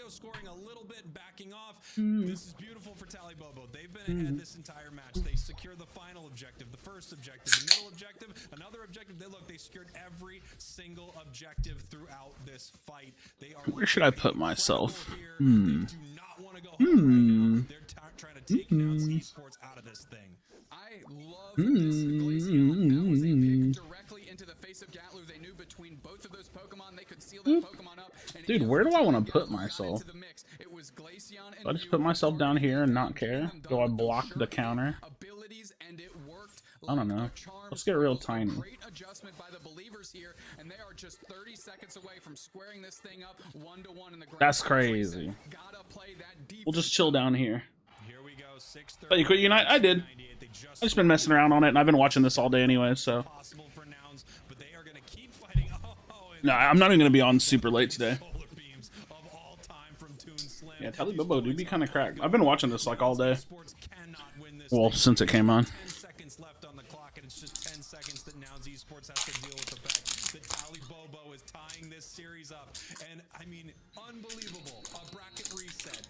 Scoring a little bit, backing off. This is beautiful for Tally Bobo. They've been ahead this entire match. They secure the final objective, the first objective, the middle objective, another objective. They secured every single objective throughout this fight. They are. Where should I put myself? They do not want to go home right now. They're trying to take Nouns Esports out of this thing. I love this Glaceon. That was a pick directly into the face of Gatlu. They knew between both of those Pokemon they could seal that Pokemon up. Dude, where do I want to put myself? Do I just put myself down here and not care? Do I block the counter? I don't know. Let's get real tiny. Great adjustment by the believers here, and they are just 30 seconds away from squaring this thing up 1-1 in the grand. That's crazy. We'll just chill down here. But you quit Unite? I did. I've just been messing around on it, and I've been watching this all day anyway, so. No, I'm not even going to be on super late today. Yeah, Tally Bobo do be kind of cracked. I've been watching this like all day. Well, since it came on. 10 seconds left on the clock, and it's just 10 seconds that Nouns Esports has to deal with the fact that Tally Bobo is tying this series up. And, I mean, unbelievable. A bracket reset.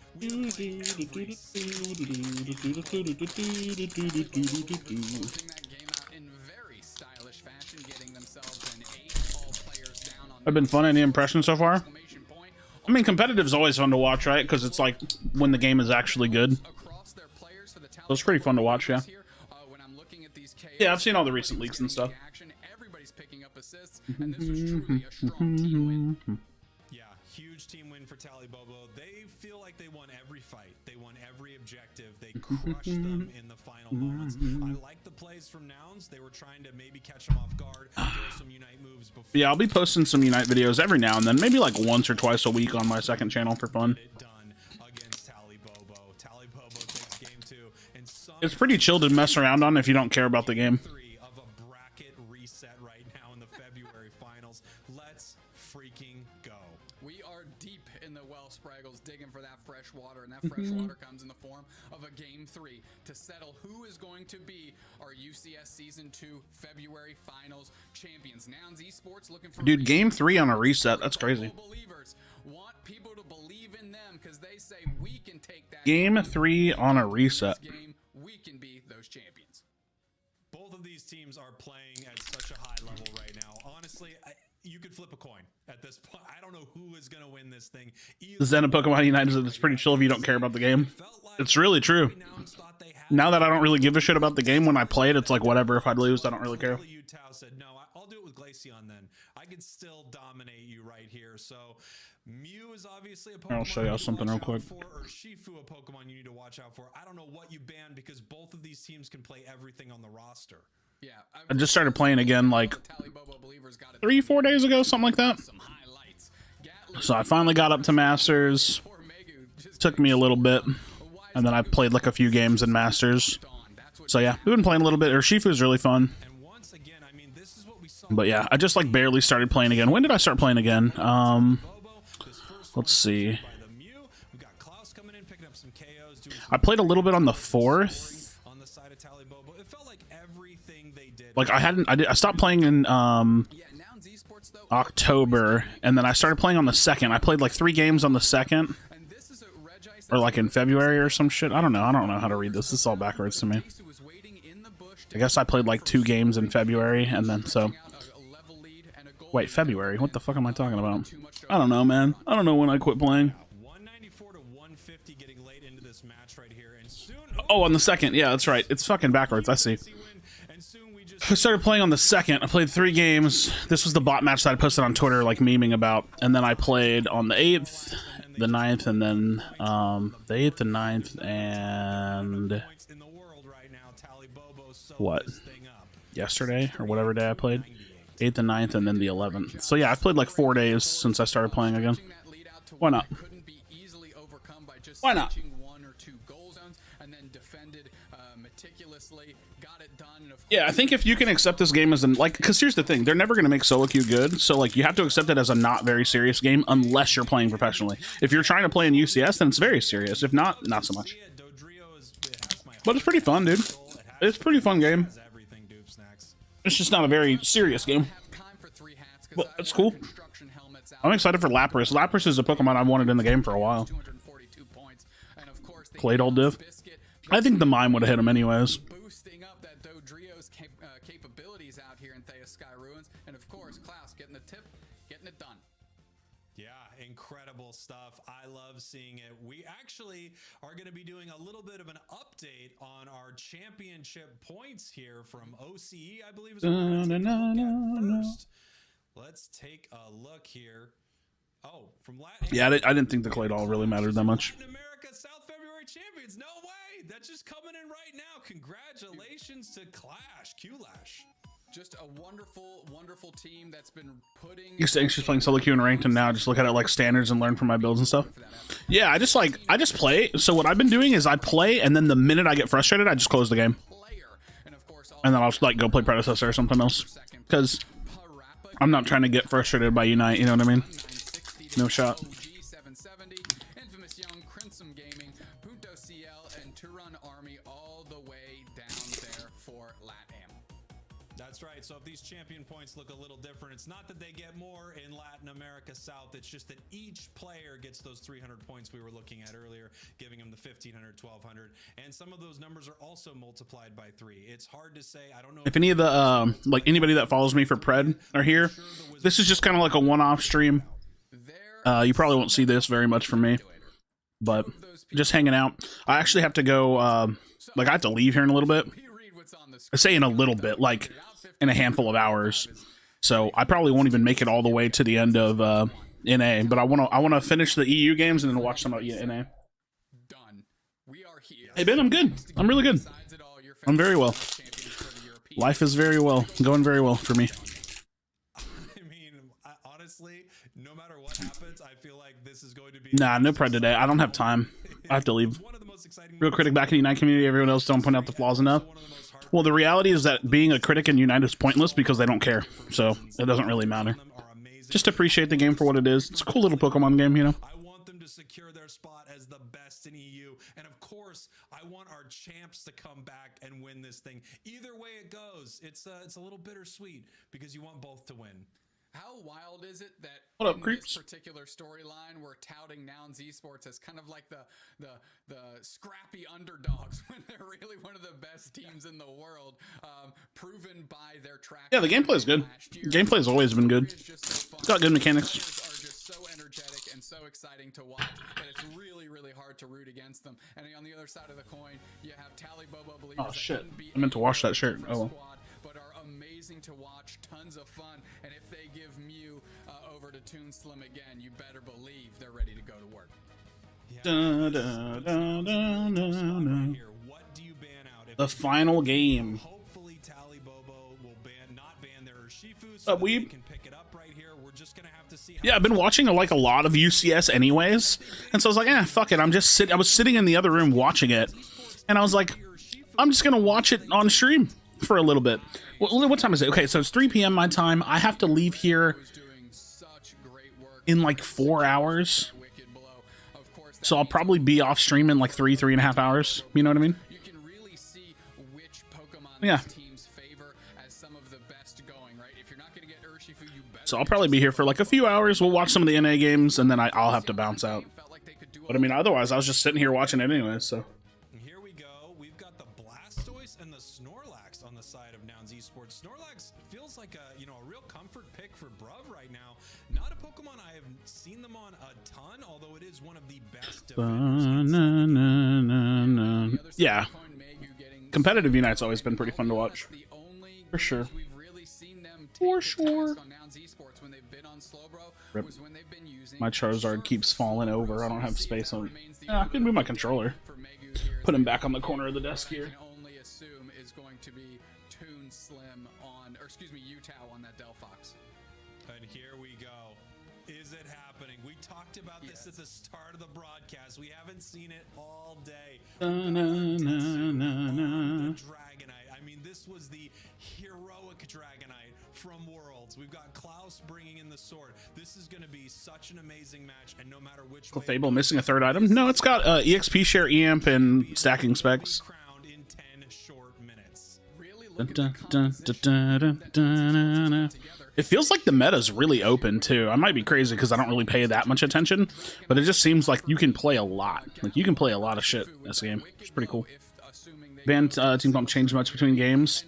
Have been fun. Any impressions so far? I mean, competitive's always fun to watch, right? Because it's like when the game is actually good. So it's pretty fun to watch, yeah. Yeah, I've seen all the recent leaks and stuff. Yeah, huge team win for Tally Bobo. They feel like they won every fight. They won every objective. They crushed them in the final moments. I like the plays from Nouns. They were trying to maybe catch them off guard, throw some Unite moves before. Yeah, I'll be posting some Unite videos every now and then, maybe like once or twice a week on my second channel for fun. It's pretty chill to mess around on if you don't care about the game. Of a bracket reset right now in the February finals. Let's freaking go. We are deep in the well, Spraggles, digging for that fresh water, and that fresh water comes in the form of a Game 3 to settle who is going to be our UCS Season 2 February Finals champions. Nouns Esports looking for... Dude, Game 3 on a reset. That's crazy. Believers want people to believe in them because they say we can take that Game 3 on a reset. We can be those champions. Both of these teams are playing at such a high level right now. Honestly, you could flip a coin at this point. I don't know who is going to win this thing. The Zen of Pokemon Unite, it's pretty chill if you don't care about the game. It's really true. Now that I don't really give a shit about the game when I play it, it's like whatever. If I lose, I don't really care. Said, no, I'll do it with Glaceon then. I can still dominate you right here. So Mew is obviously a Pokemon. I'll show y'all something real quick. Or Shifu, a Pokemon you need to watch out for. I don't know what you banned because both of these teams can play everything on the roster. Yeah, I just started playing again like 3-4 days ago, something like that. So I finally got up to Masters. Took me a little bit, and then I played like a few games in Masters. So yeah, we've been playing a little bit. Shifu is really fun. But yeah, I just like barely started playing again. When did I start playing again? Let's see. I played a little bit on the 4th. Like I stopped playing in October, and then I started playing on the 2nd. I played like 3 games on the 2nd, or like in February or some shit. I don't know how to read this. This is all backwards to me. I guess I played like 2 games in February, and then so. Wait, February? What the fuck am I talking about? I don't know, man. I don't know when I quit playing. 194 to 150 getting late into this match right here, and soon. Oh, on the 2nd. Yeah, that's right. It's fucking backwards. I see. I started playing on the 2nd. I played 3 games. This was the bot match that I posted on Twitter, like memeing about. And then I played on the 8th, the 9th, and then the 8th, the 9th, and what? Yesterday or whatever day I played. 8th and 9th, and then the 11th. So yeah, I've played like 4 days since I started playing again. Why not? Why not? Yeah, I think if you can accept this game as like, because here's the thing, they're never going to make solo queue good, so like you have to accept it as a not very serious game unless you're playing professionally. If you're trying to play in UCS, then it's very serious. If not, not so much. But it's pretty fun, dude. It's a pretty fun game. It's just not a very serious game. Well, that's cool. I'm excited for Lapras. Lapras is a Pokemon I've wanted in the game for a while. Played old div. I think the mime would have hit him anyways. Boosting up that Dodrio's capabilities out here in Thea Sky Ruins, and of course, Klaus getting the tip, getting it done. Yeah, incredible stuff. I love seeing it. We actually are going to be doing a little bit of an update on our championship points here from OCE, I believe is what we're going to take a look at first. Let's take a look here. Oh, from Latin. Yeah, I didn't think the Clay Doll really mattered that much. Latin America South February champions. No way. That's just coming in right now. Congratulations to Kulash. Just a wonderful, wonderful team that's been putting. You're saying she's playing solo queue and ranked, and now just look at it like standards and learn from my builds and stuff. Yeah, I just play. So what I've been doing is I play, and then the minute I get frustrated, I just close the game, and then I'll like go play Predecessor or something else, because I'm not trying to get frustrated by Unite. You know what I mean? No shot. Infamous Young, Crimson Gaming, Punto CL, and Turan Army all the way down there for LATAM. That's right. So if these champion points look a little different, it's not that they get more in Latin America South. It's just that each player gets those 300 points we were looking at earlier, giving them the 1,500, 1,200. And some of those numbers are also multiplied by 3. It's hard to say. I don't know if any of the, like anybody that follows me for Pred are here. This is just kind of like a one-off stream. You probably won't see this very much from me, but just hanging out. I actually have to go, like I have to leave here in a little bit. I say in a little bit, like in a handful of hours. So I probably won't even make it all the way to the end of NA, but I want to finish the EU games and then watch some of NA. Hey Ben, I'm good. I'm really good. I'm very well. Life is very well, going very well for me. No matter what happens, I feel like this is going to be... Nah, no Pred today. I don't have time. I have to leave. Real critic back in the Unite community. Everyone else don't point out the flaws enough. Well, the reality is that being a critic in Unite is pointless because they don't care. So it doesn't really matter. Just appreciate the game for what it is. It's a cool little Pokemon game, you know? I want them to secure their spot as the best in EU. And of course, I want our champs to come back and win this thing. Either way it goes, it's a little bittersweet because you want both to win. How wild is it that what up, in creeps? This particular storyline we're touting Nouns Esports as kind of like the scrappy underdogs when they're really one of the best teams in the world, proven by their track. Yeah, the gameplay is good. Gameplay has always been good. It's got good mechanics. Are just so energetic and so exciting to watch that it's really, really hard to root against them. And on the other side of the coin, you have Tally Bobo believers. Oh shit! I meant to wash that shirt. Oh well. But are amazing to watch, tons of fun, and if they give Mew over to Toon Slim again, you better believe they're ready to go to work. What do you ban out? The final game. Hopefully Tally Bobo will not ban their Urshifu, so we can pick it up right here. We're just gonna have to see. Yeah, I've been watching like a lot of UCS anyways, and so I was like, fuck it. I was sitting in the other room watching it, and I was like, I'm just gonna watch it on stream for a little bit. What time is it? Okay, so it's 3 p.m. my time. I have to leave here in like 4 hours. So I'll probably be off stream in like 3.5 hours. You know what I mean? Yeah. So I'll probably be here for like a few hours. We'll watch some of the NA games, and then I'll have to bounce out. But I mean, otherwise, I was just sitting here watching it anyway, so... Snorlax feels like a real comfort pick for Bruv right now. Not a Pokemon I have seen them on a ton, although it is one of the best defenders. Yeah. Competitive Unite's always been pretty fun to watch. For sure. For sure. Rip. My Charizard keeps falling over. I don't have space on... I can move my controller. Put him back on the corner of the desk here. Slim on, or excuse me, Utah on that Delphox. And here we go. Is it happening? We talked about this at the start of the broadcast. We haven't seen it all day. The Dragonite. I mean, this was the heroic Dragonite from Worlds. We've got Klaus bringing in the sword. This is going to be such an amazing match, and no matter which way Fable missing a third item? No, it's got EXP share, EAMP, and stacking specs. Dun, dun, dun, dun, dun, dun, dun, dun. It feels like the meta's really open too. I might be crazy because I don't really pay that much attention, but it just seems like you can play a lot. Like you can play a lot of shit in this game. It's pretty cool. Ban team comp change much between games?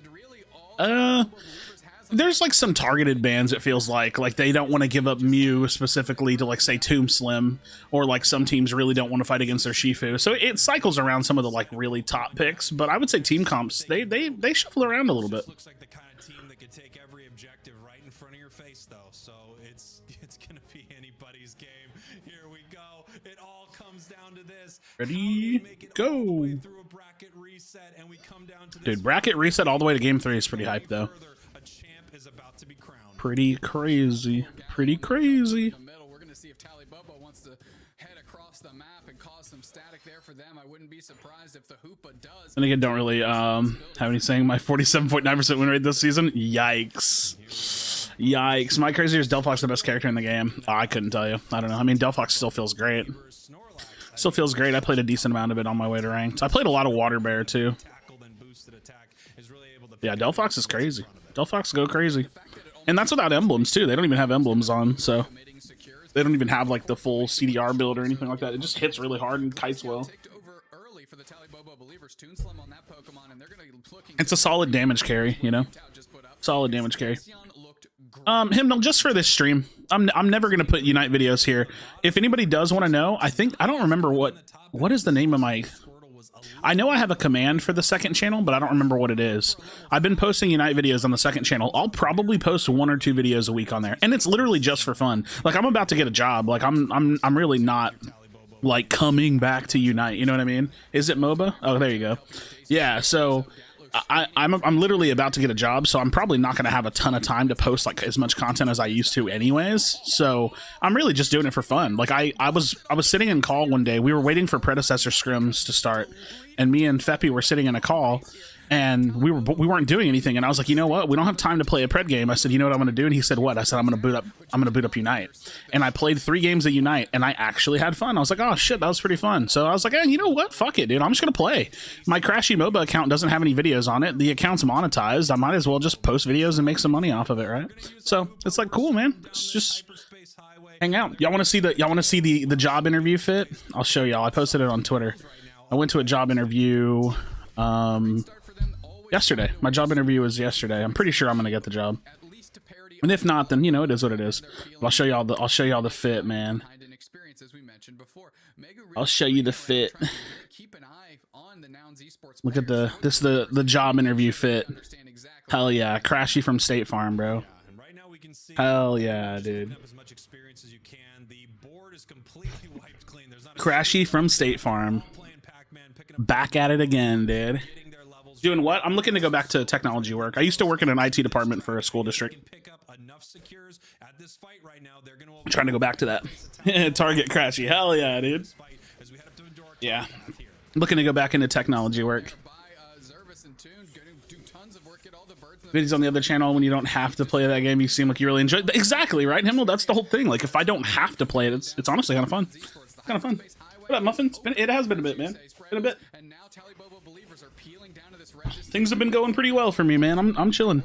There's like some targeted bans, it feels like they don't want to give up Mew specifically to like say Tomb Slim, or like some teams really don't want to fight against their Shifu. So it cycles around some of the like really top picks, but I would say team comps, they shuffle around a little bit. Looks like the kind of team that could take every objective right in front of your face though. So it's going to be anybody's game. Here we go. It all comes down to this. Ready, go. Dude, bracket reset all the way to game 3 is pretty hype though. Pretty crazy. Pretty crazy. We're going to see if Tally Bobo wants to head across the map and cause some static there for them. I wouldn't be surprised if the Hoopa does. And again, don't really have any saying my 47.9% win rate this season. Yikes. Yikes. My crazier is Delphox the best character in the game? Oh, I couldn't tell you. I don't know. I mean, Delphox still feels great. Still feels great. I played a decent amount of it on my way to ranked. I played a lot of Water Bear too. Yeah, Delphox is crazy. Delphox go crazy. And that's without emblems too. They don't even have emblems on, so they don't even have like the full CDR build or anything like that. It just hits really hard and kites well. It's a solid damage carry, you know. Solid damage carry. Him just for this stream. I'm never gonna put Unite videos here. If anybody does want to know, I don't remember what is the name of my. I know I have a command for the second channel, but I don't remember what it is. I've been posting Unite videos on the second channel. I'll probably post 1 or 2 videos a week on there, and it's literally just for fun. Like I'm about to get a job. Like I'm really not like coming back to Unite. You know what I mean? Is it MOBA? Oh, there you go. Yeah. So I'm literally about to get a job, so I'm probably not going to have a ton of time to post like as much content as I used to anyways. So I'm really just doing it for fun. Like I was sitting in call one day. We were waiting for predecessor scrims to start, and me and Feppy were sitting in a call, and we weren't doing anything. And I was like, you know what? We don't have time to play a pred game. I said, you know what I'm going to do? And he said, what? I said, I'm going to boot up Unite. And I played 3 games of Unite, and I actually had fun. I was like, oh shit, that was pretty fun. So I was like, hey, you know what? Fuck it, dude. I'm just going to play. My Krashy MOBA account doesn't have any videos on it. The account's monetized. I might as well just post videos and make some money off of it, right? So it's like, cool, man. It's just hang out. Y'all want to see the job interview fit? I'll show y'all. I posted it on Twitter. I went to a job interview yesterday. My job interview was yesterday. I'm pretty sure I'm gonna get the job, and if not, then you know it is what it is. But I'll show y'all the fit, man. I'll show you the fit. Look at the job interview fit. Hell yeah, Krashy from State Farm, bro. Hell yeah, dude. Krashy from State Farm. Back at it again, dude. Doing what? I'm looking to go back to technology work. I used to work in an IT department for a school district. I'm trying to go back to that. Target Krashy. Hell yeah, dude. Yeah. Looking to go back into technology work. Videos on the other channel when you don't have to play that game, you seem like you really enjoy it. Exactly, right, Himmel? That's the whole thing. Like, if I don't have to play it, it's honestly kind of fun. It's kind of fun. What up, Muffin? It has been a bit, man. Been a bit. Things have been going pretty well for me, man. I'm chilling.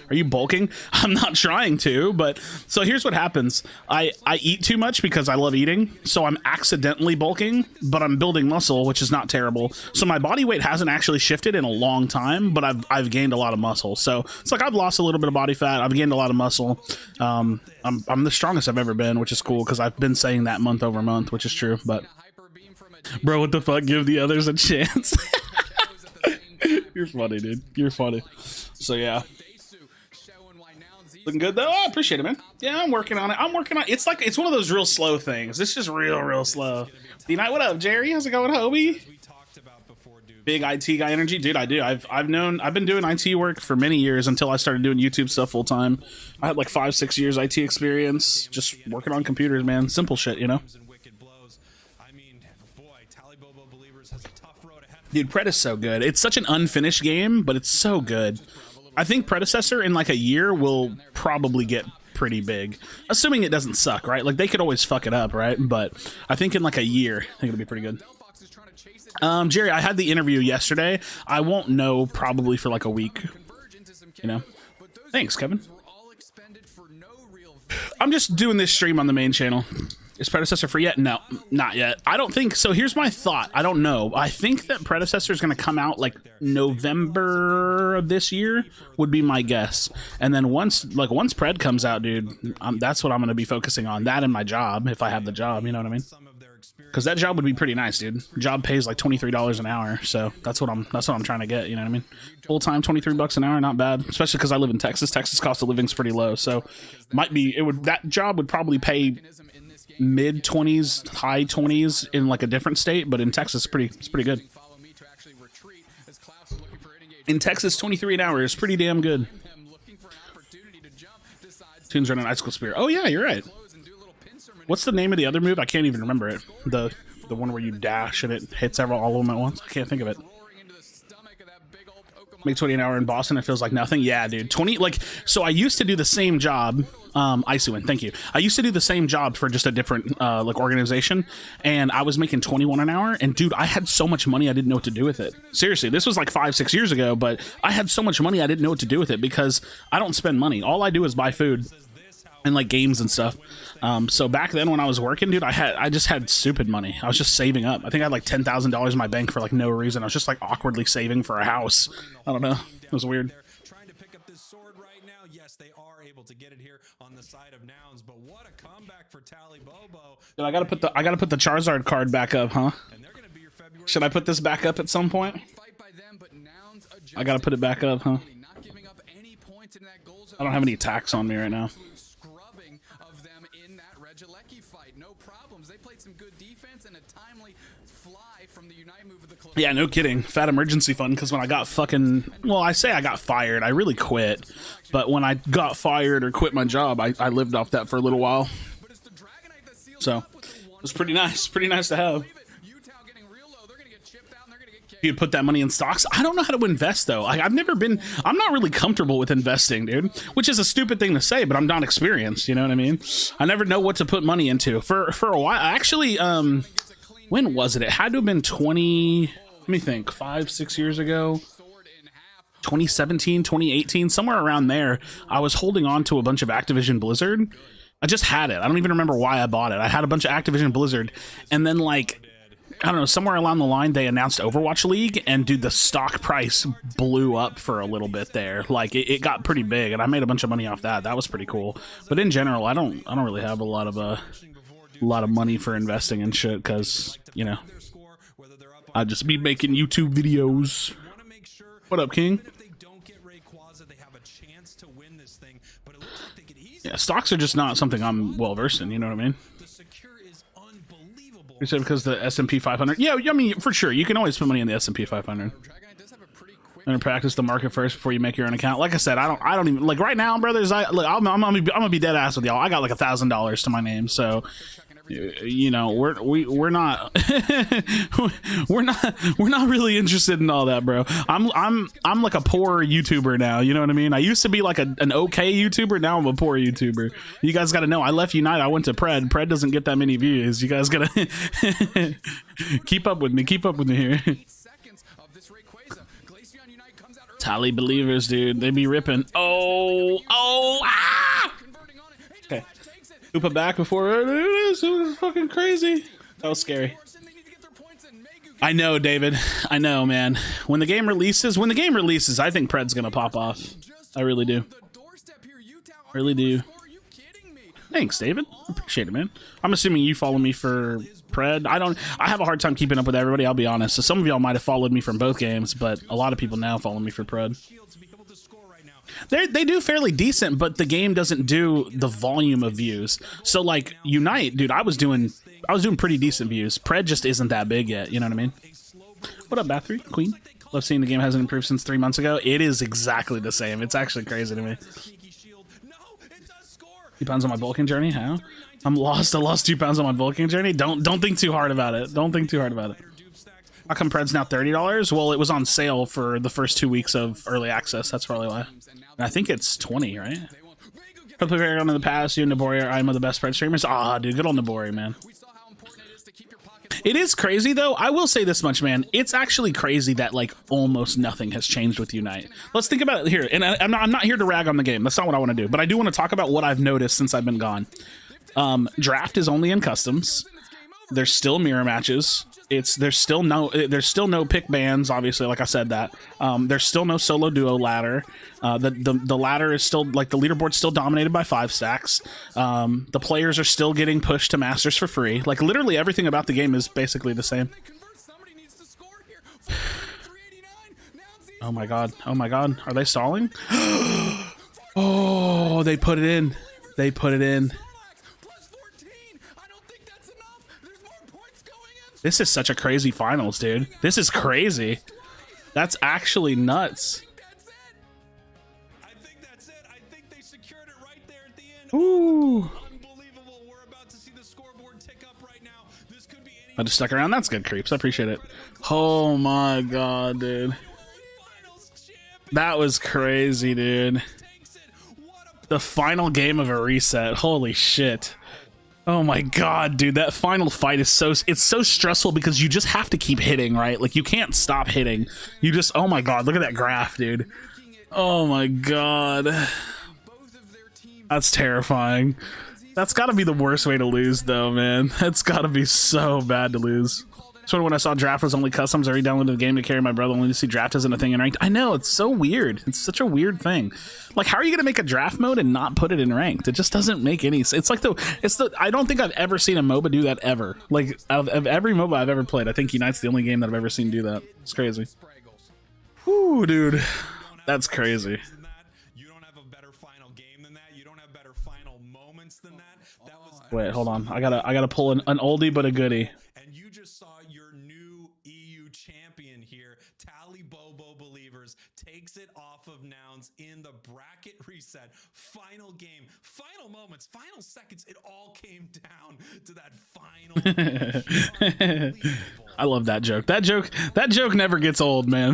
Are you bulking? I'm not trying to, but so here's what happens. I eat too much because I love eating, so I'm accidentally bulking, but I'm building muscle, which is not terrible. So my body weight hasn't actually shifted in a long time, but I've gained a lot of muscle. So it's like I've lost a little bit of body fat. I've gained a lot of muscle. I'm the strongest I've ever been, which is cool because I've been saying that month over month, which is true. But bro, what the fuck? Give the others a chance. You're funny, dude. You're funny. So yeah, looking good though. I appreciate it, man. Yeah, I'm working on it. It's like it's one of those real slow things. It's just real slow. D-Night, what up, Jerry? How's it going, Hobie? Big IT guy energy, dude. I do. I've been doing IT work for many years until I started doing YouTube stuff full time. I had like 5-6 years IT experience, just working on computers, man. Simple shit, you know. Dude, Pred is so good. It's such an unfinished game, but it's so good. I think Predecessor in like a year will probably get pretty big. Assuming it doesn't suck, right? Like they could always fuck it up, right? But I think in like a year, I think it'll be pretty good. Jerry, I had the interview yesterday. I won't know probably for like a week. you know. Thanks, Kevin. I'm just doing this stream on the main channel. Is Predecessor free yet? No, not yet. I don't think so. Here's my thought. I don't know. I think that Predecessor is going to come out like November of this year would be my guess. And then once Pred comes out, dude, that's what I'm going to be focusing on. That and my job, if I have the job, you know what I mean? Because that job would be pretty nice, dude. Job pays like $23 an hour, so that's what I'm trying to get. You know what I mean? Full time, $23 an hour, not bad. Especially because I live in Texas. Texas cost of living's pretty low, so that job would probably pay mid 20s, high 20s in like a different state, but in Texas, it's pretty good. In Texas, 23 an hour is pretty damn good. Tunes running Icicle Spear. Oh yeah, you're right. What's the name of the other move? I can't even remember it. The one where you dash and it hits all of them at once. I can't think of it. Make 20 an hour in Boston. It feels like nothing. Yeah, dude. 20. So I used to do the same job. Isuin, thank you. I used to do the same job for just a different organization, and I was making 21 an hour. And dude, I had so much money I didn't know what to do with it. Seriously, this was like 5-6 years ago, but I had so much money I didn't know what to do with it because I don't spend money. All I do is buy food and like games and stuff. So back then when I was working, dude, I just had stupid money. I was just saving up. I think I had like $10,000 in my bank for like no reason. I was just like awkwardly saving for a house. I don't know. It was weird. Trying to pick up this sword right now. Yes, they are able to get it here on the side of Nouns, but what a comeback for Tally Bobo. Dude, I gotta put the Charizard card back up, huh? Should I put this back up at some point? I gotta put it back up, huh? I don't have any attacks on me right now. Yeah, no kidding. Fat emergency fund, because when I got I say I got fired. I really quit. But when I got fired or quit my job, I lived off that for a little while. So, it was pretty nice. Pretty nice to have. You put that money in stocks. I don't know how to invest, though. I'm not really comfortable with investing, dude. Which is a stupid thing to say, but I'm not experienced, you know what I mean? I never know what to put money into. For a while, actually, when was it? It had to have been 5-6 years ago. 2017, 2018, somewhere around there. I was holding on to a bunch of Activision Blizzard. I just had it. I don't even remember why I bought it. I had a bunch of Activision Blizzard, and then like, I don't know, somewhere along the line they announced Overwatch League, and dude, the stock price blew up for a little bit there. Like it got pretty big, and I made a bunch of money off that. That was pretty cool. But in general, I don't really have a lot of money for investing and shit, because you know, I'd just be making YouTube videos. What up, King? Yeah, stocks are just not something I'm well versed in, you know what I mean? You said because the S&P 500. Yeah, I mean, for sure, you can always put money in the S&P 500. And practice the market first before you make your own account. Like I said, I don't even like right now, brothers. I'm gonna be dead ass with y'all. I got like $1,000 to my name, so you know we're not we're not really interested in all that, bro. I'm like a poor YouTuber now. You know what I mean? I used to be like an okay YouTuber. Now I'm a poor YouTuber. You guys got to know. I left Unite. I went to Pred. Pred doesn't get that many views. You guys gotta keep up with me. Keep up with me here. Tally believers, dude. They be ripping. Ah! Okay. Koopa back before it was fucking crazy. That was scary. I know, David. I know, man. When the game releases, I think Pred's gonna pop off. I really do. Really do. Thanks, David. Appreciate it, man. I'm assuming you follow me for Pred. I have a hard time keeping up with everybody, I'll be honest. So some of y'all might have followed me from both games, but a lot of people now follow me for Pred. They do fairly decent, but the game doesn't do the volume of views. So like Unite, dude, I was doing pretty decent views. Pred just isn't that big yet, you know what I mean? What up, Bathory Queen? Love seeing the game hasn't improved since 3 months ago. It is exactly the same. It's actually crazy to me. 2 pounds on my bulking journey. How? I'm lost. I lost 2 pounds on my bulking journey. Don't think too hard about it. Don't think too hard about it. How come Pred's now $30? Well, it was on sale for the first 2 weeks of early access. That's probably why. And I think it's 20, right? Put player on in the past. You and Nabori are the best Pred streamers. Ah, dude, good on Nabori, man. It is crazy though. I will say this much, man. It's actually crazy that like almost nothing has changed with Unite. Let's think about it here. And I'm not here to rag on the game. That's not what I want to do. But I do want to talk about what I've noticed since I've been gone. Draft is only in customs. There's still mirror matches. There's still no pick bans, obviously, like I said that. There's still no solo duo ladder. The ladder is still, like, the leaderboard's still dominated by 5 stacks. The players are still getting pushed to masters for free. Like, literally everything about the game is basically the same. Oh my god. Oh my god. Are they stalling? Oh, they put it in. They put it in. This is such a crazy finals, dude. This is crazy. That's actually nuts. I think that's it. I think they secured it right there at the end. Ooh. Unbelievable. We're about to see the scoreboard tick up right now. This could be any I just stuck around. That's good, creeps. I appreciate it. Oh my god, dude. That was crazy, dude. The final game of a reset. Holy shit. Oh my god, dude, that final fight is so stressful because you just have to keep hitting, right? Like, you can't stop hitting. You just, oh my god, look at that graph, dude. Oh my god. That's terrifying. That's gotta be the worst way to lose, though, man. That's gotta be so bad to lose. Sort of when I saw draft was only customs, I re-downloaded the game to carry my brother only to see draft isn't a thing in ranked. I know, it's so weird. It's such a weird thing. Like, how are you gonna make a draft mode and not put it in ranked? It just doesn't make any sense. It's like I don't think I've ever seen a MOBA do that ever. Like, of every MOBA I've ever played, I think Unite's the only game that I've ever seen do that. It's crazy. Whew, dude. That's crazy. You don't have a better final game than that. You don't have better final moments than that. That was Wait, hold on. I gotta pull an oldie but a goodie. and you just saw your new EU champion here. Tally Bobo Believers takes it off of Nouns in the bracket reset. Final game, final moments, final seconds. It all came down to that final. I love that joke. That joke never gets old, man.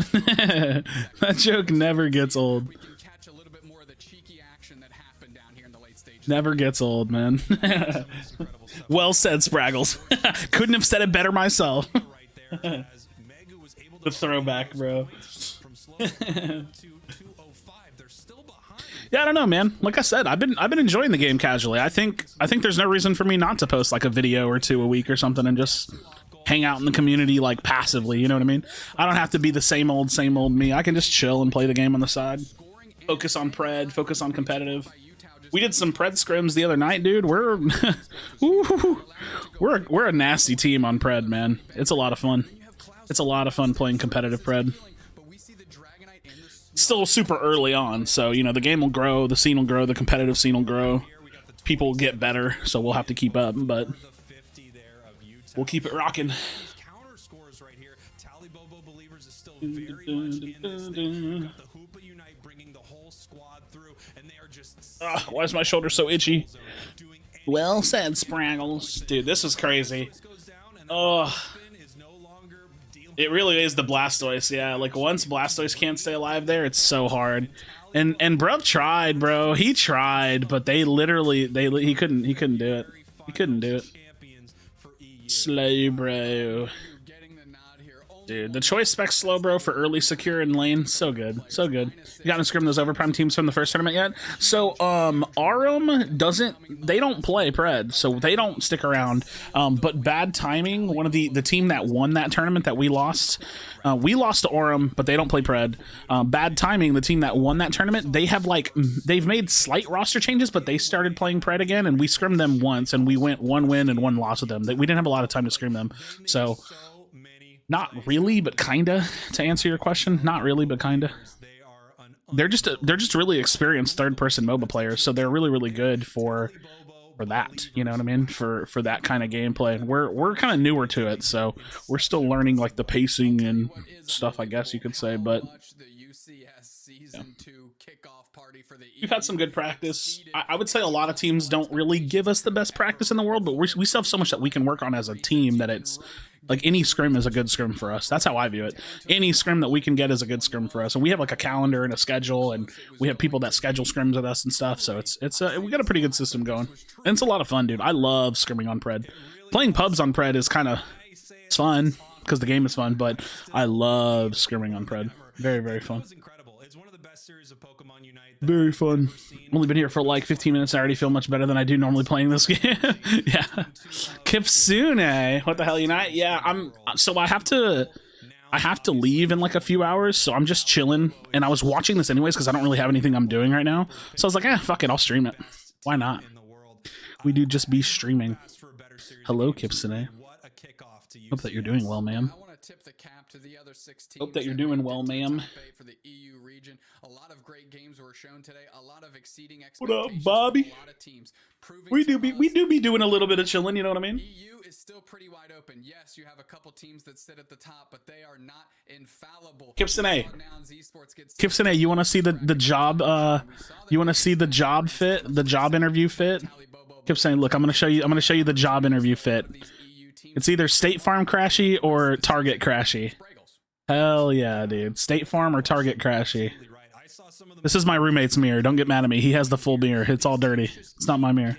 That joke never gets old. We can catch a little bit more of the cheeky action that happened down here in the late stages. Never gets old, man. Well said, Spraggles. Couldn't have said it better myself. Right there, as Megu was able to The throwback, bro. from slow to 205. They're still behind. Yeah, I don't know, man. Like I said, I've been enjoying the game casually. I think there's no reason for me not to post like a video or two a week or something and just hang out in the community like passively, you know what I mean? I don't have to be the same old me. I can just chill and play the game on the side. Focus on pred, focus on competitive. We did some pred scrims the other night, dude. We're we're a nasty team on pred, man. It's a lot of fun. It's a lot of fun playing competitive pred. Still super early on, so you know the game will grow, the scene will grow, the competitive scene will grow. People will get better, so we'll have to keep up, but we'll keep it rocking. Counter scores right here. Tally Bobo Believers is still very much in this thing. Got the Hoopa Unite bringing the whole squad through, and they are just Why is my shoulder so itchy? doing Well said, Spraggles. Dude, this is crazy. Oh, is no longer dealing. it really is the Blastoise, yeah. Like, once Blastoise can't stay alive there, it's so hard. And Bruv tried, bro. He tried, but they literally, he couldn't do it. He couldn't do it. Champions for EU. Slow, bro. Dude, the choice spec slow, bro, for early secure and lane, so good, so good. You gotten to scrim those overprime teams from the first tournament yet? So, Arum they don't play pred, so they don't stick around. But Bad Timing, one of the team that won that tournament that we lost to Arum, but they don't play pred. Bad Timing, the team that won that tournament, they've made slight roster changes, but they started playing pred again, and we scrimmed them once, and we went 1 win and 1 loss with them. We didn't have a lot of time to scrim them, so. Not really, but kinda. To answer your question, not really, but kinda. They're just really experienced third-person MOBA players, so they're really good for that. You know what I mean? For that kind of gameplay. And we're kind of newer to it, so we're still learning like the pacing and stuff, I guess you could say. But yeah. We've had some good practice. I would say a lot of teams don't really give us the best practice in the world, but we still have so much that we can work on as a team that it's. Like, any scrim is a good scrim for us. That's how I view it. Any scrim that we can get is a good scrim for us. And we have, like, a calendar and a schedule, and we have people that schedule scrims with us and stuff. So we got a pretty good system going. And it's a lot of fun, dude. I love scrimming on pred. Playing pubs on pred is kind of It's fun because the game is fun, but I love scrimming on Pred. Very, very fun. It's one of the best series of Pokemon Unite. Very fun. Only been here for like 15 minutes. I already feel much better than I do normally playing this game. Yeah. Kipsune. What the hell, Unite? Yeah, so I have to leave in like a few hours, so I'm just chilling. And I was watching this anyways because I don't really have anything I'm doing right now. So I was like, fuck it, I'll stream it. Why not? We do just be streaming. Hello, Kipsune. Hope that you're doing well, ma'am. Hope that you're doing well, ma'am. For the EU region, a lot of great games were shown today. A lot of exceeding What up, expectations. Bobby? A lot of teams We do be doing a little bit of chilling. You know what I mean? EU is still pretty wide open. Yes, you have a couple teams that sit at the top, but they are not infallible. Kipsune, you want to see the job? You want to see the job fit? The job interview fit? Kipsune, look, I'm gonna show you the job interview fit. It's either State Farm Krashy or Target Krashy. Hell yeah, dude. State Farm or Target Krashy. This is my roommate's mirror. Don't get mad at me. He has the full mirror. It's all dirty. It's not my mirror.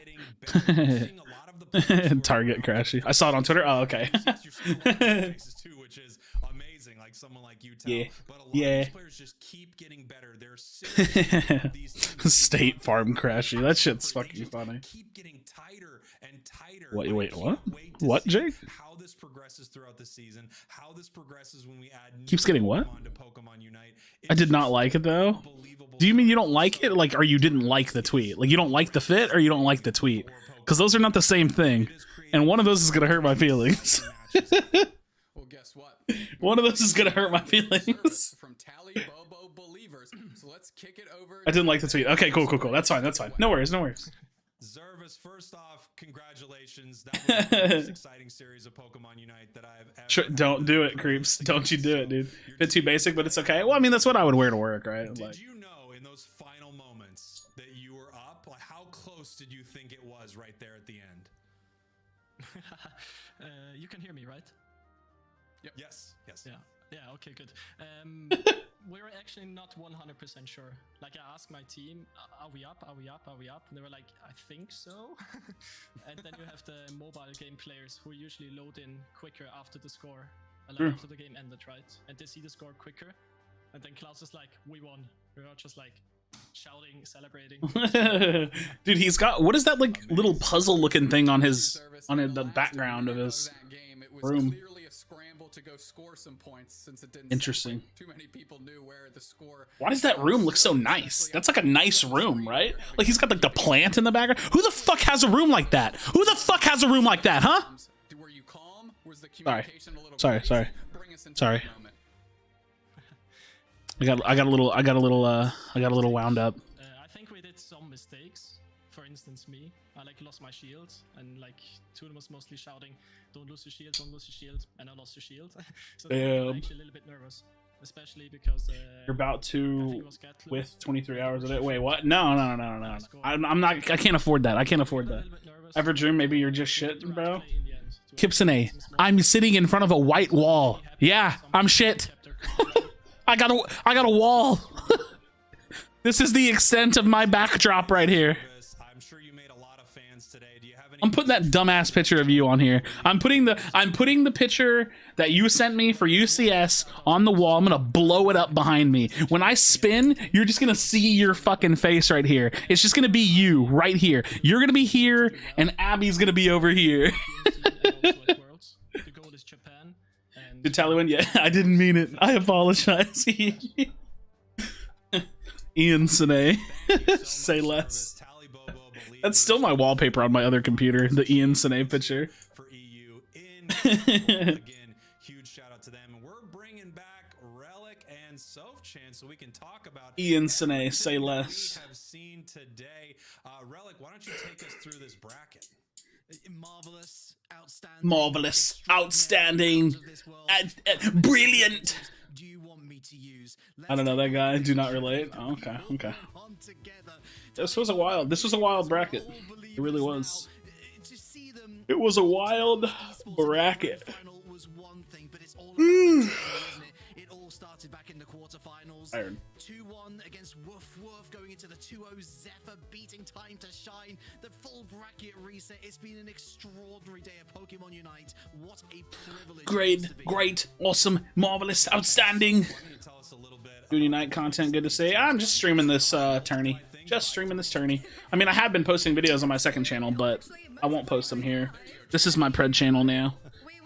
Target Krashy. I saw it on Twitter. Oh, okay. Yeah. Yeah. State Farm Krashy. That shit's fucking funny. Wait, what? What, Jake? How this progresses throughout the season, how this progresses when we add Keeps getting what? to Pokemon Unite. I did not like it though. Do you mean you don't like it? Like, or you didn't like the tweet? Like, you don't like the fit or you don't like the tweet? Because those are not the same thing. And one of those is going to hurt my feelings. Well, guess what? One of those is going to hurt my feelings. From Tally Bobo believers. So let's kick it over. I didn't like the tweet. Okay, cool. That's fine. No worries. Zervis, first off, congratulations. That was the most exciting series of Pokemon Unite that I've ever Don't do it, creeps. Don't you do it, dude. Bit too basic, but it's okay. Well, I mean, that's what I would wear to work, right? Did you know in those final moments that you were up? Like, how close did you think it was right there at the end? You can hear me, right? Yep. Yes. Yeah, okay, good. We're actually not 100% sure. Like, I asked my team, are we up? And they were like, I think so. And then you have the mobile game players who usually load in quicker after the score. After the game ended, right? And they see the score quicker. And then Klaus is like, we won. We were just like shouting, celebrating. Dude, he's got, what is that like little puzzle looking thing on the background of his room? To go score some points since it didn't. Interesting. Too many people knew where the score. Why does that room look so nice? That's like a nice room, right? Like he's got like the plant in the background. Who the fuck has a room like that? Huh? Were you calm? Was the communication a little sorry. I got a little wound up. I think we did some mistakes. For instance, me. I like lost my shield, and like Toon was mostly shouting, "Don't lose your shield," and I lost your shield. So I'm actually a little bit nervous, especially because you're about to with 23 hours of it. Wait, what? No. I'm not. I can't afford that. Everdream, maybe you're just shit, bro. Kipsune, I'm sitting in front of a white wall. Yeah, I'm shit. I got a wall. This is the extent of my backdrop right here. I'm putting that dumbass picture of you on here. I'm putting the picture that you sent me for UCS on the wall. I'm gonna blow it up behind me. When I spin, you're just gonna see your fucking face right here. It's just gonna be you right here. You're gonna be here, and Abby's gonna be over here. Did Tally win? Yeah, I didn't mean it. I apologize. Ian Sine. Say less. That's still my wallpaper on my other computer, the Ian Sine picture. For EU again, huge shout out to them. And we're bringing back Relic and Sofchan so we can talk about Ian Sine, say less. We have seen today. Relic, why don't you take us through this bracket? Marvelous, outstanding, brilliant. Do you want me to use? I don't know that guy. Do not relate. Oh, okay. This was a wild bracket. It really was. It was a wild bracket. It all all started back in the quarterfinals. Iron. 2-1 against Woof Woof, going into the 2-0 Zephyr, beating Time to Shine. The full bracket reset. It's been an extraordinary day at Pokemon Unite. What a privilege. Great, awesome, marvelous, outstanding. Doing Unite content, good to see. I'm just streaming this tourney. Just streaming this tourney. I mean, I have been posting videos on my second channel, but I won't post them here. This is my pred channel now.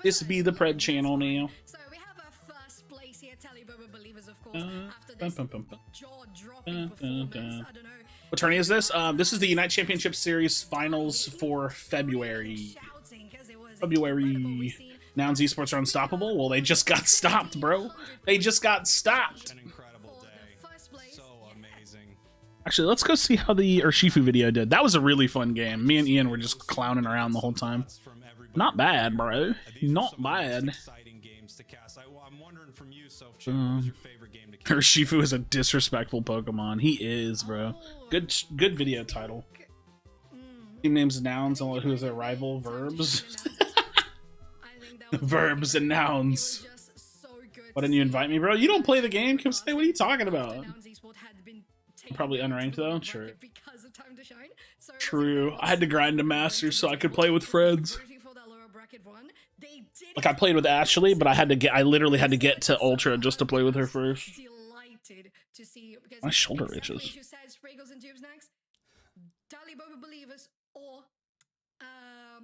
This be the pred channel now. So we have our first place here, Talibobo Believers, of course, after this jaw-dropping performance. I don't know. What tourney is this? This is the Unite Championship Series Finals for February. Nouns Esports are unstoppable. Well, they just got stopped, bro. They just got stopped. An incredible day. So amazing. Actually, let's go see how the Urshifu video did. That was a really fun game. Me and Ian were just clowning around the whole time. Not bad, bro. Not bad. Exciting games to cast. I'm wondering from you, Soph, what was your favorite game to cast? Urshifu is a disrespectful Pokemon. He is, bro. Good video title. Team names nouns and who's their rival verbs. Verbs and nouns. Why didn't you invite me, bro? You don't play the game. Come say, what are you talking about? Probably unranked though. True. True. I had to grind to master so I could play with friends. Like I played with Ashley, but I literally had to get to Ultra just to play with her first. My shoulder itches.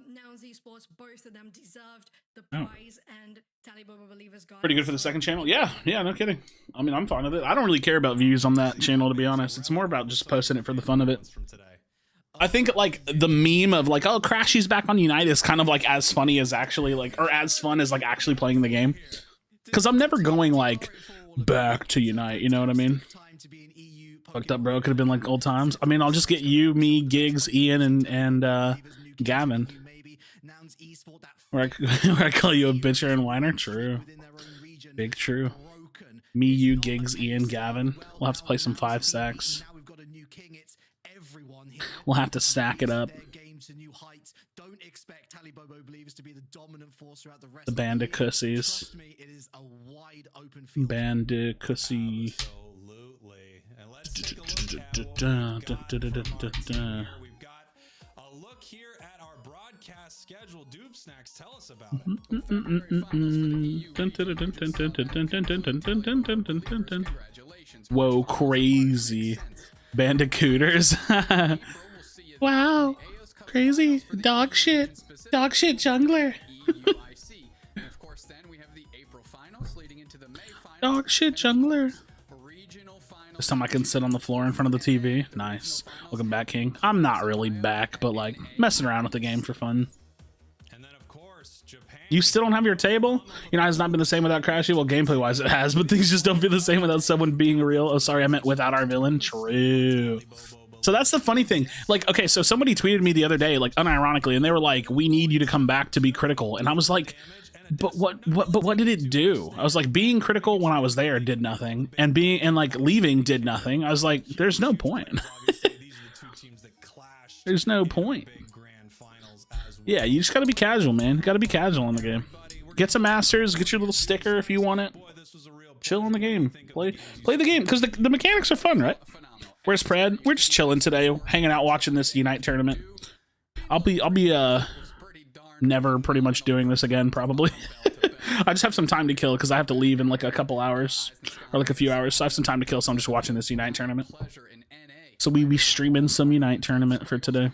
Nouns Esports, both of them deserved the prize, and Talibobo Believers got pretty good for the second channel. Yeah, no kidding. I mean, I'm fine with it. I don't really care about views on that channel, to be honest. It's more about just posting it for the fun of it. I think like the meme of like, oh, Krashy's back on Unite is kind of like as funny as actually like, or as fun as like actually playing the game. Because I'm never going like back to Unite, you know what I mean? Fucked up, bro. Could have been like old times. I mean, I'll just get you, me, Giggs, Ian, and Gavin. Where I call you a bitcher and whiner. True. Big true. Me, you, Giggs, Ian, Gavin. We'll have to play some 5 stacks. We'll have to stack it up. The Bandicoosies. Bandicoosy. We've got a look here at our broadcast schedule. Doob Snacks, tell us about it. Whoa, crazy. Bandicooters. Wow. Crazy. Dog shit. Dog shit jungler. Dog shit jungler. This time I can sit on the floor in front of the TV. Nice. Welcome back, King. I'm not really back, but like messing around with the game for fun. And then of course, Japan. You still don't have your table? You know, it's not been the same without Krashy. Well, gameplay wise it has, but things just don't feel the same without someone being real. Oh, sorry, I meant without our villain. True. So that's the funny thing. Like, okay, so somebody tweeted me the other day, like unironically, and they were like, "We need you to come back to be critical." And I was like, But what did it do? I was like, being critical when I was there did nothing, and like leaving did nothing. I was like, there's no point. There's no point. Yeah, you just gotta be casual, man. You gotta be casual in the game. Get some masters, get your little sticker if you want it. Chill in the game. Play the game, because the mechanics are fun, right? Where's Pred? We're just chilling today, hanging out watching this Unite tournament. I'll be never pretty much doing this again, probably. I just have some time to kill because I have to leave in like a couple hours or like a few hours, so I have some time to kill, so I'm just watching this Unite tournament. So we be streaming some Unite tournament for today.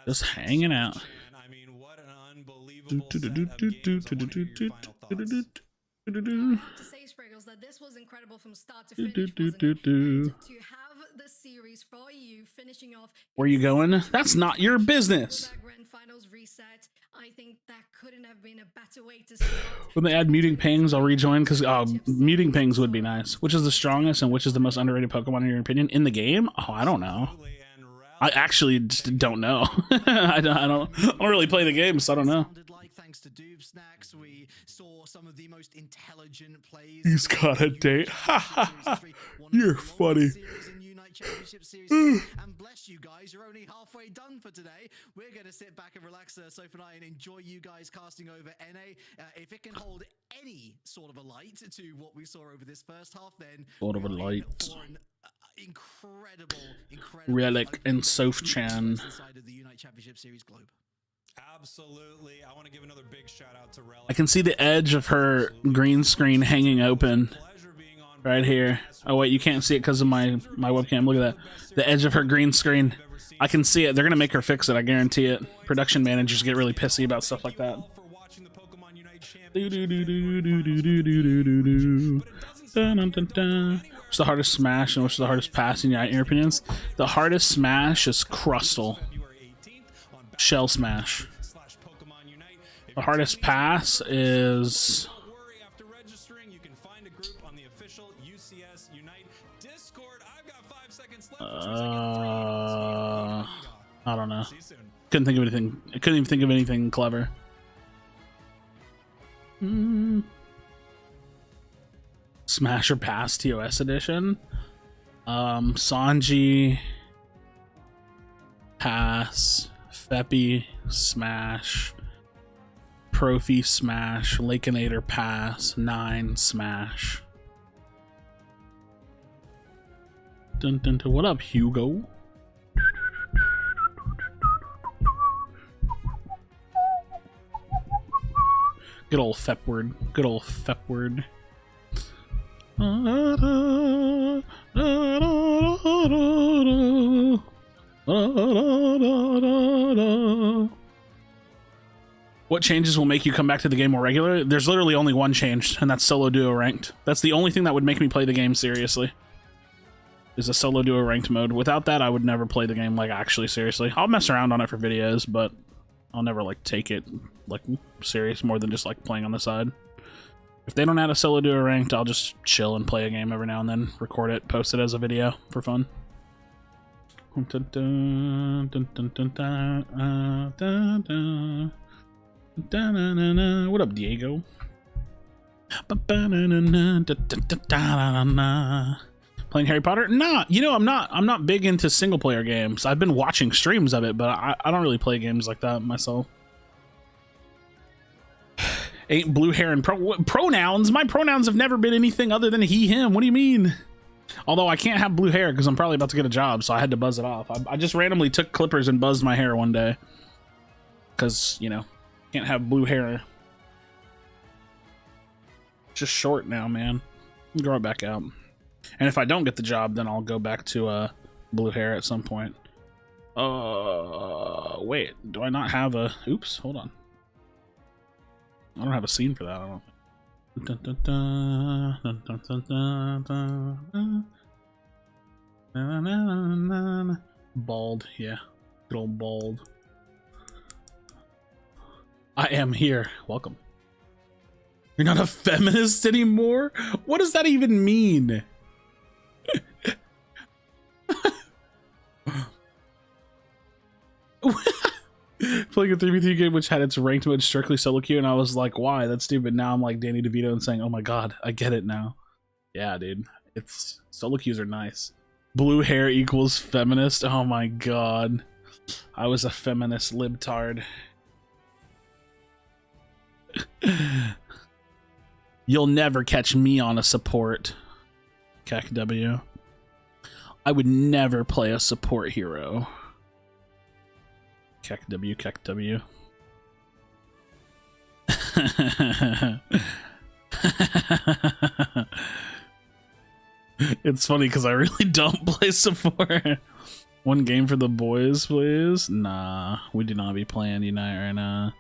Just hanging out. I mean, what an unbelievable set of games. I wanna hear your final thoughts. To say, Spriggles, that this was incredible from start to finish. To have the series for you finishing off. Where you going? That's not your business. Grand finals reset. I think that couldn't have been a better way to start. When they add muting pings, I'll rejoin because muting pings would be nice. Which is the strongest and which is the most underrated Pokemon in your opinion in the game? Oh, I don't know. I actually just don't know. I don't really play the game, so I don't know. thanks to Doob Snacks. We saw some of the most intelligent plays. He's got a date. Ha ha ha. You're funny. And bless you guys, you're only halfway done for today. We're going to sit back and relax, Soph and I, and enjoy you guys casting over NA. If it can hold any sort of a light to what we saw over this first half, then sort of a light. Incredible Relic and Soph Chan. Inside of the Unite Championship Series globe. Absolutely. I want to give another big shout out to Relic. I can see the edge of her green screen hanging open right here. Oh wait, you can't see it because of my webcam. Look at that. The edge of her green screen. I can see it. They're gonna make her fix it. I guarantee it. Production managers get really pissy about stuff like that. What's the hardest smash and what's the hardest pass in your opinions? The hardest smash is Crustal. Shell smash. The hardest pass is I don't know. Couldn't think of anything. I couldn't even think of anything clever. Smash or pass TOS edition. Sanji pass. Feppy smash. Profi smash. Lakeinator pass. 9 smash. Dun, dun, dun. What up, Hugo? Good old Fepward. Good old Fepward. What changes will make you come back to the game more regularly? There's literally only one change, and that's solo duo ranked. That's the only thing that would make me play the game seriously. Is a solo duo ranked mode. Without that, I would never play the game like actually seriously. I'll mess around on it for videos, but I'll never like take it like serious more than just like playing on the side. If they don't add a solo duo ranked, I'll just chill and play a game every now and then, record it, post it as a video for fun. What up, Diego? Playing Harry Potter? Nah, you know, I'm not big into single player games. I've been watching streams of it, but I don't really play games like that myself. Ain't blue hair and pronouns? My pronouns have never been anything other than he, him. What do you mean? Although I can't have blue hair because I'm probably about to get a job, so I had to buzz it off. I just randomly took clippers and buzzed my hair one day. Because, you know, can't have blue hair. Just short now, man. Grow it back out. And if I don't get the job, then I'll go back to blue hair at some point. Wait, do I not have a... Oops, hold on. I don't have a scene for that, I don't. Bald, yeah. Good old bald. I am here. Welcome. You're not a feminist anymore? What does that even mean? Playing a 3v3 game which had its ranked mode strictly solo queue, and I was like, why? That's stupid. Now I'm like Danny DeVito and saying, oh my god, I get it now. Yeah, dude. It's solo queues are nice. Blue hair equals feminist. Oh my god. I was a feminist libtard. You'll never catch me on a support. KW. I would never play a support hero. KW, KW. It's funny because I really don't play support. One game for the boys, please. Nah, we do not be playing Unite right now.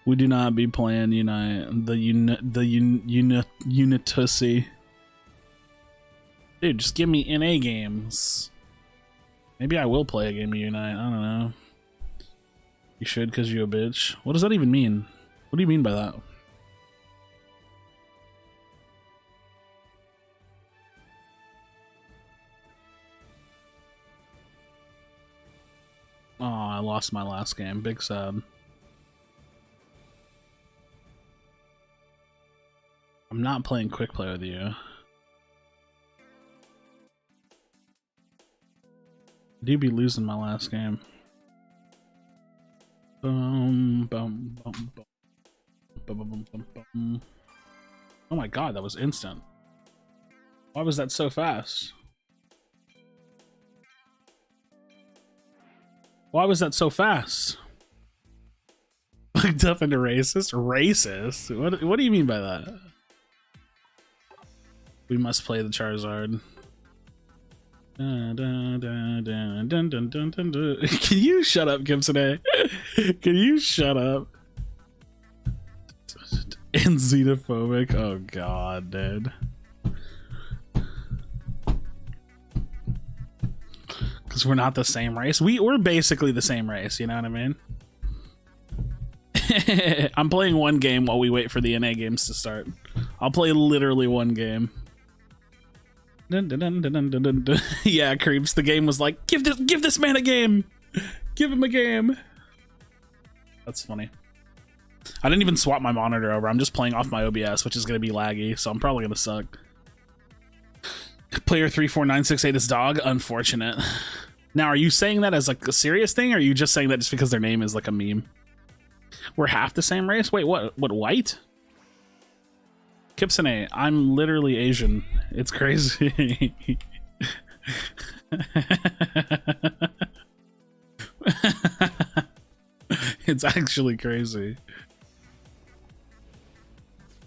We do not be playing Unite. Unitussy. Dude, just give me NA games. Maybe I will play a game of Unite. I don't know. You should, because you're a bitch. What does that even mean? What do you mean by that? Oh, I lost my last game. Big sad. I'm not playing quick play with you. I do be losing my last game. Boom, boom, boom, boom. Boom, boom, boom, boom. Oh my god, that was instant. Why was that so fast? Why was that so fast? Looked up into racist? Racist? What do you mean by that? We must play the Charizard. Dun, dun, dun, dun, dun, dun, dun, dun, dun. Can you shut up, Gibson? Can you shut up? And xenophobic? Oh god, dude. Because we're not the same race. We're basically the same race, you know what I mean? I'm playing one game while we wait for the NA games to start. I'll play literally one game. Dun, dun, dun, dun, dun, dun, dun. Yeah, Creeps. The game was like, give this man a game. Give him a game. That's funny. I didn't even swap my monitor over. I'm just playing off my OBS, which is going to be laggy, so I'm probably going to suck. Player 34968 is dog. Unfortunate. Now, are you saying that as like a serious thing, or are you just saying that just because their name is like a meme? We're half the same race? Wait, what? What, white? Kipsone, I'm literally Asian. It's crazy. It's actually crazy.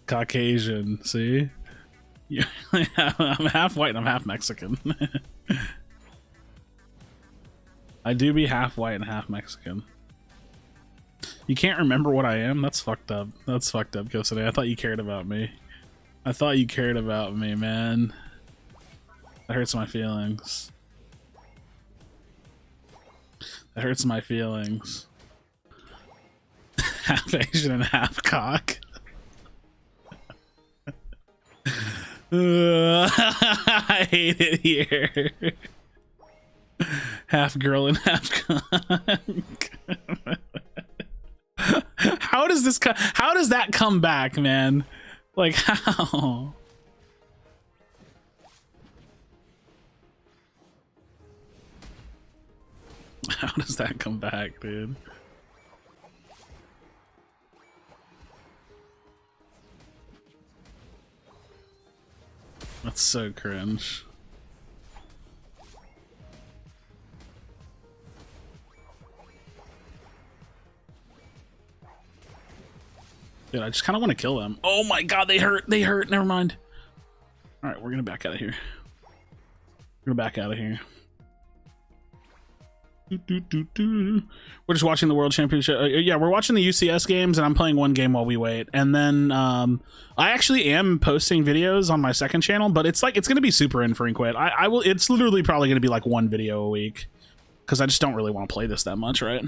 Caucasian, see? Yeah, I'm half white and I'm half Mexican. I do be half white and half Mexican. You can't remember what I am? That's fucked up. That's fucked up, Kipsone. I thought you cared about me. I thought you cared about me, man. That hurts my feelings. That hurts my feelings. Half Asian and half cock. I hate it here. Half girl and half cock. How does this how does that come back, man? Like, how? How does that come back, dude? That's so cringe. Dude, I just kind of want to kill them. Oh my god, they hurt. They hurt. Never mind. All right, we're gonna back out of here. We're gonna back out of here. We're just watching the World Championship. Yeah, we're watching the UCS games, and I'm playing one game while we wait. And then I actually am posting videos on my second channel, but it's like it's gonna be super infrequent. I will. It's literally probably gonna be like one video a week because I just don't really want to play this that much, right?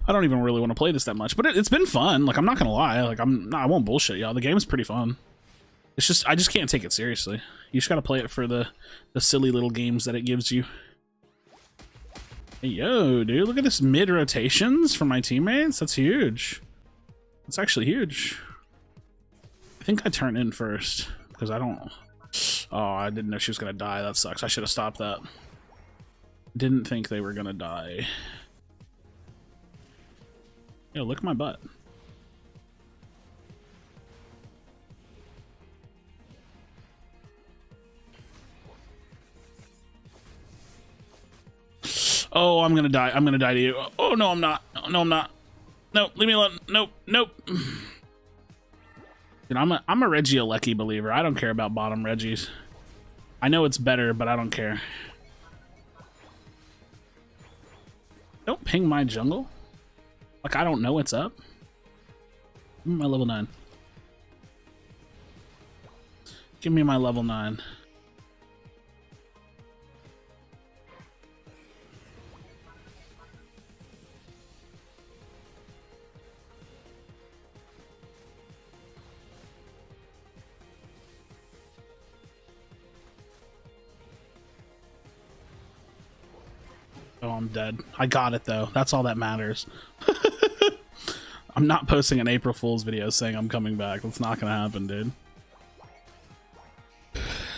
I don't even really want to play this that much, but it's been fun. Like, I'm not gonna lie. Like, I won't bullshit y'all. The game is pretty fun. It's just I just can't take it seriously. You just gotta play it for the silly little games that it gives you. Hey, yo, dude, look at this mid rotations from my teammates. That's huge. That's actually huge. I think I turn in first because I don't. Oh, I didn't know she was gonna die. That sucks. I should have stopped that. Didn't think they were gonna die. Yo, look at my butt. Oh, I'm gonna die. I'm gonna die to you. Oh, no, I'm not. No, I'm not. No, leave me alone. Nope, nope. Dude, I'm a Reggielecki believer. I don't care about bottom Reggies. I know it's better, but I don't care. Don't ping my jungle. Like, I don't know what's up. Give me my level 9. Give me my level 9. Oh, I'm dead. I got it, though. That's all that matters. I'm not posting an April Fool's video saying I'm coming back. That's not gonna happen, dude.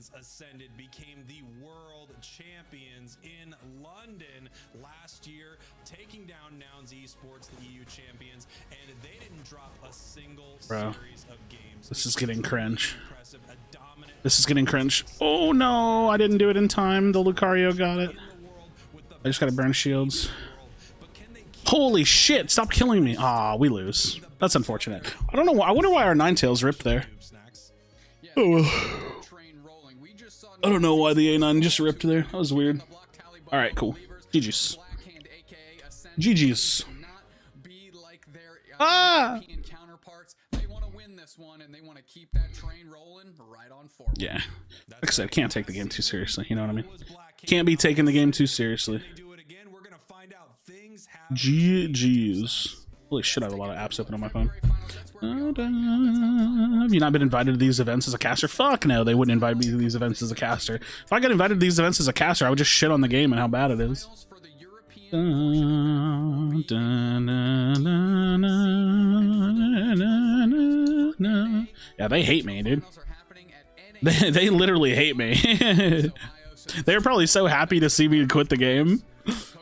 champions ascended, became the world champions in London last year, taking down Nouns Esports, the EU champions, and they didn't drop a single series of games. This is getting cringe. This is getting cringe. Oh no, I didn't do it in time. The Lucario got it. I just gotta burn shields. Holy shit, stop killing me. Ah, we lose. That's unfortunate. I don't know why. I wonder why our Ninetales ripped there. Oh, I don't know why the A9 just ripped there. That was weird. Alright, cool. GG's. GG's. Ah! Yeah. Like I said, can't take the game too seriously. You know what I mean? Can't be taking the game too seriously. GG's. Holy shit, I have a lot of apps open on my phone. Have you not been invited to these events as a caster? Fuck no, they wouldn't invite me to these events as a caster. If I got invited to these events as a caster, I would just shit on the game and how bad it is. Yeah, they hate me, dude. They literally hate me. They're probably so happy to see me quit the game.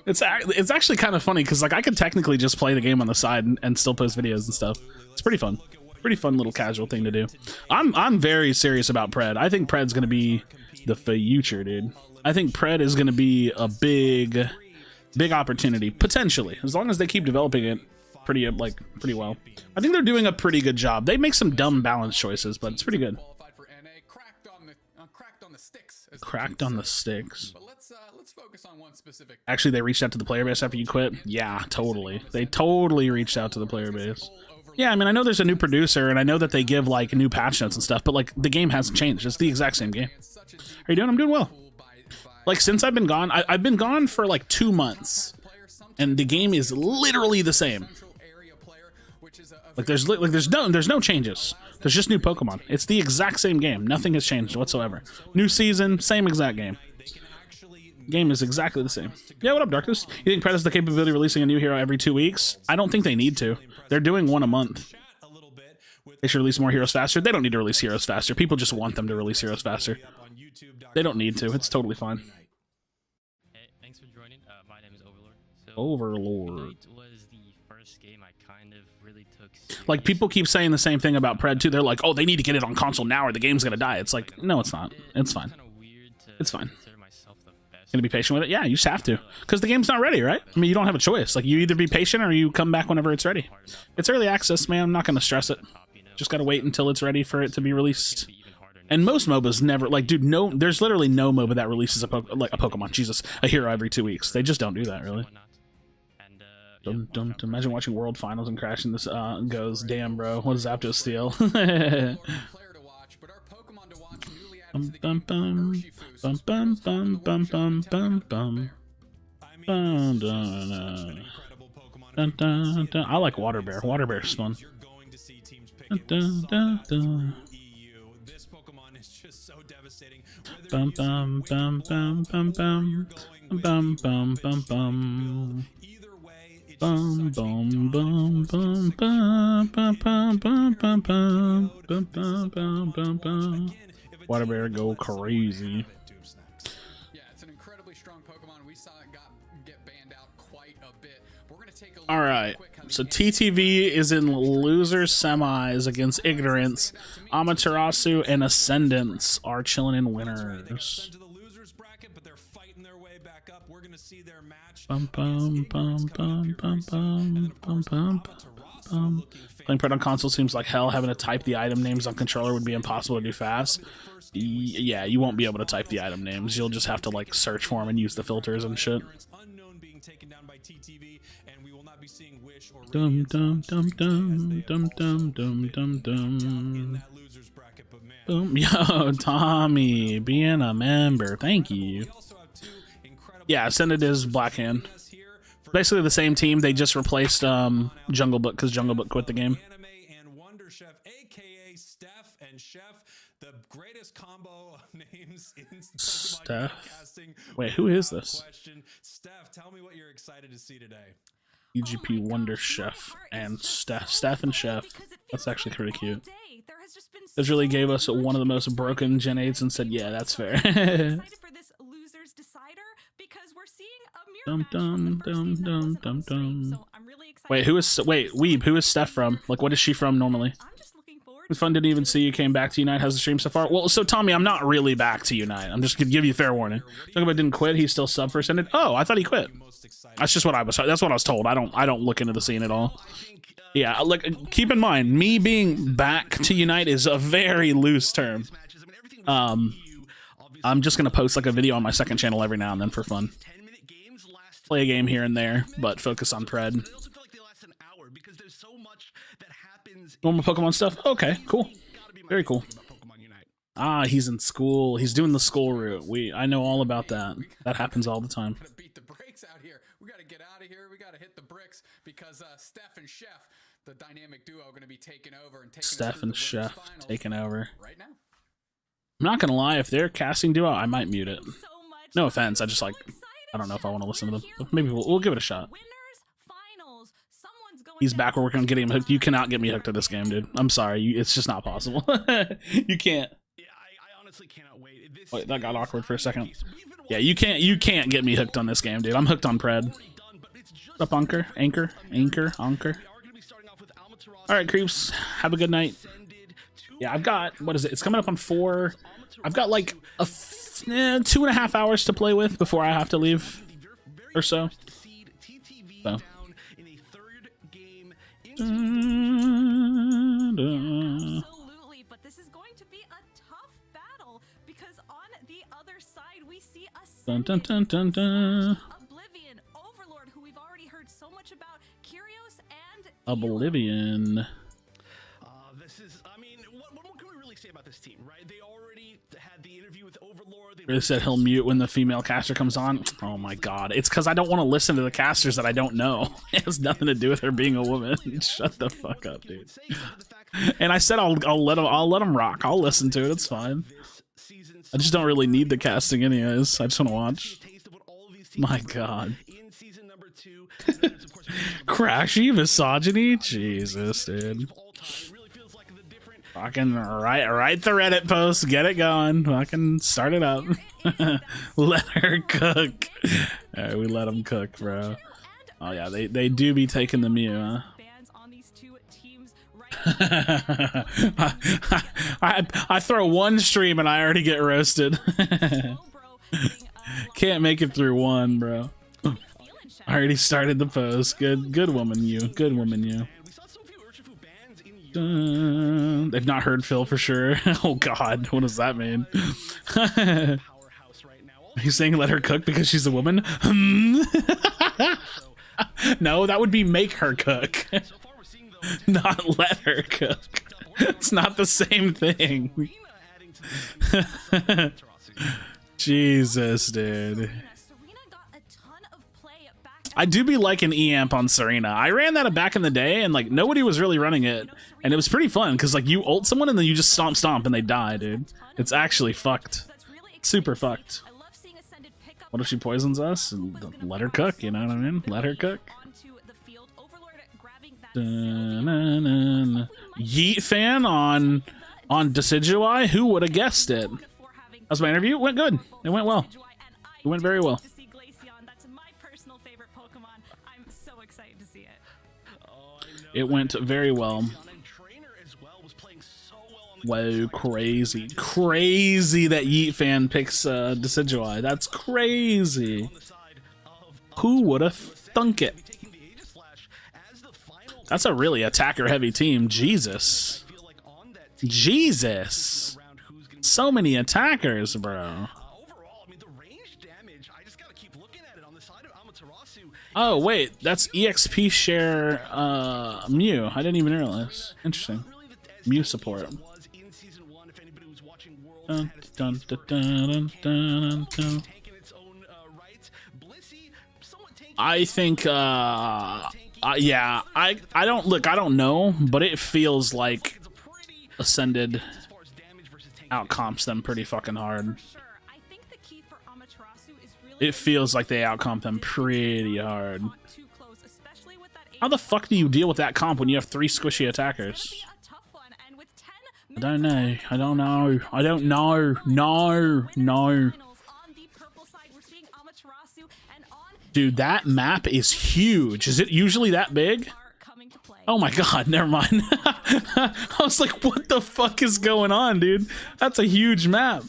It's actually kind of funny because like I could technically just play the game on the side and still post videos and stuff. It's pretty fun. Pretty fun little casual thing to do. I'm very serious about Pred. I think Pred's gonna be the future, dude. I think Pred is gonna be a big opportunity potentially, as long as they keep developing it pretty well. I think they're doing a pretty good job. They make some dumb balance choices, but it's pretty good. Cracked on the sticks. Let's focus on one specific. Actually, they reached out to the player base after you quit. Yeah, totally. They totally reached out to the player base. Yeah, I mean, I know there's a new producer, and I know that they give like new patch notes and stuff, but like the game hasn't changed. It's the exact same game. How you doing? I'm doing well. Like since I've been gone, I've been gone for like 2 months, and the game is literally the same. Like there's no changes. There's just new Pokemon. It's the exact same game. Nothing has changed whatsoever. New season, same exact game. Game is exactly the same. Yeah, what up, Darkness? You think Pred has the capability of releasing a new hero every 2 weeks? I don't think they need to. They're doing one a month. They should release more heroes faster. They don't need to release heroes faster. People just want them to release heroes faster. They don't need to. It's totally fine. Hey, thanks for joining. My name is Overlord. So Overlord. Tonight was the first game I kind of really took seriously. Like, people keep saying the same thing about Pred, too. They're like, oh, they need to get it on console now or the game's gonna die. It's like, no, it's not. It's fine. It's fine. Gonna be patient with it? Yeah, you just have to. Because the game's not ready, right? I mean, you don't have a choice. Like, you either be patient or you come back whenever it's ready. It's early access, man. I'm not gonna stress it. Just gotta wait until it's ready for it to be released. And most MOBAs never, like, dude, no, there's literally no MOBA that releases a Pokemon, Jesus, a hero every 2 weeks. They just don't do that, really. Don't imagine watching World Finals and crashing this goes, damn, bro, what does Zapdos steal? Bum bum bum bum bum bum bum bum bum bum. Dun, dun, dun, dun, dun. I like Water Bear. Water Bear's fun. Dun, dun, dun, dun. Bum bum bum bum bum bum bum bum bum bum. Bum bum bum bum bum bum bum bum bum bum bum bum bum bum. Water Bear go crazy. Yeah, it's an incredibly strong Pokemon. We saw it get banned out quite a bit. We're gonna take a look. All right, so TTV is in loser semis against Ignorance. Amaterasu and Ascendance are chilling in winners. Bum bum bum bum bum bum bum bum bum. Playing Pred on console seems like hell. Having to type the item names on controller would be impossible to do fast. Yeah, you won't be able to type the item names. You'll just have to like search for them and use the filters and shit. Dum dum dum dum dum dum dum dum dum. Boom, yo, Tommy, being a member, thank you. Yeah, Ascended is Blackhand. Basically the same team. They just replaced Jungle Book because Jungle Book quit the game. The greatest combo of names in Steph. Wait, who is this? Steph, tell me what you're excited to see today. EGP Wonder Chef and Steph and Chef. That's actually pretty cute. There has just been This really gave us one of the most broken Gen 8s and said, yeah, that's fair. Excited for this losers decider because we're seeing a mirror Dum match for the dum first dum season dum of the dum stream, dum. so I'm really excited. Wait, Weeb, who is Steph from? Like, what is she from normally? I'm just looking forward It's fun, didn't even see you came back to Unite. How's the stream so far? Well, so Tommy, I'm not really back to Unite. I'm just gonna give you fair warning. Talking about didn't quit, he's still sub for Ascended. Oh, I thought he quit. That's just what I was. That's what I was told. I don't look into the scene at all. Yeah, like keep in mind, me being back to Unite is a very loose term. I'm just gonna post like a video on my second channel every now and then for fun. Play a game here and there, but focus on Pred. Normal Pokemon stuff? Okay, cool. Very cool. Ah, he's in school. He's doing the school route. I know all about that. That happens all the time. Gotta beat the brakes out here. We gotta get out of here. We gotta hit the bricks because Steph and Chef, the dynamic duo, are gonna be taking over and taking Steph and Chef taking over. right now. I'm not gonna lie, if they're casting duo, I might mute it. No offense, I just like, I don't know if I want to listen to them. But maybe we'll give it a shot. He's back. We're working on getting him hooked. You cannot get me hooked to this game, dude. I'm sorry. It's just not possible. You can't. Yeah, I honestly cannot wait. Wait, that got awkward for a second. Yeah, you can't get me hooked on this game, dude. I'm hooked on Pred. What's up, Anchor? All right, creeps. Have a good night. Yeah, I've got, what is it? It's coming up on 4. I've got like 2.5 hours to play with before I have to leave or so. So. Absolutely, but this is going to be a tough battle because on the other side we see Oblivion, Overlord, who we've already heard so much about, Kyrios and Oblivion. This is, I mean, what can we really say about this team, right? They already had the interview with Overlord. They said he'll mute when the female caster comes on. Oh my god. It's because I don't want to listen to the casters that I don't know. It has nothing to do with her being a woman. Shut the fuck up, dude. And I said I'll let them rock. I'll listen to it. It's fine. I just don't really need the casting anyways. I just want to watch. My god. Krashy misogyny? Jesus, dude. Fucking write the Reddit post, get it going. Fucking start it up. Let her cook. Alright, we let them cook, bro. Oh yeah, they do be taking the Mew, huh? I throw one stream and I already get roasted. Can't make it through one, bro. I already started the post. Good woman, you. Good woman, you. They've not heard Phil for sure. Oh god, what does that mean? Are you saying let her cook because she's a woman? No, that would be make her cook. Not let her cook. It's not the same thing. Jesus, dude. I do be liking E-Amp on Serena. I ran that back in the day, and like nobody was really running it, and it was pretty fun because like you ult someone and then you just stomp and they die, dude. It's actually fucked. Super fucked. What if she poisons us? Let her cook. You know what I mean? Let her cook. Yeet fan on Decidueye? Who would have guessed it? That was my interview. It went good. It went well. It went very well. It went very well. Whoa, crazy that Yeet fan picks Decidueye. That's crazy. Who would have thunk it? That's a really attacker-heavy team. Jesus. So many attackers, bro. Oh, wait. That's EXP share Mew. I didn't even realize. Interesting. Mew support. Dun, dun, dun, dun, dun, dun. I think, yeah, I don't know, but it feels like Ascended outcomps them pretty fucking hard. It feels like they outcomp them pretty hard. How the fuck do you deal with that comp when you have 3 squishy attackers? I don't know. I don't know. I don't know. No. Dude, that map is huge. Is it usually that big? Oh my god, never mind. I was like, what the fuck is going on, dude? That's a huge map.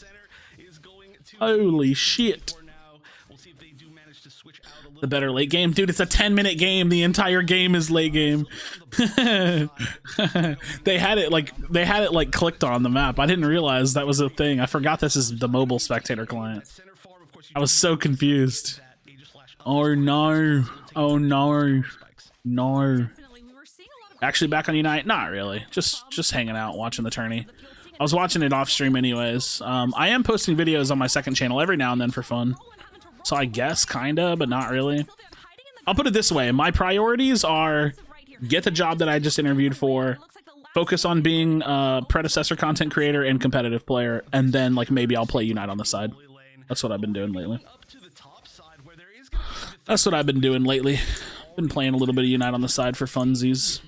Holy shit. The better late game? Dude, it's a 10-minute game. The entire game is late game. They had it like clicked on the map. I didn't realize that was a thing. I forgot this is the mobile spectator client. I was so confused. Oh no. Oh no. No. Actually back on Unite? Not really. Just hanging out, watching the tourney. I was watching it off stream anyways. I am posting videos on my second channel every now and then for fun. So I guess kinda, but not really. I'll put it this way. My priorities are get the job that I just interviewed for, focus on being a predecessor content creator and competitive player, and then like maybe I'll play Unite on the side. That's what I've been doing lately. Been playing a little bit of Unite on the side for funsies.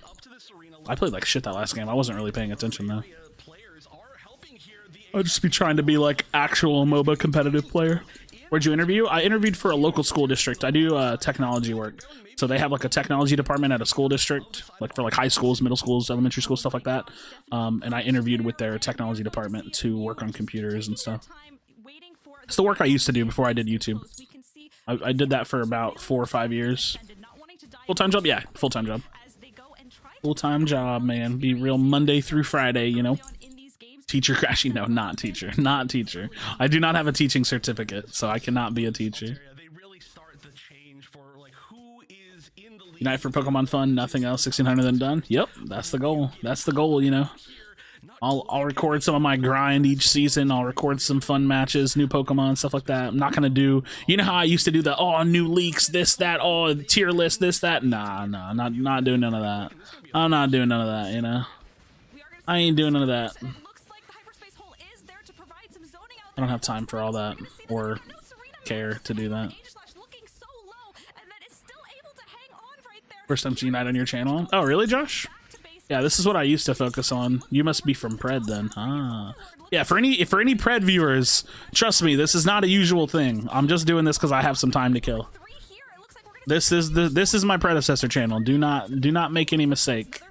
I played like shit that last game. I wasn't really paying attention though. I'll just be trying to be like actual MOBA competitive player. Where'd you interview? I interviewed for a local school district. I do technology work. So they have like a technology department at a school district, like for like high schools, middle schools, elementary schools, stuff like that. And I interviewed with their technology department to work on computers and stuff. It's the work I used to do before I did YouTube. I did that for about 4 or 5 years. Full-time job? Yeah, full-time job. Full-time job, man. Be real Monday through Friday, you know? Teacher Krashy? No, not teacher. Not teacher. I do not have a teaching certificate, so I cannot be a teacher. Unite for Pokemon fun, nothing else, 1600 then done. Yep, that's the goal. That's the goal, you know? I'll record some of my grind each season. I'll record some fun matches, new Pokemon, stuff like that. I'm not gonna do, you know how I used to do the, oh, new leaks, this, that, oh, tier list, this, that. Nah, not doing none of that. I'm not doing none of that, you know? I ain't doing none of that. I don't have time for all that, or care to do that. First time to Unite on your channel? Oh, really, Josh? Yeah, this is what I used to focus on. You must be from Pred then. Ah. Yeah, for any Pred viewers, trust me, this is not a usual thing. I'm just doing this because I have some time to kill. This is my predecessor channel. Do not make any mistake.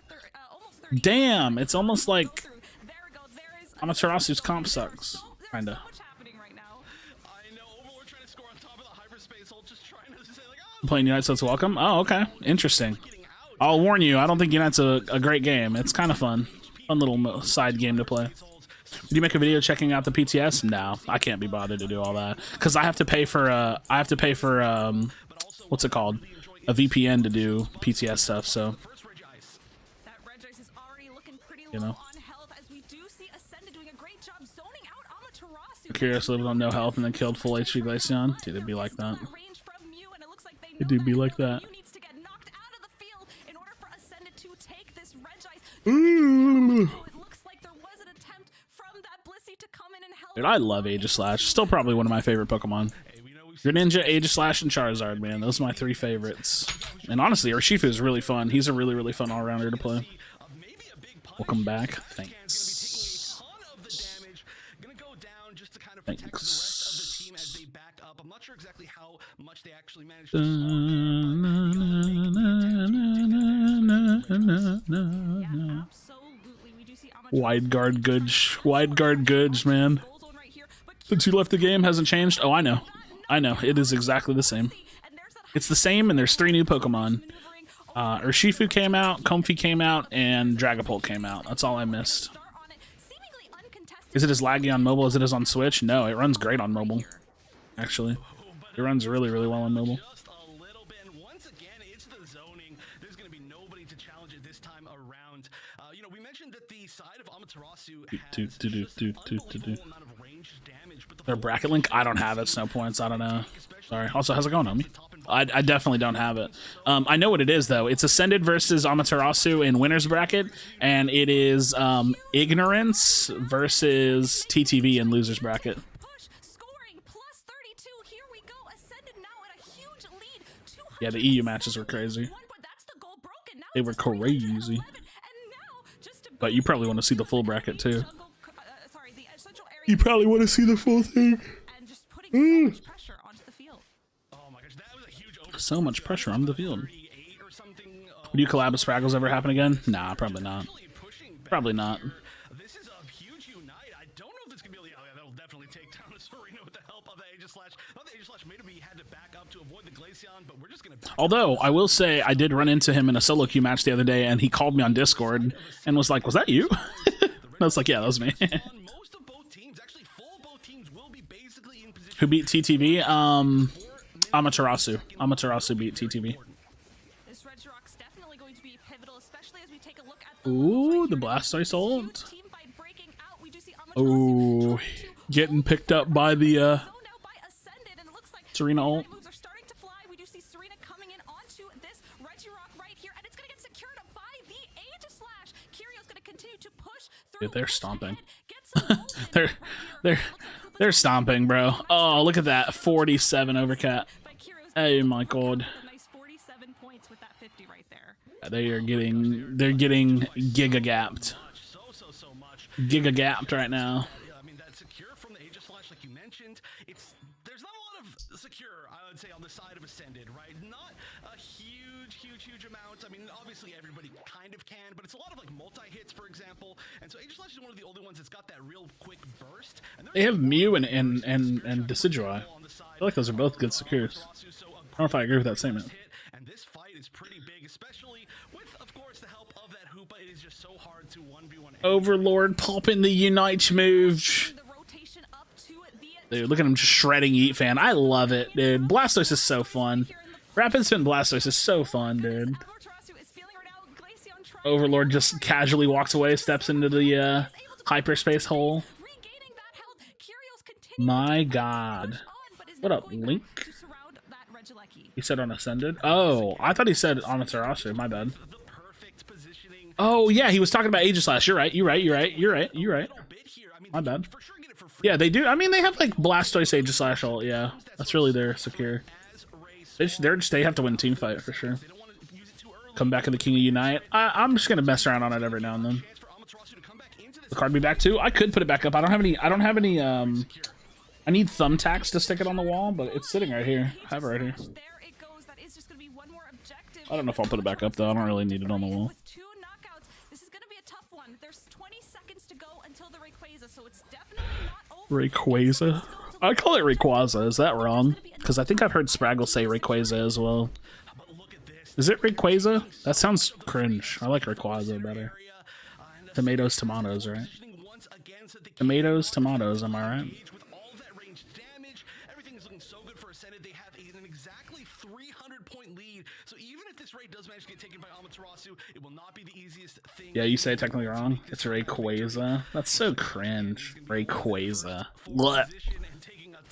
Damn, it's almost like Amaterasu's comp sucks. Kinda. Playing Unite, so it's welcome. Oh, okay. Interesting. I'll warn you, I don't think Unite's a great game. It's kind of fun. Fun little side game to play. Did you make a video checking out the PTS? No, I can't be bothered to do all that. Because I have to pay for, what's it called? A VPN to do PTS stuff, so. You know. Curious lived on no health and then killed full HP Glaceon. Dude, it'd be like that. It do be like that. Ooh. Dude, I love Aegislash. Still probably one of my favorite Pokemon. Greninja, Aegislash, and Charizard, man. Those are my 3 favorites. And honestly, Urshifu is really fun. He's a really fun all-rounder to play. Welcome back. Thanks. Thanks. I'm not sure exactly how much they actually managed to Wide guard goods, man. Since you left the game, hasn't changed. Oh, I know. It is exactly the same. It's the same, and there's 3 new Pokemon. Urshifu came out, Comfey came out, and Dragapult came out. That's all I missed. Is it as laggy on mobile as it is on Switch? No, it runs great on mobile. Actually, it runs really well on mobile. Once again, it's the zoning. There's going to be nobody to challenge it this time around. You know, we mentioned that the side of Amaterasu has amount of range damage, but their bracket link, I don't have it. Snow points, I don't know. Sorry. Also, how's it going, homie? I definitely don't have it. I know what it is though. It's Ascended versus Amaterasu in winner's bracket, and it is Ignorance versus TTV in loser's bracket. Yeah, the EU matches were crazy. They were crazy. But you probably want to see the full bracket too. Sorry, the central area. You probably want to see the full thing. And just putting so much pressure onto the field. Oh my gosh, that was a huge So much pressure on the field. 38 or something. Would you collab with Spraggles ever happen again? Nah, probably not. Probably not. This is a huge unite. I don't know if this can be able to, that'll definitely take down the Serena with the help of the Aegis Slash. Not the Aegis Slash maybe had to back up to avoid the Glaceon, but we're just gonna Although I will say I did run into him in a solo queue match the other day, and he called me on Discord and was like, "Was that you?" I was like, "Yeah, that was me." most of both teams, actually full both teams will be basically in position. Who beat TTV? Amaterasu. Amaterasu beat TTV. This Regirock's definitely going to be pivotal, especially as we take a look at the Ooh, the Blastoise ult. team fight breaking out. We do see Ooh, getting picked up by the zoned out by Ascended, and it looks like Serena ult. moves are starting to fly. We do see Serena coming in onto this Regirock right here, and it's going to get secured up by the Aegis Slash. Kirio's going to continue to push through. Dude, they're stomping. Get some gold in They're they're stomping, bro. Oh, look at that 47 overcat. by Kirio's Oh my god. a nice 47 points with that 50 right there. They're getting giga gapped. So much. Giga gapped right now. Yeah, I mean, that secure from the Aegis Slash, like you mentioned, there's not a lot of secure, I would say, on the side of Ascended, right? Not a huge amount. I mean, obviously everybody kind of can, but it's a lot of like multi-hits, for example. And so Aegis Slash is one of the only ones that's got that real quick burst. And They have Mew and Decidueye. I feel like those are both good secures. I don't know if I agree with that statement. And this fight is pretty big, especially with, of course, the help of that Hoopa. It is just so hard to 1v1. Overlord popping the Unite move. The rotation up to the Dude, look at him just shredding Eat Fan. I love it, dude. Blastoise is so fun. Rapid Spin Blastoise is so fun, dude. Amaterasu is feeling right now. Glaceon trying Overlord just casually walks away, steps into the hyperspace hole. regaining that health. Kirio's continuing My to god. push on, but is What now up, going Link? to surround that Regieleki. He said on Ascended? Oh, I thought he said Amaterasu. My bad. The perfect positioning. Oh, yeah, he was talking about Aegis Slash. You're right. You're right. Bit here. I mean, My bad. for sure get it for free. Yeah, they do. I mean, they have like Blastoise Aegis Slash ult. Yeah, that's really their secure. They have to win team fight for sure. They don't want to use it too early. Come back in the King of Unite. I'm just gonna mess around on it every now and then. Chance for Amaterasu to come back into this. The card be back too. I could put it back up. I don't have any. I need thumbtacks to stick it on the wall, but it's sitting right here. I have it right here. There it goes. That is just going to be one more objective. I don't know if I'll put it back up though. I don't really need it on the wall. With 2 knockouts, this is going to be a tough one. There's 20 seconds to go until the Rayquaza, so it's definitely not over. Rayquaza. I call it Rayquaza. Is that wrong? Because I think I've heard Spraggle say Rayquaza as well. Is it Rayquaza? That sounds cringe. I like Rayquaza better. Tomatoes, tomatoes, right? Tomatoes, tomatoes. Am I right? With all that range damage, everything is looking so good for Ascended. They have an exactly 300-point lead. So even if this raid does manage to get taken by Amaterasu, it will not be the easiest thing. Yeah, you say it technically wrong. It's Rayquaza. That's so cringe. Rayquaza. Blech.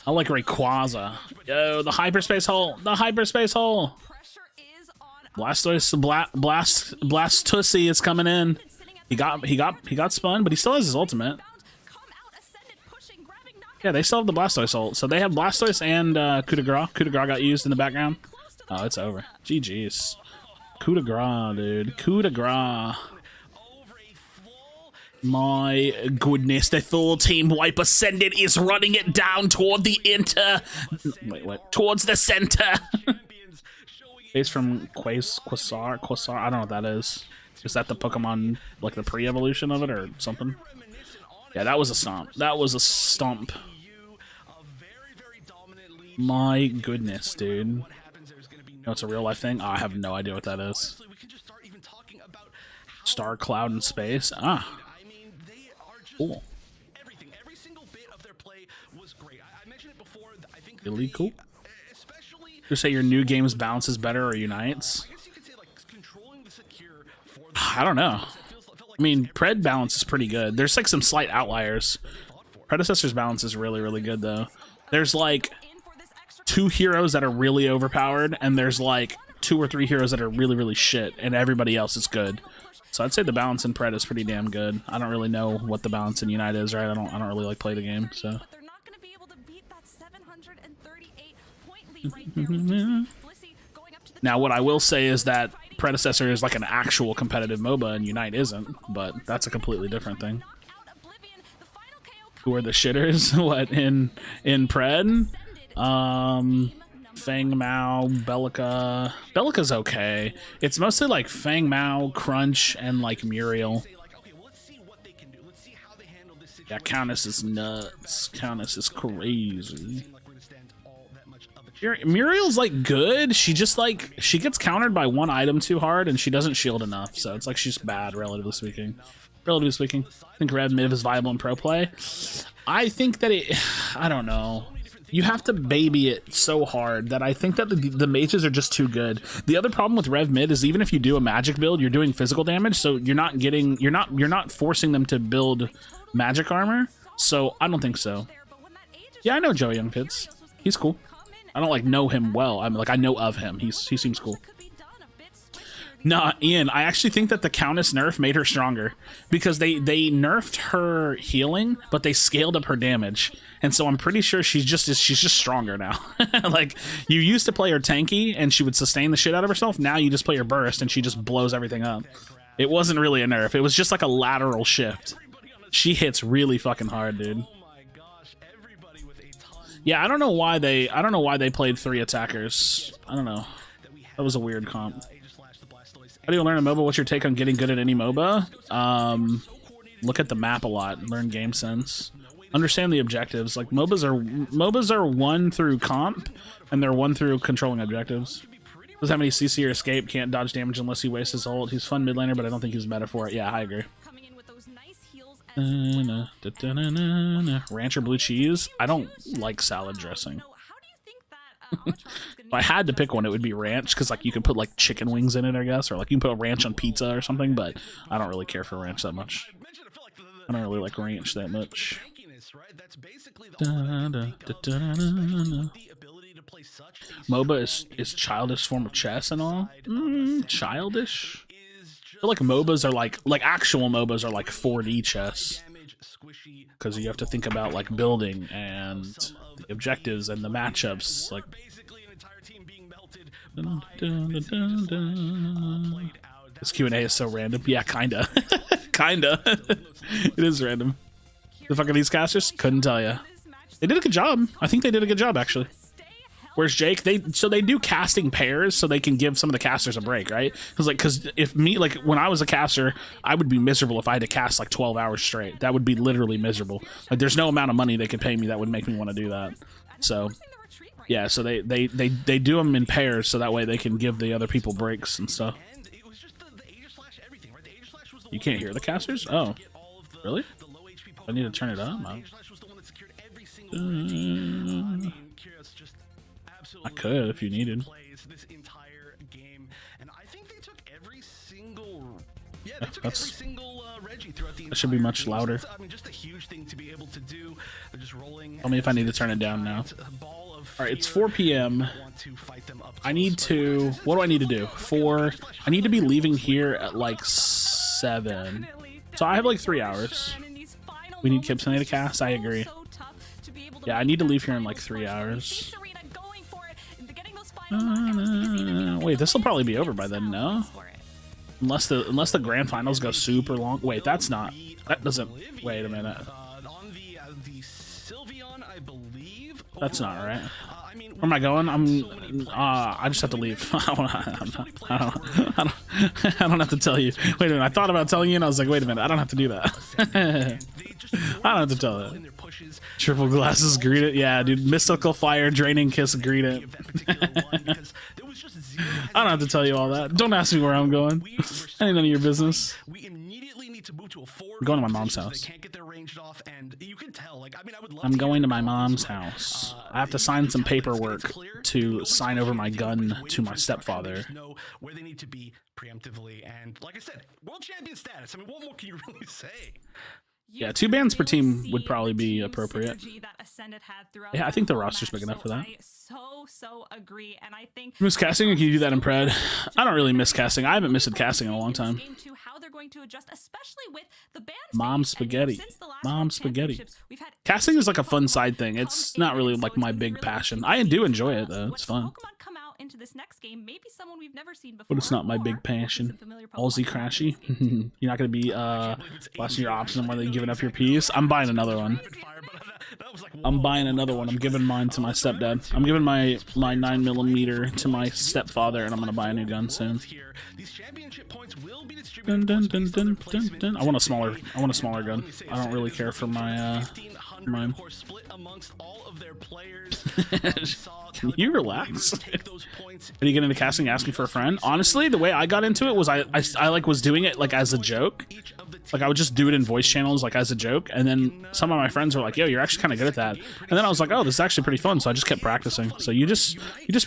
I like Rayquaza. Yo, the hyperspace hole. The hyperspace hole. Pressure is on. Blastoise, Blastoise is coming in. He got spun, but he still has his ultimate. Come out, Ascended, pushing, grabbing, knockout. Yeah, they still have the Blastoise ult. So they have Blastoise and Coup de Grace. Coup de Grace got used in the background. Oh, it's over. GG's. Coup de Grace, dude. Coup de Grace. My goodness, the full team wipe Ascended is running it down toward the towards the center. It's from Quasar. I don't know what that is. Is that the Pokemon, like the pre-evolution of it or something? Yeah, that was a stomp. That was a stomp. My goodness, dude. No, it's a real life thing? Oh, I have no idea what that is. Star Cloud in space? Ah. Cool. Every single bit of their play was great. I mentioned it before. I think Really cool. You say your new game's balance is better or unites? I guess you could say like controlling the secure for I don't know. I mean, Pred balance is pretty good. There's like some slight outliers. Predecessor's balance is really, really good though. There's like 2 heroes that are really overpowered, and there's like 2 or 3 heroes that are really, really shit, and everybody else is good. So I'd say the balance in Pred is pretty damn good. I don't really know what the balance in Unite is, right? I don't really like play the game, so. But they're not going to be able to beat that 738 point lead right there. Blissey going up to the Now what I will say is that predecessor is like an actual competitive MOBA and Unite isn't, but that's a completely different thing. Who are the shitters? What in Pred? Fang Mao, Bellica. Bellica's okay. It's mostly like Fang Mao, Crunch, and like Muriel. Yeah, Countess is nuts. Countess is crazy. Muriel's like good. She just like she gets countered by one item too hard, and she doesn't shield enough. So it's like she's bad, relatively speaking. Relatively speaking, I think Rev Mid is viable in pro play. I think that I don't know. You have to baby it so hard that I think that the mages are just too good. The other problem with Rev Mid is even if you do a magic build, you're doing physical damage, so you're not forcing them to build magic armor. So I don't think so. Yeah, I know Joey Young Fits. He's cool. I don't like know him well. I'm like I know of him. He seems cool. Nah, Ian, I actually think that the Countess nerf made her stronger because they nerfed her healing, but they scaled up her damage, and so I'm pretty sure she's just stronger now. Like you used to play her tanky and she would sustain the shit out of herself. Now you just play her burst and she just blows everything up. It wasn't really a nerf. It was just like a lateral shift. She hits really fucking hard, dude. Yeah, I don't know why they played 3 attackers. I don't know. That was a weird comp. How do you learn a MOBA? What's your take on getting good at any MOBA? Look at the map a lot. Learn game sense. Understand the objectives. Like MOBAs are won through comp, and they're won through controlling objectives. Doesn't have any CC or escape. Can't dodge damage unless he wastes his ult. He's fun mid laner, but I don't think he's better for it. Yeah, I agree. Rancher blue cheese. I don't like salad dressing. If I had to pick one, it would be ranch, because like you can put like chicken wings in it, I guess, or like you can put ranch on pizza or something, but I don't really care for ranch that much. I don't really like ranch that much. MOBA is childish form of chess and all. Childish? I feel like MOBAs are like actual MOBAs are like 4D chess, because you have to think about like building and the objectives and the matchups. Like this Q&A is so random. Yeah, kinda. Kinda. It is random. The fuck are these casters? Couldn't tell ya. They did a good job. I think they did a good job, actually. Where's Jake? They do casting pairs so they can give some of the casters a break, right? Because if me, like when I was a caster, I would be miserable if I had to cast like 12 hours straight. That would be literally miserable. Like there's no amount of money they could pay me that would make me want to do that. So yeah, so they do them in pairs so that way they can give the other people breaks and stuff. You can't hear the casters? Oh, really? I need to turn it up. I could if you needed. That should be much louder. Tell me if I need to turn it down now. Alright, it's 4 p.m. I need to... What do I need to do? 4... I need to be leaving here at like 7. So I have like 3 hours. We need Kipsony to cast? I agree. Yeah, I need to leave here in like 3 hours. Wait, this will probably be over by then, no? Unless the grand finals go super long. Wait, that's not... That doesn't... Wait a minute. That's not right. Where am I going? I just have to leave. I don't have to tell you. Wait a minute. I thought about telling you, and I was like, wait a minute. I don't have to do that. I don't have to tell that. Triple glasses, greet it. Yeah, dude. Mystical fire, draining kiss, greet it. I don't have to tell you all that. Don't ask me where I'm going. I ain't none of your business. I'm going to my mom's house. I'm going to my mom's house. I have to sign some paperwork to sign over my gun to my stepfather. Where they need to be preemptively, and like I said, world champion status. I mean, what more can you really say? Yeah, 2 bans per team would probably be appropriate. Yeah, I think the roster's big enough for that. So agree, and I think miss casting, or can you do that in Pred? I don't really miss casting. I haven't missed casting in a long time. Mom spaghetti. Mom spaghetti. Casting is like a fun side thing. It's not really like my big passion. I do enjoy it though. It's fun. this next game, maybe someone we've never seen before. But it's not my big passion. Aussie Krashy. You're not gonna be blasting your option more than giving up your piece. I'm buying another one. I'm buying another one. I'm giving mine to my stepdad. I'm giving my 9mm to my stepfather, and I'm gonna buy a new gun soon. Dun, dun, dun, dun, dun, dun. I want a smaller gun. I don't really care for my mine. Can you relax? Are you getting into casting asking for a friend? Honestly, the way I got into it was I like was doing it like as a joke. Like I would just do it in voice channels like as a joke, and then some of my friends were like, "Yo, you're actually kind of good at that." And then I was like, "Oh, this is actually pretty fun." So I just kept practicing. So you just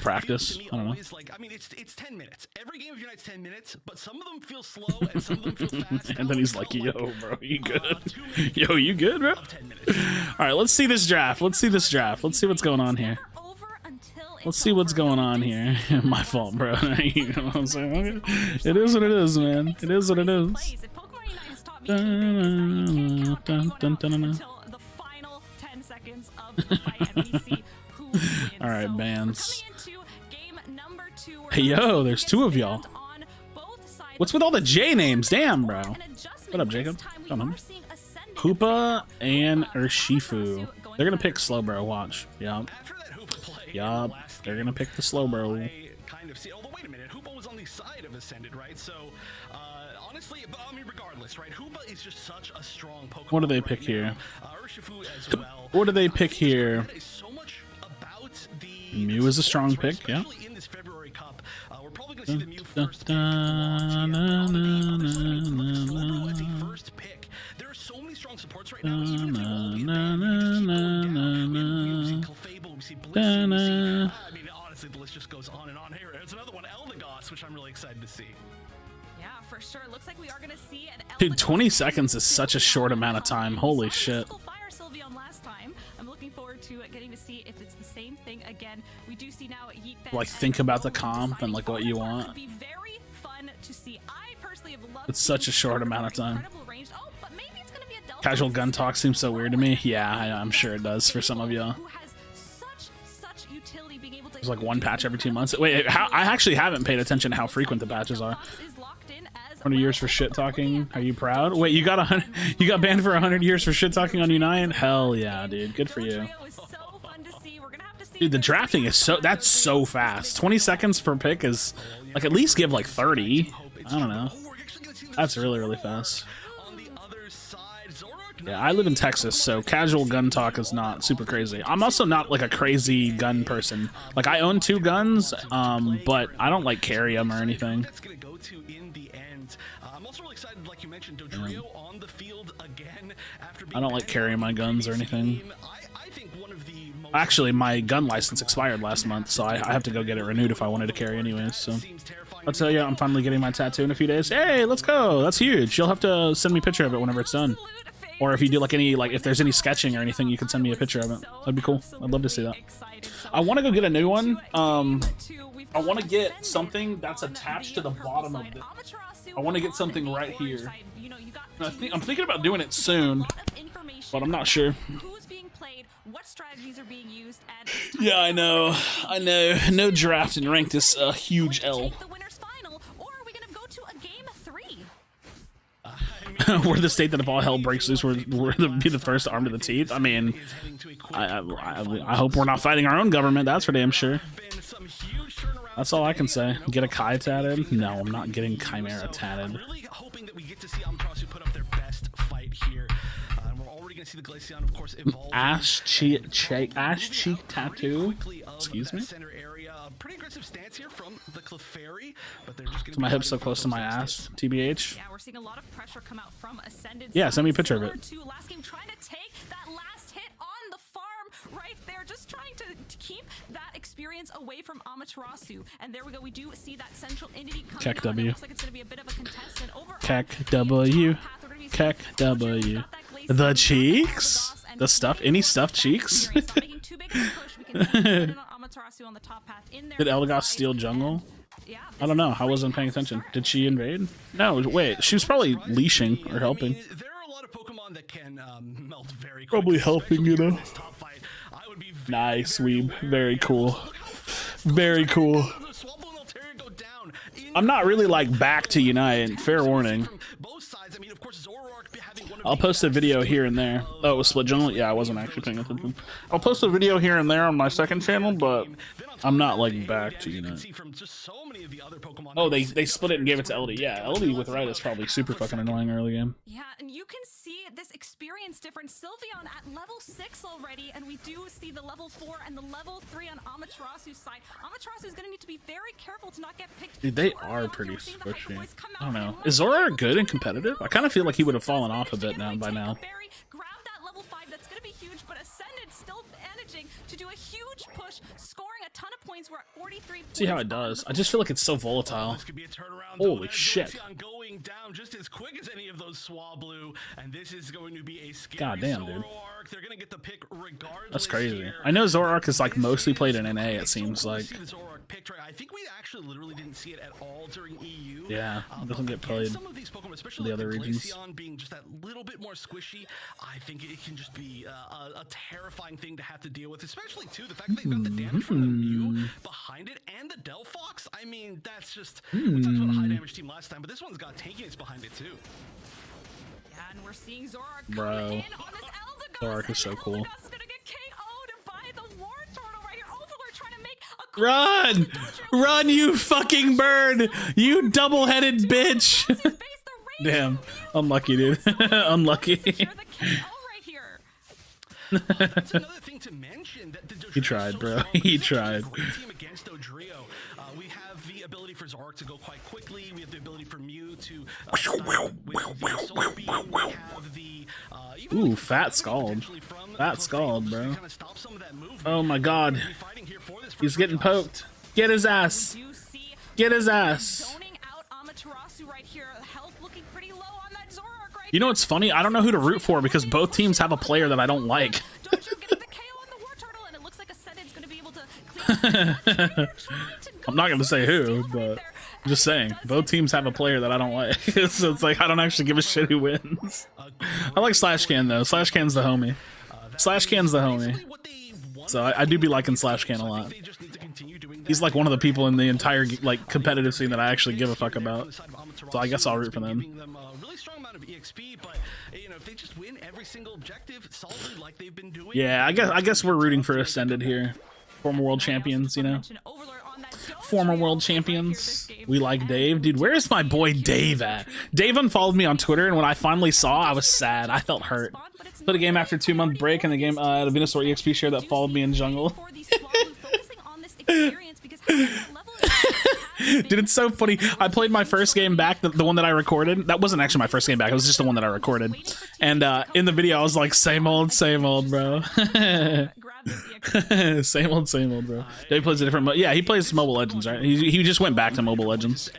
practice. I don't know. I mean, it's 10 minutes. Every game of Unite's 10 minutes, but some of them feel slow and some of them feel fast. And then he's like, "Yo, bro, you good? Yo, you good, bro?" All right, let's see this draft. Let's see this draft. Let's see what's going on here. Let's see what's going on here. My fault, bro. You know what I'm saying? Okay. It is what it is, man. It is what it is. Until the final 10 seconds of the fight, and we see who wins. All right, So, bands. coming into game number 2, Hey, yo, there's two of y'all. on both sides. What's with all the J names? Damn, bro. What up, Jacob? Don't know. Hoopa and Urshifu. They're gonna pick slow, bro. Watch. Yup. Yup. They're gonna pick the slow, bro. Kind of see. Although, wait a minute. Hoopa was on the side of Ascended, right? So, honestly, I mean, regardless, right? Hoopa is just such a strong Pokemon. What do they right pick now. here? Urshifu as well. What do they pick here? So much about the Mew is a strong pick, yeah. especially in this February Cup. We're probably going to see the Mew first pick. As a first pick. There are so many strong supports right now. Even if you all get banned, we see Clefable, we see Blissey, I mean, honestly, the list just goes on and on here. There's another one, Eldegoss, which I'm really excited to see. Yeah, for sure. Looks like we are going to see an Dude, 20 seconds is such a short amount of time. Holy shit. Fire Sylveon last time. I'm looking forward to getting to see if it's the same thing again. We do see now Like, think about the comp and like what you want. Could be very fun to see. I personally have loved It's such a short amount of time. incredible range. Oh, but maybe it's going to be a Delta Casual gun talk seems so weird to me. Yeah, I'm sure it does for some of y'all. who has such utility being able to There's like one patch every 2 months. Wait, I actually haven't paid attention to how frequent the patches are. 100 years for shit talking. Are you proud? Wait, you got 100? You got banned for 100 years for shit talking on Unite? Hell yeah, dude. Good for you. Dude, the drafting is that's so fast. 20 seconds per pick is like at least give like 30. I don't know. That's really fast. Yeah, I live in Texas, so casual gun talk is not super crazy. I'm also not like a crazy gun person. Like I own 2 guns, but I don't like carry them or anything. I don't like carrying my guns or anything. Actually, my gun license expired last month, so I have to go get it renewed if I wanted to carry anyways. So I'll tell you, I'm finally getting my tattoo in a few days. Hey, let's go! That's huge. You'll have to send me a picture of it whenever it's done. Or if you do like any, like if there's any sketching or anything, you can send me a picture of it. That'd be cool. I'd love to see that. I want to go get a new one. I want to get something that's attached to the bottom of it. I want to get something right here. I'm thinking about doing it soon, but I'm not sure. Yeah, I know. No draft and ranked is a huge L. We're the state that if all hell breaks loose, we're be the first arm to the teeth. I mean, I hope we're not fighting our own government. That's for damn sure. That's all I can say. Get a Kai tatted? No, I'm not getting Chimera tatted. Really hoping that we get to see Amaterasu put up their best fight here. And we're already going to see the Glaceon, of course, evolve. Ash cheek tattoo. Excuse me. Pretty aggressive stance here from the Clefairy, but they're just going to my hips so close to my ass. TBH. Yeah, we're seeing a lot of pressure come out from Ascended. Yeah, send me a picture of it. Last game, trying to take that last hit on the farm right there, just trying to keep that experience away from Amaterasu. And there we go. We do see that central entity coming. Keck W. Looks like it's going to be a bit of a contestant over. Keck W. Keck W. The cheeks. The stuff. Any stuffed cheeks. Did Eldegoss steal jungle? I don't know. I wasn't paying attention. Did she invade? No, wait. She was probably leashing or helping. There are a lot of Pokemon that can melt very quickly. Probably helping, you know. Nice, weeb. Very cool. Very cool. I'm not really like back to Unite. Fair warning. I'll post a video here and there. Oh, it was split jungle? Yeah, I wasn't actually paying attention. I'll post a video here and there on my second channel, but I'm not like back to Unite. Oh, they split it and gave it to LD. Yeah, LD with Red is probably super fucking annoying early game. Yeah, and you can see this experience difference. Sylveon at level 6 already, and we do see the level 4 and the level 3 on Amaterasu's side. Amaterasu is going to need to be very careful to not get picked. Dude, they are pretty squishy. I don't know. Is Zora good and competitive? I kind of feel like he would have fallen off a bit now by now. Grab that level 5. That's going to be huge, but Ascended still managing to do a huge push, scoring a ton of points. We're at 43. See how it does. I just feel like it's so volatile. Holy shit. Going down just as quick as any of those Swablu, and this is going to be a scary goddamn, dude. They're gonna get the pick regardless. That's crazy. I know Zoroark is like mostly played in NA, it seems like. I think we actually literally didn't see it at all during EU. Yeah, it doesn't get played some of these Pokemon, especially the other regions. Glaceon being just that little bit more squishy, I think it can just be a terrifying thing to have to deal with, especially too the fact that they've got the damage from the Mew behind it and the Delphox. I mean, that's just we talked about a high damage team last time, but this one's got tankiness behind it too. Yeah, and we're seeing Zoroark Bro, in on this Eldegoss. Zoroark is so cool. Eldegoss is gonna get KO'd by the War Turtle right here. Overlord trying to make a run! Run, you fucking bird! You double-headed bitch! Damn. Unlucky, dude. Unlucky. That's another thing to mention. That He tried, bro. He tried. Against Dodrio, we have the ability for Zoroark to go quite quickly. We have the ability for Mew to with the Soul Beam. We have the ooh, fat scald. Fat scald, bro. Oh my god. He's getting poked. Get his ass. Get his ass. You know what's funny? I don't know who to root for because both teams have a player that I don't like. I'm not gonna say who, but I'm just saying both teams have a player that I don't like. So it's like I don't actually give a shit who wins. I like Slashcan though. Slashcan's the homie. Slashcan's the homie. So I do be liking Slashcan a lot. He's like one of the people in the entire like competitive scene that I actually give a fuck about. So I guess I'll root for them. Yeah, I guess we're rooting for Ascended here. Former world champions, you know. Former world champions. We like Dave. Dude, where is my boy Dave at? Dave unfollowed me on Twitter, and when I finally saw, I was sad. I felt hurt. Played a game after 2-month break, and the game at a Venusaur EXP share that followed me in jungle. Dude, it's so funny. I played my first game back, the one that I recorded. That wasn't actually my first game back. It was just the one that I recorded. And in the video, I was like, same old, bro. Same old, bro. Dave plays a different yeah, he plays Mobile Legends, right? He just went back to Mobile Legends.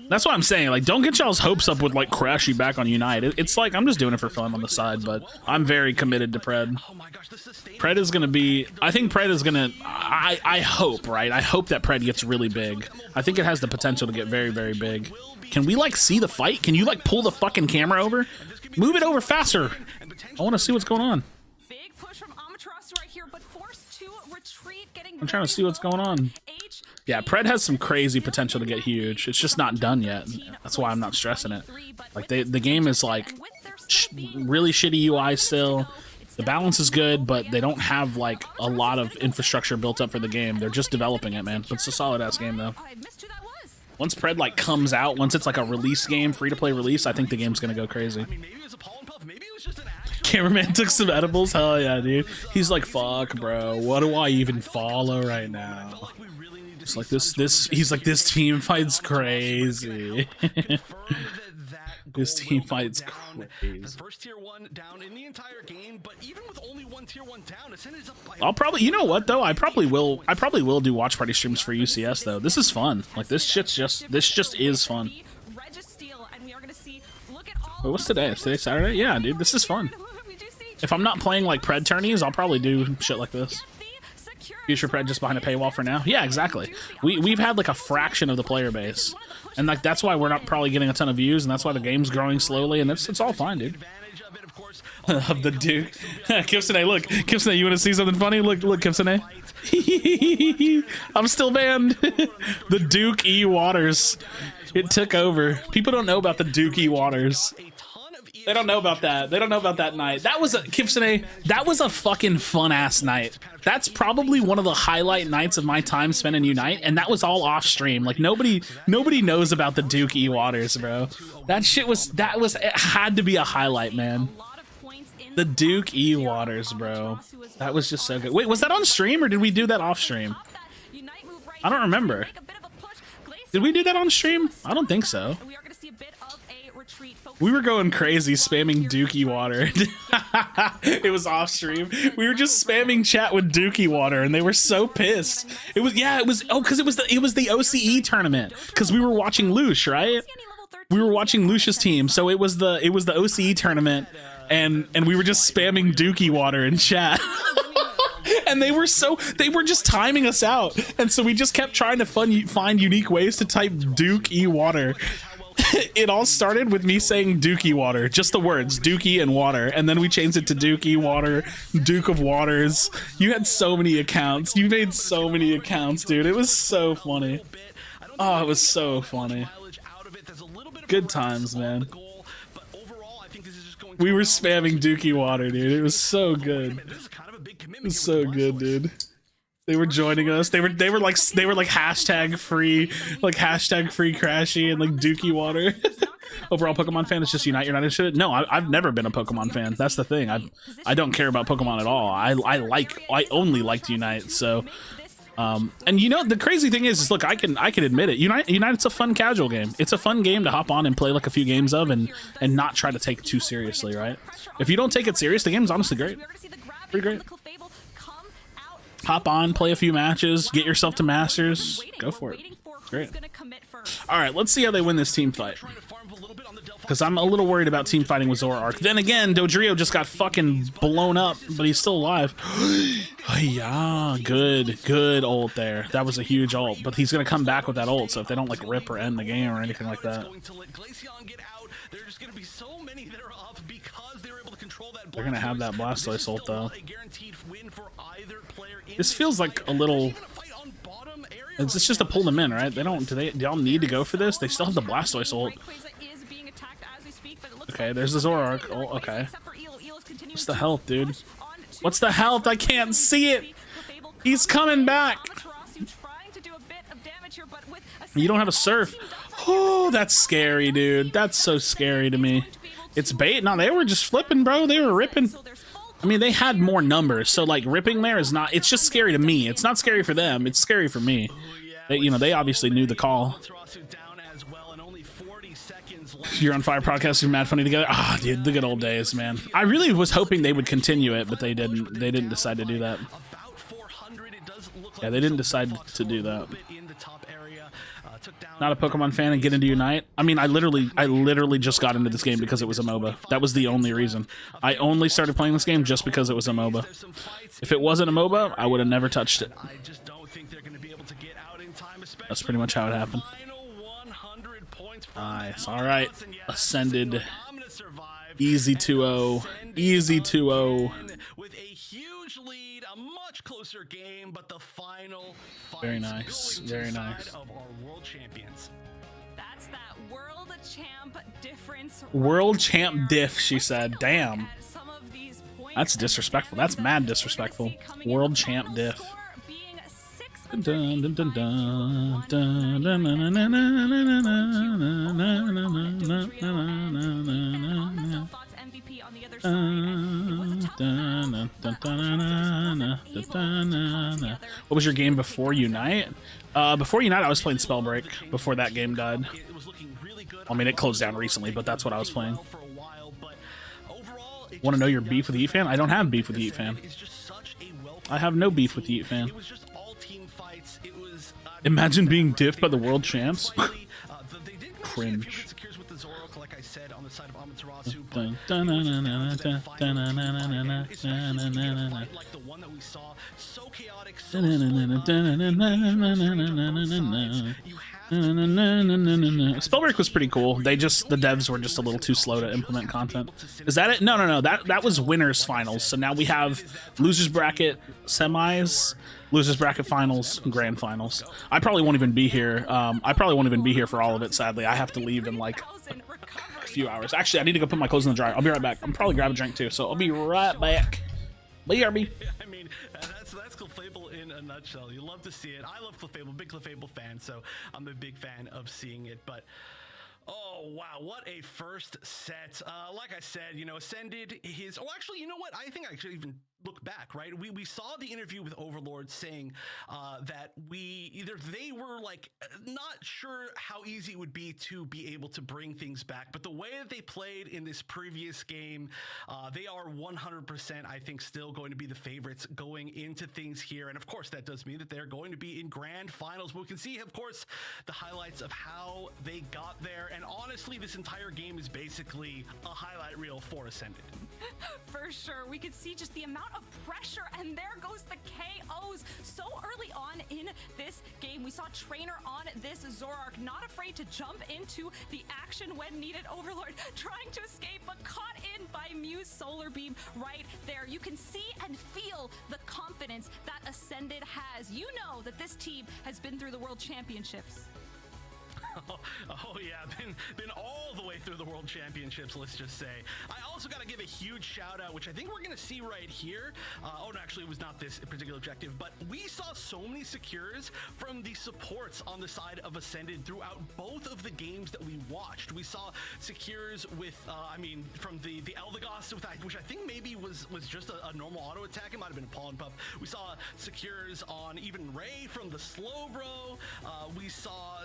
That's what I'm saying. Like, don't get y'all's hopes up with, like, Krashy back on Unite. It's like, I'm just doing it for fun on the side, but I'm very committed to Pred. Pred is going to be... I think Pred is going to... I hope, right? I hope that Pred gets really big. I think it has the potential to get very, very big. Can we, like, see the fight? Can you, like, pull the fucking camera over? Move it over faster. I want to see what's going on. I'm trying to see what's going on. Yeah, Pred has some crazy potential to get huge. It's just not done yet. That's why I'm not stressing it. Like, the game is, like, really shitty UI still. The balance is good, but they don't have, like, a lot of infrastructure built up for the game. They're just developing it, man. But it's a solid-ass game, though. Once Pred, like, comes out, once it's, like, a release game, free-to-play release, I think the game's gonna go crazy. Cameraman took some edibles? Hell yeah, dude. He's like, fuck, bro. What do I even follow right now? It's like he's like, this team fight's crazy. This team fight's crazy. First tier 1 down in the entire game, but even with only one tier 1 down, Ascended's up by... I'll probably, you know what though? I probably will do watch party streams for UCS though. This is fun. Like, this just is fun. Wait, what's today? Is today Saturday? Yeah, dude, this is fun. If I'm not playing like Pred tourneys, I'll probably do shit like this. Future Pred just behind a paywall for now. Yeah, exactly. We've had like a fraction of the player base, and like that's why we're not probably getting a ton of views, and that's why the game's growing slowly, and it's all fine, dude. of the Duke. Kipsune, look. Kipsune, you want to see something funny? Look, Kipsune. I'm still banned. The Duke E Waters. It took over. People don't know about the Duke E Waters. They don't know about that. They don't know about that night. That was a Kipsune. That was a fucking fun ass night. That's probably one of the highlight nights of my time spent in Unite, and that was all off stream. Like nobody knows about the Duke E Waters, bro. That shit was it had to be a highlight, man. The Duke E Waters, bro. That was just so good. Wait, was that on stream or did we do that off stream? I don't remember. Did we do that on stream? I don't think so. We were going crazy spamming Dookie Water. It was off stream. We were just spamming chat with Dookie Water and they were so pissed. It was because it was the OCE tournament because we were watching Lush, right? We were watching Lush's team, so it was the OCE tournament and we were just spamming Dookie Water in chat. And they were just timing us out, and so we just kept trying to find unique ways to type Duke E Water. It all started with me saying Dookie Water, just the words Dookie and water, and then we changed it to Dookie Water, Duke of Waters. You had so many accounts. You made so many accounts, dude. It was so funny. Oh, it was so funny. Good times, man. We were spamming Dookie Water, dude. It was so good. It was so good, dude. They were joining us. They were like hashtag free Krashy and like Dookie Water. Overall Pokemon fan is just Unite. You're not interested? No, I've never been a Pokemon fan. That's the thing. I don't care about Pokemon at all. I only liked Unite. So, and you know the crazy thing is look, I can admit it. Unite's a fun casual game. It's a fun game to hop on and play like a few games of and not try to take it too seriously, right? If you don't take it serious, the game's honestly great. Pretty great. Hop on, play a few matches, get yourself to Masters. Go for it. Great. All right, let's see how they win this team fight. Because I'm a little worried about team fighting with Zoroark. Then again, Dodrio just got fucking blown up, but he's still alive. Yeah, good ult there. That was a huge ult, but he's going to come back with that ult, so if they don't like rip or end the game or anything like that. They're going to have that Blastoise ult, though. This feels like a little... It's just to pull them in, right? Do y'all need to go for this? They still have the Blastoise ult. Okay, there's the Zoroark. Oh, okay. What's the health, dude? What's the health? I can't see it! He's coming back! You don't have a surf. Oh, that's scary, dude. That's so scary to me. It's bait? No, they were just flipping, bro. They were ripping. I mean, they had more numbers, so like ripping there is not. It's just scary to me. It's not scary for them. It's scary for me. They obviously knew the call. You're on Fire podcast. You're mad funny together. Ah, dude, the good old days, man. I really was hoping they would continue it, but they didn't. They didn't decide to do that. Yeah, they didn't decide to do that. Not a Pokemon fan and get into Unite. I mean, I literally just got into this game because it was a MOBA. That was the only reason. I only started playing this game just because it was a MOBA. If it wasn't a MOBA, I would have never touched it. That's pretty much how it happened. Nice. All right. Ascended. Easy 2-0. Easy 2-0. With a huge lead, a much closer game, but the final very nice. Very nice. Of our world champions. That's that world champ difference. World champ diff, she said. Damn. That's disrespectful. That's mad disrespectful. World champ diff. Dun, dun, dun, dun, dun, dun, What was your game before Unite? Before Unite, I was playing Spellbreak. Before that game died. I mean, it closed down recently, but that's what I was playing. Want to know your beef with the Eat Fan? I don't have beef with the Eat Fan. I have no beef with the Eat Fan. Imagine being diffed by the world champs. Cringe. Spellbreak was pretty cool. The devs were just a little too slow to implement content. Is that it? No. That was winners finals. So now we have losers bracket semis, losers bracket finals, and grand finals. I probably won't even be here. I probably won't even be here for all of it. Sadly, I have to leave in like a few hours. Actually, I need to go put my clothes in the dryer. I'll be right back. I'm probably grab a drink too. So I'll be right back. BRB. I mean, that's Clefable in a nutshell. You love to see it. I love Clefable, big Clefable fan, so I'm a big fan of seeing it. But oh wow, what a first set! Like I said, you know, Ascended his. Oh, actually, you know what? I think I should even look back. Right, we saw the interview with Overlord saying that they were like not sure how easy it would be to be able to bring things back, but the way that they played in this previous game, they are 100%. I think still going to be the favorites going into things here, and of course that does mean that they're going to be in grand finals. We can see, of course, the highlights of how they got there. And honestly, this entire game is basically a highlight reel for Ascended. For sure. We could see just the amount of pressure, and there goes the KOs so early on in this game. We saw Trainer on this Zoroark, not afraid to jump into the action when needed. Overlord trying to escape, but caught in by Mew's Solar Beam right there. You can see and feel the confidence that Ascended has. You know that this team has been through the World Championships. Oh yeah, been all the way through the World Championships, let's just say. I also got to give a huge shout out, which I think we're going to see right here. Oh no, actually it was not this particular objective, but we saw so many secures from the supports on the side of Ascended throughout both of the games that we watched. We saw secures with, I mean, from the Eldegoss, which I think maybe was just a normal auto attack. It might have been a Pollen Puff. We saw secures on even Ray from the Slowbro. We saw,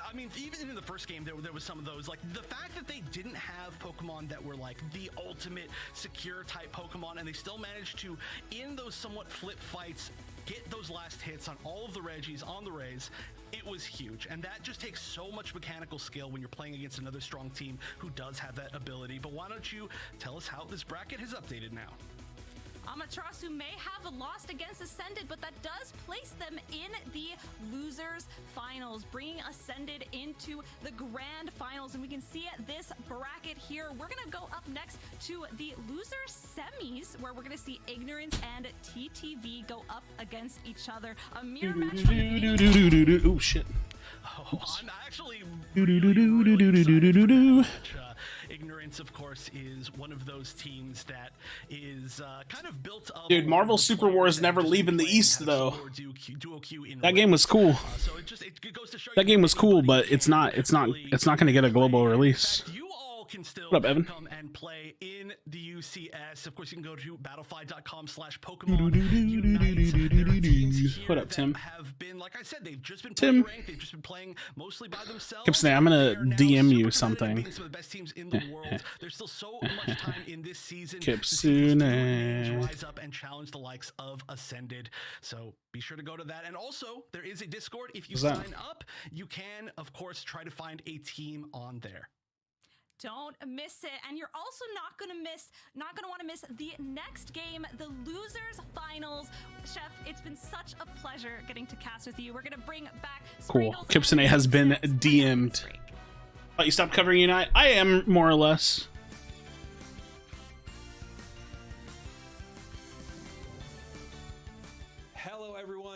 I mean, even in the first game, there was some of those. Like, the fact that they didn't have Pokemon that were, like, the ultimate secure type Pokemon, and they still managed to, in those somewhat flip fights, get those last hits on all of the Reggies, on the Rays, it was huge. And that just takes so much mechanical skill when you're playing against another strong team who does have that ability. But why don't you tell us how this bracket has updated now? Amaterasu may have lost against Ascended, but that does place them in the losers finals, bringing Ascended into the grand finals. And we can see this bracket here. We're going to go up next to the loser semis, where we're going to see Ignorance and TTV go up against each other. A mirror match. Oh shit. Oh, I'm actually Ignorance, of course, is one of those teams that is kind of built up. Dude, Marvel Super Wars never leaving the East though. That game was cool. That game was cool, but it's not going to get a global release. Can still what up, Evan? come and play in the UCS. Of course, you can go to battlefy.com/Pokemon. What up, Tim? Have been, like I said, they've just been playing ranked. They've just been playing mostly by themselves. Kipsney, I'm gonna DM you something. Some of the best teams in the world. There's still so much time in this season. Kipsune. Rise up and challenge the likes of Ascended. So be sure to go to that. And also, there is a Discord. If you sign up, you can, of course, try to find a team on there. Don't miss it. And you're also not going to want to miss the next game, the losers finals. Chef, it's been such a pleasure getting to cast with you. We're going to bring back cool. Kipsune has been DM'd. Oh, you stopped covering Unite? I am, more or less.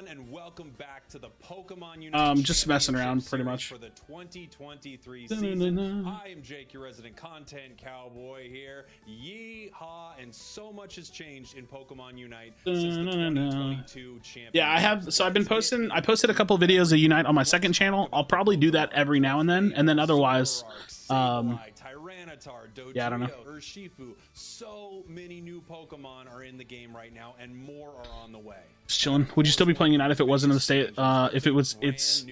And welcome back to the Pokemon Unite. Just messing around, pretty much. For the 2023 season. I am Jake, your resident content cowboy here. Yeehaw! And so much has changed in Pokemon Unite since the 2022 champion. Yeah, I have. So I've been posting. I posted a couple videos of Unite on my second channel. I'll probably do that every now and then otherwise. Yeah, I don't know. Urshifu. So many new Pokemon are in the game right now, and more are on the way. Just chilling. Would you still be playing Unite if it wasn't in the state? If it was its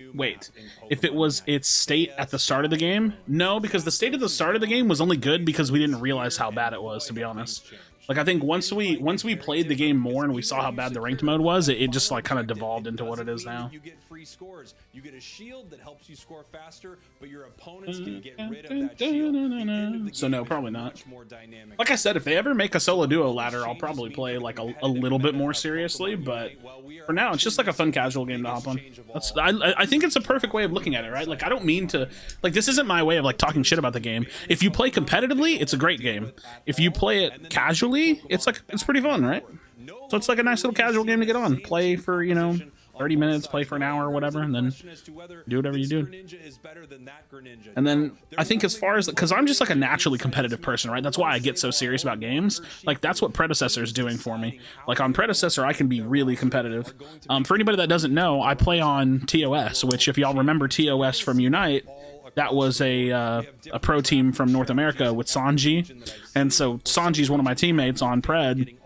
state at the start of the game? No, because the state at the start of the game was only good because we didn't realize how bad it was, to be honest. Like I think once we played the game more and we saw how bad the ranked mode was, it just like kind of devolved into what it is now. You get free scores. You get a shield that helps you score faster, but your opponents can get rid of that shield. So no, probably not. Like I said, if they ever make a solo duo ladder, I'll probably play like a little bit more seriously. But for now, it's just like a fun casual game to hop on. I think it's a perfect way of looking at it, right? Like I don't mean to like this isn't my way of like talking shit about the game. If you play competitively, it's a great game. If you play it casually, it's pretty fun, right? So it's like a nice little casual game to get on, play for 30 minutes, play for an hour or whatever, and then do whatever you do. And then I think as far as because I'm just like a naturally competitive person, right? That's why I get so serious about games. Like that's what Predecessor is doing for me. Like on Predecessor, I can be really competitive. For anybody that doesn't know, I play on TOS, which if y'all remember TOS from Unite, that was a pro team from North America with Sanji, and so Sanji's one of my teammates on Pred.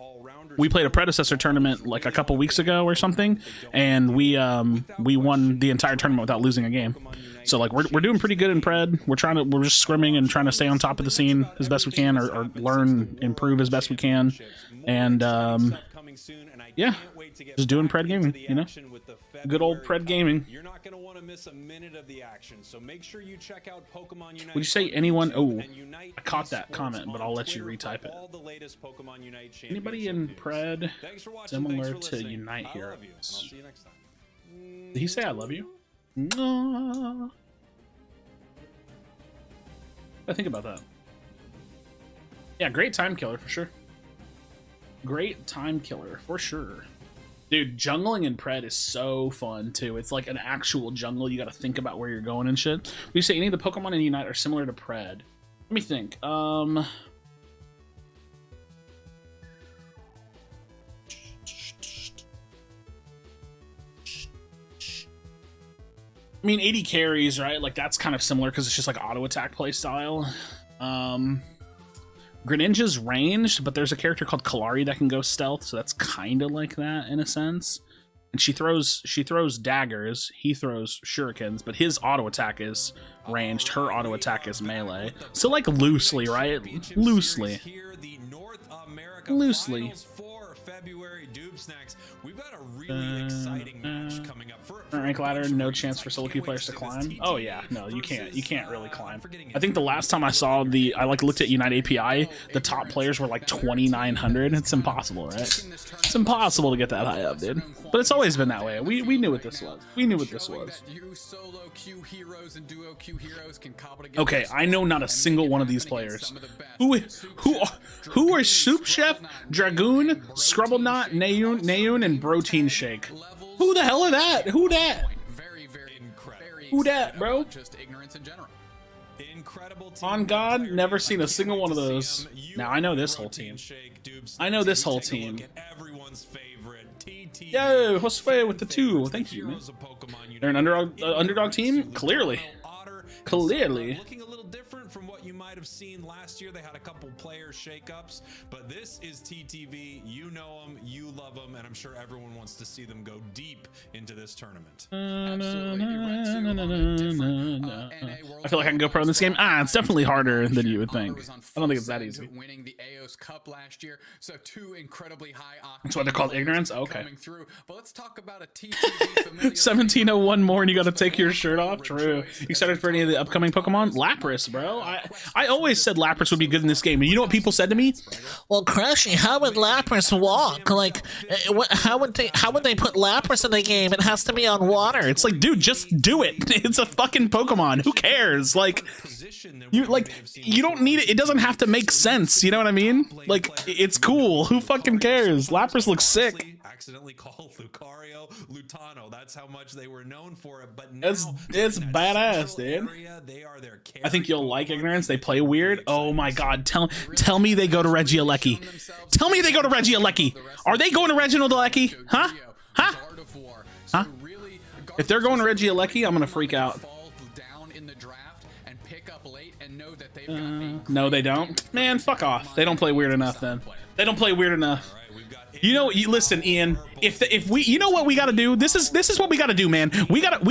We played a Predecessor tournament like a couple weeks ago or something, and we won the entire tournament without losing a game. So like we're doing pretty good in Pred. We're just scrimming and trying to stay on top of the scene as best we can, or learn, improve as best we can, and yeah, just doing Pred gaming, good old Pred gaming. You're not going to want to miss a minute of the action, so make sure you check out Pokemon Unite. Would you say anyone? Oh, I caught that comment, but I'll let you retype it. Anybody in Pred similar to Unite Heroes? Did he say I love you? No. I think about that. Yeah, great time killer for sure. Great time killer for sure. Dude, jungling in Pred is so fun too. It's like an actual jungle. You got to think about where you're going and shit. We say any of the Pokemon in Unite are similar to Pred. Let me think. I mean, 80 carries, right? Like that's kind of similar because it's just like auto attack play style. Greninja's ranged, but there's a character called Kalari that can go stealth, so that's kind of like that in a sense. And she throws daggers, he throws shurikens, but his auto attack is ranged, her auto attack is melee. So like loosely, right? Loosely. February Doob Snacks. We've got a really exciting match coming up. Rank ladder, no chance for solo queue players to climb. Oh yeah, no, you can't really climb. I think the last time I saw I looked at Unite API, the top players were like 2,900. It's impossible, right? It's impossible to get that high up, dude. But it's always been that way. We knew what this was. We knew what this was. Okay, I know not a single one of these players. Who are Soup Chef, Dragoon, Scrubblenut, Nayoon, and Protein Shake? Who the hell are that? Who that? Who that, bro? On God, never seen a single one of those. Now I know this whole team. I know this whole team. Yo, what's fair with the two? Thank you, man. They're an underdog team? Clearly. Looking a little different from what you might have seen last year. They had a couple player shakeups, but this is TTV. You know them, you love them, and I'm sure everyone wants to see them go deep into this tournament. I feel like I can go pro in this game. It's definitely harder than you would think. I don't think it's that easy. Winning the AOS Cup last year, so two incredibly high. That's why they're called ignorance. Okay. But let's talk about a TTV 1701 more, and you got to take your shirt off. True. You excited for any of the upcoming Pokemon? Lapras, bro. I always said Lapras would be good in this game, and you know what people said to me? Well, Krashy, how would Lapras walk? Like, how would they put Lapras in the game? It has to be on water. It's like, dude, just do it. It's a fucking Pokemon. Who cares? Like, you don't need it. It doesn't have to make sense. You know what I mean? Like, it's cool. Who fucking cares? Lapras looks sick. Accidentally called Lucario Lutano. That's how much they were known for it. But now, it's badass, dude. I think you'll like ignorance. They play weird. Oh my God! Tell me they go to Regieleki. Tell me they go to Regieleki. Are they going to Reginald Alecki? Huh? Huh? Huh? If they're going to Regieleki, I'm gonna freak out. No, they don't. Man, fuck off. They don't play weird enough then. They don't play weird enough. You know, listen, Ian. If we, you know what we got to do. This is what we got to do, man. We got to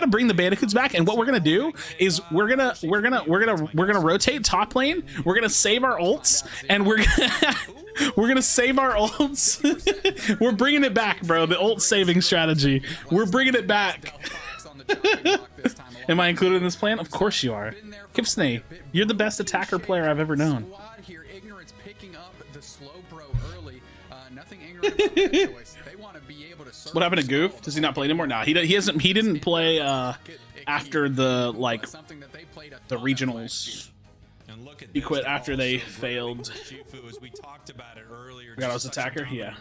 bring the Bandicoots back. And what we're gonna do is we're gonna rotate top lane. We're gonna save our ults, and we're gonna save our ults. We're bringing it back, bro. The ult saving strategy. We're bringing it back. Am I included in this plan? Of course you are. Kipsney, you're the best attacker player I've ever known. What happened to Goof? Does he not play anymore? Nah, he hasn't. He didn't play after the the regionals. He quit after they failed. Forgot I was attacker? Yeah.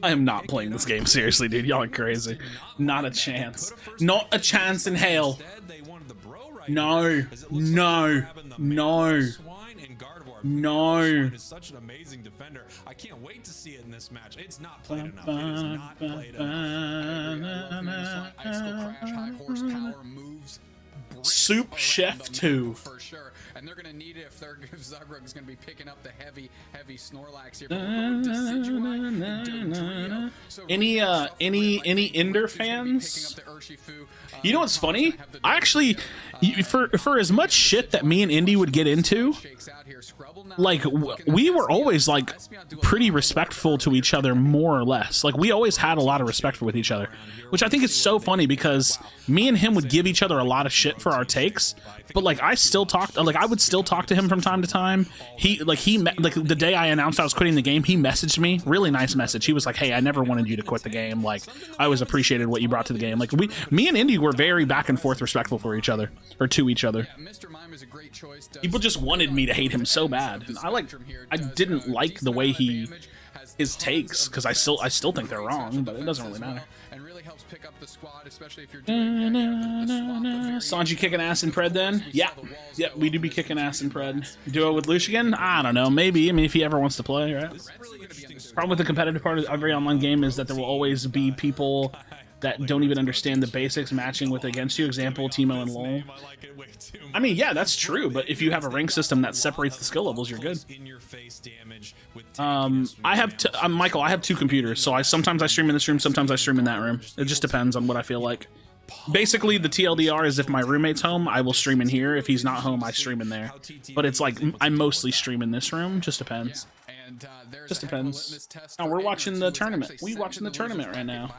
I am not playing this game seriously, dude. Y'all are crazy. Not a chance. Not a chance in hell. No. No. No. No. Is such an amazing defender. I can't wait to see it in this match. It's not played enough. It is not played enough. Soup Chef 2. For sure. And they're going to need it if Zugrug's going to be picking up the heavy Snorlax here. Any Ender fans? You know what's funny? I actually, for as much shit that me and Indy would get into, like, we were always, like, pretty respectful to each other, more or less. Like, we always had a lot of respect with each other, which I think is so funny because me and him would give each other a lot of shit for our takes, but, like, I still talked, like, I would still talk to him from time to time. Like, the day I announced I was quitting the game, he messaged me, really nice message. He was like, hey, I never wanted you to quit the game. Like, I always appreciated what you brought to the game. Like, me and Indy were very back and forth respectful for each other, or to each other. People just wanted me to hate him so bad. And I didn't like the way his takes, because I still think they're wrong, but it doesn't really matter. Sanji kicking ass in Pred then? Yeah, we do be kicking ass in Pred. Duo with Lucian? I don't know, maybe. I mean, if he ever wants to play, right? Problem with the competitive part of every online game is that there will always be people that don't even understand the basics matching with against you. Example, Teemo and LoL. I mean, yeah, that's true, but if you have a rank system that separates the skill levels, you're good. I have Michael, I have two computers, so sometimes I stream in this room, sometimes I stream in that room. It just depends on what I feel like. Basically, the TLDR is if my roommate's home, I will stream in here. If he's not home, I stream in there. But it's like, I mostly stream in this room. Just depends. Just depends. Oh, we're watching the tournament. We watching the tournament right now.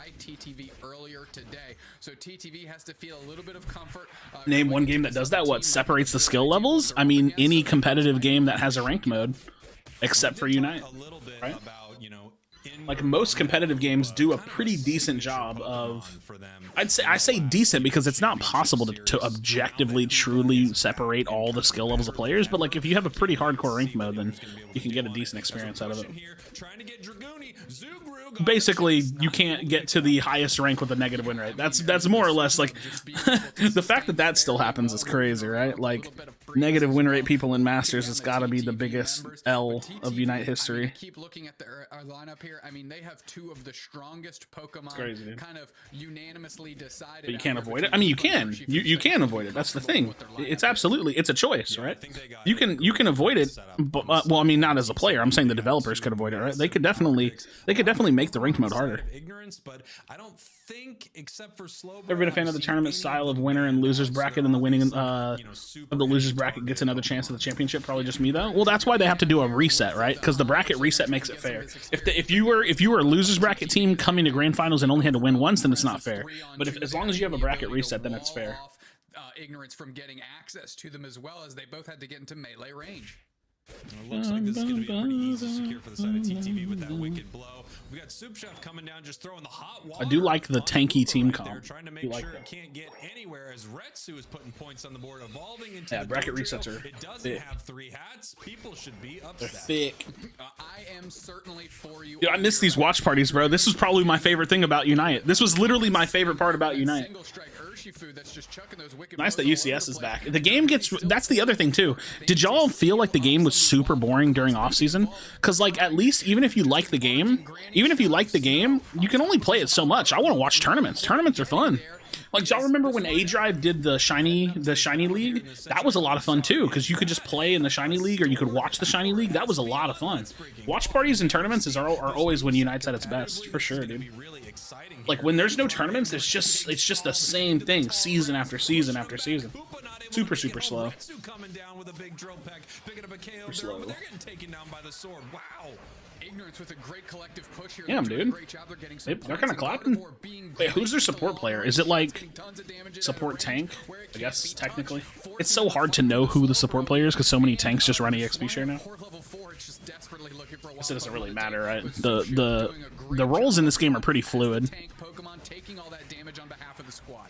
Name one game that does that. What separates the skill levels? I mean, any competitive game that has a ranked mode, except for Unite, right? Like, most competitive games do a pretty decent job of, I say decent because it's not possible to objectively truly separate all the skill levels of players, but like, if you have a pretty hardcore rank mode, then you can get a decent experience out of it. Basically, you can't get to the highest rank with a negative win rate. That's more or less like the fact that still happens is crazy, right? Like, negative win rate people in Masters has got to be the biggest L of Unite history. Keep looking at their lineup here. I mean, they have two of the strongest Pokemon, crazy, kind of unanimously decided. But you can't avoid it. I mean, you can. You can avoid it. That's the thing. It's a choice, right? You can avoid it, but well, I mean, not as a player. I'm saying the developers could avoid it, right? They could definitely make the ranked mode harder. But I don't think, except for slow. Ever been a fan of the tournament style of winner and losers bracket, and the winning of the losers bracket gets another chance at the championship? Probably just me though. Well, that's why they have to do a reset, right? Because the bracket reset makes it fair. If you were a losers bracket team coming to grand finals and only had to win once, then it's not fair. But as long as you have a bracket reset, then it's fair. Ignorance from getting access to them, as well as they both had to get into melee range. It looks like this is going to be a pretty easy secure for the side of TTV with that wicked blow. We got Soup Chef coming down, just throwing the hot water. I do like the tanky team comp. They're trying to make sure it can't get anywhere as Retsu is putting points on the board, evolving into the bracket resets are It doesn't thick. have three hats. People should be upset. They're thick. I am certainly for you. Dude, I miss these watch parties, bro. This was probably my favorite thing about Unite. This was literally my favorite part about Unite. Nice that UCS is back. The game gets, that's the other thing too. Did y'all feel like the game was super boring during off season? Because like, at least even if you like the game, you can only play it so much. I want to watch tournaments. Tournaments are fun. Like, y'all remember when A Drive did the shiny league? That was a lot of fun too, because you could just play in the shiny league, or you could watch the shiny league. That was a lot of fun. Watch parties and tournaments are always when Unite's at its best, for sure, dude. Like, when there's no tournaments, it's just the same thing, season after season after season. Super slow. Super slow. Ignorance with a great collective push here. Damn, dude. They're kind of clapping. Wait, who's their support player? Is it like support tank? I guess technically. It's so hard to know who the support player is because so many tanks just run EXP share now. I guess it doesn't really matter, right? The roles in this game are pretty fluid. Pokemon taking all that damage on behalf of the squad.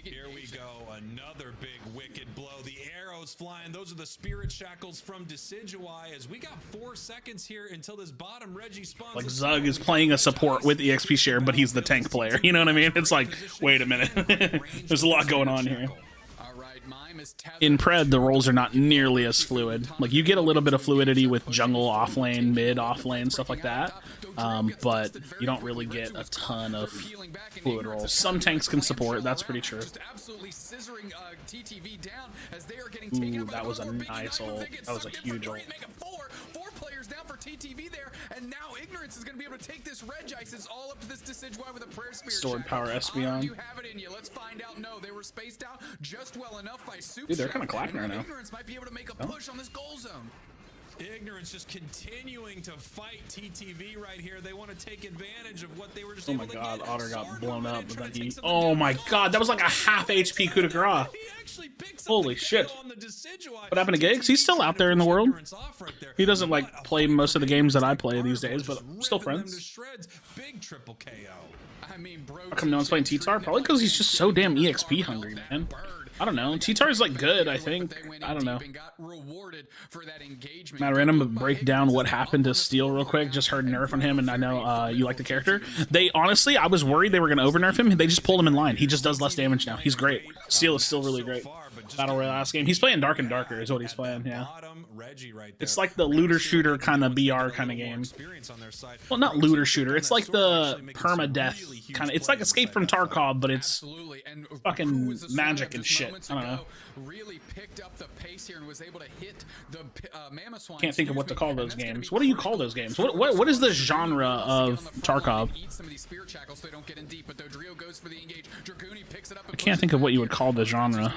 Here we go, another big wicked blow. The arrows flying. Those are the spirit shackles from Decidueye. As we got 4 seconds here until this bottom Reggie spawns. Like, Zug is playing a support with EXP share, but he's the tank player. You know what I mean? It's like, wait a minute. There's a lot going on here. In Pred, the roles are not nearly as fluid. Like, you get a little bit of fluidity with jungle off lane, mid off lane, stuff like that. But you don't really get a ton of fluid roles. Some tanks can support, that's pretty true. Ooh, that was a nice ult. That was a huge ult. Four players down for TTV there, and now Ignorance is going to be able to take this Regice all up to this Decidueye with a prayer spirit. Sword power Espeon. Do you have it in you? Let's find out. No, they were spaced out just well enough by Soup. Dude, they're kind of clapping right now. Ignorance might be able to make a push on this goal zone. Ignorance just continuing to fight TTV right here. They want to take advantage of what they were just able to get. Oh my god, Otter got blown up. But then he... Oh my god, that was like a half HP coup de grace. Holy shit. What happened to Gigs? He's still out there in the world. He doesn't like play most of the games that I play these days, but still friends. Big triple KO. How come no one's playing T-Tar? Probably because he's just so damn EXP hungry, man. I don't know. T-Tar is like good, I think. I don't know. Matt Random, break down what happened to Steel real quick. Just heard nerf on him, and I know you like the character. They honestly, I was worried they were going to over nerf him. They just pulled him in line. He just does less damage now. He's great. Steel is still really great. Battle Royale last game. He's playing Dark and Darker is what he's playing, yeah. It's like the looter shooter kind of BR kind of game. Well, not looter shooter. It's like the permadeath kind of. It's like Escape from Tarkov, but it's fucking magic and shit. I don't know. Really picked up the pace here and was able to hit the Mammoth. Can't think of what to call those games. What do you call those games? What is the genre of Tarkov? I can't think of what you would call the genre.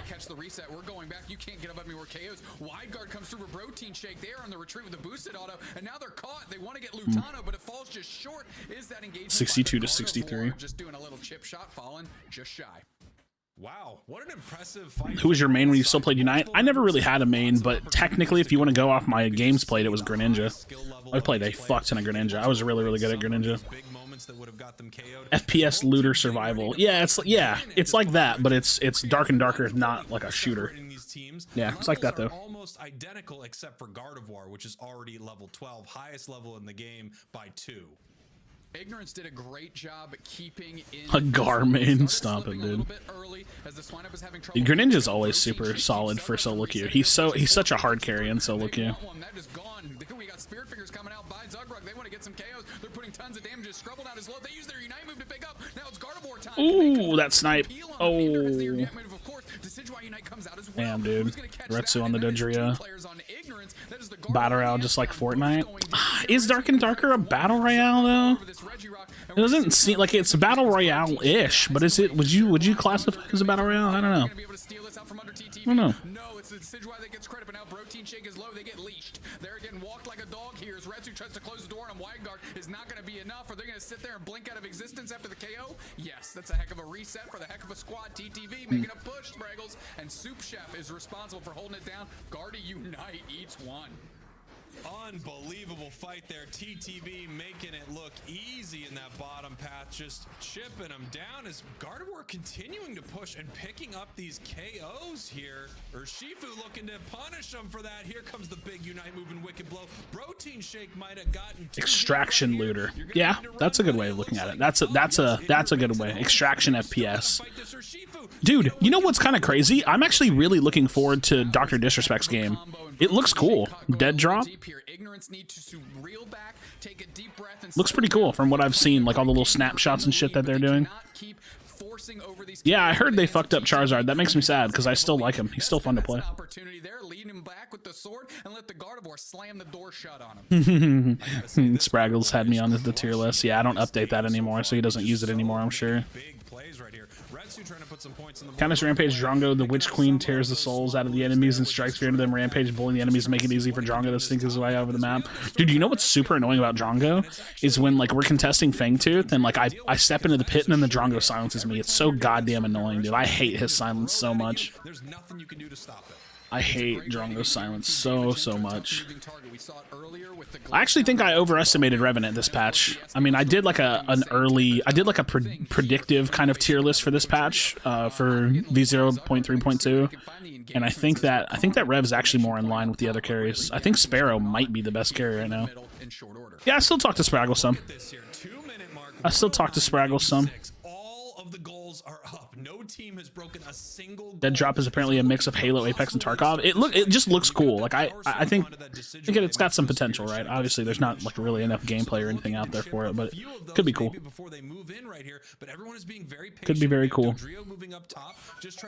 We're going back. You can't get up any more KOs. Wide guard comes through a protein shake there on the retreat with a boosted auto, and now they're caught. They want to get Lutano, but it falls just short. Is that engagement? 62 to 63. Just doing a little chip shot, falling just shy. Wow, what an impressive fight. Who was your main when you still played Unite? I never really had a main, but technically, if you want to go off my games played, it was Greninja. I played a fuck ton of Greninja. I was really, really good at Greninja. FPS looter survival. Yeah, it's like that, but it's Dark and Darker, not like a shooter. Yeah, it's like that though. Almost identical except for Gardevoir, which is already level 12, highest level in the game by 2. Ignorance did a great job keeping in a Garmin. Stop it, dude. Greninja's always super solid for solo queue. He's such a hard carry in solo queue. We got Spirit Fingers coming out by Zugrug. They want to get some KOs. They're putting tons of damage. Scrubble out his low. They use their Unite move to pick up. Now it's Gardevoir time. Ooh, that snipe. Oh. Damn, dude. Retsu on the Dodria. Battle Royale just like Fortnite. Is Dark and Darker a Battle Royale, though? It doesn't seem like it's Battle Royale-ish, but is it? Would you classify it as a Battle Royale? I don't know. I don't know. No, it's the Decidueye that gets credit, but now Protein Shake is low. They get leashed. They're getting walked like a dog here as Retsu tries to close the door on Wide Guard. Is not going to be enough. Are they going to sit there and blink out of existence after the KO? Yes, that's a heck of a reset for the heck of a squad. TTV making a push, Spraggles, and Soup Chef is responsible for holding it down. Guardy Unite eats one. Unbelievable fight there. TTV making it look easy in that bottom path, just chipping them down as Gardevoir continuing to push and picking up these KOs here. Urshifu looking to punish them for that. Here comes the big Unite move and wicked blow. Protein Shake might have gotten Extraction looter. Yeah, that's a good way of looking at it. That's a good way. Extraction FPS. Dude, you know what's kind of crazy? I'm actually really looking forward to Dr. Disrespect's game. It looks cool. Dead drop. Looks pretty cool from what I've seen, like all the little snapshots and shit that they're doing. forcing over these. Yeah, I heard they fucked up Charizard. That makes me sad because I still like him. He's still fun to play. Opportunity there, lead him back with the sword and let the Gardevoir slam the door shut on him. Spraggles had me on the tier list. Yeah, I don't update that anymore, so he doesn't use it anymore, I'm sure. Countess Rampage Drongo, the Witch Queen tears the souls out of the enemies and strikes fear into them. Rampage bullying the enemies to make it easy for Drongo to sink his way over the map. Dude, you know what's super annoying about Drongo? Is when, like, we're contesting Fangtooth and, like, I step into the pit and then the Drongo silences me. It's so goddamn annoying, dude. I hate his silence so much. There's nothing you can do to stop it. I hate Drongo's silence so much. I actually think I overestimated Revenant this patch. I mean, I did like a predictive kind of tier list for this patch for V0.3.2, and I think that Rev's actually more in line with the other carries. I think Sparrow might be the best carry right now. Yeah, I still talk to Spraggle some. The goals are up. No team has broken a single goal. Dead Drop is apparently a mix of Halo, Apex, and Tarkov. It just looks cool. Like I think it's got some potential, right? Obviously, there's not like really enough gameplay or anything out there for it, but it could be cool. Could be very cool.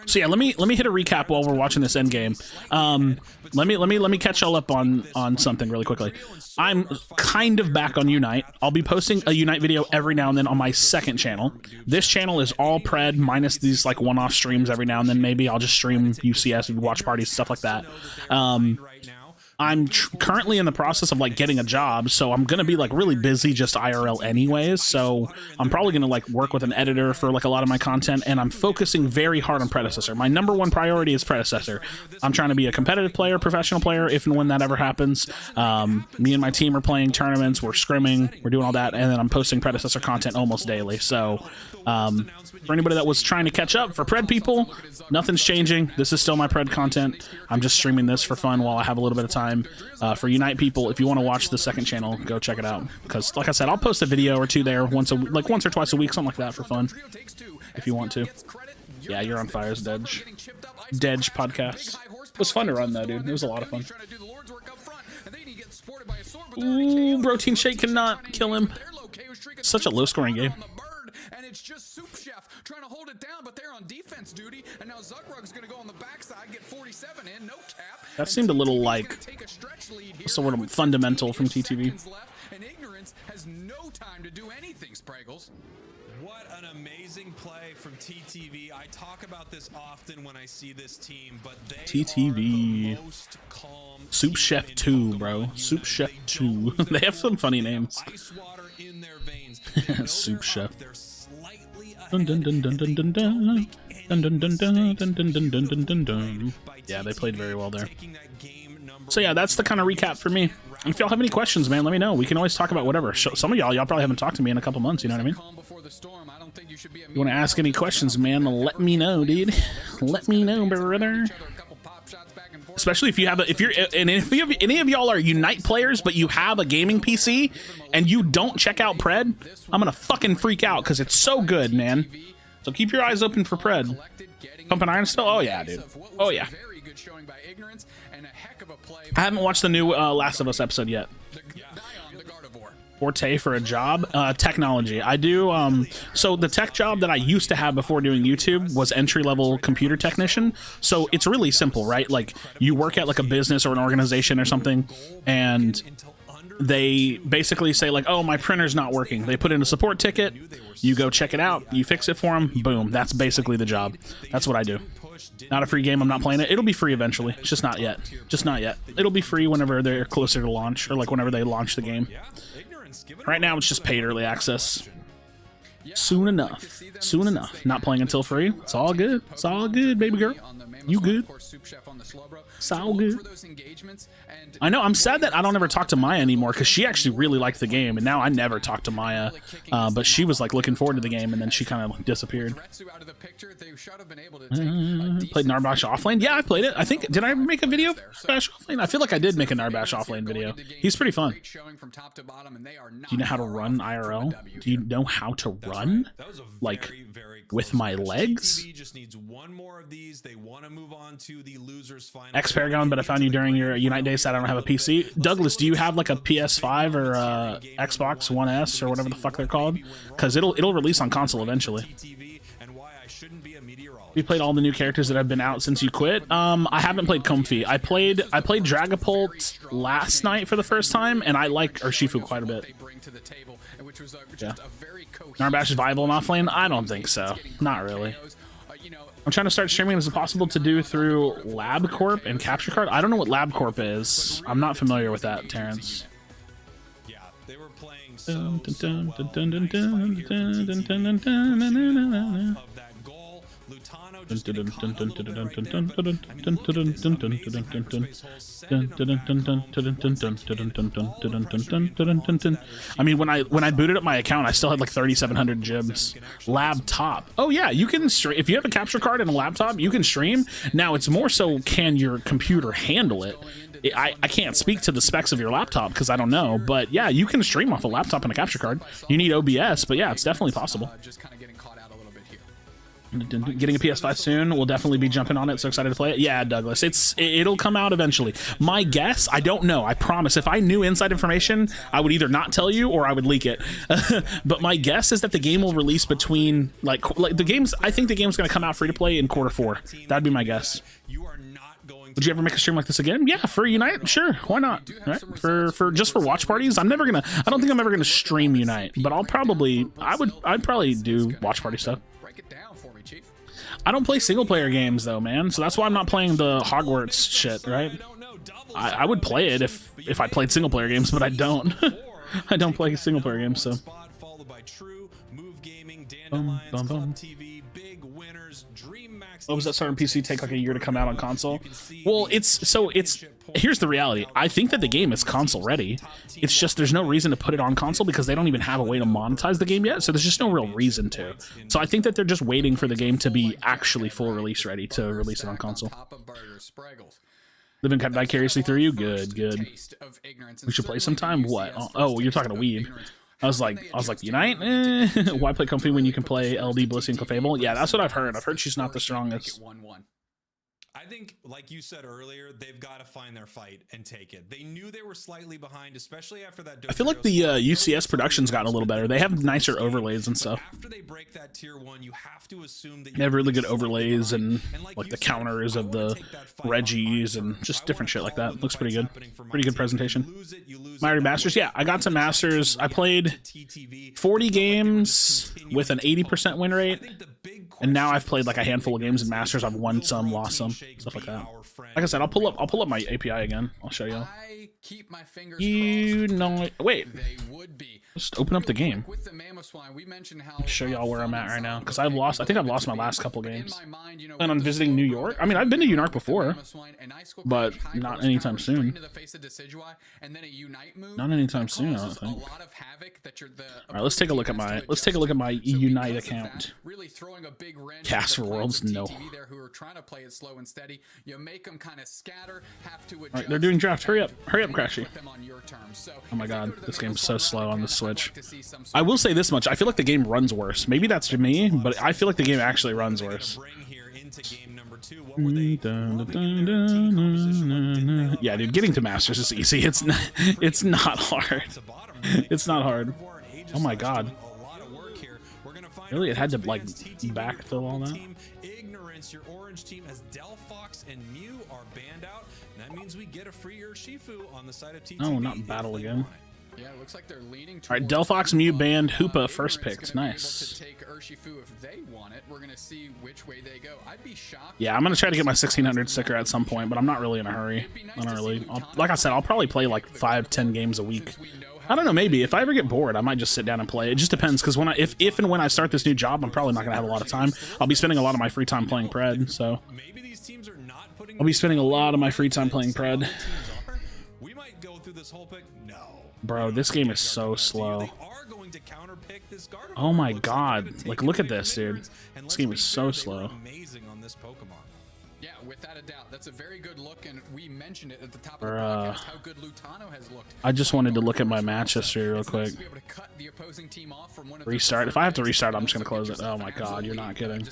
So yeah, let me hit a recap while we're watching this end game. Let me catch y'all up on something really quickly. I'm kind of back on Unite. I'll be posting a Unite video every now and then on my second channel. This channel is all pred minus these like one-off streams every now and then. Maybe I'll just stream UCS, watch parties, stuff like that. I'm currently in the process of like getting a job, so I'm gonna be like really busy just IRL anyways, so I'm probably gonna like work with an editor for like a lot of my content, and I'm focusing very hard on Predecessor. My #1 priority is Predecessor. I'm trying to be a competitive player, professional player, if and when that ever happens. Me and my team are playing tournaments, we're scrimming, we're doing all that, and then I'm posting Predecessor content almost daily. So for anybody that was trying to catch up, for Pred people, nothing's changing. This is still my Pred content. I'm just streaming this for fun while I have a little bit of time. For Unite people, if you want to watch the second channel, go check it out, because like I said, I'll post a video or two there once or twice a week, something like that, for fun, if you want to. Yeah, you're on fires, Dedge podcast. It was fun to run though, dude. It was a lot of fun. Ooh, Protein Shake cannot kill him. Such a low scoring game. And it's just Soup Chef trying to hold it down, but they're on defense duty, and now Zuckrug's going to go on the backside, get 47 in, no cap. That seemed a little like sort of fundamental from TTV. And Ignorance has no time to do anything, Spraggles. What an amazing play from TTV. I talk about this often when I see this team, but they are the most calm. Soup Chef 2, bro. Soup Chef 2. They have some funny names. Ice water in their veins. Soup Chef. They're slightly Dun dun dun dun dun dun dun. Dun dun dun dun dun dun dun dun dun dun dun. Yeah, they played very well there. So yeah, that's the kind of recap for me. And if y'all have any questions, man, let me know. We can always talk about whatever. Some of y'all probably haven't talked to me in a couple months, you know what I mean? You want to ask any questions, man, let me know, dude. Let me know, brother. Especially if you have any of y'all are Unite players, but you have a gaming PC and you don't check out Pred, I'm gonna fucking freak out because it's so good, man. So keep your eyes open for Pred. Pumping Iron still? Oh yeah, dude. Oh yeah. I haven't watched the new Last of Us episode yet. Forte for a job? Technology. I do, so the tech job that I used to have before doing YouTube was entry-level computer technician. So it's really simple, right? Like, you work at like a business or an organization or something, and they basically say like, oh, my printer's not working. They put in a support ticket, you go check it out, you fix it for them, boom. That's basically the job. That's what I do. Not a free game, I'm not playing it. It'll be free eventually. It's just not yet. Just not yet. It'll be free whenever they're closer to launch, or like whenever they launch the game. Right now, it's just paid early access. Soon enough. Soon enough. Not playing until free. It's all good. It's all good, baby girl. You good? It's all good. I know. I'm sad that I don't ever talk to Maya anymore, because she actually really liked the game, and now I never talk to Maya. But she was like looking forward to the game, and then she kind of disappeared. Played Narbash offlane? Yeah, I played it. I think, did I ever make a video of Narbash offlane? I feel like I did make a Narbash offlane video. He's pretty fun. Do you know how to run IRL? Do you know how to run? Like, with my legs? X-Paragon, but I found you during your Unite Day, said I don't have a PC. Douglas, do you have like a PS5 or Xbox One S or whatever the fuck they're called? Because it'll release on console eventually. shouldn't be a meteorologist. We played all the new characters that have been out since you quit. I haven't played Comfy. I played Dragapult last night for the first time, and I like Urshifu quite a bit. Yeah. Narbash is viable in offlane? I don't think so. Not really. I'm trying to start streaming. Is it possible to do through LabCorp and Capture Card? I don't know what LabCorp is. I'm not familiar with that, Terrence. Yeah, they were playing so well. Nice fight here of that goal. Lutano just getting caught a little bit right there, but, I mean, look at this amazing hyperspace hole. Send it back home. I mean, when I booted up my account, I still had like 3,700 gems. Laptop. Oh yeah, you can stream if you have a capture card and a laptop. You can stream. Now it's more so, can your computer handle it? I can't speak to the specs of your laptop because I don't know, but yeah, you can stream off a laptop and a capture card. You need OBS, but yeah, it's definitely possible. Getting a PS5 soon. We'll definitely be jumping on it. So excited to play it. Yeah, Douglas, it'll come out eventually. My guess, I don't know. I promise. If I knew inside information, I would either not tell you or I would leak it. But my guess is that the game will release between like the games. I think the game's going to come out free to play in Q4. That'd be my guess. Would you ever make a stream like this again? Yeah, for Unite, sure. Why not? Right? For just for watch parties, I don't think I'm ever gonna stream Unite, but I'd probably do watch party stuff. I don't play single player games though, man. So that's why I'm not playing the Hogwarts shit, right? I would play it if I played single player games, but I don't. I don't play single player games, so. What was that starting PC take like a year to come out on console? Well, here's the reality. I think that the game is console ready. It's just there's no reason to put it on console because they don't even have a way to monetize the game yet, so there's just no real reason to. So I think that they're just waiting for the game to be actually full release ready to release it on console. Living vicariously through you? Good. We should play sometime? What? Oh, you're talking to Weeb. I was like, Unite? Why play Comfy when you can play LD, Blissey, and Clefable? Yeah, that's what I've heard. I've heard she's not the strongest. I think, like you said earlier, they've got to find their fight and take it. They knew they were slightly behind, especially after that. I feel like the UCS production's gotten a little better. They have nicer overlays and stuff. After they break that tier 1, you have to assume that they have really good overlays and like the counters of the Reggies and just different shit like that. Looks pretty good. Pretty good presentation. Mighty Masters, yeah, I got some Masters. I played 40 games with an 80% win rate. And now I've played like a handful of games in Masters. I've won some, lost some, stuff like that. Like I said, I'll pull up my API again. I'll show you. Wait. Just open up the game. I'll show y'all where I'm at right now because I think I've lost my last couple games. Plan on visiting New York. I mean, I've been to New York before, but not anytime soon. Not anytime soon, I don't think. All right, let's take a look at my Unite account. Cast for Worlds, no. All right, they're doing draft. Hurry up, Krashy. Oh my god, this game's so slow on the Switch. I will say this much: I feel like the game runs worse. Maybe that's me, but I feel like the game actually runs worse. Yeah, dude, getting to Masters is easy. It's not hard. It's not hard. Oh my god. Really, it had to like backfill all that. Your orange team as Delphox and Mew are banned out, and that means we get a free Urshifu on the side of TTV. Oh, not battle again. Yeah, it looks like they're leaning. All right, Delphox, Mew banned, Hoopa first picked. Nice. Yeah, I'm gonna try to get my 1600 sticker at some point, but I'm not really in a hurry. I don't really. Like I said, I'll probably play like 5-10 games a week. I don't know, maybe if I ever get bored, I might just sit down and play. It just depends, because if and when I start this new job, I'm probably not gonna have a lot of time. I'll be spending a lot of my free time playing Pred, so I'll be spending a lot of my free time playing Pred. We might go through this whole pick. No, bro, this game is so slow. Oh my god, like look at this, dude. This game is so slow. Yeah, without a doubt. That's a very good look, and we mentioned it at the top of the podcast, how good Lutano has looked. I just wanted to look at my match history real quick. Restart. If I have to restart, I'm just going to close it. Oh my god, you're not kidding.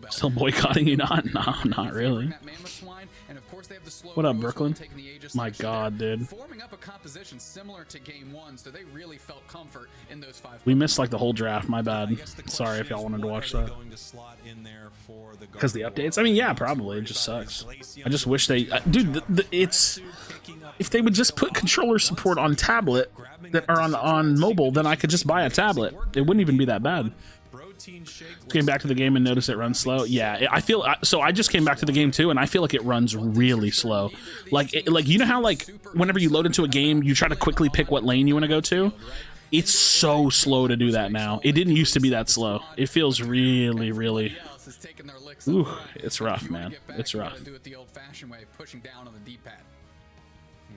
Still boycotting you? Not really. What up, Brooklyn? My god, dude. We missed like the whole draft, my bad. Sorry if y'all wanted to watch that. Because the updates? I mean, yeah, probably. It just sucks. I just wish they... dude, it's... If they would just put controller support on tablet, that are on mobile, then I could just buy a tablet. It wouldn't even be that bad. Came back to the game and noticed it runs slow. Yeah, I feel... So I just came back to the game too, and I feel like it runs really slow. Like you know how, like, whenever you load into a game, you try to quickly pick what lane you want to go to? It's so slow to do that now. It didn't used to be that slow. It feels really, really... Ooh, it's rough, man. It's rough.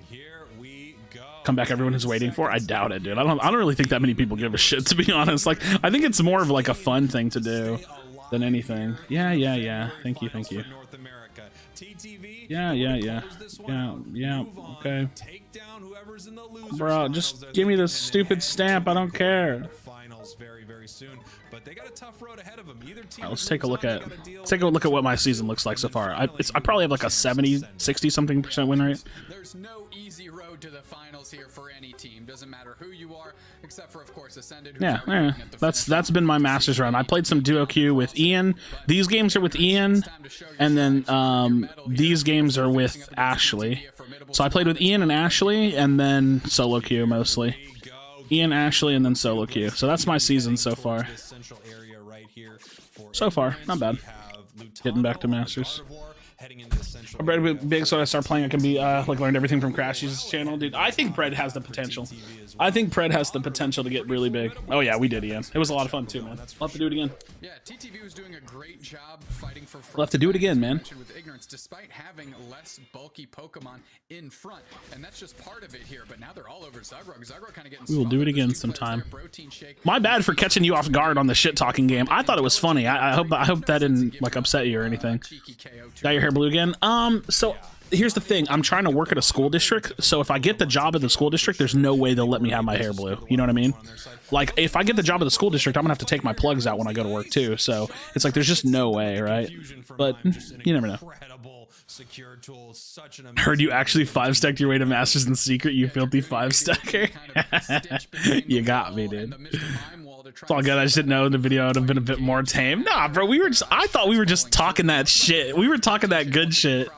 Here we go. Comeback everyone is waiting for? I doubt it, dude. I don't really think that many people give a shit, to be honest. Like, I think it's more of like a fun thing to do than anything. Yeah. Thank you. Yeah. Okay. Bro, just give me the stupid stamp. I don't care. Very soon, but they got a tough road ahead of them. Either team let's take a look at what my season looks like so far. I probably have like a 60 something % win rate. There's no easy road to the finals here for any team. Doesn't matter who you are, except for of course Ascended. Yeah. That's been my Masters run. I played some duo queue with Ian. These games are with Ian, and then these games are with Ashley. So I played with Ian and Ashley, and then solo queue mostly. Ian, Ashley, and then solo queue. So that's my season so far. So far, not bad. Getting back to Masters. I'm ready to be big, so I start playing. I can be like learned everything from Krashy's channel, dude. I think Pred has the potential. I think Pred has the potential to get really big. Oh yeah, we did, Ian. It was a lot of fun too, man. We'll have to do it again. Yeah, TTV was doing a great job fighting for. We'll have to do it again, man. With ignorance, despite having less bulky Pokemon in front, and that's just part of it here. But now they're all over Zagrog. Zagrog kind of getting. We will do it again sometime. My bad for catching you off guard on the shit talking game. I thought it was funny. I hope that didn't like upset you or anything. Got your hair blue again? So here's the thing. I'm trying to work at a school district, so if I get the job at the school district, there's no way they'll let me have my hair blue. You know what I mean? Like, if I get the job at the school district, I'm gonna have to take my plugs out when I go to work too. So it's like there's just no way, right? But you never know. Heard you actually 5-stacked your way to Masters in secret, you filthy 5-stacker. You got me, dude. It's all good. I just didn't know the video would have been a bit more tame. Nah, bro, I thought we were just talking that shit. We were talking that good shit.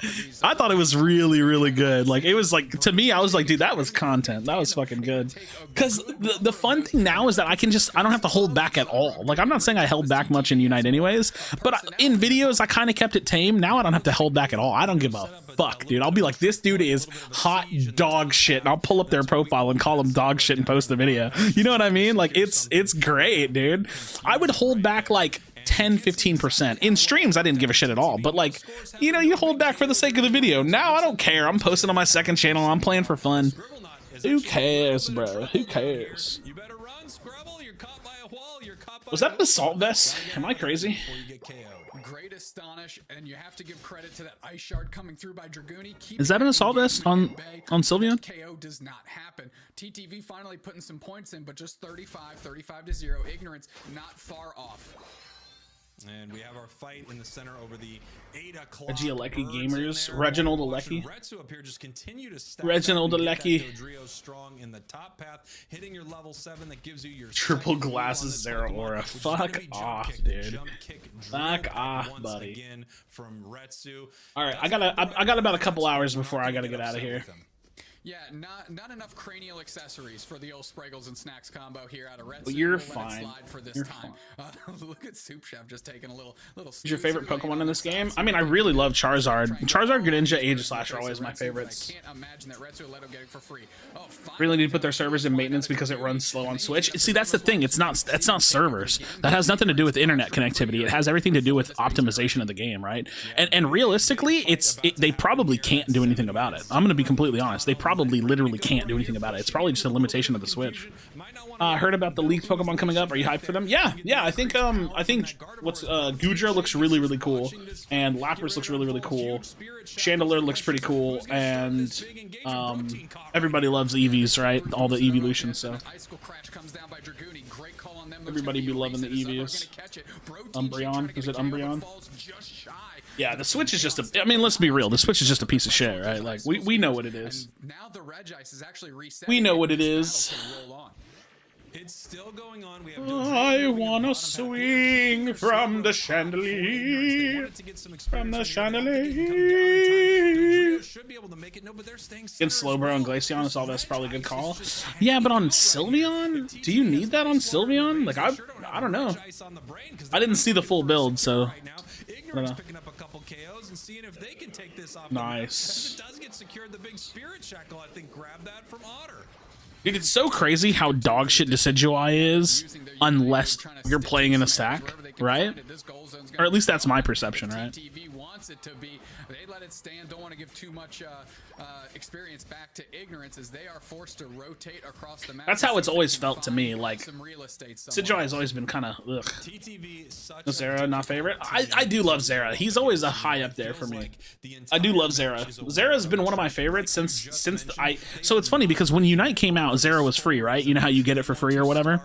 I thought it was really, really good. Like, it was like, to me, I was like, dude, that was content. That was fucking good. Because the fun thing now is that I don't have to hold back at all. Like, I'm not saying I held back much in Unite anyways, but in videos, I kind of kept it tame. Now I don't have to hold back at all. I don't give a fuck, dude. I'll be like, this dude is hot dog shit, and I'll pull up their profile and call them dog shit and post the video. You know what I mean? Like, it's great, dude. I would hold back like 10-15%. In streams, I didn't give a shit at all, but like, you know, you hold back for the sake of the video. Now I don't care. I'm posting on my second channel. I'm playing for fun. Who cares, bro? Who cares? Was that an assault vest? Am I crazy? Great Astonish, and you have to give credit to that ice shard coming through by Dragooni. Is that an assault vest on Sylveon? KO does not happen. TTV finally putting some points in, but just 35-0. Ignorance not far off. And we have our fight in the center over the 8 o'clock. Alecki gamers, Reginald Alecki. Retsu up here just continue to stack Reginald Alecki. Dodrio strong in the top path, hitting your level 7 that gives you your triple glasses Zero Aura. Fuck off, dude. Fuck off, buddy. Again from Retsu. All right, I got about a couple hours before I gotta get out of here. Yeah, not enough cranial accessories for the old Spraggles and Snacks combo here out of Red. Well, you're fine. You're fine. Look at Soup Chef just taking a little. Who's your favorite Pokemon in this game? I mean, I really love Charizard. Charizard, Greninja, Aegislash are always my favorites. I can't imagine that Retsu let him get it for free. Oh, really need to put their servers in maintenance because it runs slow on Switch. See, that's the thing. It's not servers. That has nothing to do with internet connectivity. It has everything to do with optimization of the game, right? And realistically, they probably can't do anything about it. I'm gonna be completely honest. They probably probably literally can't do anything about it. It's probably just a limitation of the Switch. Heard about the leaked Pokemon coming up. Are you hyped for them? Yeah. I think what's Gudra looks really cool, and Lapras looks really cool. Chandelure looks pretty cool, and everybody loves Eevees, right? All the evolutions, so everybody be loving the Eevees. Umbreon, is it Umbreon? Yeah, the Switch is just a... I mean, let's be real. The Switch is just a piece of shit, right? Like, we know what it is. We know what it is. It's still going on. We have I wanna swing from the chandelier. From the chandelier. Should be able to make it. No, but they're staying against Slowbro and Glaceon, is all that's probably a good call. Yeah, but on Sylveon? Do you need that on Sylveon? Like, I don't know. I didn't see the full build, so... Ignorance picking up a couple KOs and seeing if they can take this off. Nice. If it does get secured, the big Spirit Shackle, I think, grab that from Otter. Dude, it's so crazy how dog shit Decidueye is unless you're playing in a stack, right? Or at least that's my perception, right? They let it stand, don't want to give too much experience back to ignorance as they are forced to rotate across the map. That's how it's always felt to me. Like, Decidueye has always been kind of ugh. Zera, not favorite? I do love Zera. He's always a high up there for me. I do love Zera. Zera's been one of my favorites since so it's funny because when Unite came out, Zera was free, right? You know how you get it for free or whatever?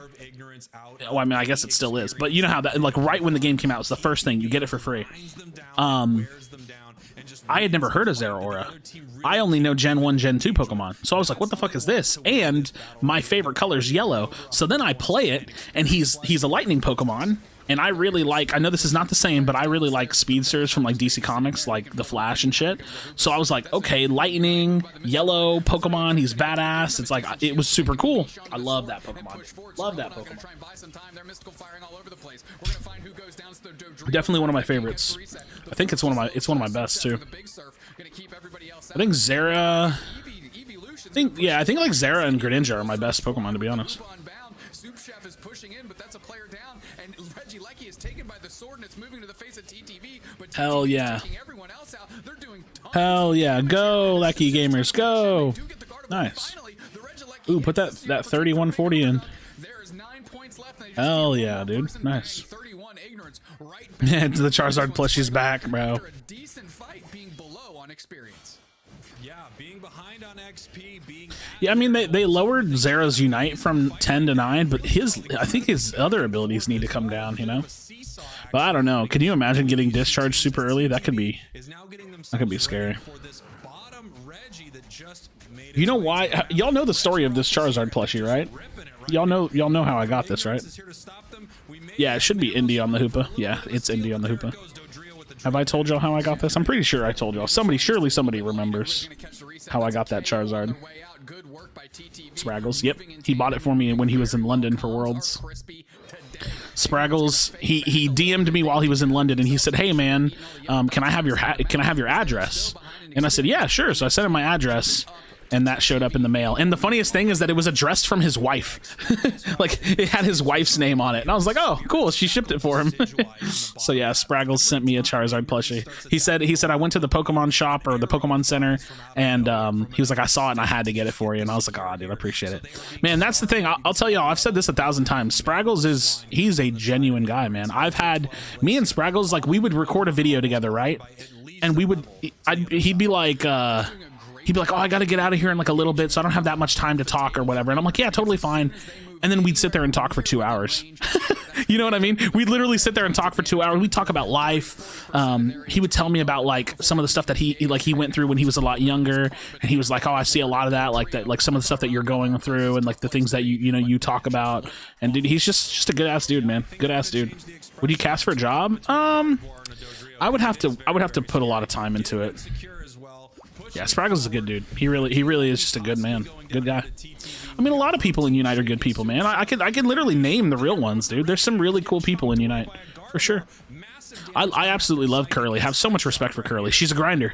Well, I mean, I guess it still is, but you know how that, like, right when the game came out, it's the first thing, you get it for free. I had never heard of Zeraora. I only know Gen 1, Gen 2 Pokemon. So I was like, what the fuck is this? And my favorite color is yellow. So then I play it, and he's a lightning Pokemon. And I really like, I know this is not the same, but I really like speedsters from like DC Comics, like the Flash and shit. So I was like, okay, lightning, yellow Pokemon, he's badass. It's like, it was super cool. I love that Pokemon. Love that Pokemon. Definitely one of my favorites. I think it's one of my best too. I think Zera, I think like Zera and Greninja are my best Pokemon, to be honest. Chef is pushing in, but that's a player down, and Reggie Lecky is taken by the sword, and it's moving to the face of TTV. But hell yeah! Everyone else out. They're doing hell yeah! Go Lecky gamers, go! Nice. Ooh, put that 3140 in. There's 9 points left. Hell yeah, dude! Nice. Yeah, the Charizard plushie's back, bro. A decent fight being below on experience. Yeah, being behind on XP, being... Yeah, I mean, they lowered Zera's Unite from 10 to 9, but I think his other abilities need to come down, you know? But I don't know. Can you imagine getting discharged super early? That could be scary. You know why? Y'all know the story of this Charizard plushie, right? Y'all know how I got this, right? Yeah, it should be Indy on the Hoopa. Yeah, it's Indy on the Hoopa. Have I told y'all how I got this? I'm pretty sure I told y'all. Surely somebody remembers how I got that Charizard. Spraggles, yep. He bought it for me when he was in London for Worlds. Spraggles, he DM'd me while he was in London, and he said, "Hey man, can I have your address?" And I said, "Yeah, sure." So I sent him my address, and that showed up in the mail. And the funniest thing is that it was addressed from his wife. Like, it had his wife's name on it. And I was like, oh, cool, she shipped it for him. So yeah, Spraggles sent me a Charizard plushie. He said I went to the Pokemon shop or the Pokemon Center, and he was like, I saw it and I had to get it for you. And I was like, oh, dude, I appreciate it. Man, that's the thing. I'll tell y'all, I've said this 1,000 times. Spraggles he's a genuine guy, man. Me and Spraggles, like, we would record a video together, right? And he'd be like, oh, I got to get out of here in like a little bit, so I don't have that much time to talk or whatever. And I'm like, yeah, totally fine. And then we'd sit there and talk for 2 hours. You know what I mean? We'd literally sit there and talk for 2 hours. We'd talk about life. He would tell me about like some of the stuff that he went through when he was a lot younger. And he was like, oh, I see a lot of that, like some of the stuff that you're going through and like the things that you talk about. And dude, he's just a good ass dude, man. Good ass dude. Would you cast for a job? I would have to put a lot of time into it. Yeah, Spraggles is a good dude. He really is just a good man. Good guy. I mean, a lot of people in Unite are good people, man. I could literally name the real ones, dude. There's some really cool people in Unite, for sure. I absolutely love Curly. Have so much respect for Curly. She's a grinder.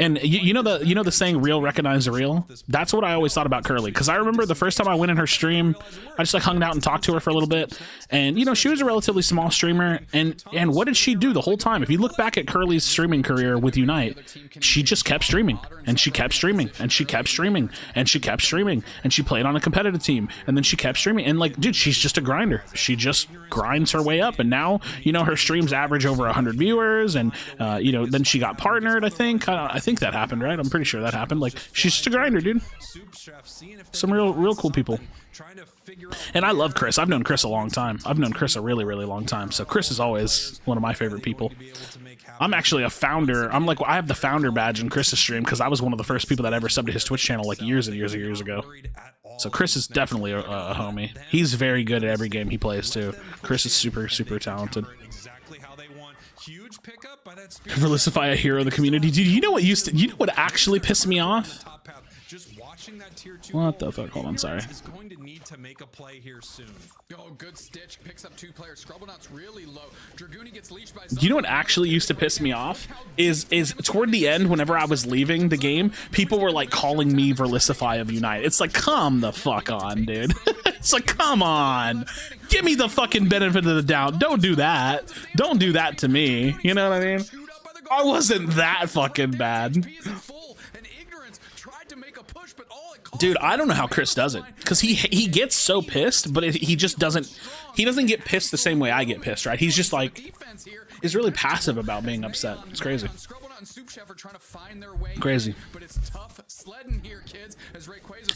And you know the saying, real recognize the real? That's what I always thought about Curly, because I remember the first time I went in her stream, I just like hung out and talked to her for a little bit, and you know, she was a relatively small streamer, and what did she do the whole time? If you look back at Curly's streaming career with Unite, she just kept streaming, and she kept streaming, and she kept streaming, and she kept streaming, and she played on a competitive team, and then she kept streaming, and like, dude, she's just a grinder. She just grinds her way up, and now, you know, her streams average over 100 viewers, and you know, then she got partnered. I think that happened, right? I'm pretty sure that happened. Like, she's just a grinder, dude. Some real cool people. And I love Chris. I've known Chris a long time. I've known Chris a really long time. So Chris is always one of my favorite people. I'm actually a founder. I have the founder badge in Chris's stream because I was one of the first people that ever subbed to his Twitch channel like years and years ago. So Chris is definitely a homie. He's very good at every game he plays too. Chris is super talented. Felicify a hero of the community. Dude, you know what actually pissed me off? What the fuck? Hold on, sorry. Is going to need to make a play here soon. Oh, good stitch. Picks up 2 players. Scrubblenut's really low. Dragooni gets leashed by. Do you know what actually used to piss me off? Is toward the end, whenever I was leaving the game, people were like calling me Verlicify of Unite. It's like, come the fuck on, dude. It's like, come on. Give me the fucking benefit of the doubt. Don't do that. Don't do that to me. You know what I mean? I wasn't that fucking bad. Dude, I don't know how Chris does it, because he gets so pissed, but he just doesn't get pissed the same way I get pissed, right? He's just like, he's really passive about being upset. It's crazy. Crazy.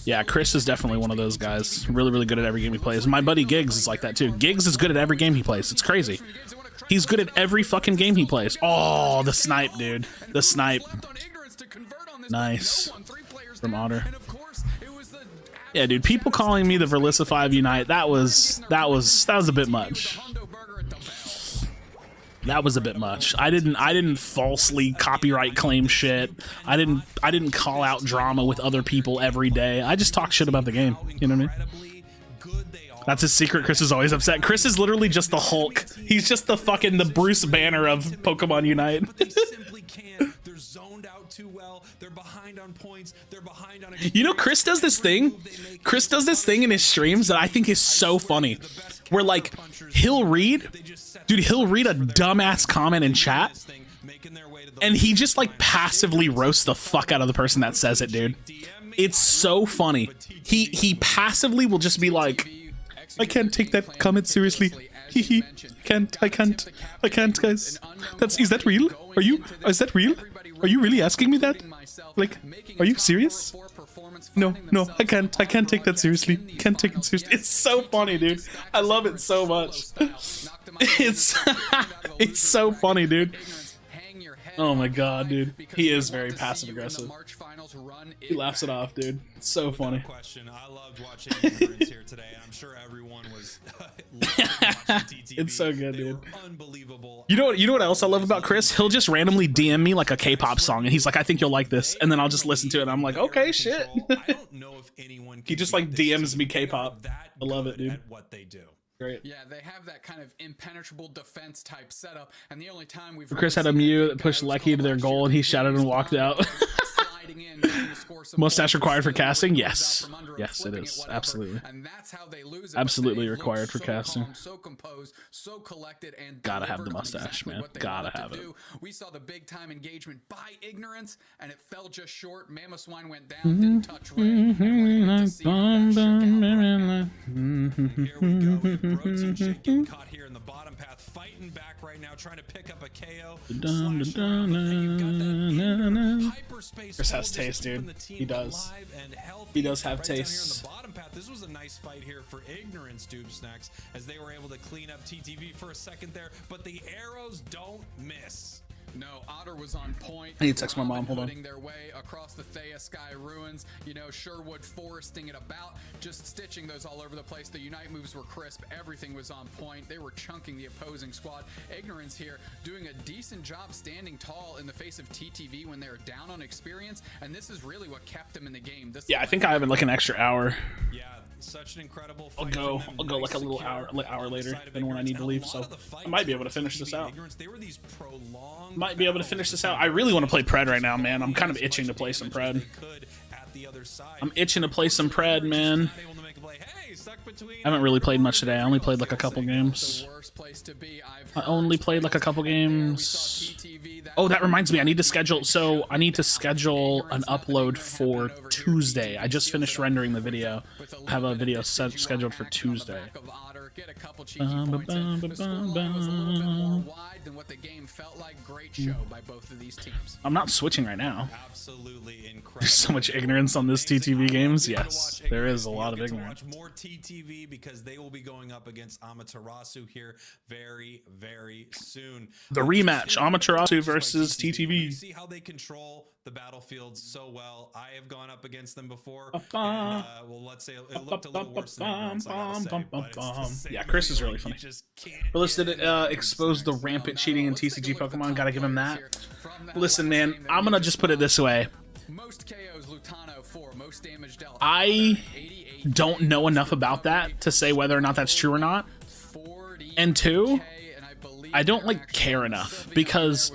Yeah, Chris is definitely one of those guys. Really good at every game he plays. My buddy Giggs is like that too. Giggs is good at every game he plays. It's crazy. He's good at every fucking game he plays. Oh, the snipe, dude. The snipe. Nice. From Otter. Yeah, dude, people calling me the Verlicify of Unite, that was a bit much. That was a bit much. I didn't falsely copyright claim shit. I didn't call out drama with other people every day. I just talk shit about the game. You know what I mean? That's his secret. Chris is always upset. Chris is literally just the Hulk. He's just the Bruce Banner of Pokemon Unite. They're zoned out too well. They're behind on points. They're behind on. You know, Chris does this thing. Chris does this thing in his streams that I think is so funny. Where like he'll read a dumbass comment in chat, and he just like passively roasts the fuck out of the person that says it, dude. It's so funny. He passively will just be like, I can't take that comment seriously. I can't, guys. Is that real? Is that real? Are you really asking me that? Like, are you serious? No, I can't take that seriously. Can't take it seriously. It's so funny, dude. I love it so much. It's so funny, dude. Oh my god, dude. He is very passive aggressive. He laughs it off, dude. It's so funny. I loved watching Ignorance here today. I'm sure everyone was It's so good, dude. Unbelievable. You know what else I love about Chris? He'll just randomly DM me like a K-pop song, and he's like, I think you'll like this, and then I'll just listen to it, and I'm like, okay, shit. He just like DMs me K-pop. I love it, dude. What they do. Great. Yeah, they have that kind of impenetrable defense type setup, and the only time we've Chris had a Mew that pushed Lecky to their goal, and he shouted and walked out. Mustache required for casting? Yes. Yes, it is. Absolutely. Absolutely required for casting. Gotta have the mustache, man. Gotta have it. We saw the big time engagement by Ignorance, and it fell just short. Mammoth Swine went down, didn't touch Ray. Here we go. Protein Shake getting caught here in the bottom path, fighting back right now, trying to pick up a KO. Chris has taste, dude. He does. He does have taste. This was a nice fight here for Ignorance, Doob Snacks, as they were able to clean up TTV for a second there, but the arrows don't miss. No, Otter was on point. I need to text my mom. Hold on. Their way across the Thea Sky ruins. You know, Sherwood foresting it about, just stitching those all over the place. The Unite moves were crisp. Everything was on point. They were chunking the opposing squad. Ignorance here doing a decent job standing tall in the face of TTV when they're down on experience, and this is really what kept them in the game. Yeah, I think I have like an extra hour. Yeah. such an incredible I'll fight go. from them. I'll go like a little hour later than when I need to leave. So I might be able to finish this out. They were these prolonged Might be able to finish this out. I really want to play Pred right now, man. I'm kind of itching to play some Pred. I'm itching to play some Pred, man. I haven't really played much today. I only played like a couple games. I only played like a couple games. Oh, that reminds me. I need to schedule. So I need to schedule an upload for Tuesday. I just finished rendering the video. I have a video scheduled for Tuesday. Get a couple cheeky points in. The scoreline was a little bit more wide than what the game felt like. Great show by both of these teams. I'm not switching right now. Absolutely incredible. There's so much ignorance on this TTV games. Yes, there is a lot of ignorance. Watch more TTV because they will be going up against Amaterasu here very, very soon. The rematch, Amaterasu versus TTV. See how they control the battlefield so well. I have gone up against them before. And, well, let's say it looked a little worse than yeah, Chris is really funny. Willis did expose the rampant cheating in TCG Pokemon. Gotta give him that. Listen, man, I'm gonna just put it this way. Most KOs, Lutano 4, most damage dealt. I don't know enough about that to say whether or not that's true or not. And two, I don't like care enough because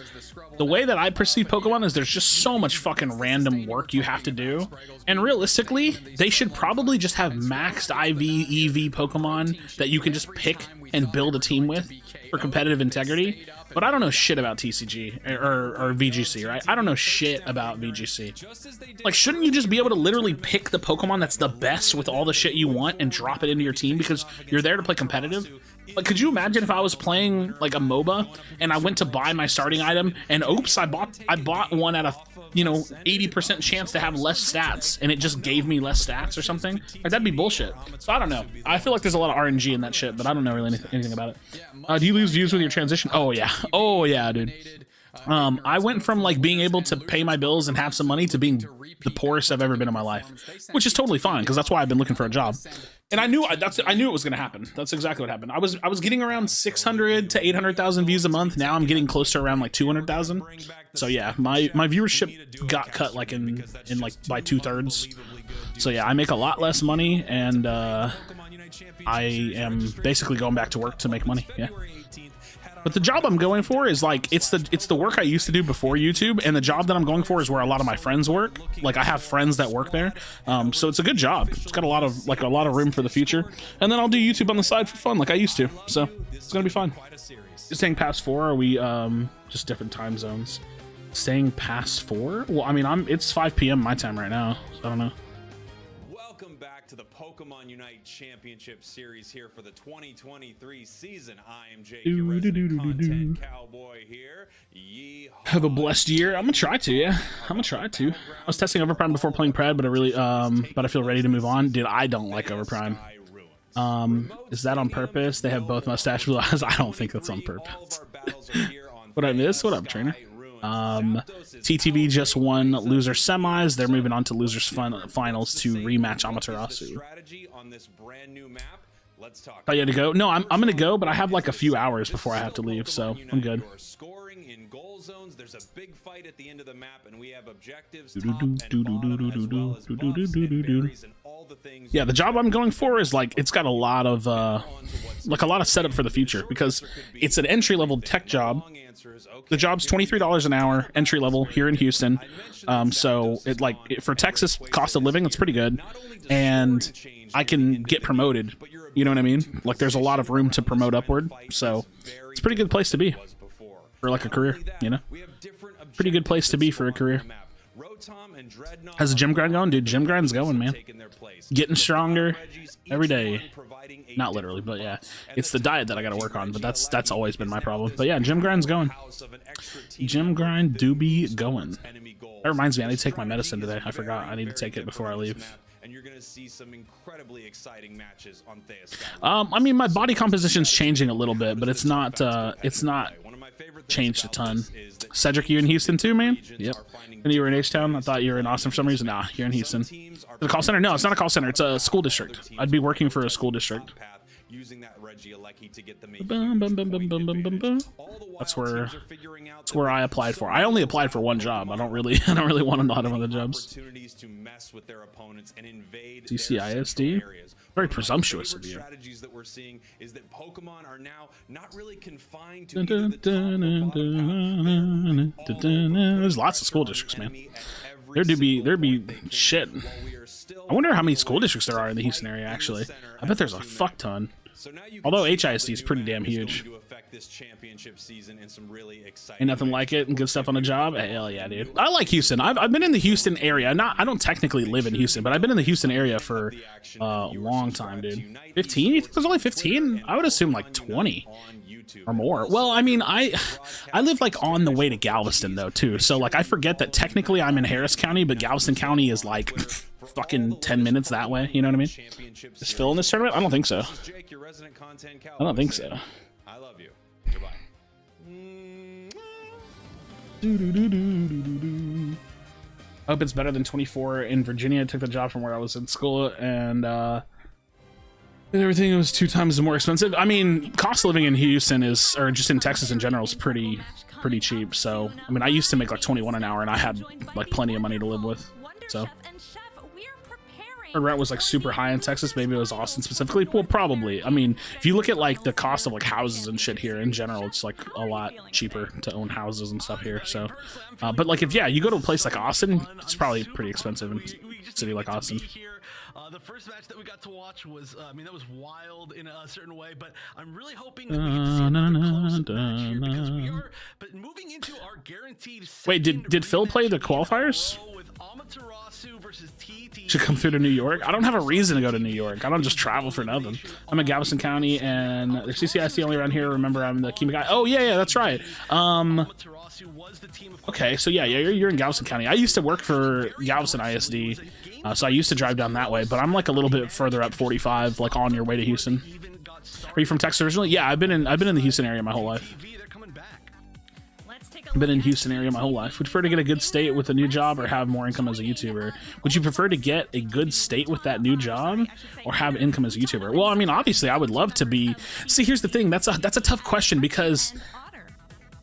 the way that I perceive Pokemon is there's just so much fucking random work you have to do. And realistically, they should probably just have maxed IV, EV Pokemon that you can just pick and build a team with for competitive integrity. But I don't know shit about TCG or VGC, right? I don't know shit about VGC. Like, shouldn't you just be able to literally pick the Pokemon that's the best with all the shit you want and drop it into your team because you're there to play competitive? Like, could you imagine if I was playing like a MOBA and I went to buy my starting item and oops, I bought one at a 80% chance to have less stats and it just gave me less stats or something? Like, that'd be bullshit. So I don't know. I feel like there's a lot of RNG in that shit, but I don't know really anything about it. Do you lose views with your transition? Oh yeah. Oh yeah, dude. I went from like being able to pay my bills and have some money to being the poorest I've ever been in my life, which is totally fine because that's why I've been looking for a job. And I knew it was going to happen. That's exactly what happened. I was getting around 600 to 800,000 views a month. Now I'm getting close to around like 200,000. So yeah, my viewership got cut like in like by 2/3. So yeah, I make a lot less money and I am basically going back to work to make money. Yeah. But the job I'm going for is like it's the work I used to do before YouTube, and the job that I'm going for is where a lot of my friends work. Like, I have friends that work there, so it's a good job. It's got a lot of room for the future. And then I'll do YouTube on the side for fun, like I used to. So it's gonna be fun. Staying past 4? Are we just different time zones? Staying past 4? Well, I mean, it's 5 p.m. my time right now, so I don't know. Welcome back to the Pokemon Unite Championship Series here for the 2023 season. I am Jake, your resident content cowboy here. Have a blessed year. I'm gonna try to, yeah. I'm gonna try to. I was testing Overprime before playing Pred, but I feel ready to move on. Dude, I don't like Overprime. Is that on purpose? They have both mustache blue eyes. I don't think that's on purpose. What I miss? What up, trainer? TTV just won loser semis. They're moving on to losers finals to rematch Amaterasu. Oh, you had to go? No, I'm gonna go, but I have like a few hours before I have to leave, so I'm good. There's a big fight at the end of the map, and we have objectives. Yeah, the job I'm going for is like it's got a lot of setup for the future because it's an entry-level tech job. The job's $23 an hour, entry level here in Houston. So for Texas cost of living, it's pretty good, and I can get promoted. You know what I mean? Like, there's a lot of room to promote upward, so it's a pretty good place to be for like a career. You know, pretty good place to be for a career. How's the gym grind going, dude? Gym grind's going, man. Getting stronger every day. Not literally, but yeah, it's the diet that I got to work on. But that's always been my problem. But yeah, gym grind's going. Gym grind do be going. That reminds me, I need to take my medicine today. I forgot. I need to take it before I leave. And you're gonna see some incredibly exciting matches on Theus. I mean, my body composition's changing a little bit, but it's not changed a ton. Cedric, you in Houston too, man? Yep. And you were in H-Town? I thought you were in Austin for some reason. Nah, you're in Houston. The call center? No, it's not a call center. It's a school district. I'd be working for a school district. using that Regieleki to get them that's where I applied for. I only applied for one job. I don't really want a lot of other jobs. Opportunities to mess with their opponents and invade CCISD? Very presumptuous of you. Strategies that we're seeing is that Pokemon are now not really confined to either the top or There's lots of school districts, man. There'd be shit. I wonder how many school districts there are in the Houston area, actually. I bet there's a fuck ton. Although HISD is pretty damn huge. Ain't nothing like it and good stuff on the job. Hell yeah, dude. I like Houston. I've been in the Houston area. I don't technically live in Houston, but I've been in the Houston area for a long time, dude. 15? You think there's only 15? I would assume like 20 or more. Well, I mean, I live like on the way to Galveston though too. So like I forget that technically I'm in Harris County, but Galveston County is like fucking 10 minutes that way. You know what I mean? Is Phil in this tournament? I don't think so. I don't think so. I love you. Goodbye. I hope it's better than 24 in Virginia. I took the job from where I was in school, and everything was 2 times more expensive. I mean, cost of living in Houston is, or just in Texas in general, is pretty cheap. So, I mean, I used to make like 21 an hour, and I had like plenty of money to live with. So, rent was like super high in Texas. Maybe it was Austin specifically. Well, probably. I mean, if you look at like the cost of like houses and shit here in general, it's like a lot cheaper to own houses and stuff here. So, but like if you go to a place like Austin, it's probably pretty expensive in a city like Austin. The first match that we got to watch was, I mean, that was wild in a certain way, but I'm really hoping that we can see another close match here because we are, but moving into our guaranteed. Wait, did Phil play the qualifiers? Should come through to New York. I don't have a reason to go to New York. I don't just travel for nothing. I'm in Galveston County, and there's CCIC only around here. Remember, I'm the Kima guy. Oh yeah, that's right. Okay, so yeah, you're in Galveston County. I used to work for Galveston ISD, so I used to drive down that way. But I'm like a little bit further up 45, like on your way to Houston. Are you from Texas originally? Yeah, I've been in the Houston area my whole life. I've been in Houston area my whole life. Would you prefer to get a good state with a new job or have more income as a YouTuber? Would you prefer to get a good state with that new job or have income as a YouTuber? Well, I mean, obviously I would love to be. See, here's the thing. That's a tough question because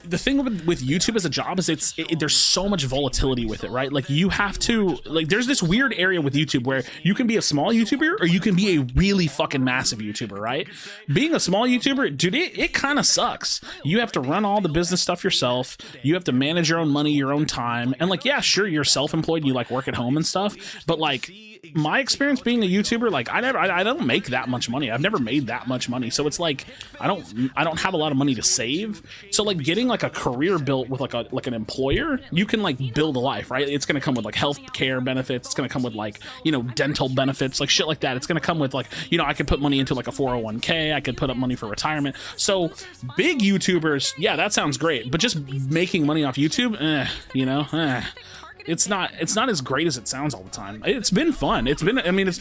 the thing with YouTube as a job is there's so much volatility with it, right? Like you have to, like, there's this weird area with YouTube where you can be a small YouTuber or you can be a really fucking massive YouTuber, right? Being a small YouTuber, dude, it kind of sucks. You have to run all the business stuff yourself. You have to manage your own money, your own time. And like, yeah, sure, you're self-employed, you like work at home and stuff, but like my experience being a YouTuber, like I don't make that much money. I've never made that much money. So it's like I don't have a lot of money to save. So like getting like a career built with like an employer, you can like build a life, right? It's gonna come with like health care benefits, it's gonna come with like, you know, dental benefits, like shit like that. It's gonna come with like, you know, I could put money into like a 401k, I could put up money for retirement. So big YouTubers, yeah, that sounds great, but just making money off YouTube, it's not as great as it sounds all the time. It's been fun. It's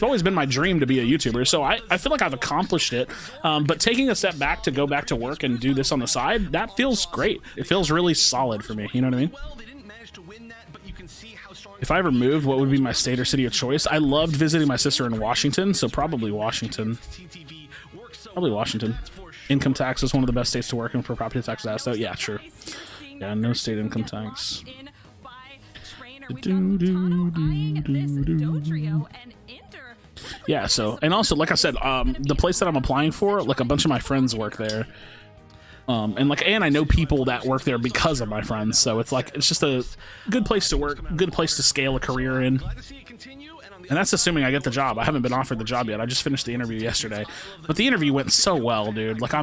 always been my dream to be a YouTuber. So I feel like I've accomplished it. But taking a step back to go back to work and do this on the side, that feels great. It feels really solid for me. You know what I mean? If I ever moved, what would be my state or city of choice? I loved visiting my sister in Washington, so probably Washington. Probably Washington. Income tax is one of the best states to work in for property taxes. So yeah, sure. Yeah, no state income tax. Yeah, so, and also, like I said, the place that I'm applying for, like a bunch of my friends work there. And I know people that work there because of my friends, so it's like, it's just a good place to work, good place to scale a career in. And that's assuming I get the job. I haven't been offered the job yet. I just finished the interview yesterday, but the interview went so well, dude. Like I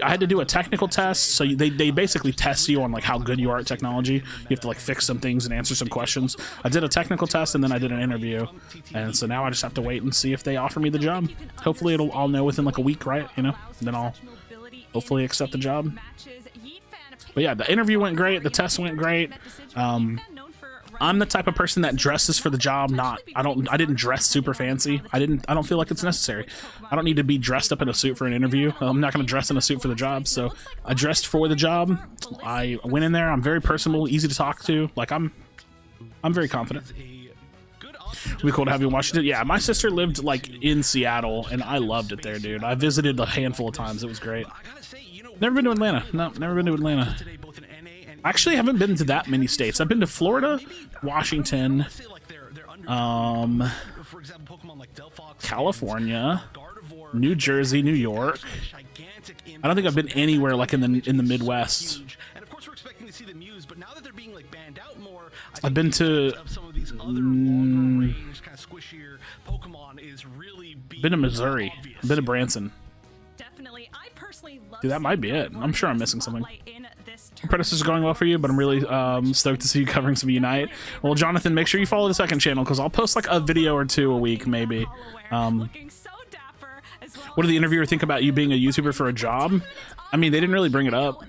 had to do a technical test, so they basically test you on like how good you are at technology. You have to like fix some things and answer some questions. I did a technical test and then I did an interview, and so now I just have to wait and see if they offer me the job. Hopefully I'll know within like a week, right? You know, and then I'll hopefully accept the job. But yeah, the interview went great. The test went great. I'm the type of person that dresses for the job. I didn't dress super fancy. I don't feel like it's necessary. I don't need to be dressed up in a suit for an interview. I'm not going to dress in a suit for the job. So I dressed for the job. I went in there. I'm very personable, easy to talk to. Like I'm very confident. It'd be cool to have you in Washington. Yeah, my sister lived like in Seattle, and I loved it there, dude. I visited a handful of times. It was great. Never been to Atlanta. No, never been to Atlanta. Actually, I haven't been to that many states. I've been to Florida, Washington, California, New Jersey, New York. I don't think I've been anywhere like in the Midwest. I've been to Missouri. I've been to Branson. Dude, that might be it. I'm sure I'm missing something. Predecessor's going well for you, but I'm really stoked to see you covering some Unite. Well, Jonathan, make sure you follow the second channel because I'll post like a video or two a week, maybe. What did the interviewer think about you being a YouTuber for a job? I mean, they didn't really bring it up,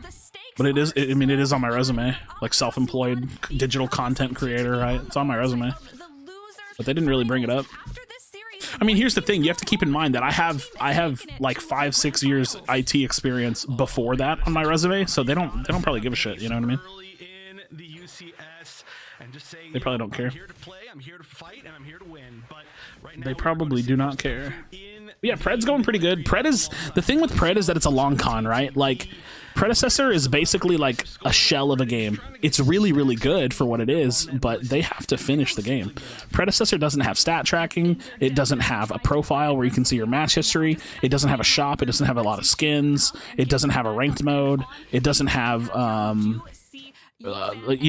but it is. I mean, it is on my resume, like self-employed digital content creator, right? It's on my resume, but they didn't really bring it up. I mean, here's the thing: you have to keep in mind that I have like 5-6 years IT experience before that on my resume, so they don't probably give a shit. You know what I mean? They probably don't care. They probably do not care. But yeah, Pred's going pretty good. The thing with Pred is that it's a long con, right? Like, Predecessor is basically like a shell of a game. It's really, really good for what it is, but they have to finish the game. Predecessor doesn't have stat tracking. It doesn't have a profile where you can see your match history. It doesn't have a shop. It doesn't have a lot of skins. It doesn't have a ranked mode. It doesn't have, you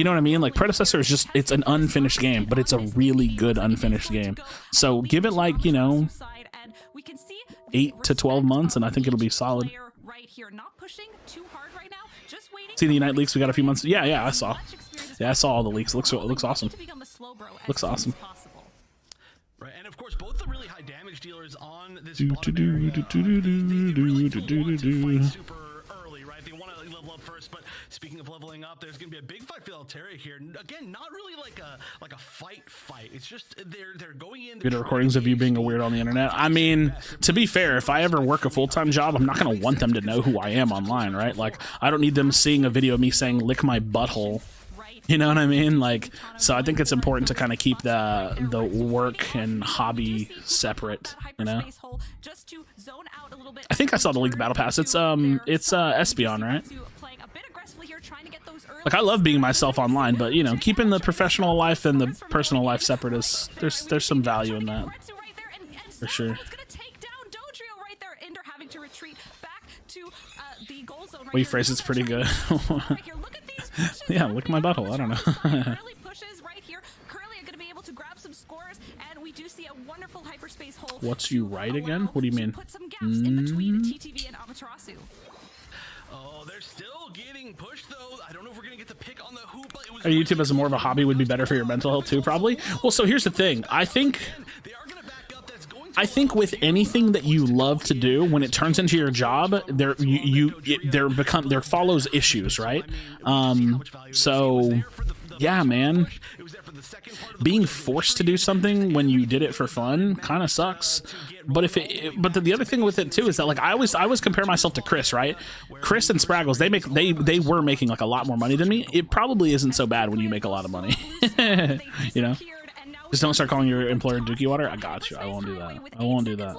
know what I mean? Like, Predecessor is just, it's an unfinished game, but it's a really good unfinished game. So give it like, you know, 8 to 12 months, and I think it'll be solid. See the Unite leaks we got a few months. Yeah, I saw. Yeah, I saw all the leaks. It looks awesome. Looks awesome. Right, and of course, both the really high damage dealers on this super early, right? They want to level up first, but speaking of leveling up, there's going to be a big fight for Altaria here. Again, not really like a fight. It's just they're going in. Video recordings of you being a weird on the internet. I mean, to be fair, if I ever work a full-time job, I'm not going to want them to know who I am online, right? Like, I don't need them seeing a video of me saying "lick my butthole." You know what I mean? Like, so I think it's important to kind of keep the work and hobby separate, you know? I think I saw the leaked battle pass. It's Espeon, right? Like, I love being myself online, but you know, keeping the professional life and the personal life separate is there's some value in that, for sure. We phrase it's pretty good. Yeah, lick my butthole. I don't know. What's you right again? What do you mean? Oh, they're still getting pushed though. I don't know if we're gonna get the pick on the hoop. YouTube as more of a hobby would be better for your mental health too, probably. Well, so here's the thing. I think with anything that you love to do, when it turns into your job, there follows issues, right? So yeah, man, being forced to do something when you did it for fun kind of sucks. But the other thing with it too is that, like, I always compare myself to Chris, right? Chris and Spraggles, they were making like a lot more money than me. It probably isn't so bad when you make a lot of money. You know, just don't start calling your employer Dookie Water. I got you. I won't do that. I won't do that.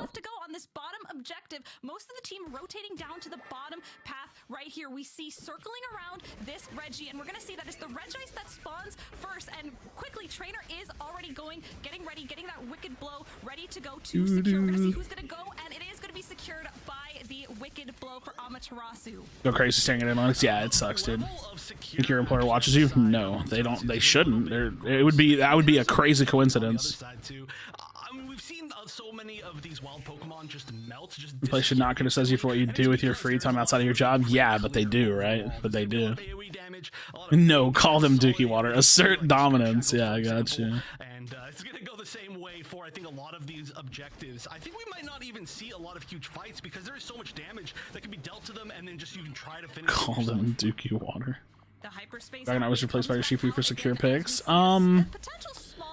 Objective, most of the team rotating down to the bottom path right here. We see circling around this Reggie, and we're gonna see that it's the Regice that spawns first, and quickly Trainer is already getting ready, getting that wicked blow ready to go to secure. We're gonna see who's gonna go, and it is gonna be secured by the wicked blow for Amaterasu. Go crazy staring at analytics. Yeah, it sucks, dude. Think your employer watches you? No, they don't. They shouldn't. That would be a crazy coincidence. We've seen so many of these wild Pokemon just melt. The place should not criticize you for what you do with your free time outside of your job. Yeah, but they do, right? But they do. No, call them Dookie Water. Assert dominance. Yeah, I got you. And it's gonna go the same way for, I think, a lot of these objectives. I think we might not even see a lot of huge fights because there is so much damage that can be dealt to them, and then just you can try to finish. Call them Dookie Water. Dragonite was replaced by your Shifu for secure picks.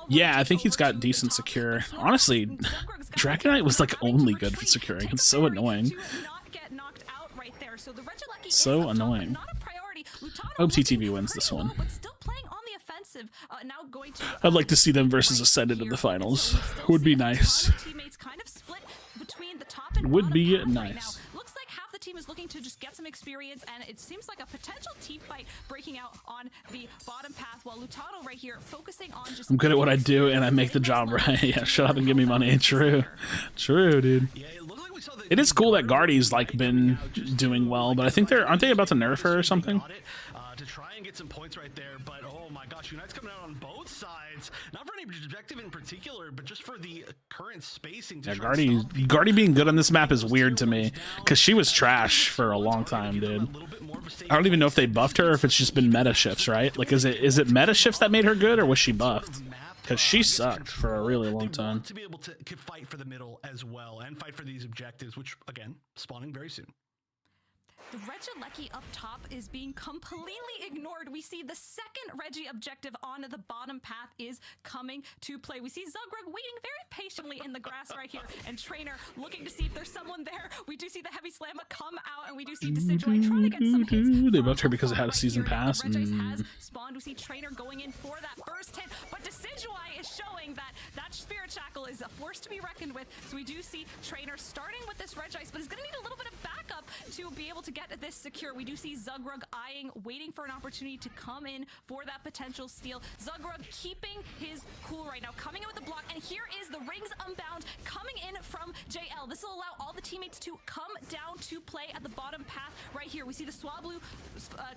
Yeah, I think he's got decent secure. Honestly, Dragonite was like only good for securing. It's so annoying. So annoying. I hope TTV wins this one. Now going I'd like to see them versus Ascended in the finals. Would be nice. Would be nice. Looks like half the team is looking to just get some experience, and it seems like a potential team fight breaking out on the bottom path, while Lutano right here focusing on just... I'm good at what I do, and I make the job right. Yeah, shut up and give me money. True. True, dude. It is cool that Guardy's, like, been doing well, but I think aren't they about to nerf her or something? To try and get some points right there, but oh my gosh, Unite's coming out on both sides. Not for any objective in particular, but just for the current spacing. Yeah, Guardy being good on this map is weird to me, because she was trash for a long time, dude. I don't even know if they buffed her or if it's just been meta shifts, right? Like, is it meta shifts that made her good, or was she buffed? Because she sucked for a really long time. To be able to fight for the middle as well and fight for these objectives, which again, spawning very soon. The Regieleki up top is being completely ignored. We see the second Reggie objective on the bottom path is coming to play. We see Zugrug waiting very patiently in the grass right here, and Trainer looking to see if there's someone there. We do see the heavy slammer come out, and we do see Decidueye trying to get some hits. They buffed her because it had a season pass. Has spawned. We see Trainer going in for that first hit, but Decidueye is showing that Spirit Shackle is a force to be reckoned with. So we do see Trainer starting with this Regice, but he's going to need a little bit of backup to be able to get this secure. We do see Zugrug eyeing, waiting for an opportunity to come in for that potential steal. Zugrug keeping his cool right now, coming in with the block, and here is the Rings Unbound coming in from JL. This will allow all the teammates to come down to play at the bottom path right here. We see the Swablu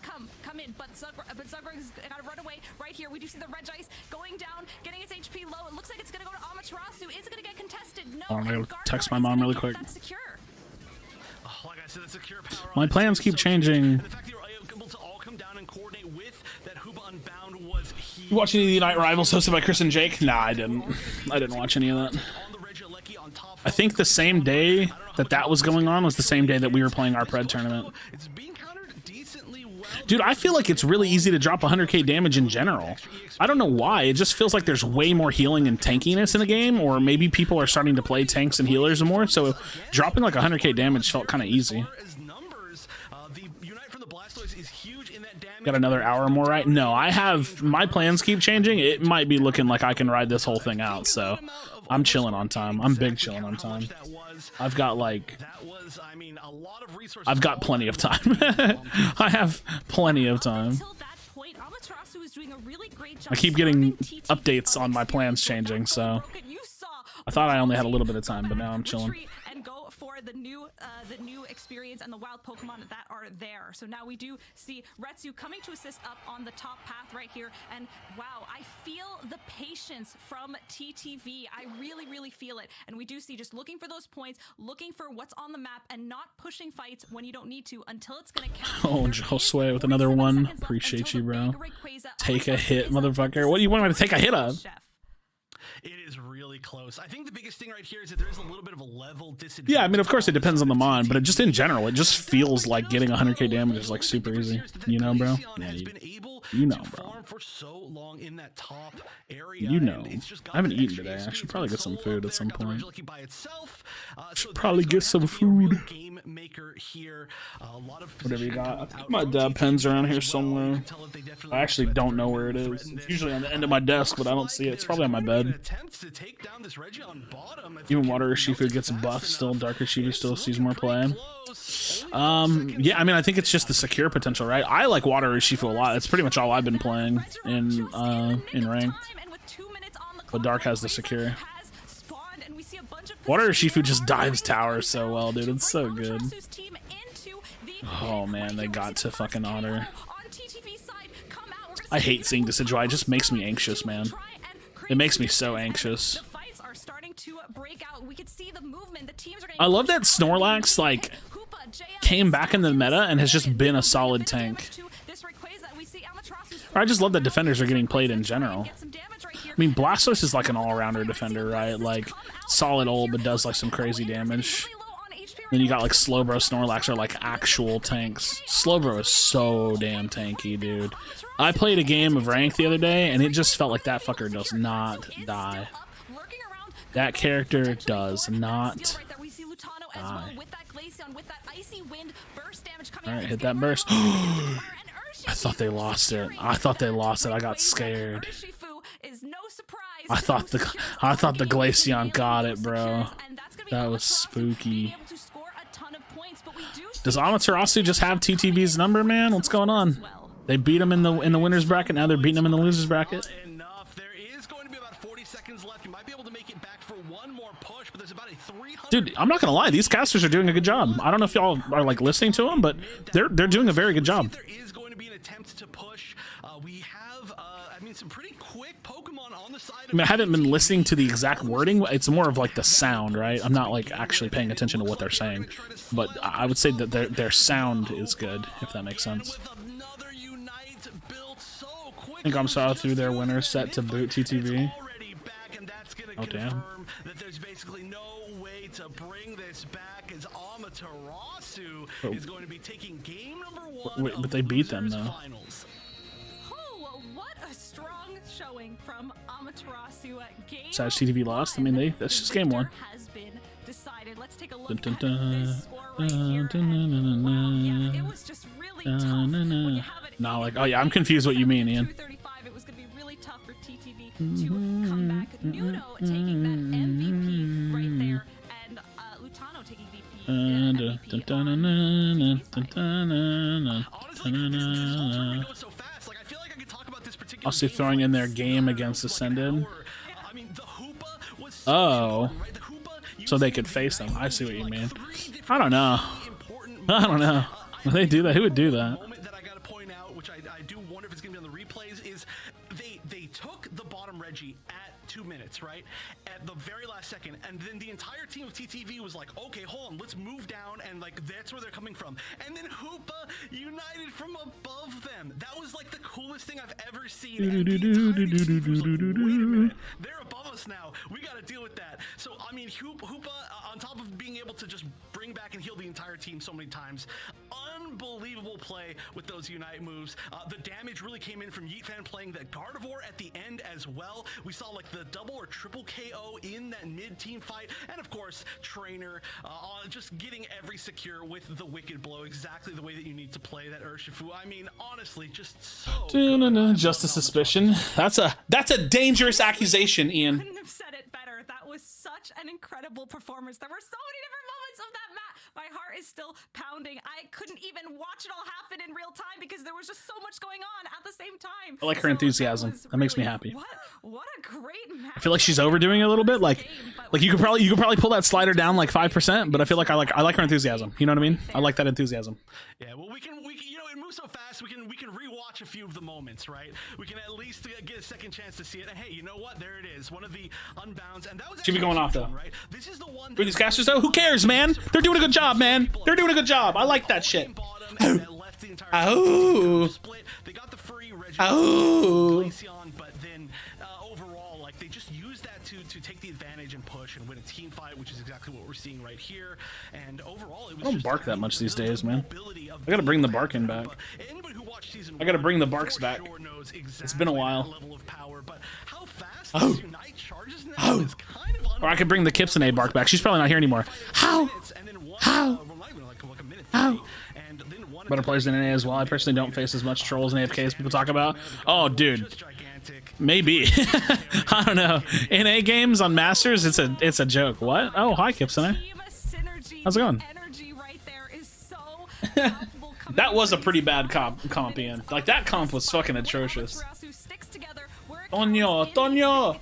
come in, but Zugrug's got to run away right here. We do see the Regice going down, getting its HP low. It looks like it's going to go to Amaterasu. Is it going to get contested? No. I'm going to text my mom really quick. That's secure. Like I said, secure power my plans keep changing. And the fact that you're able to all come down and coordinate with that Huba Unbound was huge. You watch any of the Unite Rivals hosted by Chris and Jake? Nah, I didn't. I didn't watch any of that. I think the same day that was going on was the same day that we were playing our Pred tournament. Dude, I feel like it's really easy to drop 100k damage in general. I don't know why. It just feels like there's way more healing and tankiness in the game, or maybe people are starting to play tanks and healers more, so dropping like 100k damage felt kind of easy. Got another hour more, right? No, I have... My plans keep changing. It might be looking like I can ride this whole thing out, so I'm chilling on time. I'm big chilling on time. I've got like... I've got plenty of time. I have plenty of time. I keep getting updates on my plans changing, so I thought I only had a little bit of time, but now I'm chilling. And go for the new experience and the wild Pokemon that are there. So now we do see Retsu coming to assist up on the top path right here. And wow, I feel the patience from TTV. I really, really feel it. And we do see just looking for those points, looking for what's on the map, and not pushing fights when you don't need to until it's going to count. Oh, Josue with another one. Appreciate you, bro. Take a hit, motherfucker. What do you want me to take a hit of? It is really close. I think the biggest thing right here is that there is a little bit of a level disadvantage. Yeah, I mean, of course it depends on the mon, but it just in general, it just feels like getting 100k damage is like super easy. You know, bro? Yeah, you know, bro. For so long in that top area, you know. I haven't eaten today. I should probably get some food at some point. Should probably get some food. Whatever you got. I think my dab pen's around here somewhere. I actually don't know where it is. It's usually on the end of my desk, but I don't see it. It's probably on my bed. Even Water Urshifu gets a buff still. Dark Urshifu still sees more play. Yeah, I mean, I think it's just the secure potential, right? I like Water Urshifu a lot. It's pretty much all I've been playing in ranked. But Dark has the secure. Water Urshifu just dives towers so well, dude. It's so good. Oh man, they got to fucking Otter. I hate seeing Decidueye. It just makes me anxious, man. It makes me so anxious. I love that Snorlax, like, came back in the meta and has just been a solid tank. I just love that defenders are getting played in general. I mean, Blastoise is like an all-rounder defender, right? Like, solid ult, but does like some crazy damage. Then you got like Slowbro, Snorlax are like actual tanks. Slowbro is so damn tanky, dude. I played a game of Rank the other day, and it just felt like that fucker does not die. That character does not die. Alright, hit that burst. I thought they lost it. I got scared. is no surprise. I thought the Glaceon got it, bro. That was spooky. Does Amaterasu just have TTV's number, man? What's going on? They beat him in the winners bracket. Now they're beating him in the losers bracket. Dude, I'm not gonna lie. These casters are doing a good job. I don't know if y'all are like listening to them, but they're doing a very good job. There is going to be an attempt to push. We have, I mean, some pretty quick Pokemon on the side. I mean, I haven't been listening to the exact wording. It's more of like the sound, right? I'm not like actually paying attention to what they're saying, but I would say that their sound is good, if that makes sense. I think I'm saw through their winner set to boot TTV. Oh damn. That there's basically no way to bring this back as Amaterasu is going to be taking game number 1. Wait, but they beat them though. Oh, what a strong showing from Amaterasu at game. Besides TTV lost, I mean that's just game 1. Has been decided. Let's take a look at this score right here. Wow, yeah, it was just really tough. When you have it Nah, like, oh yeah, I'm confused what you mean, Ian. 235, it was going to be really tough for TTV to come back. Nuno taking that MVP right there, and Lutano taking Also throwing in their game against Ascended. Oh. So they could face them. I see what you mean. I don't know. I don't know. Would they do that? Who would do that? That I gotta point out, which I do wonder if it's gonna be on the replays, is they took the bottom Reggie at 2 minutes, right? At the very last second, and then the entire team of TTV was like, okay, hold on, let's move down, and like that's where they're coming from. And then Hoopa united from above them. That was like the coolest thing I've ever seen. And the entire team was like, wait a minute, they're above us now. We gotta deal with that. So I mean, Hoopa, on top of being able to just bring back and heal the entire team so many times, unbelievable play with those Unite moves. The damage really came in from Yeetfan playing that Gardevoir at the end as well. We saw like the double or triple KO in that mid-team fight, and of course Trainer just getting every secure with the Wicked Blow, exactly the way that you need to play that Urshifu. I mean, honestly, just so just a suspicion. That's a dangerous accusation, Ian. Couldn't have said it better. That was such an incredible performance. There were so many different moments of that match. My heart is still pounding. I couldn't even watch it all happen in real time because there was just so much going on at the same time. I like her enthusiasm. That makes me happy. What a great match. I feel like she's overdoing it a little bit. Like you could probably pull that slider down like 5%, but I feel like I like her enthusiasm. You know what I mean? I like that enthusiasm. Yeah, well, we can you know, it moves so fast. We can rewatch a few of the moments, right? We can at least get a second chance to see it. And hey, you know what? There it is. One of the unbounds, and that was should be going off though. Right? This is the one. With these casters though, who cares, man? They're doing a good job, man. They're doing a good job. I like that shit. Oh. They got the free Glaceon, but then overall, like they just used that to take the advantage and push and win a team fight, which is exactly what we're seeing right here. And overall, it was I don't bark that much these days, man. I gotta bring the barking back. I gotta bring the barks back. It's been a while. Oh. Oh. Or I could bring the Kipsune bark back. She's probably not here anymore. How? How? How? Better players than NA as well. I personally don't face as much trolls and AFK as people talk about. Oh, dude. Maybe. I don't know. NA games on Masters, it's a joke. What? Oh, hi, Kipsune. How's it going? That was a pretty bad comp, Ian. Like, that comp was fucking atrocious. Tonyo, Tonyo,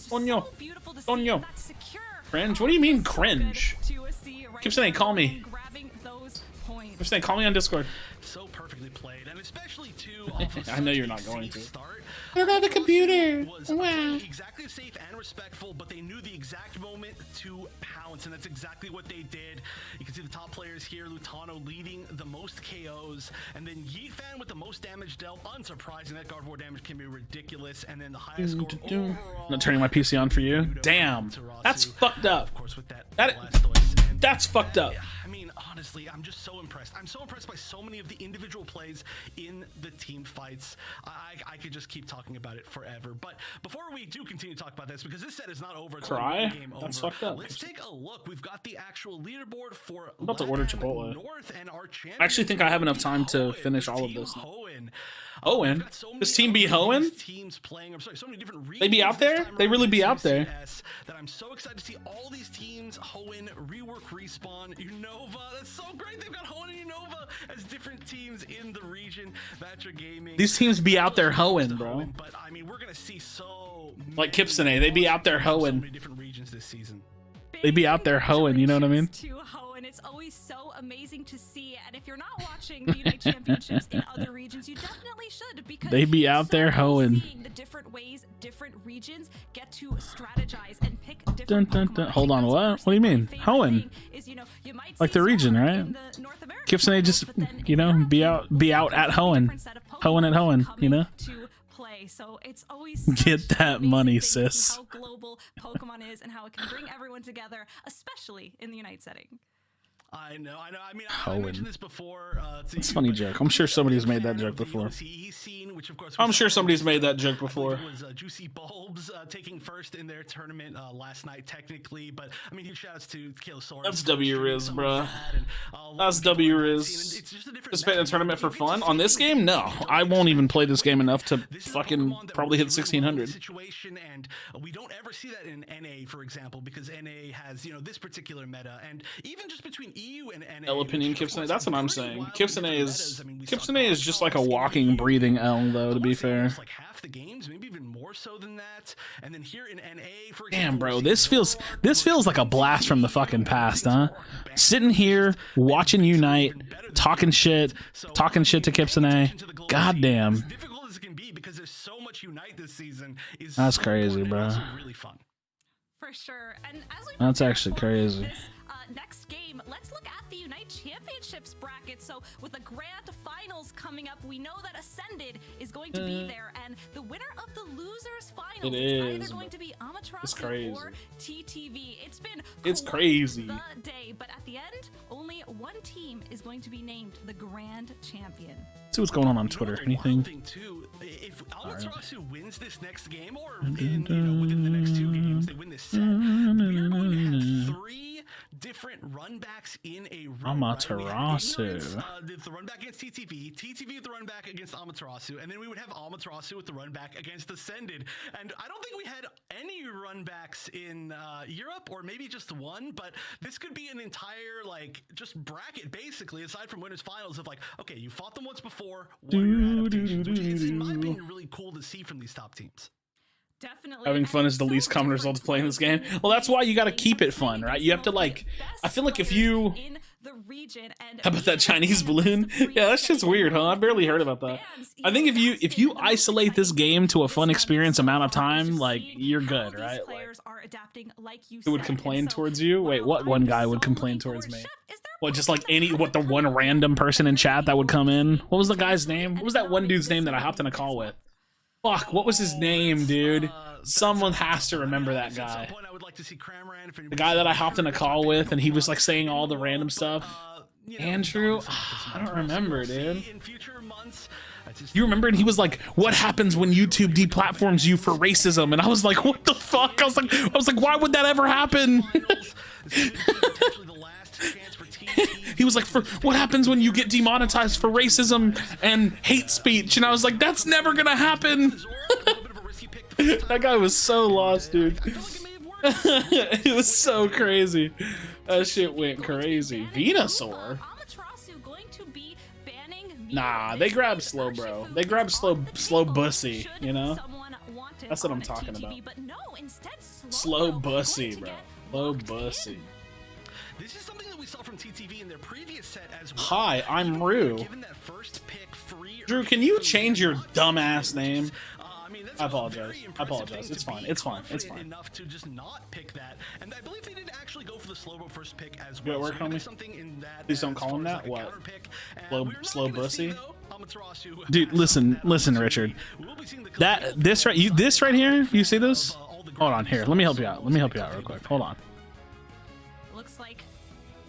Tonyo, Tonyo. Cringe? What do you mean cringe? Kipsune, call me. Kipsune, call me on Discord. So perfectly played, and especially too. I know you're not going to. I don't have a computer. Wow. Exactly safe and respectful, but they knew the exact moment to pounce, and that's exactly what they did. You can see the top players here. Lutano leading the most KOs, and then Yeetfan with the most damage dealt. Unsurprising, that Gardevoir damage can be ridiculous, and then the highest score overall. Not turning my PC on for you. Damn, that's fucked up. Of course, with that that's fucked up. I mean, honestly. honestly, I'm just so impressed. I'm so impressed by so many of the individual plays in the team fights. I could just keep talking about it forever. But before we do continue to talk about this, because this set is not over, it's Cry? only game That's over. fucked up. Let's take a look. We've got the actual leaderboard for I'm about to order LATAM Chipotle. North, and our champion I actually think I have enough time to Hoenn, finish all of Team this. Hoenn. Hoenn? We've got so This many team be other Hoenn? teams playing. I'm sorry, so many different They be regions out there? this time They really around be this out there. UCS that I'm so excited to see all these teams. Hoenn, Rework, Respawn, Unova. That's so great. They've got Hoenn and Unova as different teams in the region. Vatra Gaming. These teams be out there hoeing, bro. But I mean, we're gonna see so Like many Kipsene, they be out there so hoeing. many different regions this season. They be out there hoeing, you know what I mean? To Hoenn, it's always so amazing to see. And if you're not watching the Unite Championships in other regions, you definitely should, because They be it's out so there cool hoeing. seeing the different ways different regions get to strategize and pick Dun, different dun, Pokemon. dun. I Hold think on, that's what? personally What do you mean? my favorite Hoenn? thing is, you know, you might Like see the region, Zoroark right? in the North American Kipsene just, finals, but then you know, in be Europe, out at there's a Hoenn. different set of Hoenn at Pokemon Hoenn, you know? coming to play. So it's always Get such that an amazing money, thing to see sis. how global Pokemon is and how it can bring everyone together, especially in the Unite setting. I know. I mean, I Hoenn. mentioned this before. It's a funny joke. I'm sure somebody's made that joke before. I'm sure somebody's made that joke before. It was Juicy Bulbs taking first in their tournament last night, technically. But I mean, huge shouts to Kilosaurus. That's W Riz, bro. That's W Riz. Participate in a tournament for fun. On this game, no. I won't even play this game enough to fucking probably hit 1600. Situation, and we don't ever see that in NA, for example, because NA has, you know, this particular meta, and even just between EU and NA. L opinion Kipsene. That's what I'm saying. Kipsene is just like a walking, breathing L, though. To be fair. Like half the games, maybe even more so than that. And then here in NA, for example, Damn, bro, this feels like a blast from the fucking past, huh? Sitting here watching Unite, talking shit to Kipsene. Goddamn. difficult as it can be because there's so much Unite this season. That's crazy, bro. Really fun. For sure. And as we That's prepare actually for crazy. This, next game, let's look at the Unite Championships bracket. So with the grand finals coming up, we know that Ascended is going to be there, and the winner of the losers finals is either going to be Amaterasu or TTV. It's crazy. The day, but at the end, only one team is going to be named the grand champion. See what's going on Twitter. Anything? If Amaterasu wins this next game, or within the next two games, they win this set, we're going to have 3 different runbacks in a row. Amaterasu. The runback against TTV, TTV with the runback against Amaterasu, and then we would have Amaterasu with the runback against Ascended. And I don't think we had any runbacks in Europe, or maybe just one, but this could be an entire, like, just bracket, basically, aside from winners finals of, like, okay, you fought them once before, what are your adaptations? Which is, in my opinion, really cool to see from these top teams. Definitely. Having fun is the least common result of playing this game. Well, that's why you got to keep it fun, right? You have to, like, I feel like if you... How about that Chinese balloon? Yeah, that shit's weird, huh? I barely heard about that. I think if you isolate this game to a fun experience amount of time, like, you're good, right? Like, who would complain towards you? Wait, what one guy would complain towards me? What, just like the one random person in chat that would come in? What was the guy's name? What was that one dude's name that I hopped in a call with? Fuck, what was his name, dude? Someone has to remember that guy. The guy that I hopped in a call with, and he was like saying all the random stuff. Andrew? I don't remember, dude. You remember? And he was like, "What happens when YouTube deplatforms you for racism?" And I was like, "What the fuck?" I was like, "Why would that ever happen?" He was like, "For what happens when you get demonetized for racism and hate speech?" And I was like, "That's never gonna happen." That guy was so lost, dude. It was so crazy. That shit went crazy. Venusaur? Nah, they grabbed slow, bro. They grabbed slow bussy, you know? That's what I'm talking about. Slow bussy, bro. Slow bussy. This is something that we saw from TTV in their previous set as well. Hi, I'm Rue. Drew, can you change your dumbass name? I apologize. It's fine. It's fine. Enough to just not pick that, and I believe they did actually go for the slow first pick as well. Well, work, homie? Please don't call him that. What? Slow bussy. Dude, listen, Richard. This right here. You see this? Hold on, here. Let me help you out. Real quick. Hold on. Looks like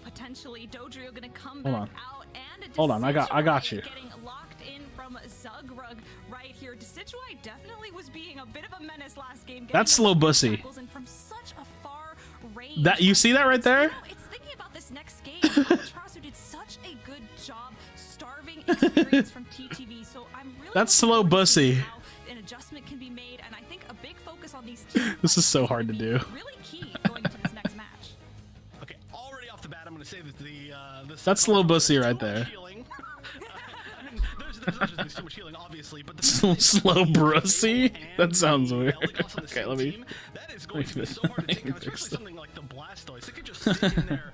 potentially Dodrio gonna come Hold back on. out and Hold on, I got you. getting locked in from Zugrug right here. Decidueye definitely was being a bit of a menace last game. That's slow bussy. And from such a far range. That you see that right there? You know, it's thinking about this next game. Amaterasu did such a good job starving experience from TTV. So I'm really That's looking slow forward to bussy. seeing how an adjustment can be made, and I think a big focus on these teams. This is so hard to do. Really key going into this next match. Okay, already off the bat, I'm going to say that the That's slow bussy right there. healing. I mean, there's too much healing, obviously, but the Slow brussy? That sounds weird. Okay, okay, let me. that is going to be so hard to take out, especially something like the Blastoise. It could just sit in there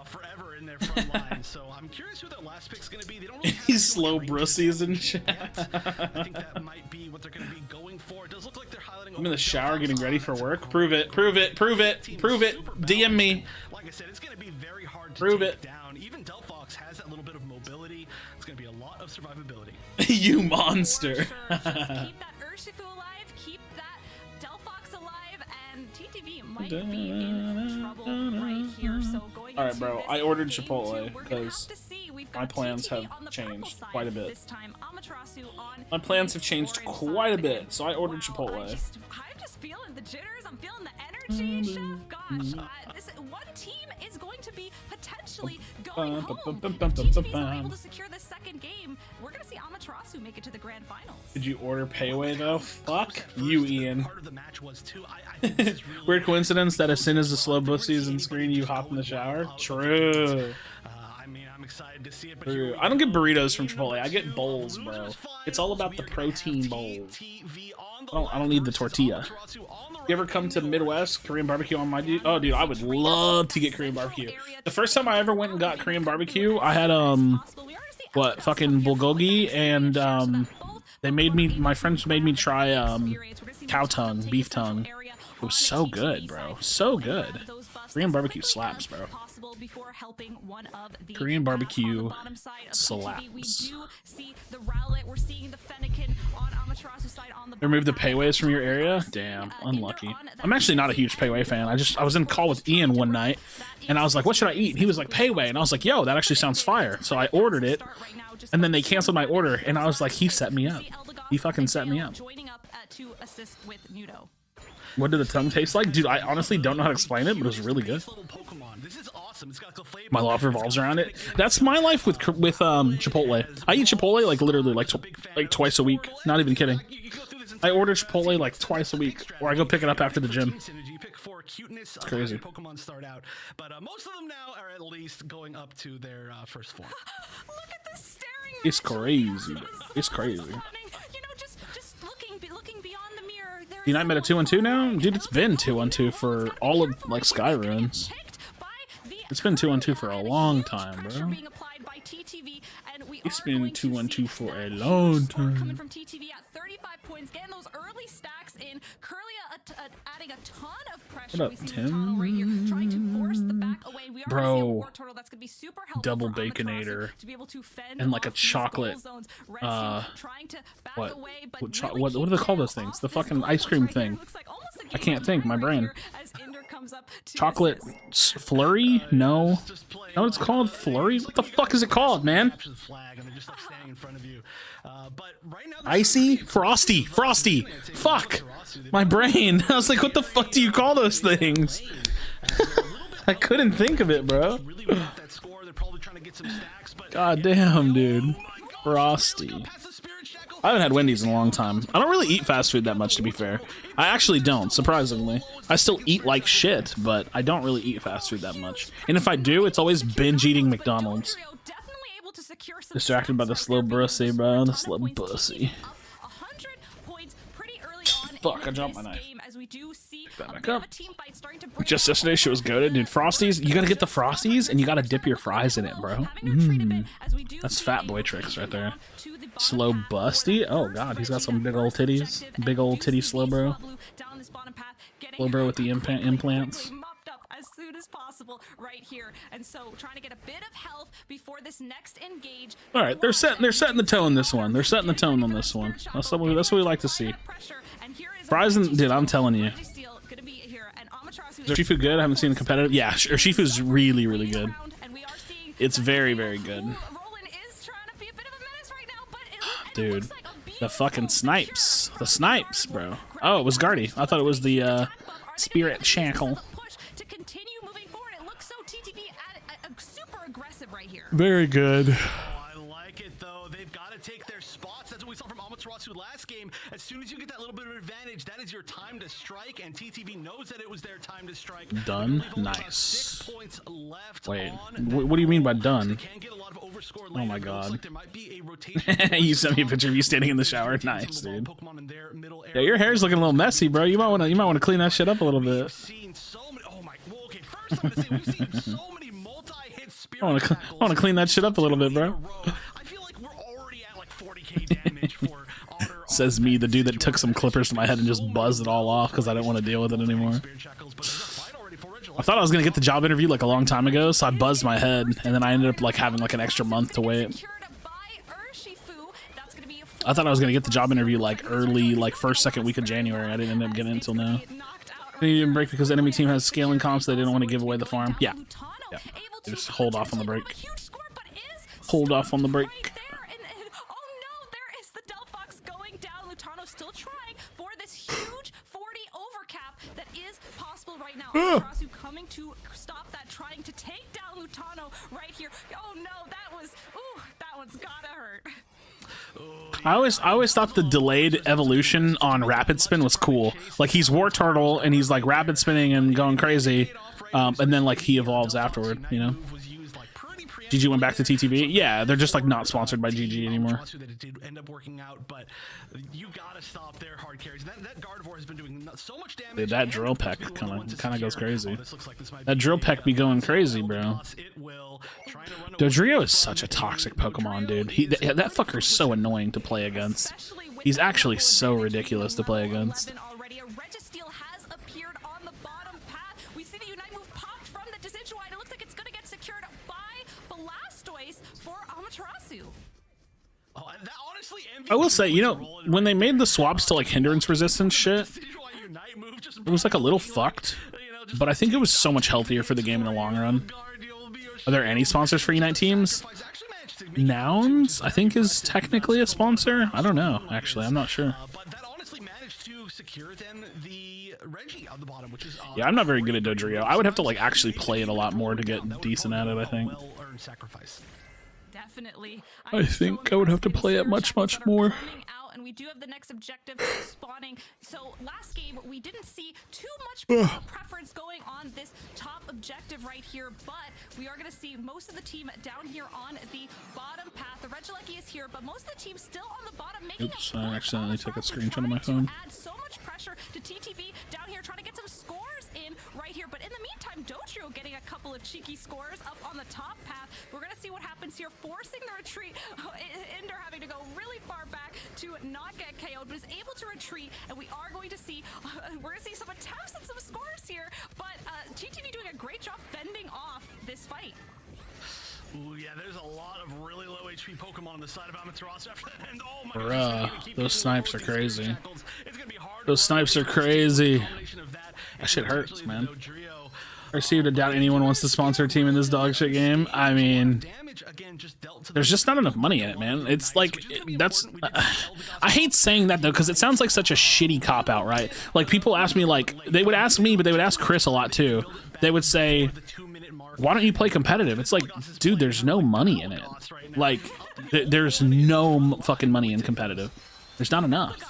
forever in their front line. So I'm curious who their last pick's going to be. They don't really have These too much slow range brussies and yet. shit. I think that might be what they're going to be going for. It does look like they're highlighting. I'm in the shower getting ready for work. Prove it. Prove it. Prove it. Prove it. DM me. Like I said, it's going to be very hard to Prove take it. down. Even Delphox has that little bit of mobility. It's going to be a lot of survivability. You monster. For sure. Just keep that Urshifu alive, keep that Delphox alive, and TTV might be in trouble right here. So going All right, into bro. this I ordered game Chipotle two, we're gonna have because to see. We've my got plans TTV have on the changed purple side quite a bit. This time, Amaterasu on My plans the have changed orange quite a side. bit, so I ordered Wow, Chipotle. I'm just feeling the jitters. I'm feeling the energy, Chef. Gosh, this one team is going to be potentially going home. If TTV is not able to secure this second game, we're going to see Amaterasu make it to the grand finals. Did you order payway though? Fuck you, Ian. Part of the match was too. I think this is really Weird coincidence that as soon as the slow bussies in screen, you hop in the shower. True. I mean, I'm excited to see it. But True. I don't get burritos from Chipotle. I get bowls, bro. It's all about the protein bowl. I don't need the tortilla. You ever come to the Midwest Korean barbecue on my dude? Oh, dude, I would love to get Korean barbecue. The first time I ever went and got Korean barbecue, I had what fucking bulgogi, and they made me. My friends made me try cow tongue, beef tongue. It was so good, bro. So good. Korean barbecue slaps, bro. Korean barbecue slaps. They removed the payways from your area? Damn, unlucky. I'm actually not a huge payway fan. I was in call with Ian one night, and I was like, what should I eat? And he was like, payway. And I was like, yo, that actually sounds fire. So I ordered it, and then they canceled my order, and I was like, he set me up. He fucking set me up. What did the tongue taste like? Dude, I honestly don't know how to explain it, but it was really good. My life revolves around it. That's my life with Chipotle. I eat Chipotle like literally like twice a week. Not even kidding. I order Chipotle like twice a week, or I go pick it up after the gym. It's crazy. Pokemon start out, but most of them now are at least going up to their first form. Look at this staring. It's crazy. It's crazy. You know, just looking beyond the mirror. There Unite meta 2-1-2 now? Dude, it's been 2-1-2 for all of like Sky Runes. It's been 2-1-2 for a long time, bro. It's been 2-1-2 for a long time. Coming from TTV at 35 points, getting those early stacks in. Curlia adding a ton of pressure. What up, We see Tim? Tano right here trying to force the back away. We Bro, already see a war turtle that's gonna be super helpful double for Amaterasu baconator to be able to fend and like a off these chocolate goal zones. Red Steel trying to back what away, but what do they call those things? The fucking ice cream thing. I can't think, my brain. Chocolate flurry? No. No, it's called flurry? What the fuck is it called, man? Icy? Frosty. Frosty. Fuck. My brain. I was like, what the fuck do you call those things? I couldn't think of it, bro. God damn, dude. Frosty. I haven't had Wendy's in a long time. I don't really eat fast food that much, to be fair. I actually don't, surprisingly. I still eat like shit, but I don't really eat fast food that much. And if I do, it's always binge eating McDonald's. Distracted by the slow bussy, bro. The slow bussy. Fuck, I dropped my knife. Pick that back up. Just yesterday, shit was goated. Dude, Frosties, you gotta get the Frosties, and you gotta dip your fries in it, bro. That's fat boy tricks right there. Slow busty? Oh god, he's got some big old titties. Big old titty slow bro. Slow bro with the implants. As soon as possible right here, and so trying to get a bit of health before this next engage. All right, they're setting the tone this one. They're setting the tone on this one. That's what we like to see. Fries and dude, I'm telling you. Is Urshifu good? I haven't seen a competitive. Yeah, Urshifu's really good. It's very, very good. Roland is trying to be a bit of a menace right now, but Dude, looks like a the fucking snipes. The snipes, bro. Oh, it was Guardy. I thought it was the Spirit Shackle. push to continue moving forward. It looks so TTV super aggressive right here. Very good. I like it though. They've got to take their spots. That's what we saw from Amaterasu last game. As soon as you get that little bit of advantage, that is your time to strike, and TTV knows that it was their time to strike. Done. Only about Nice. 6 points left. Wait, on what do you mean by They done? can get a lot of overscore Oh later, my but it looks god. like there might be a rotation. You sent me a picture of you standing in the shower. Nice, dude. Yeah, your hair's looking a little messy, bro. You might want to clean that shit up a little bit. Seen so many, oh my, well, okay, first I'm gonna say we've seen so many multi-hit spirit I want tackles to clean that shit up a little bit, in a bro. row. I feel like we're already at like 40k damage for Otter. Says me, the dude that took some clippers to my head and just buzzed it all off because I didn't want to deal with it anymore. I thought I was gonna get the job interview like a long time ago, so I buzzed my head, and then I ended up like having like an extra month to wait. I thought I was gonna get the job interview like early, like first, second week of January. I didn't end up getting it until now. They didn't break because the enemy team has scaling comps. They didn't want to give away the farm. Yeah. Yeah. They just hold off on the break. Hold off on the break. Oh no, there is the Delphox going down. Lutano still trying for this huge 40 overcap that is possible right now. Krashy coming to stop that, trying to take down Lutano right here. Oh no, that one's gotta hurt. I always thought the delayed evolution on rapid spin was cool. Like he's War Turtle and he's like rapid spinning and going crazy, and then like he evolves afterward. You know. GG went back to TTV. Yeah, they're just like not sponsored by GG anymore. That it did end up working out, but you gotta stop their hard carries. That Gardevoir has been doing so much damage. Dude, that drill peck kind of goes crazy. That drill peck be going crazy, bro. Dodrio is such a toxic Pokemon, dude. That fucker's so annoying to play against. He's actually so ridiculous to play against. I will say, you know, when they made the swaps to like hindrance resistance shit, it was like a little fucked, but I think it was so much healthier for the game in the long run. Are there any sponsors for Unite teams? Nouns, I think, is technically a sponsor. I don't know, actually. I'm not sure. Yeah, I'm not very good at Dodrio. I would have to like actually play it a lot more to get decent at it, I think. Definitely. I think I would have to play it much more. And we do have the next objective spawning. So last game we didn't see too much preference going on this top objective right here, but we are going to see most of the team down here on the bottom path. The Regieleki is here, but most of the team still on the bottom. Oops, I accidentally took a screenshot of my phone. Add so much pressure to TTV down here, trying to get some scores in right here. But in the meantime, Dodrio getting a couple of cheeky scores up on the top path. We're going to see what happens here, forcing the retreat. Ender having to go really far back to not get KO'd, but is able to retreat, and we are going to see some attempts and some scores here, but TTV doing a great job fending off this fight. Ooh, yeah, there's a lot of really low HP Pokemon on the side of Amaterasu after that, and oh my Bruh, those snipes are crazy. Those snipes are crazy. That shit hurts, man. I see to doubt anyone wants to sponsor a team in this dog shit game. I mean, there's just not enough money in it, man. It's like, that's... I hate saying that, though, because it sounds like such a shitty cop-out, right? Like, people ask me, like... They would ask me, but they would ask Chris a lot, too. They would say, why don't you play competitive? It's like, dude, there's no money in it. Like, there's no fucking money in competitive. There's not enough. Like,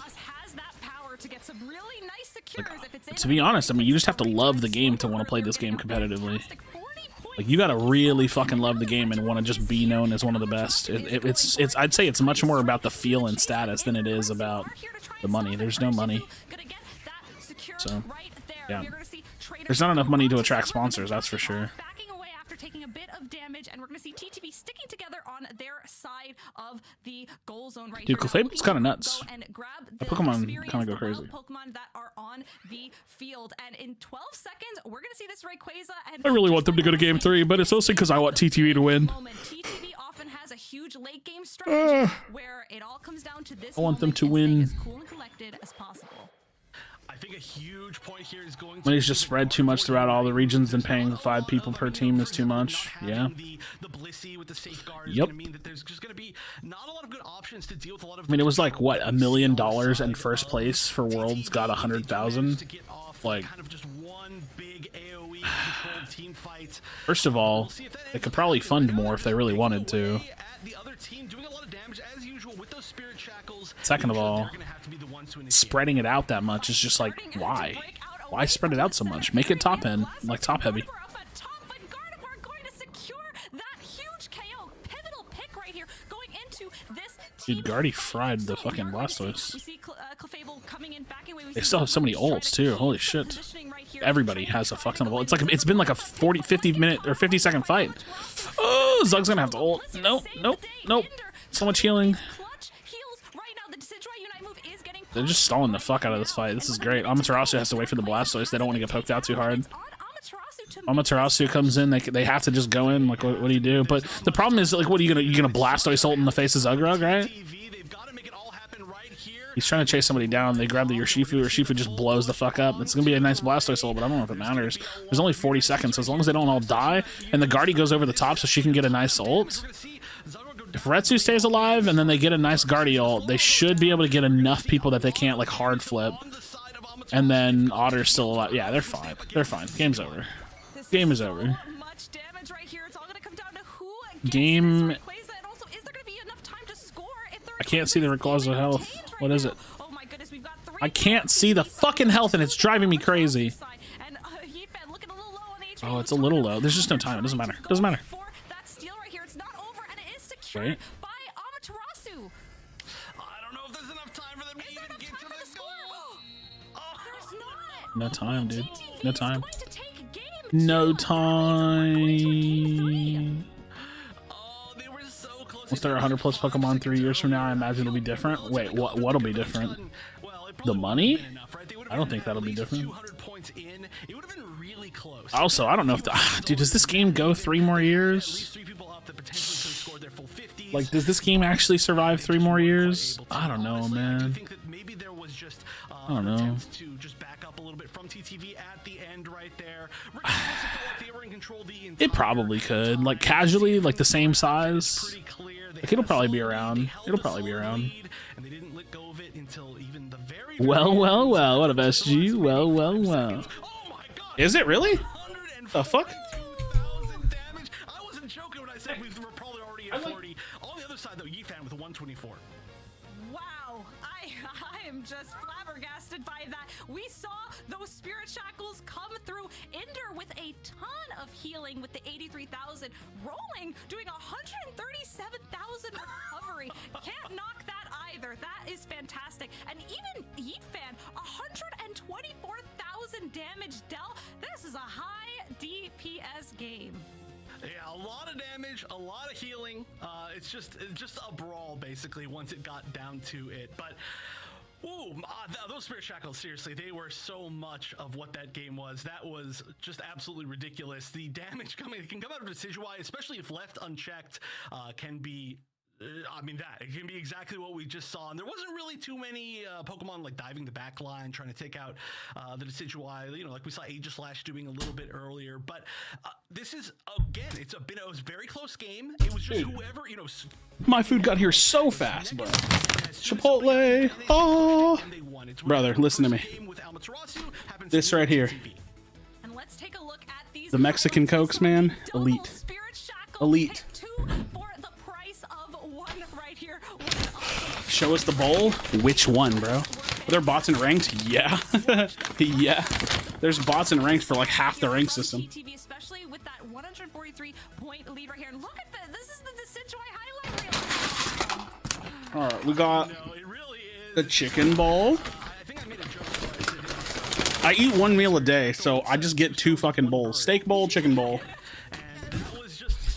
to be honest, I mean, you just have to love the game to want to play this game competitively. Like, you gotta really fucking love the game and want to just be known as one of the best. It's I'd say it's much more about the feel and status than it is about the money. There's no money. So, yeah. There's not enough money to attract sponsors, that's for sure. Taking a bit of damage, and we're going to see TTV sticking together on their side of the goal zone right here. Dude, Clefable's kind of nuts. The Pokemon kind of go crazy. Pokemon that are on the field, and in 12 seconds, we're going to see this Rayquaza. And I really want them to go to Game 3, but it's mostly because I want TTV to win. TTV often has a huge late game strategy where it all comes down to this. I want them to win. As cool and collected as possible. think a huge point here is going to Money's just spread too much throughout all the regions, and paying 5 people per team is too much. Yeah. The Blissey with the safeguard is Yep. going to mean that there's just going to be not a lot of good options to deal with a lot of. I mean, it was like what, $1 million in first place for Worlds got 100,000. Like, kind of just one big AOE controlled team fight. first of all, they could probably fund more if they really wanted to. The other team doing a lot of damage as usual with those spirit shackles. Second of all, spreading it out that much is just like, why? Why spread it out so much? Make it top end, like top heavy. Dude, Guardy fried the fucking Blastoise. They still have so many ults too. Holy shit! Everybody has a fuck ton of ults. It's been like a 50 minute or 50-second fight. Oh, Zug's gonna have to ult. Nope, nope, nope. So much healing. They're just stalling the fuck out of this fight. This is great. Amaterasu has to wait for the Blastoise. They don't want to get poked out too hard. Amaterasu comes in. They have to just go in. Like, what do you do? But the problem is, like, what are you gonna Blastoise ult in the face of Zugrug, right? He's trying to chase somebody down. They grab the Urshifu. Urshifu just blows the fuck up. It's gonna be a nice Blastoise ult, but I don't know if it matters. There's only 40 seconds, so as long as they don't all die, and the Guardy goes over the top so she can get a nice ult. If Retsu stays alive and then they get a nice Guardy ult, they should be able to get enough people that they can't like hard flip. And then Otter's still alive. Yeah, they're fine. They're fine. Game's over. Game is over. Game. I can't see the Rayquaza health. What is it? I can't see the fucking health and it's driving me crazy. Oh, it's a little low. There's just no time. It doesn't matter. It doesn't matter. Right? No time, dude. No time. No time. Once there are 100 plus Pokemon 3 years from now, I imagine it'll be different. Wait, what'll be different? The money? I don't think that'll be different. Also, I don't know if dude, does this game go 3 more years? Like, does this game actually survive 3 more years? I don't know, man. I don't know. It probably could. Like, casually, like the same size. Like, it'll probably be around. It'll probably be around. Well, well, well. What about SG? Well, well, well. Is it really? The fuck? I wasn't joking when I said we were probably already at 40. On the other side, though, Yifan with a 124. Wow, I am just flabbergasted by that. We saw those spirit shackles come through. Ender with a ton of healing with the 83,000. Rolling, doing 137,000 recovery. Can't knock that either. That is fantastic. And even Yifan, 124,000 damage dealt. This is a high DPS game. Yeah, a lot of damage, a lot of healing. It's just a brawl basically once it got down to it. But ooh, those spirit shackles, seriously, they were so much of what that game was. That was just absolutely ridiculous. The damage it can come out of Decidueye, especially if left unchecked, can be. I mean, it can be exactly what we just saw. And there wasn't really too many Pokemon like diving the back line, trying to take out the Decidueye, you know, like we saw Aegislash doing a little bit earlier. But this is, again, it was a very close game. It was just whoever, you know. My food got here so fast, bro. Chipotle. Oh. Brother, listen to me. This right here. And let's take a look at these the Mexican Cokes, man. Elite. Elite. Show us the bowl. Which one, bro? Are there bots in ranked? Yeah. Yeah. There's bots in ranked for like half the rank system. Especially with that 143-point lead right here. And look at this is the Decidueye highlight reel. All right, we got the chicken bowl. I eat 1 meal a day, so I just get 2 fucking bowls. Steak bowl, chicken bowl.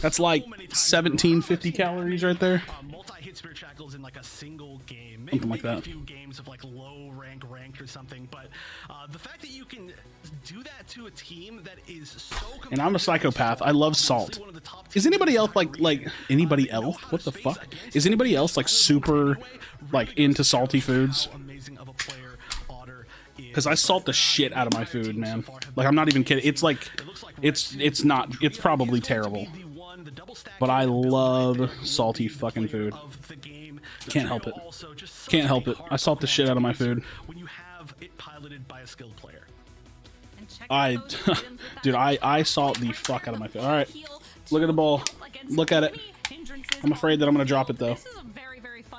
That's like 1750 calories right there. Multi-hit spirit shackles in like a single game, something like that. A few games of like low ranked or something. But the fact that you can do that to a team that is so. And I'm a psychopath. I love salt. Is anybody else like anybody else? What the fuck? Is anybody else like super like into salty foods? Because I salt the shit out of my food, man. Like, I'm not even kidding. It's like, it's not, it's probably terrible. But I love salty fucking food. Can't help it. Can't help it. I salt the shit out of my food. When you have it piloted by a skilled player. Dude, I salt the fuck out of my food. All right, look at the ball. Look at it. I'm afraid that I'm gonna drop it though.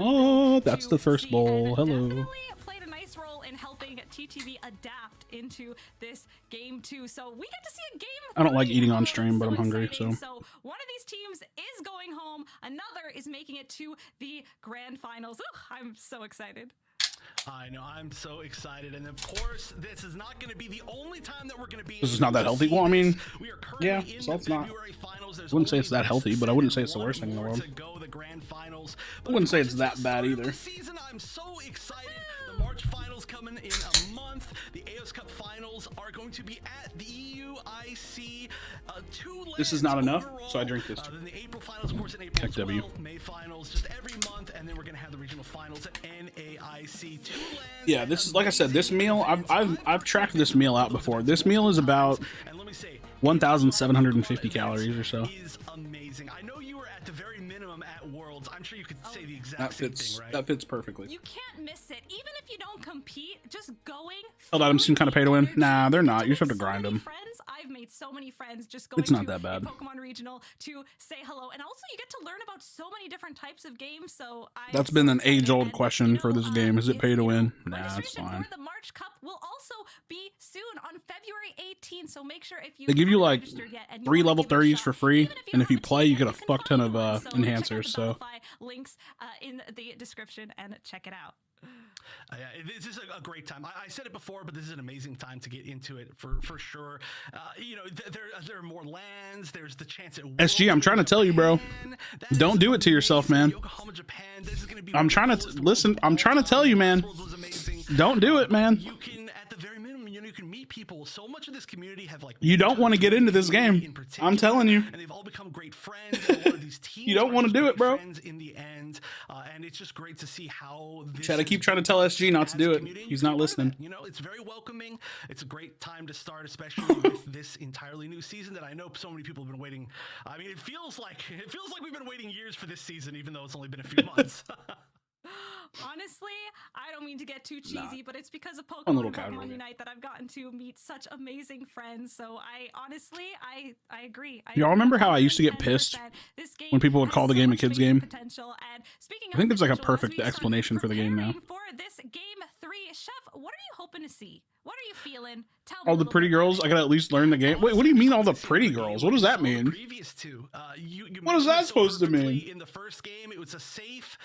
Oh, that's the first bowl. Hello. Played a nice role in helping TTV adapt into this game too. So we get to see a game. I don't like eating on stream, but I'm hungry. So one of these teams is going home. Another is making it to the grand finals. Ooh, I'm so excited. I know, I'm so excited, and of course, this is not going to be the only time that we're going to be. This is not that healthy. Well, I mean, yeah, salt's not. I wouldn't say it's that healthy, but I wouldn't say it's the worst thing in the world. I wouldn't say it's that bad either. I'm so excited. The March finals coming in a month. The AOS Cup finals are going to be at the EUIC. This is not enough, so I drink this. Then the April finals, of course, in April as well. May finals, just every month, and then we're gonna have the regional finals at NAIC. Yeah, this is, like I said, this meal. I've tracked this meal out before. This meal is about 1,750 calories or so. Is amazing. I know you were at the very minimum at Worlds. I'm sure you could say the exact same thing, right? That fits perfectly. You can't miss it, even if you don't compete. Just going. Oh, that seem kind of pay to win. Nah, they're not. You just have to grind them. I've made so many friends just going it's not that bad. Pokemon Regional to say hello, and also you get to learn about so many different types of games. So that's been an age-old question for this game. Is it pay to win? Nah, it's fine. For the March Cup will also be soon on February 18th. So make sure if you they give you like 3 level 30s for free, and if you play, you get a fuck ton of enhancers. So links in the description and check it out. Yeah, this is a great time. I said it before, but this is an amazing time to get into it for sure. You know, there are more lands. There's the chance at SG. I'm trying to tell you, bro. Don't do it to yourself, man. I'm trying to listen. I'm trying to tell you, man. Don't do it, man. You can, at the very minimum, you can meet people. So much of this community have like. You don't want to get into this game. I'm telling you. And they've all become great friends. And a lot of these teams you don't want to do it, bro. In the end, and it's just great to see how. Try to keep trying to tell SG not to do it. He's not listening. You know, it's very welcoming. It's a great time to start, especially with this entirely new season that I know so many people have been waiting. I mean, it feels like we've been waiting years for this season, even though it's only been a few months. Honestly, I don't mean to get too cheesy, but it's because of Pokemon Unite that I've gotten to meet such amazing friends. So I honestly agree. Y'all remember how I used to get pissed when people would call the game a kid's game? I think it's like a perfect explanation for the game now. For this game 3, Chef, what are you hoping to see? What are you feeling? Tell me. All the pretty girls? I gotta at least learn the game. Wait, what do you mean all the pretty girls? What does that mean? What is that supposed to mean? In the first game, it was a safe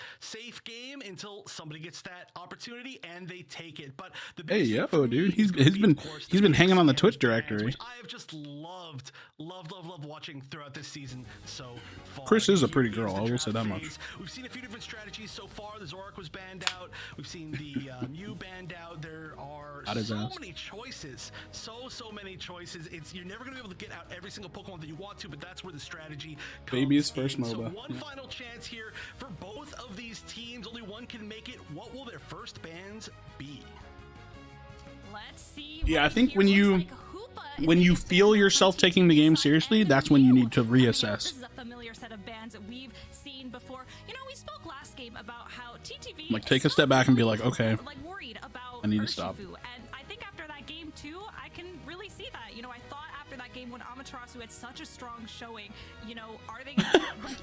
game until somebody gets that opportunity and they take it. But the hey, yo, dude, he's been hanging on the Twitch directory. I have just loved watching throughout this season so far. Chris is a pretty girl. I will say that much. We've seen a few different strategies so far. The Zoroark was banned out. We've seen the Mew banned out. There are so many choices. So many choices. You're never gonna be able to get out every single Pokemon that you want to, but that's where the strategy comes. Baby's first MOBA. So one final chance here for both of these teams. Only one can make it. What will their first bans be? Let's see. Yeah, I think when you feel yourself taking the game seriously, that's when you need to reassess. This is a familiar set of bans that we've seen before. You know, we spoke last game about how TTV like take a step back and be like, okay, worried about I need to stop. And I think after that game too, I can really see that. You know, I thought after that game when Amaterasu had such a strong showing, you know, are they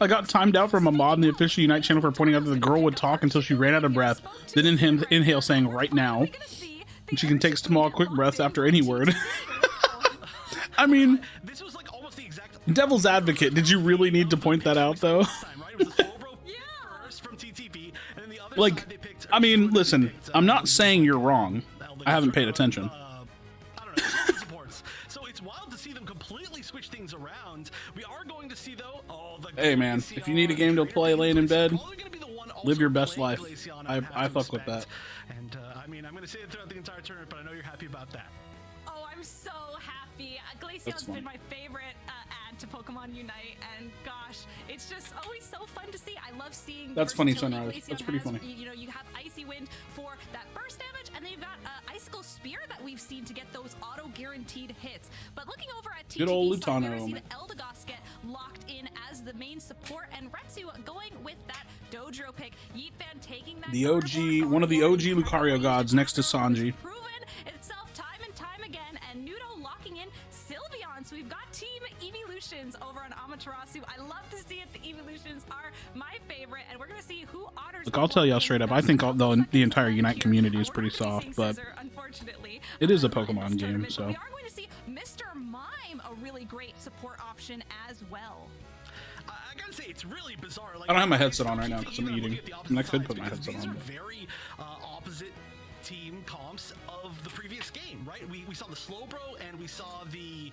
I got timed out from a mod in the official Unite channel for pointing out that the girl would talk until she ran out of breath, then inhale saying right now. And she can take small, quick breaths after any word. I mean, this was like almost the exact devil's advocate. Did you really need to point that out, though? Like, I mean, listen, I'm not saying you're wrong. I haven't paid attention. So it's wild to see them completely switch things around. We are going to see, though. Hey, man, if you need a game to play laying in bed, live your best life. I fuck with that. And I mean, I'm going to say it throughout the entire tournament, but I know you're happy about that. Oh, I'm so happy. Glacion's been my favorite add to Pokemon Unite, and God, gosh, it's just always so fun to see. I love seeing. That's funny, versatility Sunrise. That's pretty funny. You know, you have Icy Wind for that burst damage, and then you've got Icicle Spear that we've seen to get those auto guaranteed hits. But looking over at Good old TTV side, we're gonna Lutano, see man. the Eldegoss get locked in as the main support, and Retsu going with that Dodro pick. Yeet Fan taking that The OG, one of the OG Lucario gods next to Sanji. proven itself time and time again, and Nudo locking in Sylveon. So we've got Team Evolutions over on Amaterasu. I love to see it. The Evolutions are my favorite, and we're gonna see who honors. Look, I'll tell y'all straight up, I think the entire Unite community is pretty soft, but it is a Pokemon game, so. We are going to see Mr. Mime, a really great support option as well. I gotta say, it's really bizarre. Like, I don't have my headset on right now because I'm eating, and I could put my headset these are on. very opposite team comps of the previous game, right? We saw the Slowbro and we saw the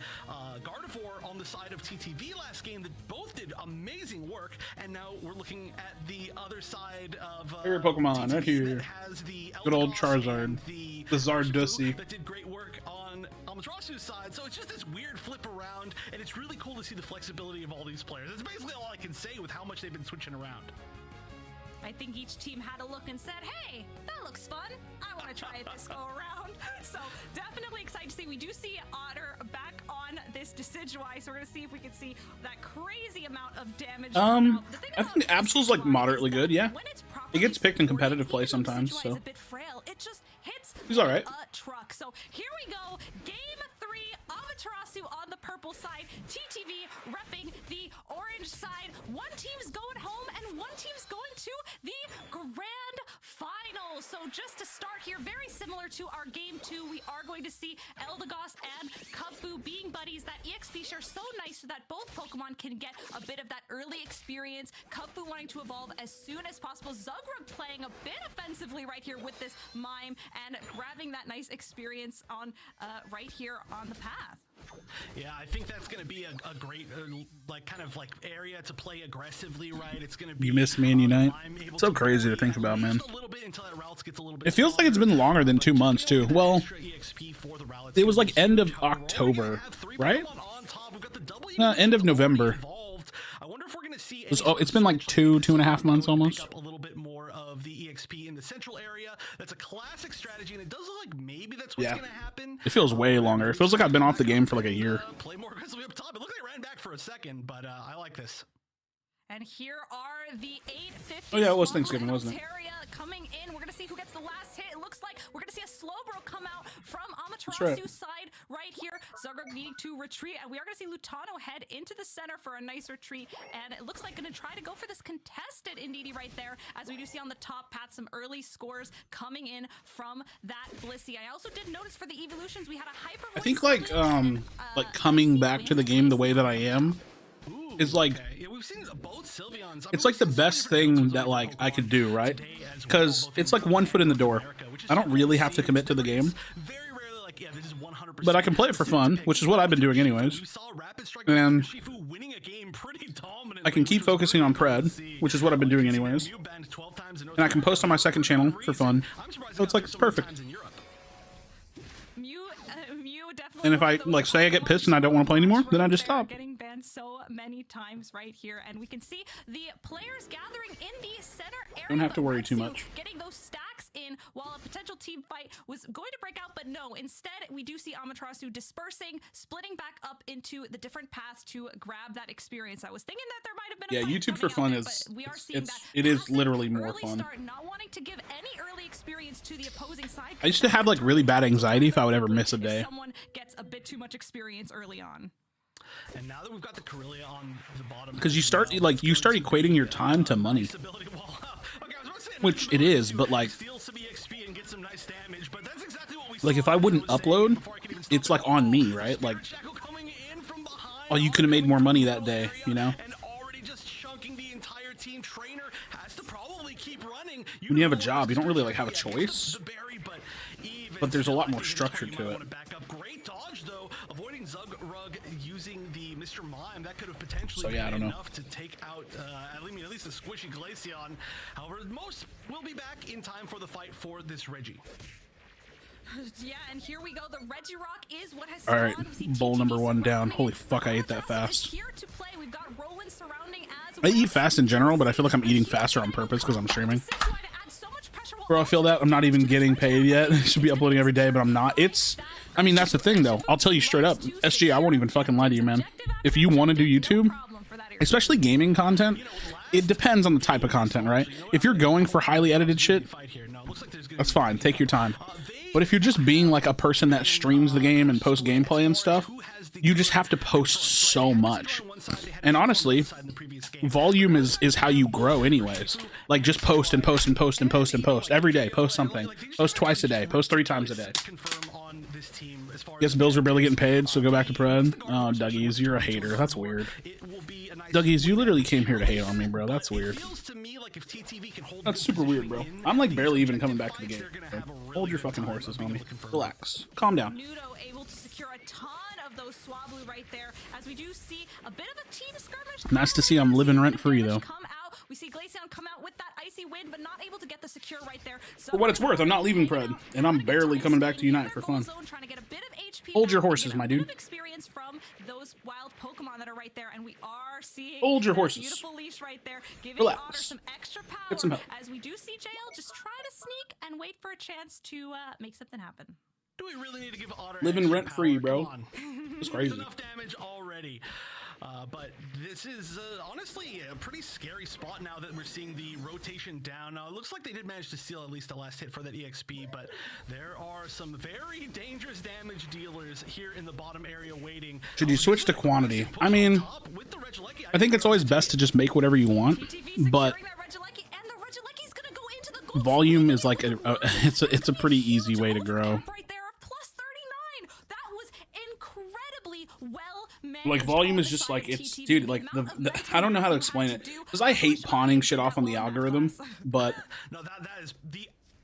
Gardevoir on the side of TTV last game that both did amazing work, and now we're looking at the other side of Favorite Pokemon TTV right here. that has the Good old Eldegoss Charizard. and the Zardussy. that did great work on Amaterasu's side. So it's just this weird flip around, and it's really cool to see the flexibility of all these players. That's basically all I can say with how much they've been switching around. I think each team had a look and said, hey, that looks fun. I want to try it this go around. So definitely excited to see. We do see Otter back on this Decidueye, so we're going to see if we can see that crazy amount of damage. I think Absol's like moderately good, yeah. He gets picked in competitive play sometimes, so. A bit frail. It just hits He's all right. a truck. So here we go. Game 3, Amaterasu on the purple side, TTV repping the orange side. One team's going home and one team's going to the grand final. So just to start here, very similar to our game 2, we are going to see Eldegoss and Kubfu being buddies. That EXP share so nice so that both Pokemon can get a bit of that early experience. Kubfu wanting to evolve as soon as possible. Zugrug playing a bit offensively right here with this Mime and grabbing that nice experience on right here on the path. Yeah, I think that's going to be a great, area to play aggressively, right? It's going to be. You miss me in Unite. So crazy to think about, man. It feels like it's been longer than 2 months, too. Well, it was like end of October, right? End of November. It's been like 2.5 months almost. A little bit more of the EXP in the central area. That's a classic strategy, and it does look like maybe that's what's going to happen. It feels way longer. It feels like I've been off the game for like a year. Play more aggressively up top. It looked like it ran back for a second, but I like this. And here are the 850. Oh yeah, it was Thanksgiving, wasn't it? Coming in. We're going to see who gets the last hit. It looks like we're going to see a Slowbro come out from Amaterasu's right. side right here. Zugrug needing to retreat, and we are going to see Lutano head into the center for a nice retreat, and it looks like going to try to go for this contested Indeedee right there, as we do see on the top path some early scores coming in from that Blissey. I also did notice for the Evolutions we had a hyper. I think like coming back to the game the way that I am is like it's like the best thing that like I could do, right? Because it's like 1 foot in the door. I don't really have to commit to the game, but I can play it for fun, which is what I've been doing anyways. And I can keep focusing on Pred, which is what I've been doing anyways. And I can post on my second channel for fun. So it's like it's perfect. And if I like say I get pissed and I don't want to play anymore, then I just stop. Getting banned so many times right here, and we can see the players gathering in the center area. Don't have to worry too much. Getting those stacks in while a potential team fight was going to break out, but no. Instead, we do see Amaterasu dispersing, splitting back up into the different paths to grab that experience. I was thinking that there might have been a fight YouTube for fun there, is we are seeing it is literally more fun. Start, not wanting to give any early experience to the opposing side. I used to have like really bad anxiety if I would ever miss a day. Someone gets a bit too much experience early on. And now that we've got the Corellia on the bottom, because you start equating your time to money, which it is, but like if I wouldn't upload, it's like on me, right? Like, oh, you could have made more money that day, you know? When you have a job, you don't really like have a choice, but there's a lot more structure to it. Great dodge though, avoiding Zugrug using the Mr. Mime. That could have potentially been enough to take out at least the squishy Glaceon. However, most will be back in time for the fight for this Reggie. Yeah, and here we go. The Regirock is what has all right, bowl number 1 down. Holy fuck, I ate that fast. Here to play. We've got Roland surrounding I eat fast in general, but I feel like I'm eating faster on purpose because I'm streaming. Bro, I feel that I'm not even getting paid yet. I should be uploading every day, but I'm not. I mean, that's the thing, though. I'll tell you straight up. SG, I won't even fucking lie to you, man. If you want to do YouTube, especially gaming content, it depends on the type of content, right? If you're going for highly edited shit, that's fine. Take your time. But if you're just being like a person that streams the game and posts gameplay and stuff, you just have to post so much. And honestly, volume is how you grow anyways. Like, just post and post and post and post and post. Every day, post something. Post twice a day. Post 3 times a day. Guess bills are barely getting paid, so go back to Pred. Oh, Dougie's, you're a hater. That's weird. Dougie's, you literally came here to hate on me, bro. That's weird. That's super weird, bro. I'm like barely even coming back to the game. So hold your fucking horses, homie. Relax. Calm down. Able to secure a ton of those Swablu right there, as we do see a bit of a team skirmish. Nice to see I'm living rent free, though. We see Glaceon come out with that icy wind, but not able to get the secure right there. So for what it's worth, I'm not leaving Pred, and I'm barely coming back to Unite for fun. Hold your horses, my dude. Experience from those wild Pokemon that are right there, and we are seeing hold your horses. Beautiful leash right there, giving relax. Otter some extra power. Get some help. As we do see JL just try to sneak and wait for a chance to make something happen. Do we really need to give Otter living rent free, bro? It's crazy. Enough damage already. But this is honestly a pretty scary spot now that we're seeing the rotation down. Now, it looks like they did manage to steal at least the last hit for that EXP, but there are some very dangerous damage dealers here in the bottom area waiting. Should you switch to quantity? I mean, I think it's always best to just make whatever you want, but volume is like it's a pretty easy way to grow. Like, volume is just like, it's, dude, like, I don't know how to explain it, because I hate pawning shit off on the algorithm, but no, that is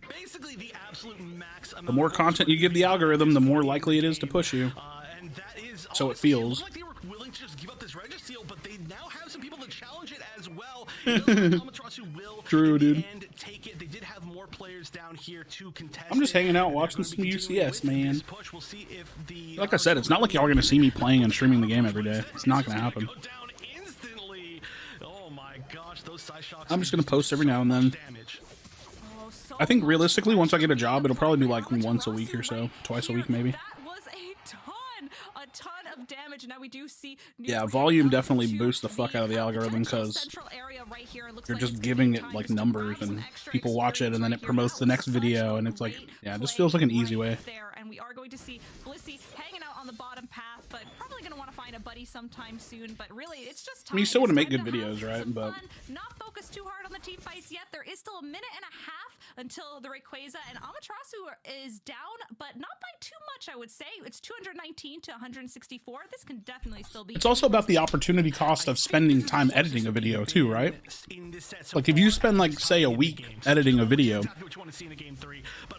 basically the absolute max. The more content you give the algorithm, the more likely it is to push you. And that is, so it feels. Like they were willing to just give up this Registeel, but they now have some people to challenge it as well. True, dude. And take it. They did have more players down here to contest. I'm just hanging out watching some UCS, man. Like I said, it's not like y'all are gonna see me playing and streaming the game every day. It's not gonna happen. Oh my gosh, those side shocks. I'm just gonna post every now and then. I think realistically, once I get a job, it'll probably be like once a week or so, twice a week maybe. Damage. Now we do see yeah, volume definitely boosts the fuck out of the algorithm because you're just giving it like numbers and people watch it and then it promotes the next video and it's like, yeah, it just feels like an easy way. And we are going to see Blissey hanging out on the bottom path, but probably going to want to find a buddy sometime soon. But really, it's just time. I mean, you still want to make good videos, right? But not focus too hard on the team fights yet. There is still a minute and a half until the Rayquaza and Amaterasu is down, but not by too much, I would say. It's 219 to 164. This can definitely still be. It's also about the opportunity cost of spending time editing a video too, right? Like if you spend like say a week editing a video,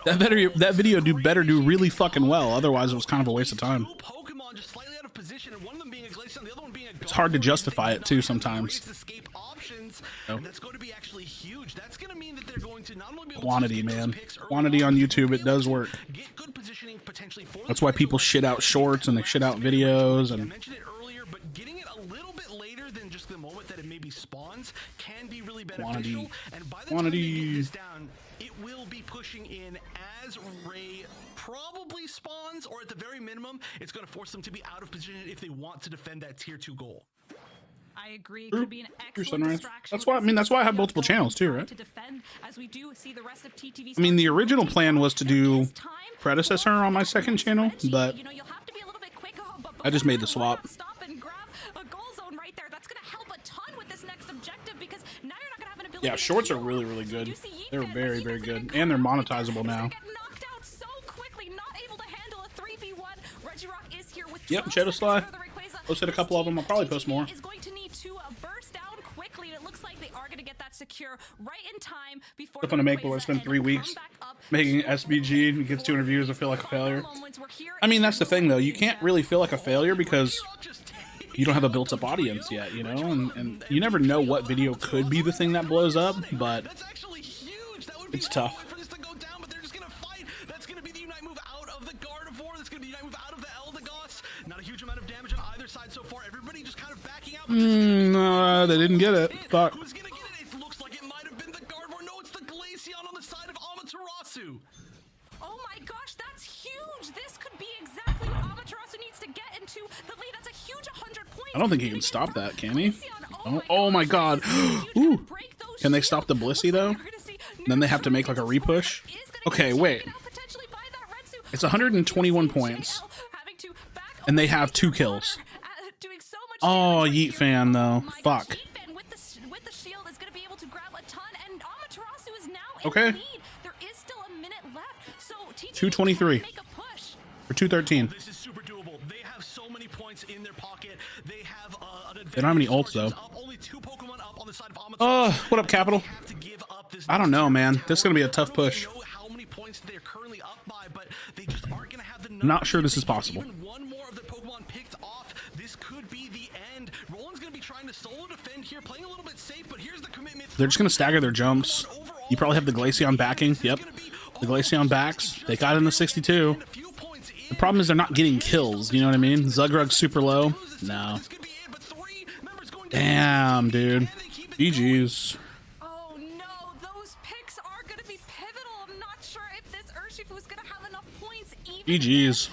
that video better do really fucking well. Otherwise, it was kind of a waste of time. It's hard to justify it too sometimes. Oh. That's going to be actually huge. That's going to mean that they're going to not only be able quantity, man. Quantity on YouTube, it does work. Get good positioning potentially for that's why people shit out shorts and they shit out videos. And I mentioned it earlier, but getting it a little bit later than just the moment that it maybe spawns can be really beneficial. Quantity. And by the time they get this down, it will be pushing in as Ray probably spawns, or at the very minimum, it's going to force them to be out of position if they want to defend that tier 2 goal. I agree. Could be an excellent Sunrise. distraction. That's why. I mean, that's why I have multiple channels too, right? To defend, as we do see the rest of TTV. I mean, the original plan was to do predecessor on my second channel, but I just made the swap. Stop and grab a goal zone right there. That's going to help a ton with this next objective because now you're not going to have an ability. Yeah, shorts are really, really good. They're very, very good, and they're monetizable now. Yep, Shadow Sly. Posted a couple of them. I'll probably post more. Is going to need to burst down quickly, and it looks like they are going to get that secure right in time before. If I'm gonna make, but I spend 3 weeks making SBG and gets 200 views, I feel like a failure. I mean, that's the thing though. You can't really feel like a failure because you don't have a built-up audience yet, you know, and you never know what video could be the thing that blows up, but it's tough. No, they didn't get it. Fuck. Who's gonna get it? It looks like it might have been the Gardevoir. No, it's the Glaceon on the side of Amaterasu. Oh my gosh, that's huge! This could be exactly what Amaterasu needs to get into the lead. That's a huge 100 points. I don't think he can stop that, can he? Oh my god. Ooh. Can they stop the Blissey though? Then they have to make like a repush. Okay, wait. It's 121 points. And they have 2 kills. Oh, Yeet fan though. Fuck. Okay. 223 or 213. This is super doable. They have so many points in their pocket. They have an advantage. They don't have any ults though. Only 2 Pokemon up on the side of Amaterasu. What up, Capital? I don't know, man. This is gonna be a tough push. How many points they're currently up by, but they just aren't gonna have the I'm not sure this is possible. Even one more of the Pokemon picked off, this could be the end. Roland's gonna be trying to solo defend here, playing a little bit safe, but here's the commitment. They're just gonna stagger their jumps. You probably have the Glaceon backing. Yep. The Glaceon backs. They got in the 62. The problem is they're not getting kills. You know what I mean? Zugrug's super low. No. Damn, dude. GG's. Oh no, those picks are going to be pivotal. I'm not sure if this Urshifu is going to have enough points. Even GG's.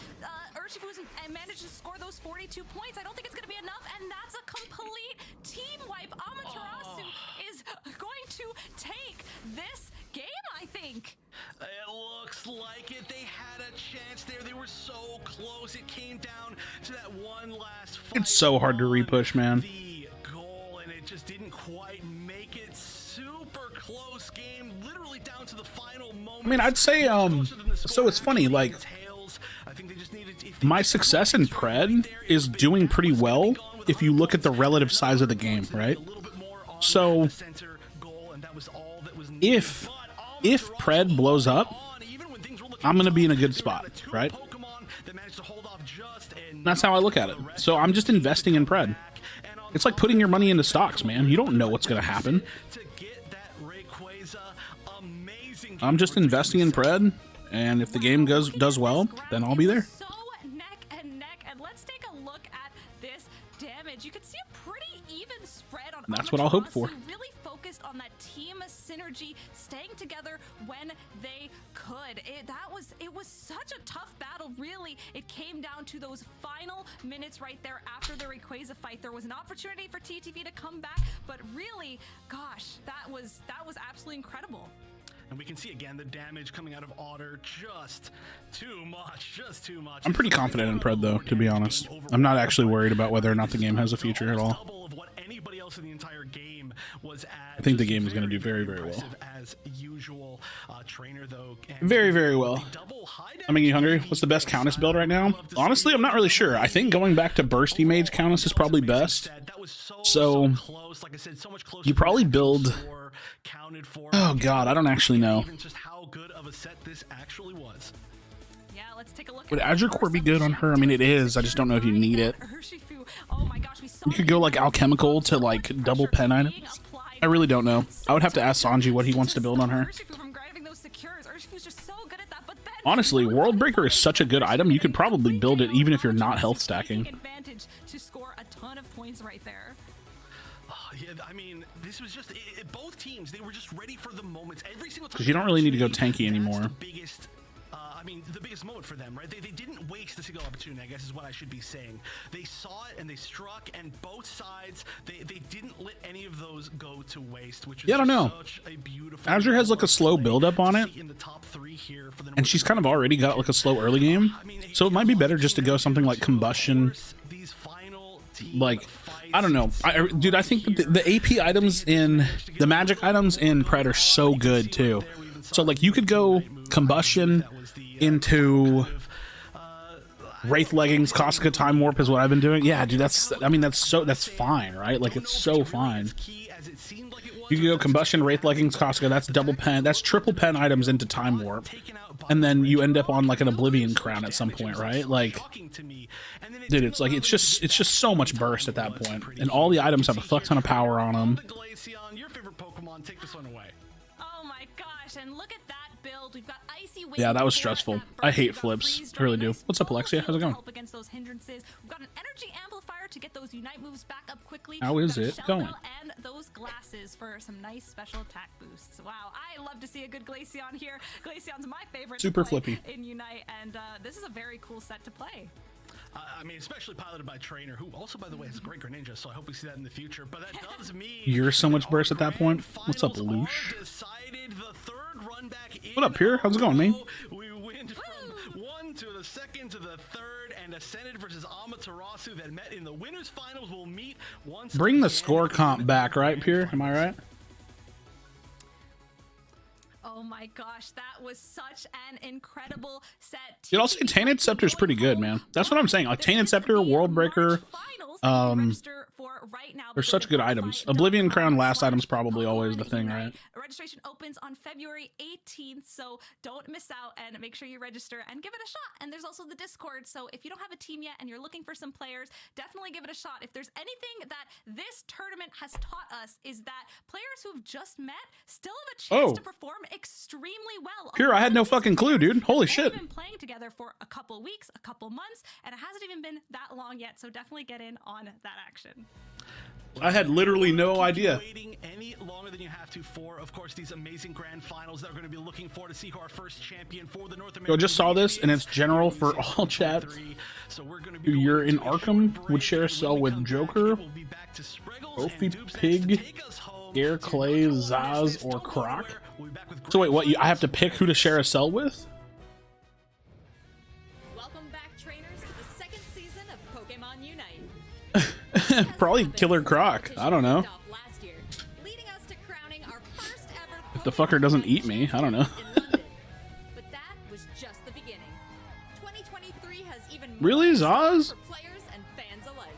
Urshifu managed to score those 42 points. I don't think it's going to be enough, and that's a complete team wipe. Amaterasu is going to take this game, I think. It looks like it. They had a chance there. They were so close. It came down to that one last fight. It's so hard to repush, man. The goal, and it just didn't quite make it. Super close game, literally down to the final moment. I mean, I'd say, so it's funny, like, my success in Pred is doing pretty well if you look at the relative size of the game, right? So, if Pred blows up, I'm going to be in a good spot, right? That's how I look at it. So I'm just investing in Pred. It's like putting your money into stocks, man. You don't know what's going to happen. I'm just investing in Pred, and if the game does well, then I'll be there. So neck and neck, and let's take a look at this damage. You can see a pretty even spread on. That's what I'll hope for. Really focused on that team synergy, staying together when they could. It was such a tough battle. Really, it came down to those final minutes right there after the Rayquaza fight. There was an opportunity for TTV to come back, but really, gosh, that was absolutely incredible. And we can see again the damage coming out of Otter, just too much. I'm pretty confident in Pred though, to be honest. I'm not actually worried about whether or not the game has a future at all. I think the game is going to do very, very well. Very, very well. I'm making you hungry. What's the best Countess build right now? Honestly, I'm not really sure. I think going back to Bursty Mage Countess is probably best. So you probably build... Oh god, I don't actually know. Would Azure Core be good on her? I mean, it is. I just don't know if you need it. You could go like alchemical to like double pen items. I really don't know. I would have to ask Sanji what he wants to build on her. Honestly, World Breaker is such a good item. You could probably build it even if you're not health stacking. Yeah, I mean, this was just both teams. They were just ready for the moments. Every single time. Because you don't really need to go tanky anymore. The biggest moment for them, right? They didn't waste a single opportunity, I guess is what I should be saying. They saw it and they struck, and both sides, they didn't let any of those go to waste, which is I don't know. Such a beautiful Azure has like a slow build up on it, and she's kind of already got like a slow early game, so it might be better just to go something like Combustion. Like, I don't know. Dude, I think that the AP items in the magic items in Pred are so good too. So like you could go Combustion into Wraith Leggings, Koska Time Warp is what I've been doing. Yeah, dude, that's fine, right? Like it's so fine. You can go Combustion, Wraith Leggings, Koska, that's double pen, that's triple pen items into Time Warp. And then you end up on like an Oblivion Crown at some point, right? Like, dude, it's just so much burst at that point. And all the items have a fuck ton of power on them. Oh my gosh, and look at that build. We've got Icy Wind. Yeah, that was for stressful. that I hate burst. We've got flips. Freeze I really Drum. do. Nice What's up, full Alexia? How's it shield to going? help against those hindrances. We've got an energy amplifier to get those Unite moves back up quickly. How We've is got a it shell going? bell and those glasses for some nice special attack boosts. Wow, I love to see a good Glaceon here. Glaceon's my favorite. Super to play flippy. in Unite, and this is a very cool set to play. I mean, especially piloted by Trainer, who also, by the way, has a great Greninja, so I hope we see that in the future. But that does mean You're so much our burst at that point. grand What's up, finals Loosh? are decided. The third run back in What up, Pierre? How's it going, man? We went from 1 to the 2nd to the 3rd, and Ascended versus Amaterasu that met in the winners finals will meet once. Bring the again score comp in back, the right, grand Pierre? Am I right? Oh my gosh, that was such an incredible set. Dude, I'll say Tainted Scepter's pretty good, man. That's what I'm saying. Like Tainted Scepter, World Breaker, they're such good items. Oblivion Crown last item's probably always the thing, right? Registration opens on February 18th, so don't miss out and make sure you register and give it a shot. And there's also the Discord, so if you don't have a team yet and you're looking for some players, definitely give it a shot. If there's anything that this tournament has taught us is that players who've just met still have a chance to perform extremely well. Pierre, I had no fucking clue, dude. Holy shit. We've been playing together for a couple weeks, a couple months, and it hasn't even been that long yet, so definitely get in on that action. I had literally no idea. Waiting any longer than you have to for, of course, these amazing grand finals that we're going to be looking for to see who our first champion for the North American. Yo, just saw this, and it's general for all chat. So we're going to be You're in Arkham, would share a cell with Joker, Ophi Pig, Air Clay, Zaz, or Croc. So wait, what? I have to pick who to share a cell with? Welcome back, trainers, to the second season of Pokemon Unite. Probably Killer Croc. I don't know. Last year, leading us to crowning our first ever If the fucker doesn't eat me, I don't know. in London. But that was just the beginning. 2023 has even more Really, Zaz? for players and fans alike.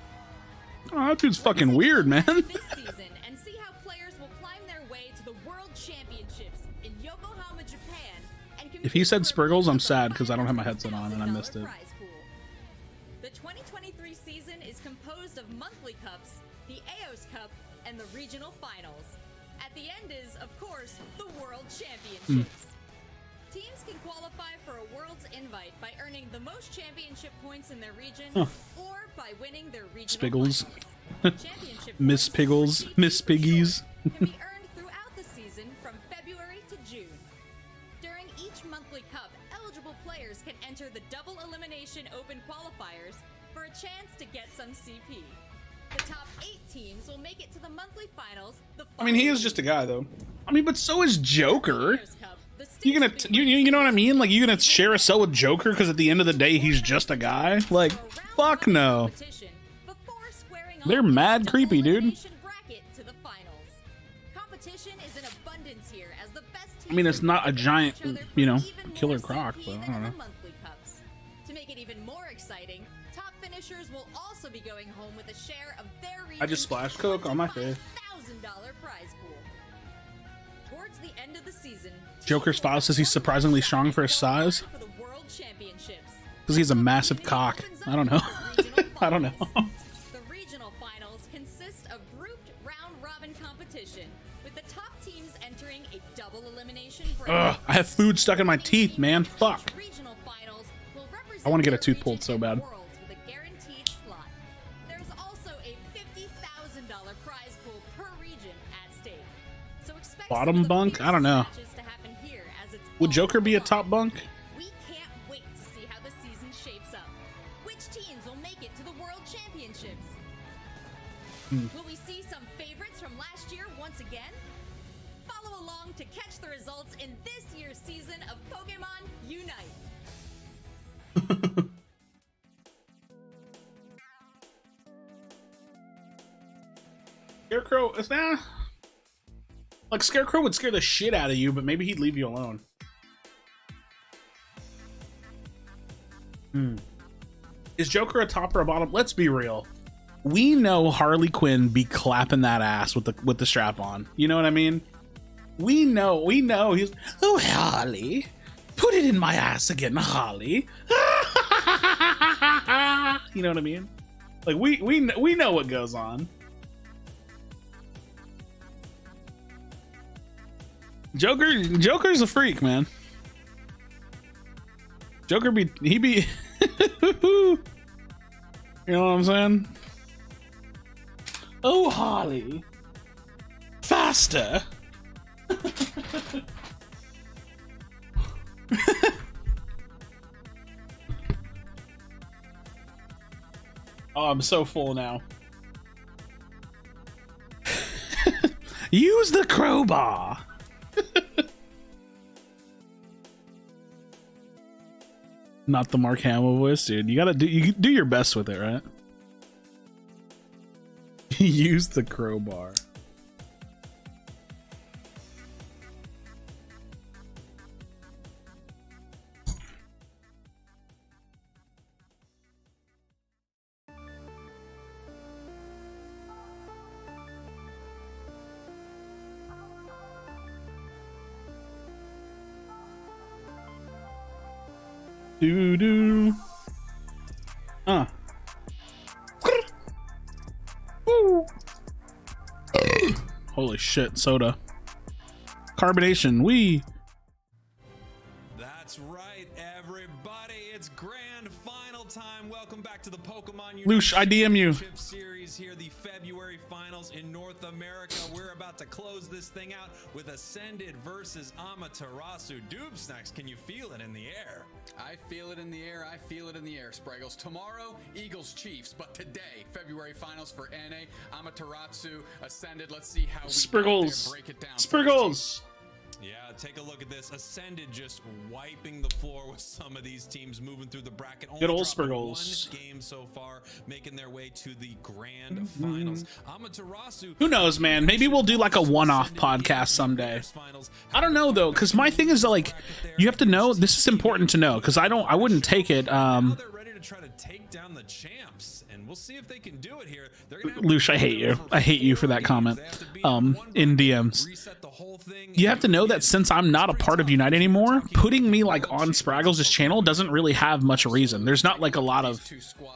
Oh, that dude's fucking weird, man. This season and see how players will climb their way to the World Championships in Yokohama, Japan. And If he said Spriggles, I'm sad because I don't have my headset on and I missed it. prize pool. The 2023 season is composed of monthly cups, the AOS Cup, and the regional finals. At the end is, of course, the World Championships. Teams can qualify for a World's Invite by earning the most championship points in their region or by winning their regional Spiggles. finals. Championship Miss points Piggles. received Miss for sure Piggies. can be earned throughout the season from February to June. During each monthly cup, eligible players can enter the double elimination open qualifiers for a chance to get some CP. The top 8 teams will make it to the monthly finals. I mean, he is just a guy, though. I mean, but so is Joker. You gonna, you know what I mean? Like, you gonna share a cell with Joker because at the end of the day, he's just a guy? Like, fuck no. They're mad creepy, dude. I mean, it's not a giant, you know, Killer Croc, but I don't know. To make it even more exciting, top finishers will also be going home with a share of their I just splashed Coke on my face. $1,000 prize pool. Towards the end of the season, Joker's file says he's surprisingly strong for his size. for the World Championships. Because he's a massive cock. I don't know. I don't know. The regional finals consist of grouped round-robin competition, with the top teams entering a double elimination break. Ugh, I have food stuck in my teeth, man. Fuck. Regional finals will represent I want to get a their tooth pulled region so in bad. worlds with a guaranteed slot. There's also a $50,000 prize pool per region at stake. So expect Bottom some of the bunk? I don't know. fiercest matches to happen here as it's Would all Joker be a fun. top bunk? We can't wait to see how the season shapes up. Which teams will make it to the World Championships? Will we see some favorites from last year once again? Follow along to catch the results in this year's season of Pokemon Unite. Scarecrow is like Scarecrow would scare the shit out of you, but maybe he'd leave you alone. Is Joker a top or a bottom? Let's be real. We know Harley Quinn be clapping that ass with the strap on. You know what I mean? We know he's, oh Harley, put it in my ass again, Harley. You know what I mean? Like we know what goes on. Joker's a freak, man. Joker he be you know what I'm saying? Oh, Harley. Faster. Oh, I'm so full now. Use the crowbar. Not the Mark Hamill voice, dude. You gotta do your best with it, right? Use the crowbar. Do do. Holy shit, soda. Carbonation, That's right, everybody. It's grand final time. Welcome back to the Pokemon Lush, I DM you. Championship Series here, the February finals in North America. We're about to close this thing out with Ascended versus Amaterasu. Doobsnacks, can you feel it in the air? I feel it in the air. I feel it in the air, Spraggles. Tomorrow, Eagles Chiefs, but today, February finals for NA, Amaterasu, Ascended. Let's see how we Spriggles. break it down. Spriggles. Yeah, take a look at this. Ascended just wiping the floor with some of these teams moving through the bracket. Good old dropping Spriggles. one game so far, making their way to the grand finals. Amaterasu. Who knows, man? Maybe we'll do like a one-off podcast someday. I don't know though, because my thing is like, you have to know. This is important to know because I wouldn't take it. Now they're ready to try to take down the champs, and we'll see if they can do it here. Lush, I hate you. I hate you for that comment. In DMs. You have to know that since I'm not a part of Unite anymore, putting me like on Spraggles' channel doesn't really have much reason. There's not like a lot of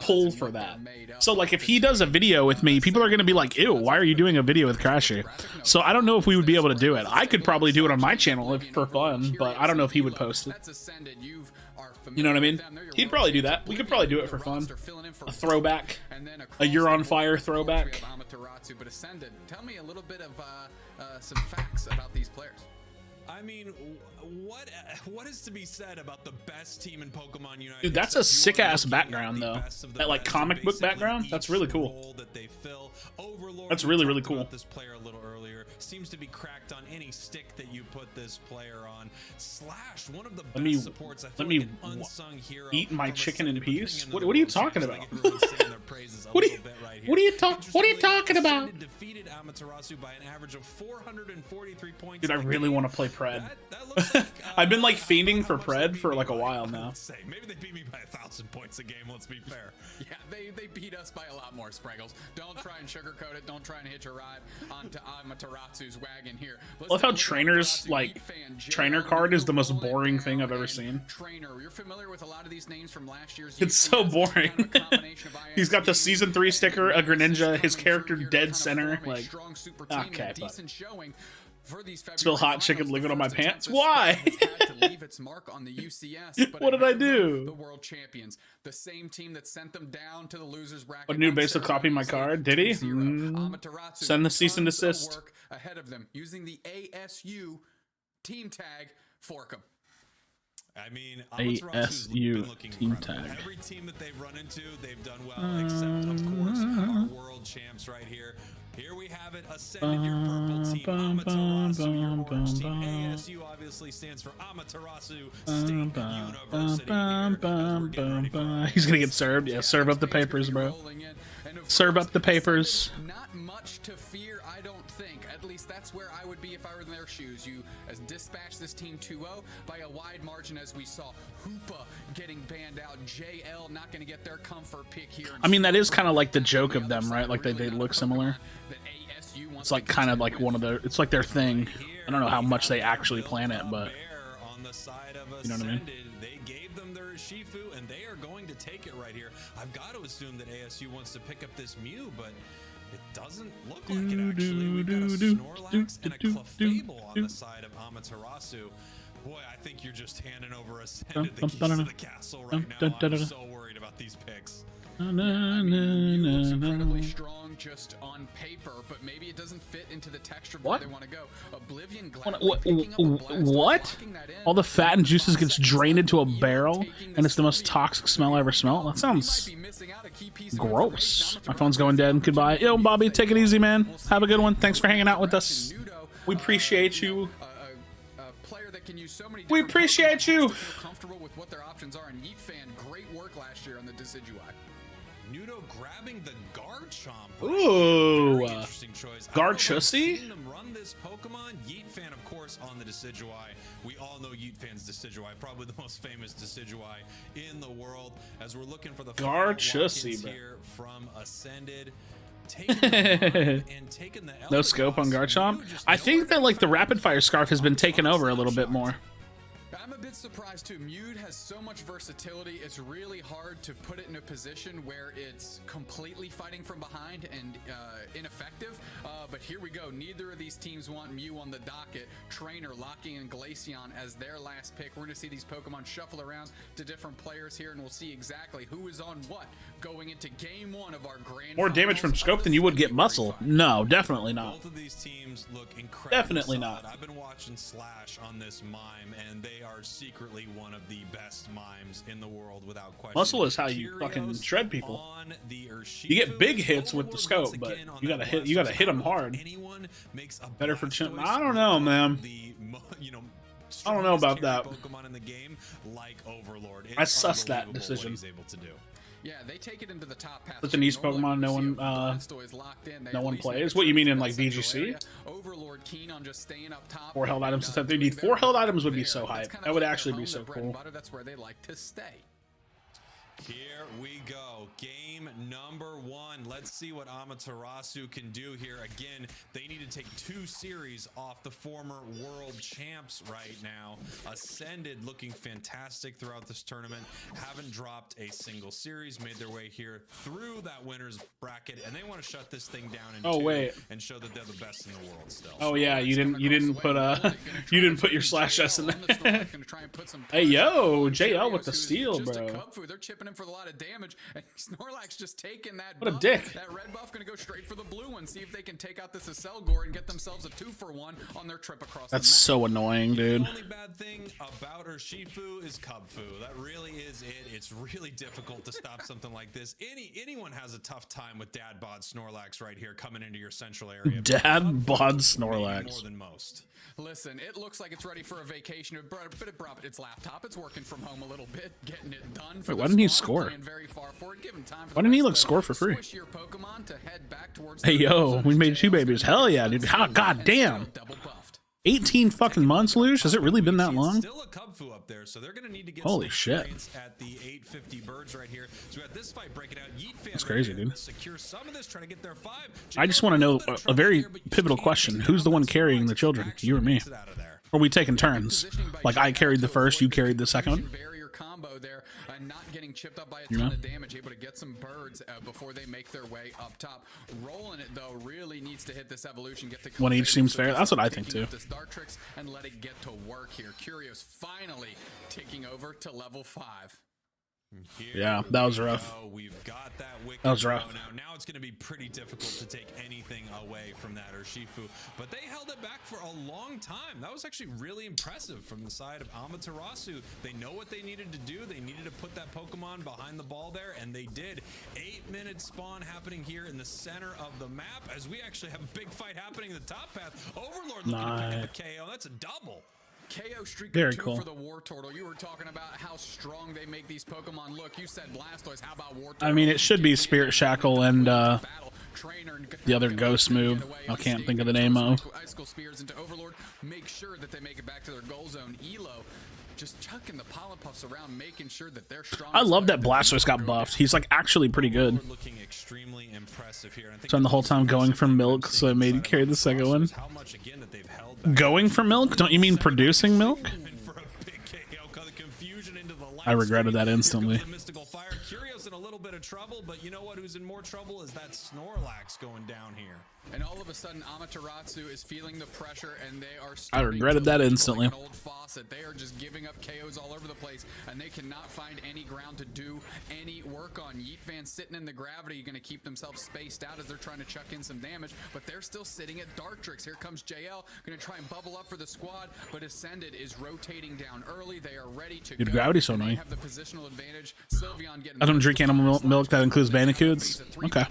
pull for that. So like if he does a video with me, people are going to be like, ew, why are you doing a video with Krashy? So I don't know if we would be able to do it. I could probably do it on my channel for fun, but I don't know if he would post it. You know what I mean? He'd probably do that. We could probably do it for fun. A throwback. A You're on Fire throwback. But Ascended, tell me a little bit of some facts about these players. I mean, what is to be said about the best team in Pokemon Unite? Dude, that's a sick ass background though. That like comic book background. That's really cool. That's really really cool. This player a little earlier seems to be cracked on any stick that you put this player on. Slash, one of the best supports. I feel like an unsung hero. Eat my chicken in peace. What are you talking about? What are you talking about? Defeated Amaterasu by an average of 443 points. Dude, I really want to play Pred. I've been like fiending for Pred for like a while now. Maybe they beat me by 1,000 points a game. Let's be fair. Yeah, they beat us by a lot more, Spraggles. Don't try and sugarcoat it. Don't try and hitch a ride onto Amaterasu's wagon here. I love how Trainer's like trainer card is the most boring thing I've ever seen. Trainer, you're familiar with a lot of these names from last year's. It's so boring. He's got the season 3 sticker, a Greninja, his character dead center. Like, okay, but spill hot chicken liquid on my pants. Why? What did I do? The world champions, the same team that sent them down to the losers bracket. A new base will copy my card. Did he? Send the cease and desist. Ahead of them using the ASU team tag. Fork 'em. I mean, ASU team tag. Every team that they've run into, they've done well, except of course our world champs right here. Here we have it, Ascended, your purple team, Amaterasu, your orange team. ASU obviously stands for Amaterasu State University. He's gonna get served. Yeah, serve up the papers, bro. Serve up the papers. Not much to fear, I don't think. At least that's where I would be if I were in their shoes. You dispatch this team 2-0 by a wide margin, as we saw. Hoopa getting banned out. JL not going to get their comfort pick here. I mean, that is kind of like the joke of them, right? Like they look similar. It's like kind of like one of their. It's like their thing. I don't know how much they actually plan it, but you know what I mean. They gave them their Shifu, and they are going to take it right here. I've got to assume that ASU wants to pick up this Mew, but it doesn't look like it actually. We've got a Snorlax and a Clefable on the side of Amaterasu. Boy, I think you're just handing over Ascended the keys to the castle right now. I'm so worried about these picks. Incredibly strong just on paper, but maybe it doesn't fit into the texture where they want to go. Oblivion what? All the fat and juices gets drained into a barrel, and it's the most toxic smell I ever smelled? That sounds gross. My phone's going dead. Goodbye. Yo, Bobby, take it easy, man. Have a good one. Thanks for hanging out with us. We appreciate you. We appreciate you. Comfortable with what their options are, and Yeet Fan, great work last year on the Decidueye. Nudo grabbing the Garchomp. Ooh, very interesting choice. Garchusy? Seen them run this Pokemon. Yeet Fan, of course, on the Decidueye. We all know Yeet Fan's Decidueye, probably the most famous Decidueye in the world. As we're looking for the Garchusy here from Ascended. And taking the no scope on Garchomp. I think that like the rapid fire scarf has been taken over a little bit more. I'm a bit surprised too. Mewd has so much versatility, it's really hard to put it in a position where it's completely fighting from behind and ineffective. But here we go. Neither of these teams want Mew on the docket. Trainer locking in Glaceon as their last pick. We're going to see these Pokemon shuffle around to different players here, and we'll see exactly who is on what going into game one of our grand more damage from scope than you would get muscle. No, definitely not. Both of these teams look incredible. Definitely not. I've been watching Slash on this mime, and they are secretly one of the best mimes in the world without question. Muscle is how you fucking shred people. You get big hits with the scope, but you gotta hit them hard. Better for Chimp. I don't know, man. I don't know about that. I suss that decision. Yeah, they take it into the top path. Such a niche Pokemon no one plays. What you mean in like VGC? Overlord keen on just staying up top. 4 held items to set 3D. 4 held items would be so hype. That would actually be so cool. That's where they like to stay. Here we go. Game number 1. Let's see what Amaterasu can do here. Again, they need to take 2 series off the former world champs right now. Ascended looking fantastic throughout this tournament. Haven't dropped a single series. Made their way here through that winner's bracket, and they want to shut this thing down in 2 and show that they're the best in the world still. Oh yeah, you didn't put your slash S in there. Hey yo, JL with the steal, bro. They're chipping him for a lot of damage, and Snorlax just taking that. What a dick! That red buff gonna go straight for the blue one. See if they can take out this Acelgor and get themselves a 2-for-1 on their trip across. That's so annoying, dude. The only bad thing about Urshifu is Cubfu. That really is it. It's really difficult to stop something like this. Anyone has a tough time with Dad Bod Snorlax right here coming into your central area. Dad Bod Snorlax. More than most. Listen, it looks like it's ready for a vacation, but it brought its laptop. It's working from home a little bit, getting it done. Wait, why didn't he score? Why didn't he look score for free? Hey yo, we made 2 babies. Hell yeah, dude. How god damn. 18 fucking months, Luge? Has it really been that long? Still a Cubfu up there, so they're gonna need to get holy shit at the 850 birds right here. So we got this fight breaking out. Yeet Fan that's crazy, dude. Secure some of this, trying to get their 5. I just want to know a very pivotal question. Who's the one carrying the children? You or me? Or are we taking turns? Like I carried the first, you carried the second? Combo there, not getting chipped up by a ton of damage, able to get some birds before they make their way up top. Rolling it though really needs to hit this evolution, get the one each seems fair. That's what I think too. The Star Tricks and let it get to work here. Curios finally taking over to level 5. Yeah, that was rough. We've got that was rough. Now it's going to be pretty difficult to take anything away from that Urshifu, but they held it back for a long time. That was actually really impressive from the side of Amaterasu. They know what they needed to do. They needed to put that Pokemon behind the ball there, and they did. 8-minute spawn happening here in the center of the map as we actually have a big fight happening in the top path. Overlord looking to pick up a KO. That's a double. KO streak very 2 cool for the War Turtle. You were talking about how strong they make these Pokemon look. You said Blastoise. How about War Turtle? I mean, it should be Spirit Shackle and the other ghost move. I can't think of the name of. Ice Skull Spears into Overlord. Make sure that they make it back to their goal zone. Elo just chucking the Polypuffs around, making sure that they're strong. I love that Blastoise got buffed. He's like actually pretty good. Looking extremely impressive here. Spend the whole time going for milk, so I made you carry the second one. Going for milk? Don't you mean producing milk? I regretted that instantly. Curios in a little bit of trouble, but you know what? Who's in more trouble is that Snorlax going down here. And all of a sudden, Amaterasu is feeling the pressure, and they are. I regretted that instantly. Like an old faucet. They are just giving up KOs all over the place, and they cannot find any ground to do any work on. Yeet fans sitting in the gravity, going to keep themselves spaced out as they're trying to chuck in some damage, but they're still sitting at Dartrix. Here comes JL, going to try and bubble up for the squad, but Ascended is rotating down early. They are ready to Dude, go. gravity's so annoying. Have the positional advantage. Sylveon getting I don't drink animal milk that includes bandicoots. Okay.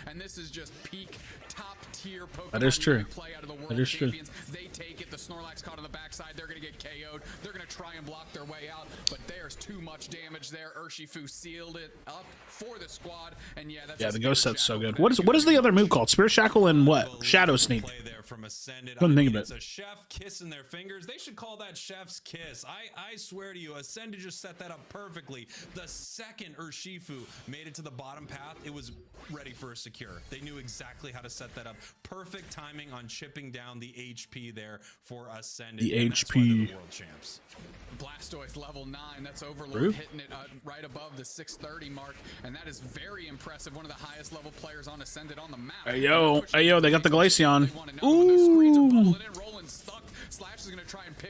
And this is just peak top tier Pokemon. That is true. Play out of the world That is true. champions. They take it. The Snorlax caught on the backside. They're going to get KO'd. They're going to try and block their way out, but there's too much damage there. Urshifu sealed it up for the squad, and yeah, that's the ghost set's so good. What is the other move called? Spirit Shackle and what? Shadow Sneak. From Ascended. Couldn't think of it. It's a chef kissing their fingers. They should call that chef's kiss. I swear to you, Ascended just set that up perfectly. The second Urshifu made it to the bottom path, it was ready for a secure. They knew exactly how to set that up. Perfect timing on chipping down the HP there for Ascended. The and HP. that's why they're the world champs. Blastoise level 9. That's Overlord True. hitting it right above the 630 mark, and that is very impressive. One of the highest level players on Ascended on the map. Hey yo, they got the Glaceon. Ooh.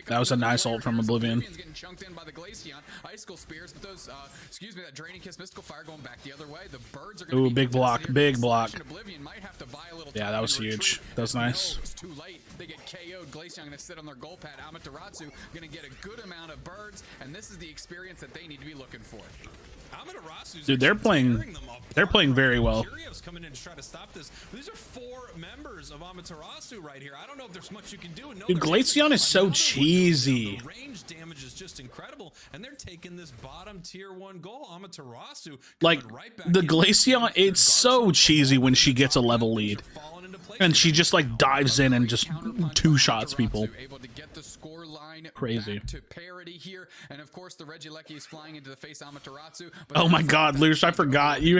That was a nice ult from Oblivion. Getting chunked in by the Glaceon. Icicle spears, but those, that Draining Kiss Mystical Fire going back the other way. The birds are Ooh, big block, big block. Oblivion might have to buy a little Yeah, that was huge. That was nice. It's too late. They get KO'd. Glaceon going to sit on their goal pad. Amaterasu going to get a good amount of birds, and this is the experience that they need to be looking for. Dude, they're playing very well. Curios coming in to try to stop this. These are 4 members of Amaterasu right here. I don't know if there's much you can do. No, Dude, Glaceon is so cheesy. The range damage is just incredible, and they're taking this bottom tier 1 goal. Amaterasu Like right back the in. Glaceon, it's so cheesy when she gets a level lead, and she just like dives in and just 2-shots people. Able to get the score line Crazy. back to parity here, and of course the Regieleki is flying into the face of Amaterasu. Oh my God, Luce, I forgot you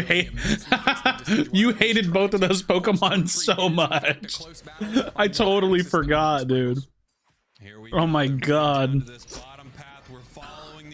you hated both of those Pokemon so much. I totally forgot, dude. Oh my God.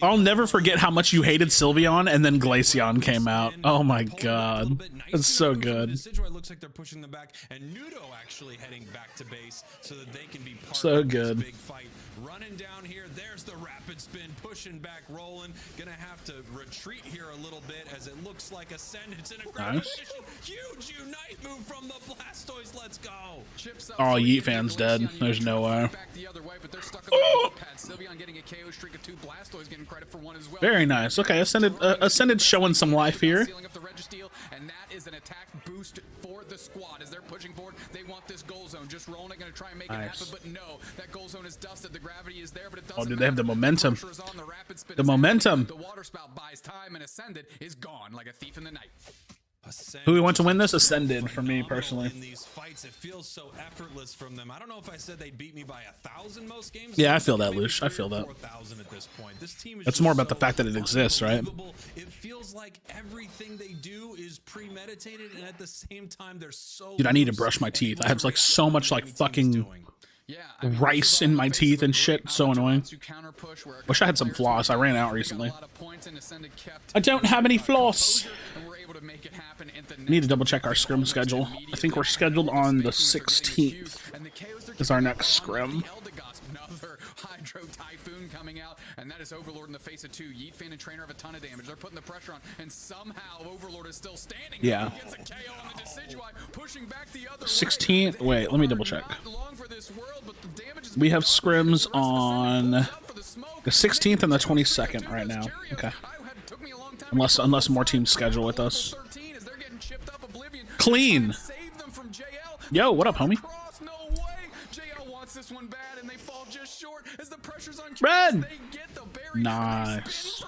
I'll never forget how much you hated Sylveon and then Glaceon came out. Oh my God. That's so good. Looks like they're pushing them back, and Nudo actually heading back to base so that they can be part So of good. this big fight. Running down here, there's the rapid spin, pushing back, rolling. Gonna have to retreat here a little bit as it looks like Ascendant's in a great position. Huge Unite move from the Blastoise. Let's go. Oh, Yeet fan's dead. There's no way. Sylveon getting a KO streak of 2. Blastoise getting credit for 1 as well. Very nice. Okay, Ascended showing some life here. Sealing up the Registeel, and that is an attack boost for the squad as they're pushing forward. They want this goal zone. Just rolling it, going to try and make it happen, but no, that goal zone is dusted. The gravity is there, but it doesn't. Oh, dude, they have the momentum. The momentum. The water spout buys time, and Ascended is gone like a thief in the night. Who we want to win this? Ascended for me personally. In these fights, it feels so effortless from them. I don't know if I said they beat me by 1,000 most games. Yeah, I feel that, Lush. I feel that. 4,000 at this point. This team is It's more about the fact that it exists, right? It feels like everything they do is premeditated, and at the same time, they're so. Dude, I need to brush my teeth. I have like so much like fucking rice in my teeth and shit. So annoying. Wish I had some floss. I ran out recently. I don't have any floss. Need to double check our scrim schedule. I think we're scheduled on the 16th is our next scrim. Another Hydro Typhoon coming out, and that is Overlord in the face of 2. Yeet fan and Trainer have a ton of damage. They're putting the pressure on, and somehow Overlord is still standing. Yeah. Gets a KO on the Decidueye, pushing back the other 16th. Wait, let me double check. We have scrims on the 16th and the 22nd right now. Okay. Unless more teams schedule with us. Clean. Yo, what up, homie? Red. Nice.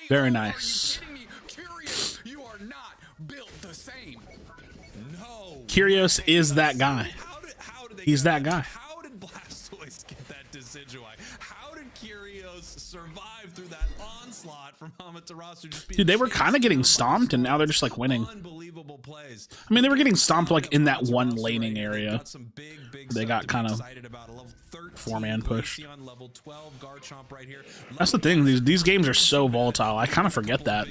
Very nice. You are not built the same. No. Curios is that guy. He's that guy. How did Blastoise get that Decidueye? How did Curios survive through that onslaught from Amaterasu? Dude, they were kind of getting stomped, and now they're just like winning. Unbelievable plays. I mean, they were getting stomped like in that one laning area. They got kind of 4-man push. That's the thing. These games are so volatile. I kind of forget that.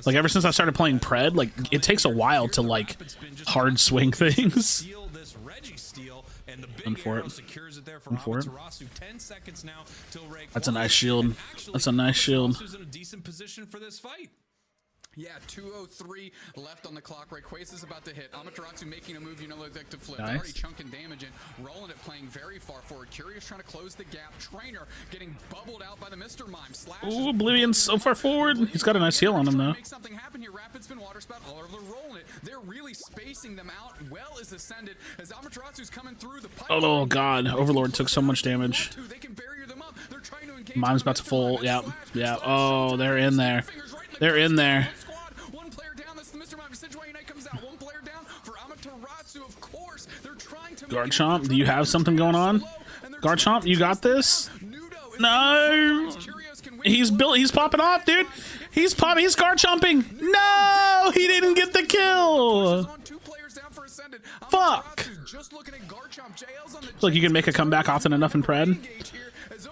Like ever since I started playing Pred, like it takes a while to like hard swing things. And the Run big for arrow it. secures it there for Run for it. Amaterasu. 10 seconds now till Ray. That's a nice shield. That's a nice shield. Amaterasu's in a decent position for this fight. Yeah, 2:03 left on the clock. Rayquaza is about to hit. Amaterasu making a move, you know, like to flip. Nice. Already chunking damage in. Rolling it, playing very far forward. Curious trying to close the gap. Trainer getting bubbled out by the Mr. Mime. Slashes. Ooh, Oblivion's so far forward. He's got a nice heal on him, though. Make something happen here. Rapid spin, water spout, all over. They're rolling it. They're really spacing them out. Well is Ascended as Amaterasu's coming through the pipe. Oh, God. Overlord took so much damage. They can barrier them up. They're trying to engage. Mime's about to full. Yeah, yeah. Oh, they're in there. They're in there. One player down. That's the Mr. Mime. Sidgeway Unite comes out. One player down for Amaterasu. Of course, they're trying to. Garchomp, do you have something going on? Garchomp, you got this? No. He's built. He's popping off, dude. He's popping. He's Garchomping. No, he didn't get the kill. Fuck. Look, you can make a comeback often enough in Pred.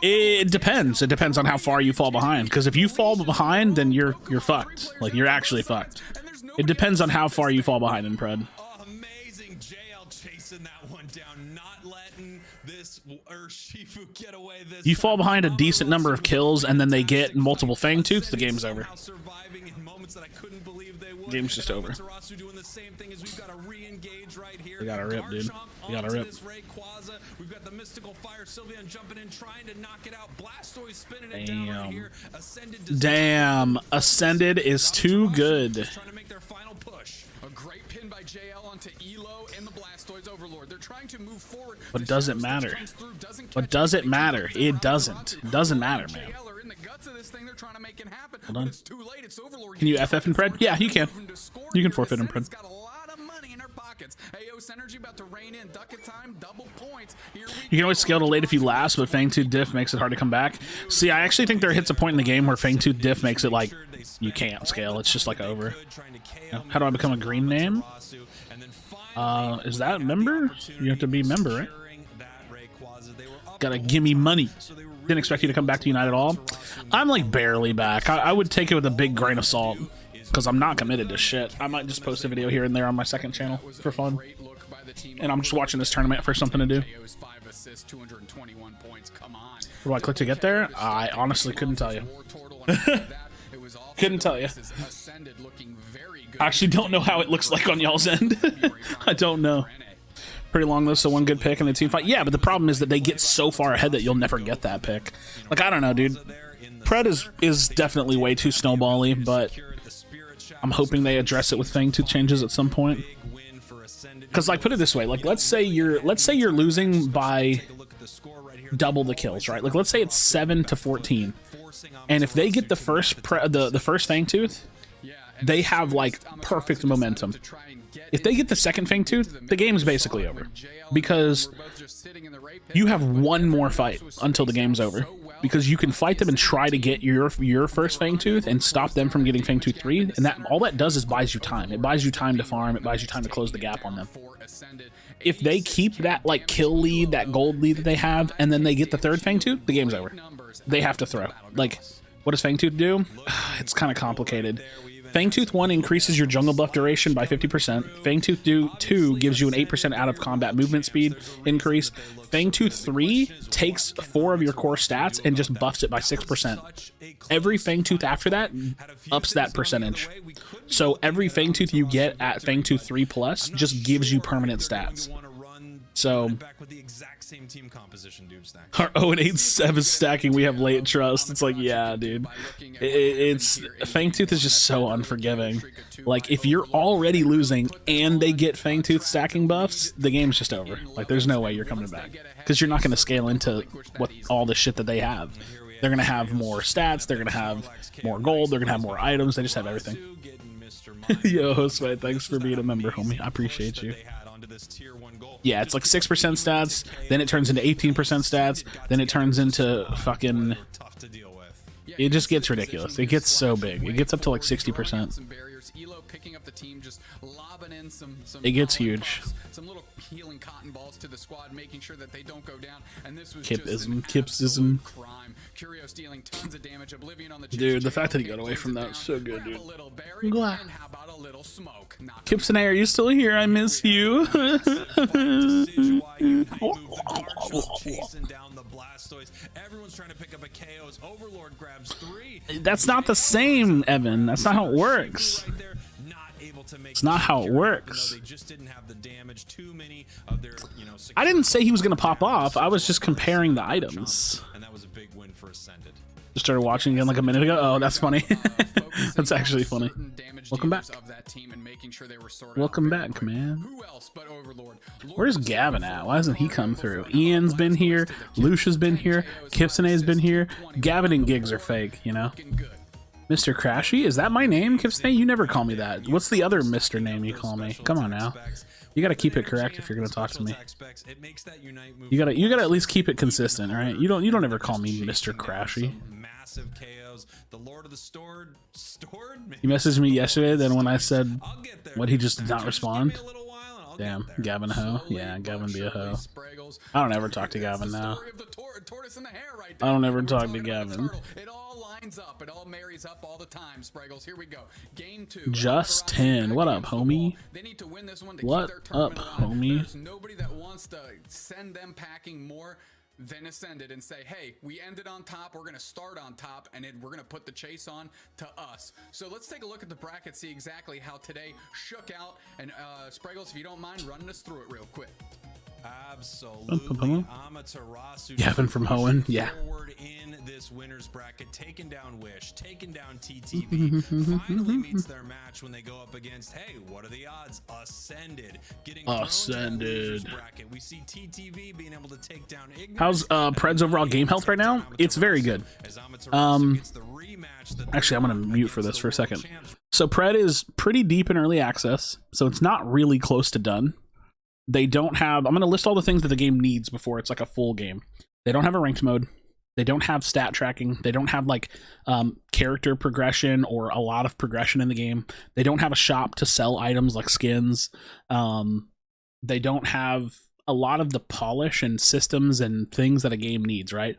It depends. It depends on how far you fall behind. Because if you fall behind, then you're fucked. Like, you're actually fucked. It depends on how far you fall behind in Pred. Oh, amazing. JL chasing that one down, not letting this Urshifu get away this. You fall behind a decent number of kills, and then they get multiple Fang Tooths, the game's over. Surviving in moments that I couldn't believe they would. Game's just over. Amaterasu doing the same thing as we've got to re-engage right here. We gotta rip, dude. We gotta rip. Rayquaza. We've got the mystical fire. Sylveon jumping in, trying to knock it out. Blastoise spinning it down right here. Ascended. Damn. Ascended is too good. Trying to make their final push. A great pin by JL onto Elo and the Blastoise Overlord. They're trying to move forward. But does it matter? But does it matter? It doesn't. It doesn't matter, man. Hold on. Can you FF in Pred? Yeah, you can. You can forfeit in Pred. You can always scale to late if you last, but Fangtooth Diff makes it hard to come back. See, I actually think there hits a point in the game where Fangtooth Diff makes it like you can't scale. It's just like over. Yeah. How do I become a green name? Is that member? You have to be member, right? Gotta give me money. Didn't expect you to come back to Unite at all. I'm like barely back. I would take it with a big grain of salt because I'm not committed to shit. I might just post a video here and there on my second channel for fun. And I'm just watching this tournament for something to do. What do I click to get there? I honestly couldn't tell you. Couldn't tell you. I actually don't know how it looks like on y'all's end. I don't know. Pretty long list, so one good pick in the team fight. Yeah, but the problem is that they get so far ahead that you'll never get that pick. Like, I don't know, dude. Pred is definitely way too snowball-y, but I'm hoping they address it with Fangtooth changes at some point. Because, like, put it this way, like, let's say you're losing by double the kills, right? Like, let's say it's 7-14, and if they get the first Fangtooth, they have like perfect momentum. If they get the second Fangtooth, the game's basically over because you have one more fight until the game's over. Because you can fight them and try to get your first Fangtooth and stop them from getting Fangtooth 3, and that all that does is buys you time. It buys you time to farm. It buys you time to close the gap on them. If they keep that like kill lead, that gold lead that they have, and then they get the third Fangtooth, the game's over. They have to throw. Like, what does Fangtooth do? It's kind of complicated. Fangtooth 1 increases your jungle buff duration by 50%. Fangtooth 2 gives you an 8% out of combat movement speed increase. Fangtooth 3 takes 4 of your core stats and just buffs it by 6%. Every Fangtooth after that ups that percentage. So every Fangtooth you get at Fangtooth 3 plus just gives you permanent stats. So same team composition, dude. Our 0-8-7 stacking, we have late trust. It's like, yeah, dude. It's Fangtooth is just so unforgiving. Like, if you're already losing and they get Fangtooth stacking buffs, the game's just over. Like, there's no way you're coming back because you're not going to scale into what all the shit that they have. They're going to have more stats. They're going to have more gold. They're going to have more items. They just have everything. Yo, Hostmate, thanks for being a member, homie. I appreciate you. Yeah, it's like 6% stats, then it turns into 18% stats, then it turns into fucking... It just gets ridiculous. It gets so big. It gets up to like 60%. players. Elo picking up the team, just lobbing in some it gets pollen huge. puffs, some little healing cotton balls to the squad, making sure that they don't go down. And this was Kipism, just an Kipsism. crime. Curios dealing tons of damage. Oblivion on the Dude, the fact that he got away from that is so good, dude. And how about a little smoke? Kipson, are you still here? I miss you. Chasing down the Blastoise. Everyone's trying to pick up a KOs. Overlord grabs 3. That's not the same, Evan. That's not how it works. It's not how it works. They just didn't have the damage. Too many of their, I didn't say he was going to pop off. I was just comparing the items. And that was a big win for Ascended. Just started watching again like a minute ago. Oh, that's funny. That's actually funny. Welcome back. Welcome back, man. Where's Gavin at? Why hasn't he come through? Ian's been here. Lucia's been here. Kipsone's been here. Gavin and Gigs are fake, you know? Mr. Krashy? Is that my name, Kipsone? You never call me that. What's the other Mr. name you call me? Come on now. You gotta keep it correct if you're gonna talk to me. You gotta at least keep it consistent, all right? You don't ever call me Mr. Krashy. Massive KOs. The Lord of the Stored. He messaged me yesterday. Then when I said what, he just did not respond. Damn, Gavin ho. Yeah, Gavin be a ho. I don't ever talk to Gavin now. I don't ever talk to Gavin. It all lines up. It all marries up all the time. Spraggles. Here we go. Game 2. Just 10. What up, homie? They need to win this one to what keep their up, homie? There's nobody that wants to send them packing more than Ascended and say, hey, we ended on top, we're going to start on top, and then we're going to put the chase on to us. So let's take a look at the bracket, see exactly how today shook out. And Spraggles, if you don't mind running us through it real quick. Absolutely. Amaterasu Gavin from Hoenn, yeah. Forward in this winners bracket, taking down Wish, taking down TTV. Finally meets their match when they go up against, hey, what are the odds? Ascended. Getting Ascended. Bracket. We see TTV being able to take down Ignorance. How's Pred's overall game health right now? It's very good. Actually, I'm gonna mute for this for a second. So Pred is pretty deep in early access, so it's not really close to done. They don't have, I'm going to list all the things that the game needs before it's like a full game. They don't have a ranked mode. They don't have stat tracking. They don't have like character progression or a lot of progression in the game. They don't have a shop to sell items like skins. They don't have a lot of the polish and systems and things that a game needs, right?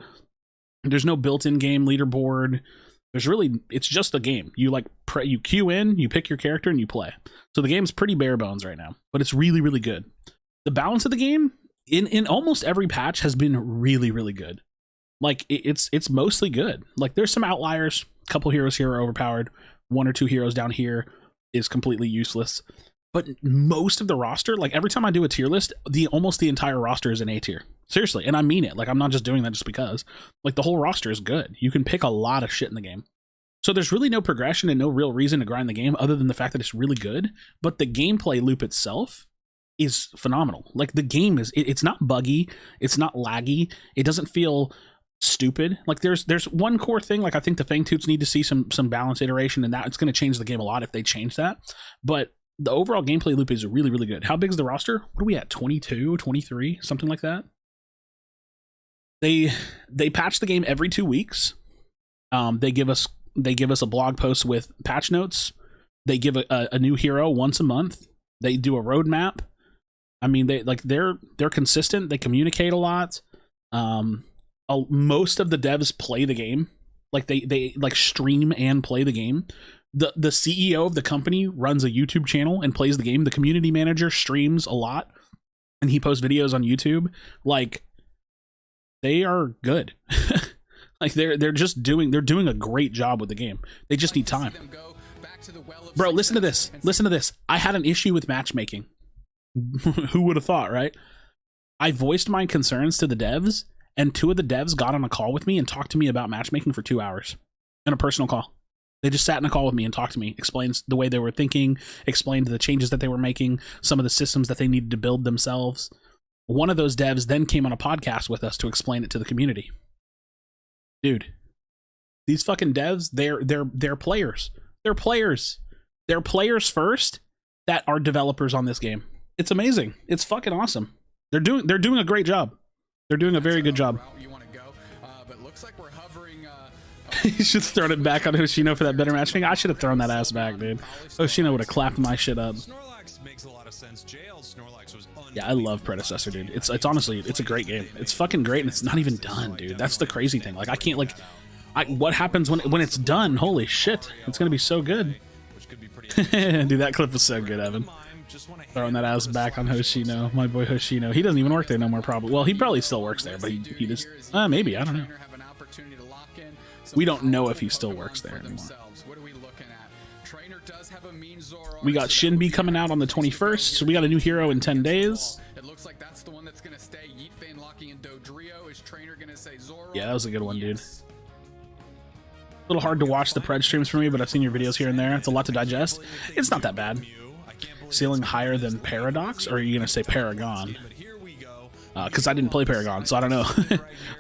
There's no built-in game leaderboard. There's really, it's just a game. You like you queue in, you pick your character, and you play. So the game's pretty bare bones right now, but it's really, really good. The balance of the game in almost every patch has been really, really good. Like it's mostly good. Like there's some outliers. A couple heroes here are overpowered. 1 or 2 heroes down here is completely useless. But most of the roster, like every time I do a tier list, almost the entire roster is an A tier. Seriously, and I mean it. Like I'm not just doing that just because. Like the whole roster is good. You can pick a lot of shit in the game. So there's really no progression and no real reason to grind the game other than the fact that it's really good. But the gameplay loop itself is phenomenal. Like the game is, it's not buggy, it's not laggy, it doesn't feel stupid. Like there's one core thing, like I think the Fangtooths need to see some balance iteration, and that it's going to change the game a lot if they change that. But the overall gameplay loop is really, really good. How big is the roster? What are we at? 22, 23, something like that. They patch the game every 2 weeks. They give us a blog post with patch notes. They give a new hero once a month. They do a roadmap. I mean, they're consistent. They communicate a lot. Most of the devs play the game. Like they like stream and play the game. The CEO of the company runs a YouTube channel and plays the game. The community manager streams a lot, and he posts videos on YouTube. Like they are good. Like they're doing a great job with the game. They just need time. Bro, listen to this. Listen to this. I had an issue with matchmaking. Who would have thought, right? I voiced my concerns to the devs, and 2 of the devs got on a call with me and talked to me about matchmaking for 2 hours in a personal call. They just sat in a call with me and talked to me, explained the way they were thinking, explained the changes that they were making, some of the systems that they needed to build themselves. One of those devs then came on a podcast with us to explain it to the community. Dude, these fucking devs, they're players. They're players. They're players first that are developers on this game. It's amazing. It's fucking awesome. They're doing a great job. They're doing a very good job. You want to go, but looks like we're hovering You should have thrown it back on Hoshino for that better matching. I should have thrown that ass back, dude. Hoshino would have clapped my shit up. Snorlax makes a lot of sense. JL Snorlax was Yeah, I love Predecessor, dude. It's honestly, it's a great game. It's fucking great, and it's not even done, dude. That's the crazy thing. Like, I can't, like, what happens when it's done? Holy shit, it's gonna be so good. Dude, that clip was so good, Evan. Throwing that ass back on Hoshino, my boy Hoshino. He doesn't even work there no more, probably. Well, he probably still works there, but he just, maybe, I don't know. We don't know if he still works there anymore. We got Shinbi coming out on the 21st, so we got a new hero in 10 days. It looks like that's the one that's going to stay. Yeetfane locking in Dodrio. Is Trainer going to say Zoro? Yeah, that was a good one, dude. A little hard to watch the Pred streams for me, but I've seen your videos here and there. It's a lot to digest. It's not that bad. Ceiling higher than Paradox, or are you going to say Paragon? Because I didn't play Paragon, so I don't know.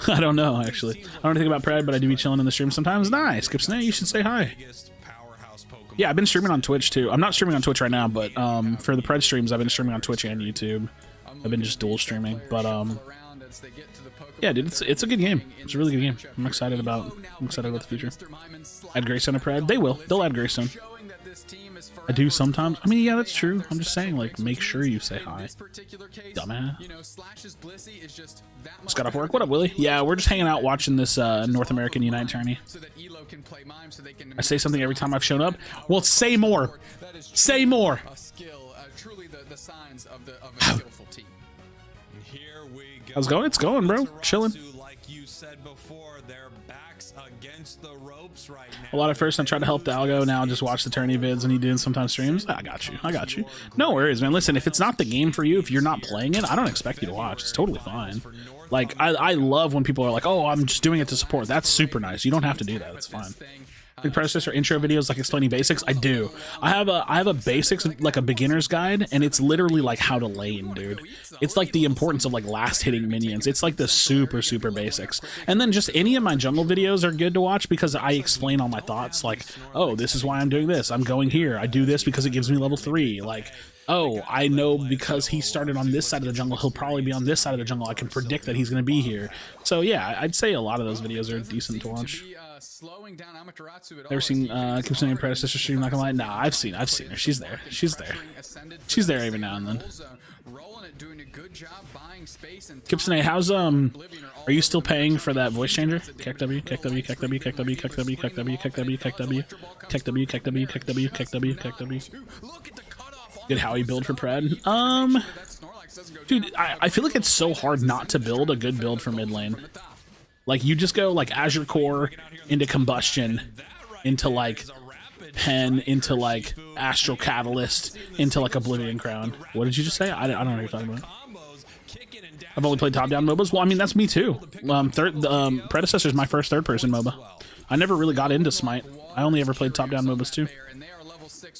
I don't know, actually. I don't know anything about Pred, but I do be chilling in the stream sometimes. Nice. Skipsnay, you should say hi. Yeah, I've been streaming on Twitch, too. I'm not streaming on Twitch right now, but for the Pred streams, I've been streaming on Twitch and YouTube. I've been just dual streaming, but yeah, dude, it's a good game. It's a really good game. I'm excited about the future. Add Greystone to Pred? They will. They'll add Greystone. I do sometimes. I mean, yeah, that's true. I'm just saying, like, make sure you say hi. Dumbass. Just got off work. What up, Willie? Yeah, we're just hanging out watching this North American Unite tourney. I say something every time I've shown up. Well, say more. Say more. How's it going? It's going, bro. Chilling. A lot at first I tried to help the algo, now just watch the tourney vids and he doing sometimes streams. I got you. No worries, man. Listen, if it's not the game for you, if you're not playing it, I don't expect you to watch. It's totally fine. Like, I love when people are like, oh, I'm just doing it to support. That's super nice. You don't have to do that. It's fine. Big predecessor intro videos like explaining basics. I do. I have a basics, like a beginner's guide, and it's literally like how to lane, dude. It's like the importance of like last hitting minions. It's like the super basics. And then just any of my jungle videos are good to watch because I explain all my thoughts. Like, oh, this is why I'm doing this. I'm going here. I do this because it gives me level 3. Like, oh, I know because he started on this side of the jungle, he'll probably be on this side of the jungle. I can predict that he's going to be here. So yeah, I'd say a lot of those videos are decent to watch. Ever seen Kimsonian predecessor stream? Not gonna lie, nah, I've seen her. She's there. She's there every now and then. Kipsone, how's are you still paying for that voice changer? KW. Good Howie build for Pred. Dude, I feel like it's so hard not to build a good build for mid lane. Like, you just go, like, Azure Core into Combustion, into, like, Pen, into, like, Astral Catalyst, into, like, Oblivion Crown. What did you just say? I don't know what you're talking about. I've only played top-down MOBAs. Well, I mean, that's me, too. Predecessor is my first third-person MOBA. I never really got into Smite. I only ever played top-down MOBAs, too.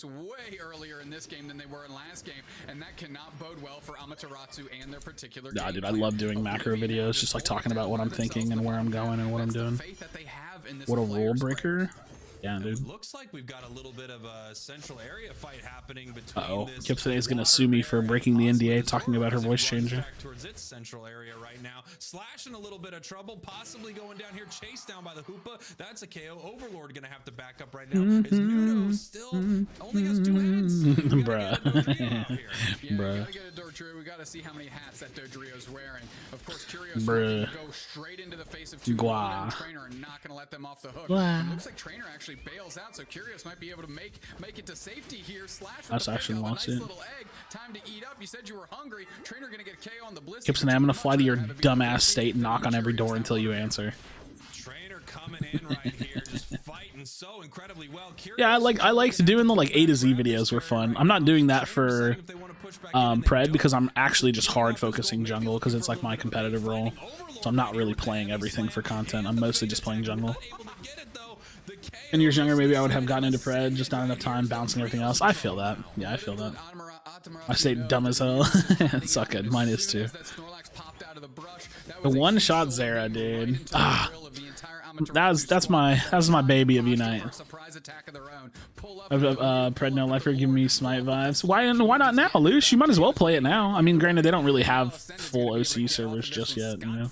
Way earlier in this game than they were in last game, and that cannot bode well for Amaterasu and their particular game. Nah, dude, I love doing macro videos, just like talking about what I'm thinking and where I'm going and what I'm doing. What a rule breaker. Yeah, dude. Looks like we've got a little bit of a central area fight happening between Kipsone is gonna sue me for breaking the NDA talking about her voice changer. Towards its central area right now. Slash in a little bit of trouble, possibly going down here, chased down by the Hoopa. That's a KO. Overlord gonna have to back up right now. Is Nudo still only has 2 hats? Bruh. Bruh. We gotta see how many hats that Dodrio's wearing. Of course, Curious go straight into the face of 2 and Trainer are not gonna let them off the hook. Looks like Trainer actually bails out, so Curious might be able to make it to safety here. Slash that's actually lost it. Time to eat up. You said you were hungry. Trainer gonna get a KO on the bliss. Kipsone, I'm gonna fly to your dumbass state and knock on every door until you answer. Trainer coming in right here, just fighting so incredibly well. Yeah, I liked doing the like A to Z videos were fun. I'm not doing that for Pred because I'm actually just hard focusing jungle because it's like my competitive role. So I'm not really playing everything for content. I'm mostly just playing jungle. 10 years younger, maybe I would have gotten into Pred, just not enough time bouncing everything else. I feel that. Yeah, I feel that. I say dumb as hell. It's not good. Mine is too. The one-shot Zera, dude. That's my baby of Unite. Pred no life for giving me Smite vibes. Why not now, Luce? You might as well play it now. I mean, granted, they don't really have full OC servers just yet, you know.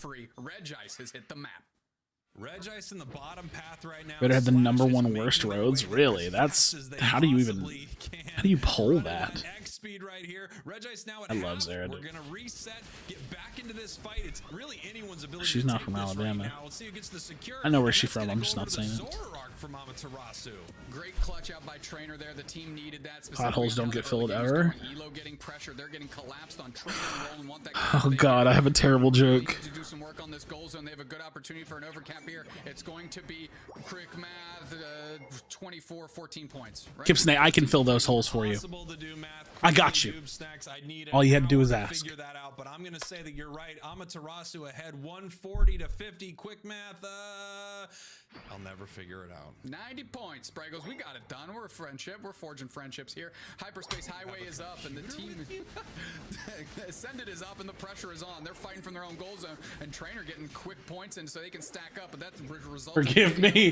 Regice in the bottom path right now. Better have the Slash is #1 making worst their way roads. there Really? as That's fast as they how do you even possibly can. how do you pull Running that? on X speed right here. Regice now at I love half. Zara, We're dude. gonna reset, get back into this fight. It's really anyone's ability. She's to not take from this Alabama. Right now. Let's see who gets the secure. I know where And she's that's from, gonna I'm go just over not to saying the it. Zoroark from Amaterasu. Great clutch out by Trainer there. The team needed that. Potholes don't get filled ever. ever. Elo getting pressure. They're getting collapsed on Trainer and Roland want that. Oh god, I have a terrible joke. To do some work on this goal zone. They have a good opportunity for an overcap here. It's going to be quick math, 24, 14 points. Right? Kipsnay, I can fill those holes for you. I got you. All you had to do was ask. Figure that out, but I'm going to say that you're right. Amaterasu ahead 140 to 50. Quick math. I'll never figure it out. 90 points, Spraggles. We got it done. We're a friendship. We're forging friendships here. Hyperspace Highway is up, and the team Ascended is up, and the pressure is on. They're fighting from their own goal zone, and Trainer getting quick points in so they can stack up. But that's the result. Forgive me.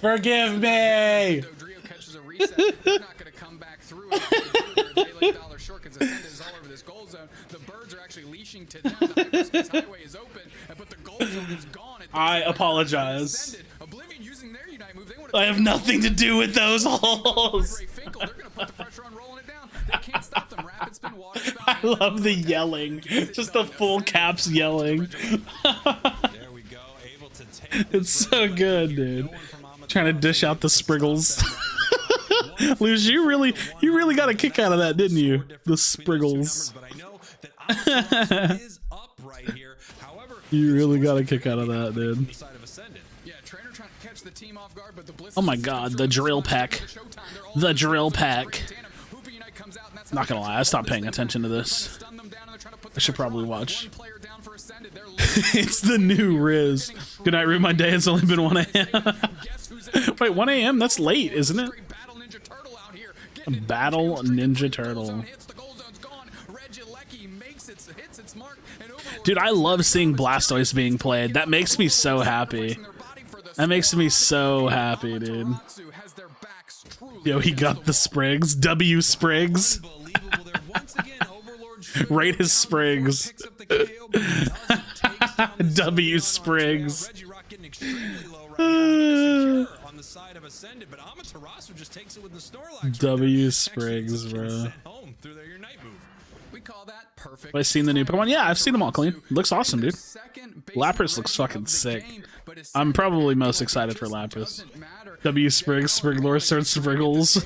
Forgive me. Dodrio catches a reset. They're not going to come back through. They're $1 short because Ascended is all over this goal zone. The birds are actually leashing to them. The Hyperspace Highway is open, but the goal zone is gone. I apologize. Oblivion using their Unite move. I have nothing to do with those holes. They're going to put the pressure on rolling it down. They can't stop them. Rapid spin, water spout. I love the yelling. Just the full caps yelling. There we go. Able to take It's so good, dude. Trying to dish out the spriggles. Luz, you really got a kick out of that, didn't you? The spriggles. You really got a kick out of that, dude. Oh my god, the drill pack. The drill pack. Not gonna lie, I stopped paying attention to this. I should probably watch. It's the new Riz. Good night, ruin my day. It's only been 1 a.m. Wait, 1 a.m.? That's late, isn't it? Battle Ninja Turtle. Dude, I love seeing Blastoise being played. That makes me so happy. That makes me so happy, dude. Yo, he got the Sprigs. W Sprigs. Rate his Sprigs. W Sprigs. W Sprigs, bro. Have I seen the new Pokemon? Yeah, I've seen them all clean. Looks awesome, dude. Lapras looks fucking sick. I'm probably most excited for Lapras. W Sprigs, Spriglor, Sir Spriggles.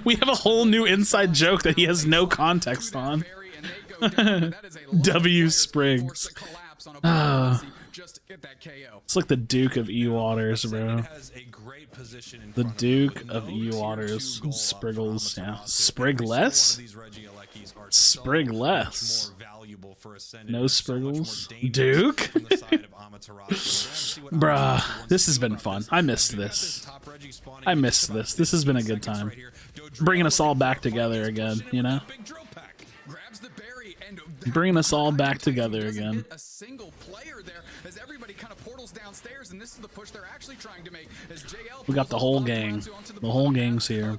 We have a whole new inside joke that he has no context on. W Sprigs. It's like the Duke of E-Waters, bro. The Duke of E-Waters. Spriggles, yeah. Sprigless? Sprigless. No Spriggles. Duke? Bruh, this has been fun. I missed this. I missed this. This has been a good time. Bringing us all back together again, you know? Bringing us all back together again. A single player there as everybody kind of portals downstairs, and this is the push they're actually trying to make. As JL We got the whole gang. The whole gang's here.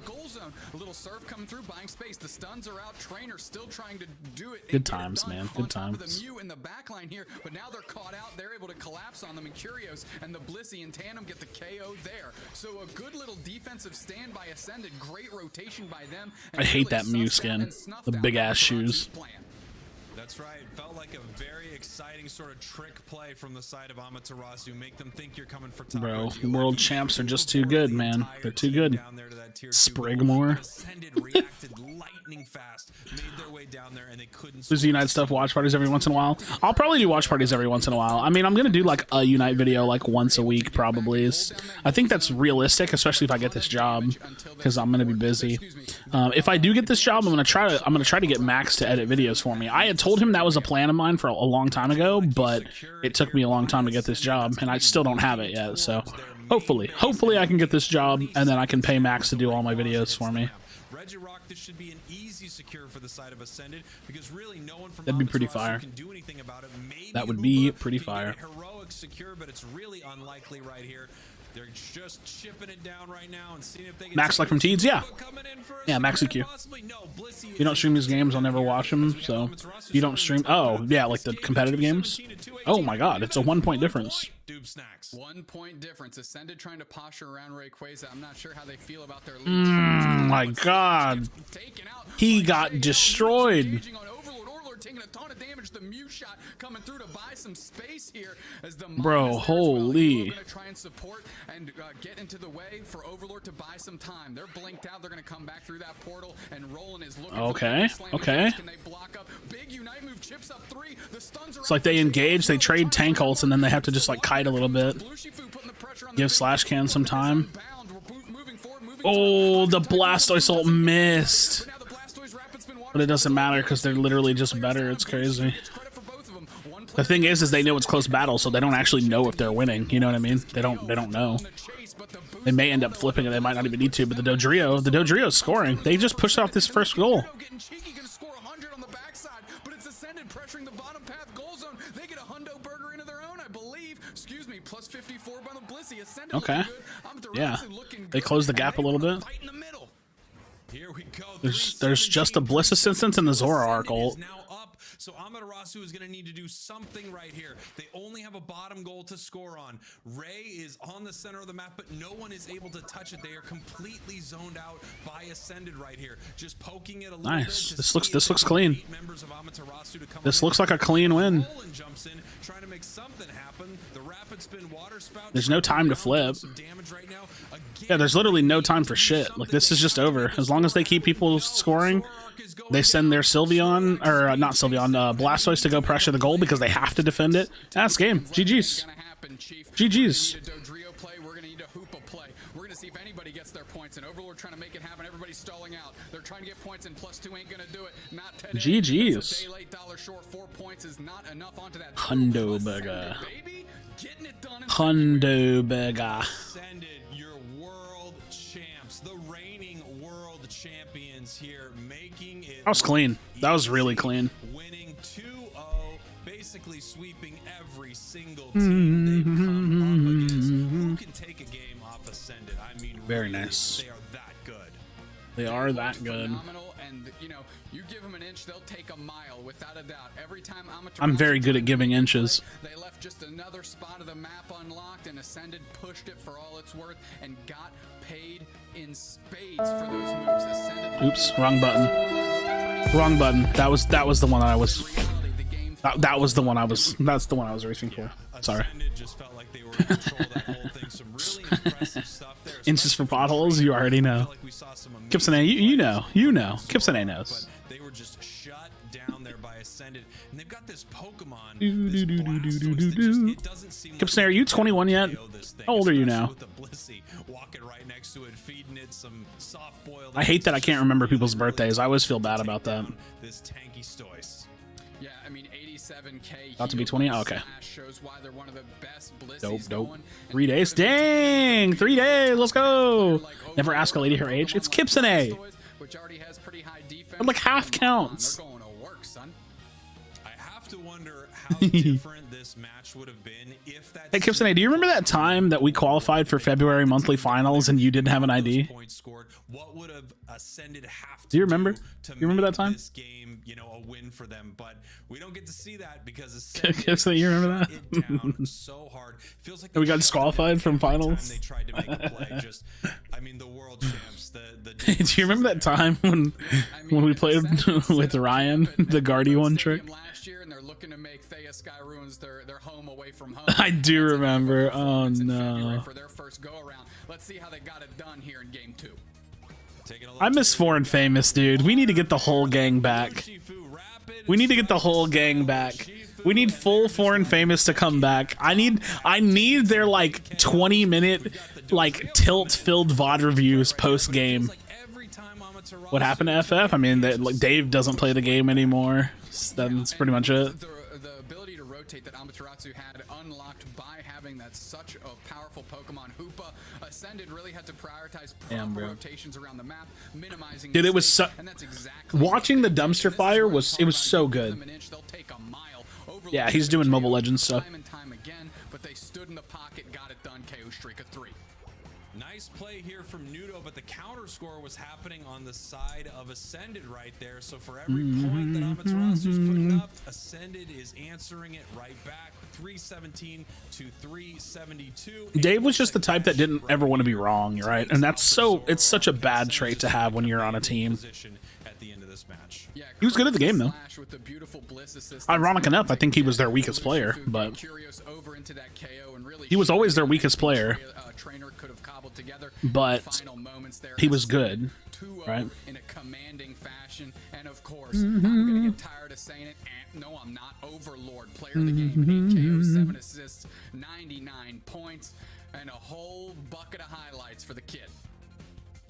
A little surf coming through, buying space. The stuns are out. Trainer still trying to do it. Good times, man. Good times. The Mew in the back line here, but now they're caught out. They're able to collapse on them, and Curios and the Blissey in tandem get the KO there. So a good little defensive stand by Ascended. Great rotation by them. I hate that Mew skin. The big ass shoes. That's right. Felt like a very exciting sort of trick play from the side of Amaterasu. Make them think you're coming for top. Bro, world champs are just too good, man. They're too good. Sprigmore. Does Unite stuff watch parties every once in a while? I'll probably do watch parties every once in a while. I mean, I'm gonna do like a Unite video like once a week probably. I think that's realistic, especially if I get this job, because I'm gonna be busy. If I do get this job, I'm gonna try to get Max to edit videos for me. I had told him that was a plan of mine for a long time ago, but it took me a long time to get this job, and I still don't have it yet. So hopefully I can get this job, and then I can pay Max to do all my videos for me. This should be an easy secure for the side of Ascended because really no one from That'd be pretty fire. Can do anything about it. Maybe that would be pretty fire. Heroic secure, but it's really unlikely right here. They're just chipping it down right now and seeing if they can Max like from Teeds, yeah. Yeah, Max EQ. You don't stream his games, I'll never watch them, so you don't stream. Oh, yeah, like the competitive games. Oh my god, it's a 1 point difference. 1 point difference. Ascended trying to posture around Rayquaza. I'm not sure how they feel about their lead. My god. He got destroyed. Taking a ton of damage. The Mew shot coming through to buy some space here as the bro, holy. Gonna try and support and get into the way for Overlord to buy some time. They're blinked out. They're gonna come back through that portal, and Roland is looking. Okay, okay. Can they block up? Big Unite move chips up 3. The stuns are it's like they engage, they trade tank ults, and then they have to just like kite a little bit. Give Slash Can some time. Oh, the Blastoise ult missed. But it doesn't matter because they're literally just better. It's crazy. The thing is they know it's close battle, so they don't actually know if they're winning. You know what I mean? They don't know. They may end up flipping it. They might not even need to. But the Dodrio's scoring. They just pushed off this first goal. Okay. Yeah. They closed the gap a little bit. Here we go. There's just a Bliss Assistance in the Zoroark ult. So Amaterasu is going to need to do something right here. They only have a bottom goal to score on. Ray is on the center of the map, but no one is able to touch it. They are completely zoned out by Ascended right here. Just poking it a little nice. Bit This looks clean. This looks like a clean win. Jumps in, trying to make something happen. The rapid spin water spout. There's no time to flip. Yeah, there's literally no time for shit. Like, this is just over. As long as they keep people scoring, they send their Sylveon, or not Sylveon, Blastoise to go pressure the goal because they have to defend it. That's game. GG's. GG's. We're gonna need a Hoopa play. We're gonna see if anybody gets their points. And Overlord trying to make it happen. Everybody's stalling out. They're trying to get points, and +2 ain't gonna do it. Not today. GG's. $short. 4 points is not enough onto that. Hundo Burger. Hundo Burger. Your world champs, the reigning world champions here, making it. That was clean. That was really clean. Winning 2-0, basically sweeping every single team they've come up against. Who can take a game off Ascended? I mean, very nice. They are that good. They are that good. Phenomenal, and you know, you give them an inch, they'll take a mile without a doubt. Every time I'm very good at giving inches. They left just another spot of the map unlocked, and Ascended pushed it for all it's worth and got paid in spades for those moves. Ascended. Oops, wrong button. Wrong button. That was the one I was. That was the one I was. That's the one I was reaching for. Sorry. Just felt like they were in control of that whole thing. Some really impressive stuff there. Inches for potholes, you already know. Kipsone, you know. Kipsone knows. But they were just shut down there by Ascended, and they've got this Pokemon. It doesn't seem like Kipsone, are you 21 yet? How old are you now? With the Blissey walking right next to it, feeding it some soft boiled. I hate that I can't remember people's birthdays. I always feel bad about that. This tanky Stoice. Yeah, I mean 87K. About to be 20. Oh, okay. Shows why they're one of the best Dope. 3 days. Dang, 3 days. Let's go. Never ask a lady her age. It's Kipsone. Which already has pretty high defense. But like half counts. They're going to work, son. I have to wonder how different this match would have been if that. Hey, Kipsone, do you remember that time that we qualified for February monthly finals and you didn't have an ID? Points scored. What would have Ascended have to do you remember? To you remember that time? This game, you know, a win for them, but we don't get to see that because Kipsone, you remember that? It down so hard. Feels like we got disqualified from finals. They tried to make a play. Just, I mean, the world champs. Do you remember that time when we played with Ryan, the Guardy one trick? Last year, and they're looking to make Thea Sky Ruins their home away from home. I do remember. Oh no. For their first go around. Let's see how they got it done here in game 2. I miss Foreign Famous, dude. We need to get the whole gang back. We need to get the whole gang back. We need full Foreign Famous to come back. I need their like 20-minute like tilt-filled VOD reviews post game. What happened to FF? I mean, like Dave doesn't play the game anymore. That's pretty much it. The ability to rotate that Amaterasu had unlocked by having that such a powerful Pokemon. Hoopa Ascended really had to prioritize proper rotations around the map, minimizing. Dude, it was so. Watching the dumpster fire was so good. They'll take a mile Overlord Yeah, he's doing Mobile Legends stuff. time and time again, but they stood in the pocket, got it done. KO streak of 3. Nice play here from Nudo, but the counter score was happening on the side of Ascended right there. So for every point that Amaterasu's putting up, Ascended is answering it right back. 317 to 372. Dave was just the type that didn't ever want to be wrong, right? And that's it's such a bad trait to have when you're on a team. At the end of this match. He was good at the game, though. Ironic enough, I think he was their weakest player, but he was always their weakest player. But he was good, right? In a commanding fashion, and of course, I'm gonna get tired of saying it. No, I'm not. Overlord, player of the game, 8 KOs, 7 assists, 99 points, and a whole bucket of highlights for the kid.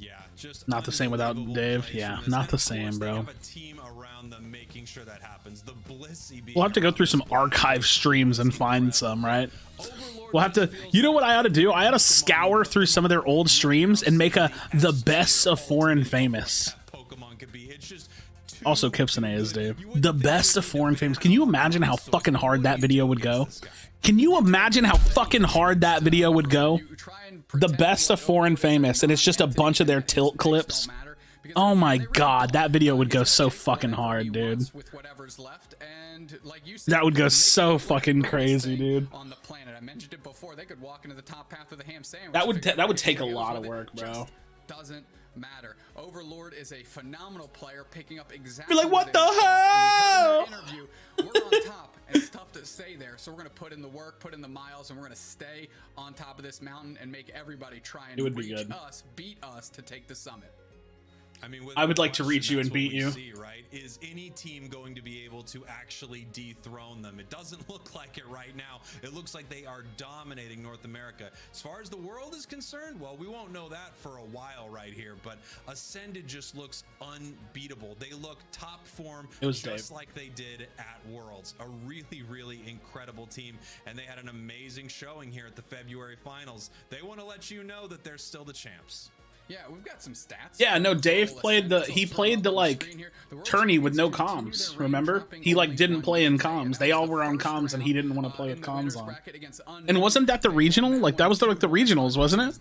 Yeah, just not the same without Dave. Yeah, not the same, bro. Sure that happens. The we'll have to go through some archive streams and find some, right? We'll have to, you know what I ought to do? I ought to scour through some of their old streams and make a the best of foreign famous. Also, Kipsone is, Dave. The best of foreign famous. Can you imagine how fucking hard that video would go? Can you imagine how fucking hard that video would go? The best of foreign famous, and it's just a bunch of their tilt clips. Oh my god, that video would go so fucking hard, dude. That would go so fucking crazy, dude. That would take a lot of work, bro. Doesn't matter. Overlord is a phenomenal player, picking up exactly. You're like, what the hell? We're on top, and it's tough to stay there. So we're gonna put in the work, put in the miles, and we're gonna stay on top of this mountain and make everybody try and reach us, beat us to take the summit. I mean, I would like to reach you and beat you. Right? Is any team going to be able to actually dethrone them? It doesn't look like it right now. It looks like they are dominating North America. As far as the world is concerned, well, we won't know that for a while right here, but Ascended just looks unbeatable. They look top form, just like they did at Worlds. A really, really incredible team, and they had an amazing showing here at the February finals. They want to let you know that they're still the champs. Yeah, we've got some stats. Yeah, no, Dave played the like tourney with no comms, remember? He like didn't play in comms. They all were on comms and he didn't want to play with comms on. And wasn't that the regional? Like that was the regionals, wasn't it?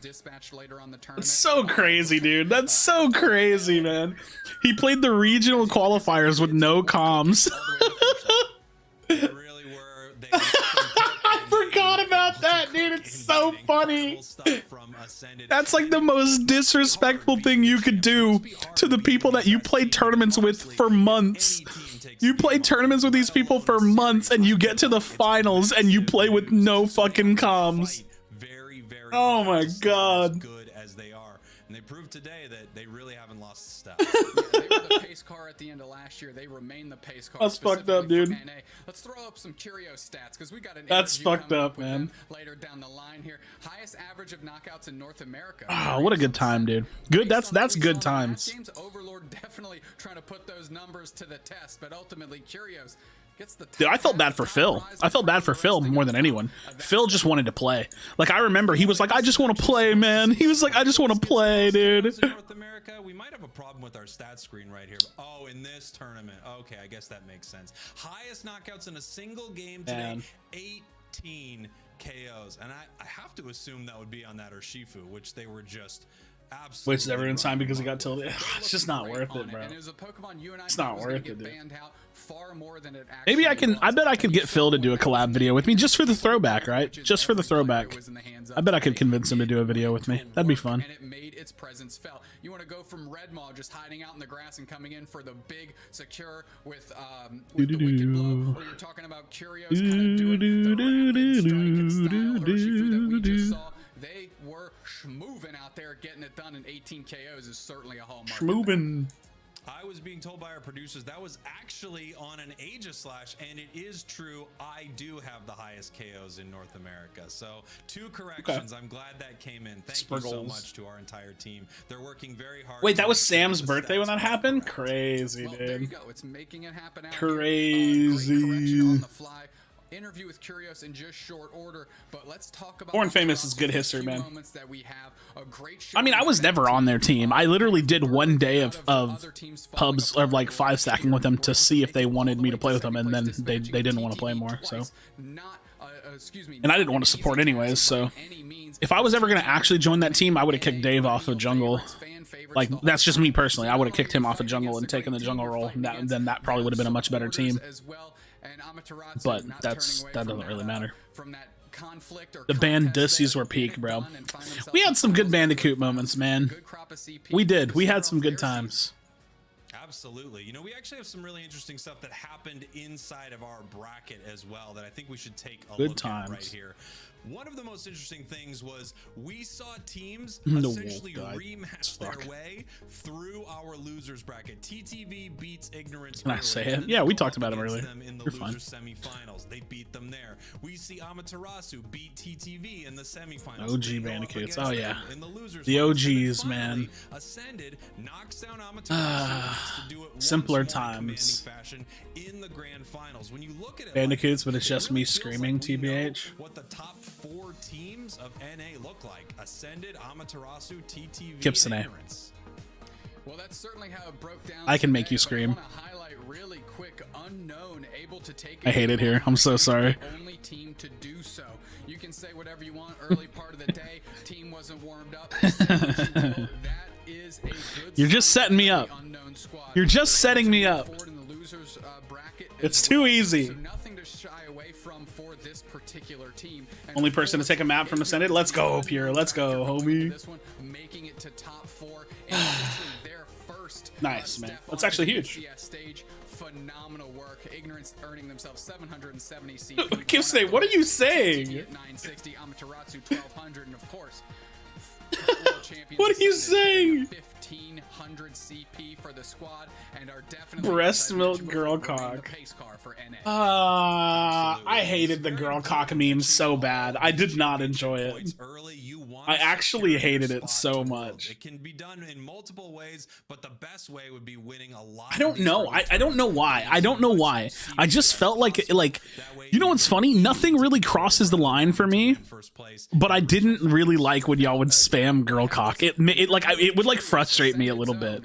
It's so crazy, dude. That's so crazy, man. He played the regional qualifiers with no comms. I forgot about that, dude. It's so funny. That's like the most disrespectful thing you could do to the people that you played tournaments with for months. You play tournaments with these people for months and you get to the finals and you play with no fucking comms. Oh my god. And they proved today that they really haven't lost a step. Yeah, they were the pace car at the end of last year. They remain the pace car. That's fucked up, dude. Let's throw up some Curios stats because we got an. That's fucked up, man. Later down the line here, highest average of knockouts in North America. Oh, what a good time, dude. Good. That's good times. Games Overlord definitely trying to put those numbers to the test, but ultimately Curios. Dude, I felt bad for Phil. I felt bad for Phil more than anyone. Phil just wanted to play. Like, I remember he was like, I just want to play, man. He was like, I just want to play, dude. In North America, we might have a problem with our stat screen right here. Oh, in this tournament. Okay, I guess that makes sense. Highest knockouts in a single game today, 18 KOs. And I have to assume that would be on that Urshifu, which they were just... absolutely wasted everyone's time because he got tilted. It's just not worth it, bro. It's not worth it, dude. Maybe I bet I could get Phil to do a collab video with me just for the throwback, right? Just for the throwback. I bet I could convince him to do a video with me. That'd be fun. And it made its presence felt. You want to go from Red Maw just hiding out in the grass and coming in for the big secure with the wicked blow, or you're talking about Curios kind of doing the rapid strike and style Urshifu that we just saw. They were schmoving out there, getting it done in 18 KOs is certainly a hallmark. Schmoving. I was being told by our producers that was actually on an Aegislash, and it is true. I do have the highest KOs in North America. So 2 corrections. Okay. I'm glad that came in. Thank you so much to our entire team. They're working very hard. Wait, that was Sam's birthday when that happened? Crazy, well, dude. There you go. It's making it happen. Crazy. On the fly. interview with KRASHYS in just short order, but let's talk about Born Famous is good history, man. moments that we have. A great I mean, I was never on their team. I literally did one day of pubs of like 5 stacking with them to see if they wanted me to play with them, and then they didn't want to play more. So, and I didn't want to support anyways. So, if I was ever gonna actually join that team, I would have kicked Dave off of jungle. Like, that's just me personally. I would have kicked him off of jungle and taken the jungle role. Then that probably would have been a much better team. But that doesn't really matter. The Bandissies were peak, bro. We had some good Bandicoot moments, man. We did. We had some good times. Absolutely. You know, we actually have some really interesting stuff that happened inside of our bracket as well that I think we should take a look at right here. One of the most interesting things was we saw teams essentially rematch their way through our losers bracket. TTV beats Ignorance. Can I say it? Yeah, we talked about him earlier. In the loser semifinals, they beat them there. We see Amaterasu beat TTV in the semifinals. OG Bandicoots. Oh yeah, the OGs, man. Ascended knocks down Amaterasu to do it simpler times in the grand finals. When you look at it, Bandicoots, but it's just me screaming, TBH. What the top 4 teams of NA look like: Ascended, Amaterasu, TTV, Gibson and A. Ignorance. Well, that's certainly how it broke down. I can make you scream. Really quick, unknown, able to take I hate it here. I'm so sorry. Only team to do so. You can say whatever you want. Early part of the day, team wasn't warmed up. That is a good. You're just setting me up. You're just setting me up. It's too easy. So nothing to shy away from for this particular team. Only person to take a map from Ascended. Let's go, Pierre. Let's go, homie. This one making it to top 4 their first. Nice, man. That's actually huge. Stage. Phenomenal work. Ignorance earning themselves 770 CP. Kipsney, what are you saying? 960, Amaterasu 1200, and of course, what are you saying? 1500 CP for the squad, and are definitely breast milk girl cock. I hated the girl cock meme so bad. I did not enjoy it. I actually hated it so much. It can be done in multiple ways, but the best way would be winning a lot. I don't know. I don't know why. I don't know why. I just felt like you know what's funny? Nothing really crosses the line for me. But I didn't really like when y'all would spam girl cock. It would like frustrate me a little bit.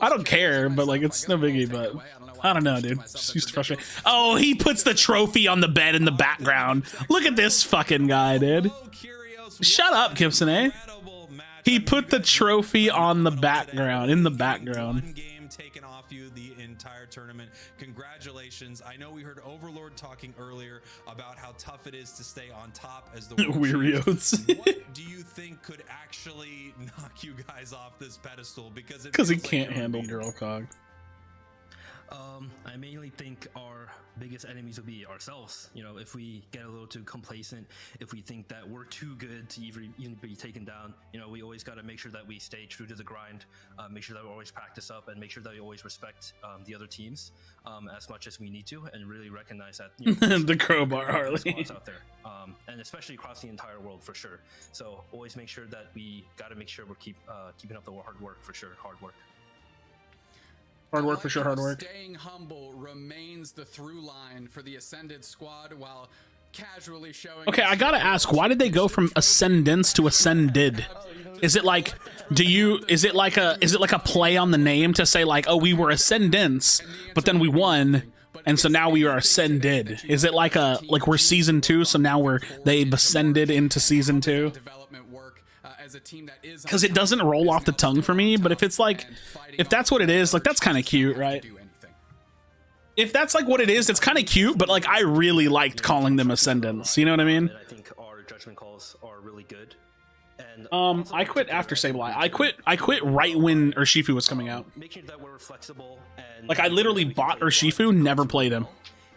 I don't care, but like it's no biggie. But I don't know, dude. It just used to frustrate. Oh, he puts the trophy on the bed in the background. Look at this fucking guy, dude. Shut up, Gibson, eh? He put the trophy on the background, in the background. One game taken off you the entire tournament. Congratulations. I know we heard Overlord talking earlier about how tough it is to stay on top as the Weirdos. What do you think could actually knock you guys off this pedestal? Because he can't handle girl cock. I mainly think our biggest enemies will be ourselves. You know, if we get a little too complacent, if we think that we're too good to even be taken down, you know, we always got to make sure that we stay true to the grind, make sure that we always practice up, and make sure that we always respect the other teams as much as we need to, and really recognize that, you know, the crowbar Harley out there, and especially across the entire world for sure. So always make sure that we got to make sure we're keeping up the hard work for sure. Hard work. Hard work for sure, hard work. Staying humble remains the through line for the Ascended squad, while casually showing. Okay, I gotta ask, why did they go from Ascendance to Ascended? Is it like, is it like a play on the name to say like, oh, we were Ascendance, but then we won, and so now we are Ascended? Is it like we're season 2, so now they've ascended into season 2? Because it doesn't roll off the tongue for me, but if it's like, if that's what it is, like, that's kind of cute, right? If that's like what it is, it's kind of cute, but like I really liked calling them Ascendants, you know what I mean? I think our judgment calls are really good. And I quit after Sableye. I quit right when Urshifu was coming out. Make sure that we're flexible and like I literally bought Urshifu, never played him.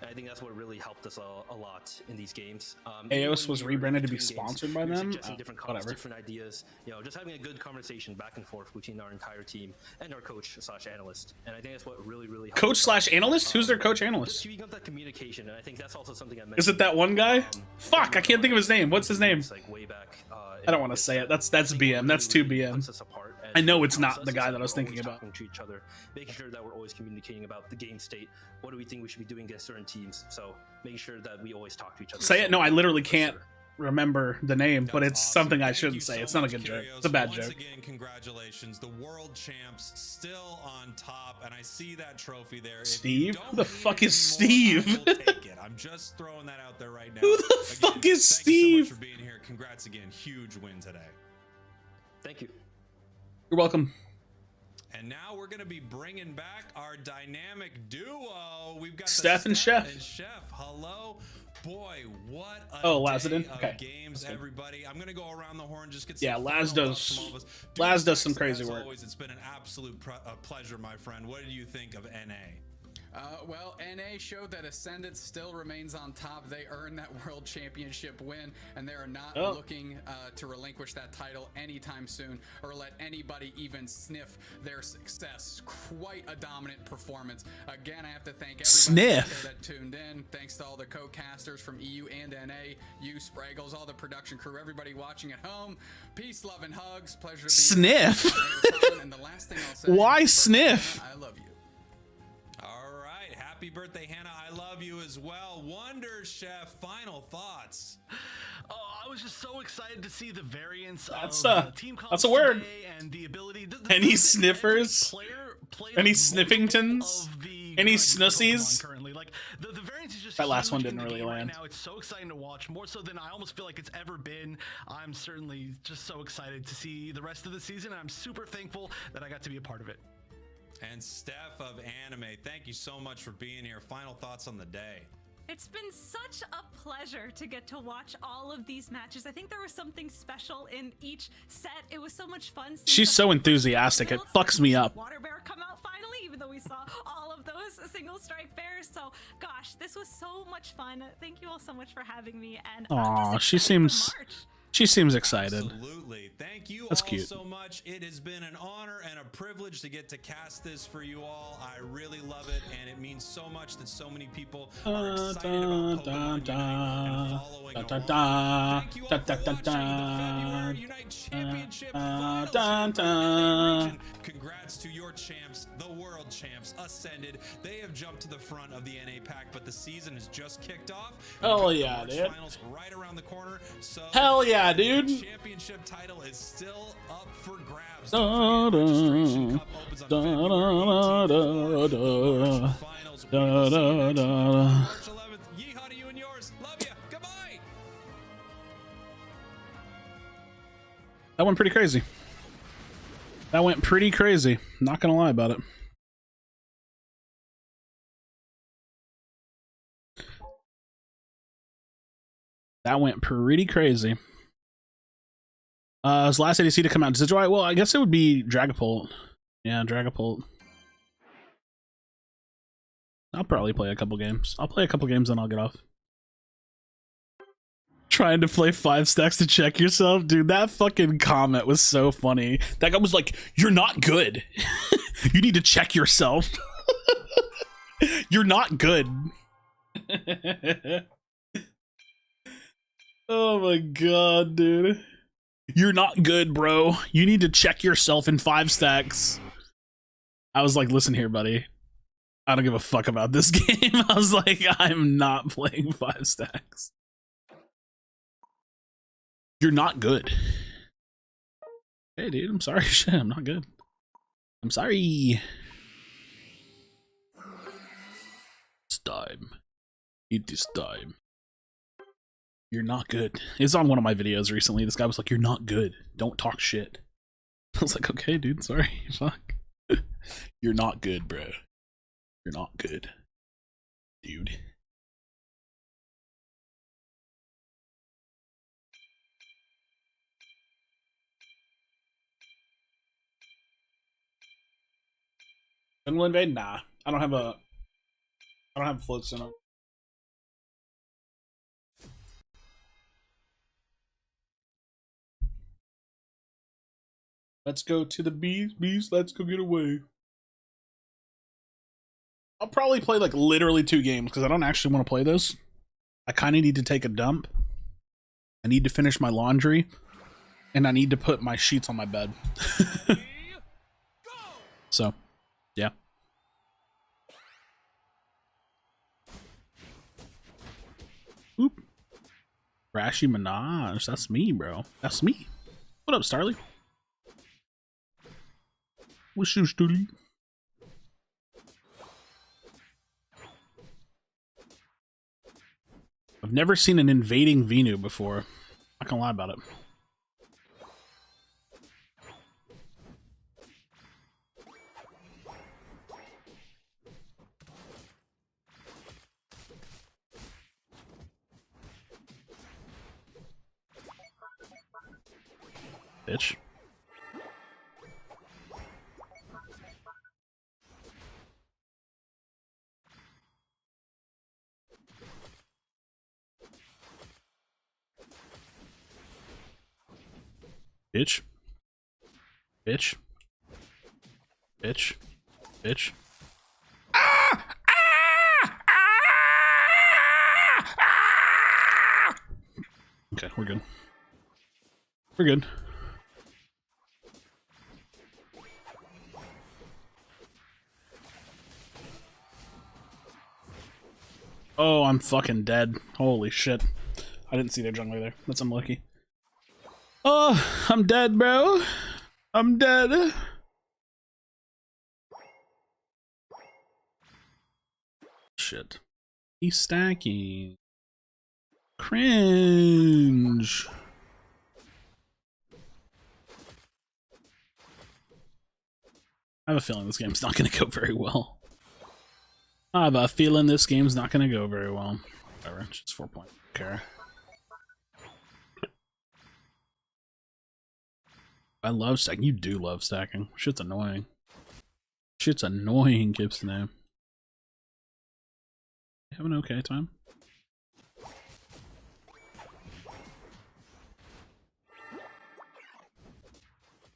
And I think that's what really helped us a lot in these games. Eos was rebranded to be sponsored by them. Different colors, different ideas. You know, just having a good conversation back and forth between our entire team and our coach/analyst. And I think that's what really helped. Coach/analyst? Who's their coach/analyst? Just keeping up that communication, and I think that's also something I mentioned. Is it that one guy? Fuck, I can't think of his name. What's his name? Like way back. I don't want to say it. That's BM. That's 2 BM. Puts us apart, I know it's not process the guy is that I was we're thinking always about. talking to each other, making sure that we're always communicating about the game state. What do we think we should be doing against certain teams? So making sure that we always talk to each other. Say it. No, I literally For can't sure. remember the name, but it's Awesome. something I Thank shouldn't you say. so It's not a much, good joke. Kyrios. It's a bad Once joke. again, congratulations. The world champs still on top, and I see that trophy there. If you Steve? don't Who the need fuck it is anymore, Steve? I will take it. I'm just throwing that out there right now. Who the fuck is thank Steve? you so much for being here. Congrats again. Huge win today. Thank you. You're welcome. And now we're going to be bringing back our dynamic duo. We've got Steph and Chef. Hello. Boy, what a Oh, Laz day it in? of Okay. games, That's good. everybody. I'm going to go around the horn, just get Yeah, some Laz final does- thoughts from all of us. Laz does Dude, some Sex, crazy as work. Always, it's been an absolute pleasure, my friend. What did you think of NA? Well, NA showed that Ascendant still remains on top. They earned that world championship win, and they are not looking to relinquish that title anytime soon or let anybody even sniff their success. Quite a dominant performance. Again, I have to thank everybody out there that tuned in. Thanks to all the co-casters from EU and NA, you, Spraggles, all the production crew, everybody watching at home. Peace, love, and hugs. Pleasure to be Sniff? here. And the last thing I'll say, Why birthday, sniff? Hannah, I love you. All right. Happy birthday, Hannah. I love you as well. Wonder Chef, final thoughts. Oh, I was just so excited to see the variance That's, of the team that's a word. today and the ability. Any sniffers? Any sniffingtons? Any snussies? Currently, like the variance is just That last one huge in didn't the really game land. Right now, it's so exciting to watch, more so than I almost feel like it's ever been. I'm certainly just so excited to see the rest of the season. I'm super thankful that I got to be a part of it. And Steph of Anime, thank you so much for being here. Final thoughts on the day. It's been such a pleasure to get to watch all of these matches. I think there was something special in each set. It was so much fun. She's so enthusiastic. It fucks me up. Water Bear come out finally, even though we saw all of those single strike bears. So, gosh, this was so much fun. Thank you all so much for having me. And Aw, just she excited for seems March. she seems excited. Absolutely. Thank you That's all cute. so much. It has been an honor and a privilege to get to cast this for you all. I really love it, and it means so much that so many people are excited about Pokemon Unite and following along. Thank you all for watching the February Unite Championship Finals here in the NA region. Congrats to your champs, the world champs, Ascended. They have jumped to the front of the NA pack, but the season has just kicked off. Hell We've got yeah, the March dude. Finals right around the corner. So Hell yeah, dude. the championship title is still up for grabs. Da, Don't forget, da, registration cup opens on da, February 18th da, for da, March da, finals. da, We will see you da, next da, month, da. March 11th. Yeehaw to you and yours. Love you. Goodbye. That went pretty crazy. That went pretty crazy. Not gonna lie about it. That went pretty crazy. His last ADC to come out. Does it dry? Well, I guess it would be Dragapult. Yeah, Dragapult. I'll probably play a couple games. I'll play a couple games and I'll get off. Trying to play 5 stacks to check yourself? Dude, that fucking comment was so funny. That guy was like, you're not good. You need to check yourself. You're not good. Oh my god, dude. You're not good, bro. You need to check yourself in 5 stacks. I was like, listen here, buddy. I don't give a fuck about this game. I was like, I'm not playing 5 stacks. You're not good. Hey, dude, I'm sorry. Shit, I'm not good. I'm sorry. It's time. It is time. You're not good. It's on one of my videos recently. This guy was like, you're not good. Don't talk shit. I was like, okay, dude, sorry. Fuck. You're not good, bro. You're not good. Dude. Jungle Invade? Nah. I don't have floats in it. Let's go to the bees. Bees, let's go get away. I'll probably play like literally 2 games because I don't actually want to play this. I kind of need to take a dump. I need to finish my laundry. And I need to put my sheets on my bed. So, yeah. Oop. Krashy Minaj. That's me, bro. That's me. What up, Starly? What's your Starly? I've never seen an invading Venu before. Not gonna lie about it. Bitch. Bitch. Bitch. Bitch. Bitch. Ah! Ah! Ah! Ah! Okay, we're good. We're good. Oh, I'm fucking dead. Holy shit. I didn't see their jungler there. That's unlucky. Oh, I'm dead, bro. I'm dead. Shit. He's stacking. Cringe. I have a feeling this game's not going to go very well. I have a feeling this game's not going to go very well. Whatever, it's just 4 points. Okay. I love stacking. You do love stacking. Shit's annoying. Shit's annoying, Gibson name. You have an okay time?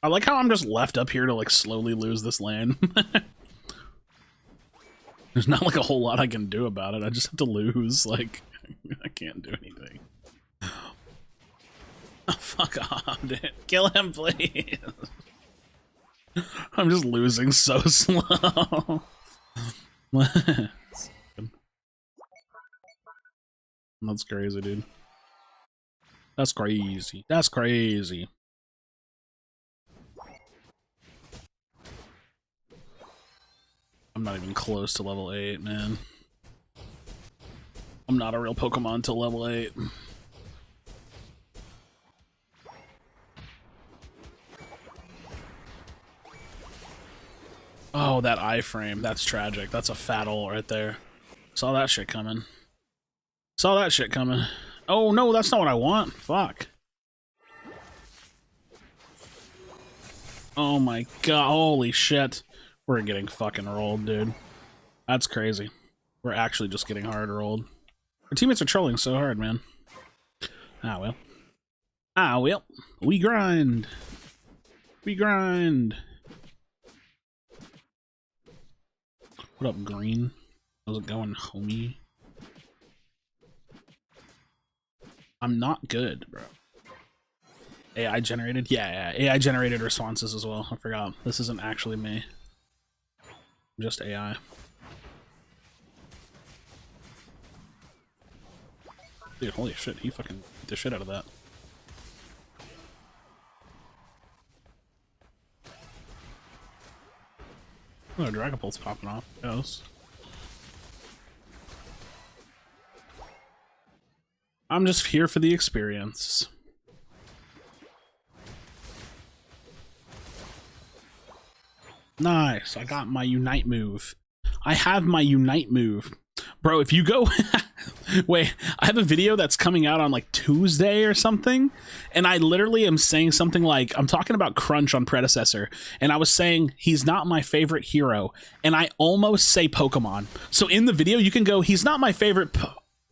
I like how I'm just left up here to like slowly lose this lane. There's not like a whole lot I can do about it. I just have to lose. Like, I can't do anything. Oh, fuck off, dude. Kill him, please. I'm just losing so slow. That's crazy, dude. That's crazy. That's crazy. I'm not even close to level 8, man. I'm not a real Pokemon till level 8. Oh, that iframe. That's tragic. That's a fat ult right there. Saw that shit coming. Saw that shit coming. Oh, no, that's not what I want. Fuck. Oh my god. Holy shit. We're getting fucking rolled, dude. That's crazy. We're actually just getting hard rolled. Our teammates are trolling so hard, man. Ah, well. Ah, well. We grind. We grind. What up, green? How's it going, homie? I'm not good, bro. AI generated? Yeah, AI generated responses as well. I forgot. This isn't actually me. I'm just AI. Dude, holy shit, he fucking beat the shit out of that. Oh, Dragapult's popping off. Yes. I'm just here for the experience. Nice, I got my Unite move. I have my Unite move. Bro, if you go... Wait, I have a video that's coming out on like Tuesday or something, and I literally am saying something like, I'm talking about Crunch on Predecessor, and I was saying he's not my favorite hero, and I almost say Pokemon. So in the video, you can go, he's not my favorite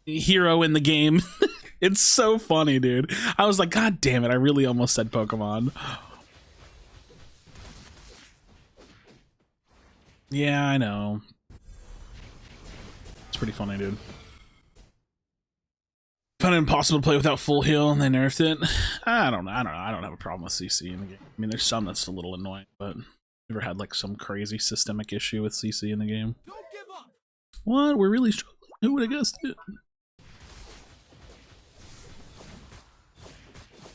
hero in the game. It's so funny, dude. I was like, God damn it, I really almost said Pokemon. Yeah, I know. It's pretty funny, dude. Found it impossible to play without full heal, and they nerfed it. I don't know. I don't have a problem with CC in the game. I mean, there's some that's a little annoying, but Never had like some crazy systemic issue with CC in the game. What? We're really struggling. Who would have guessed it?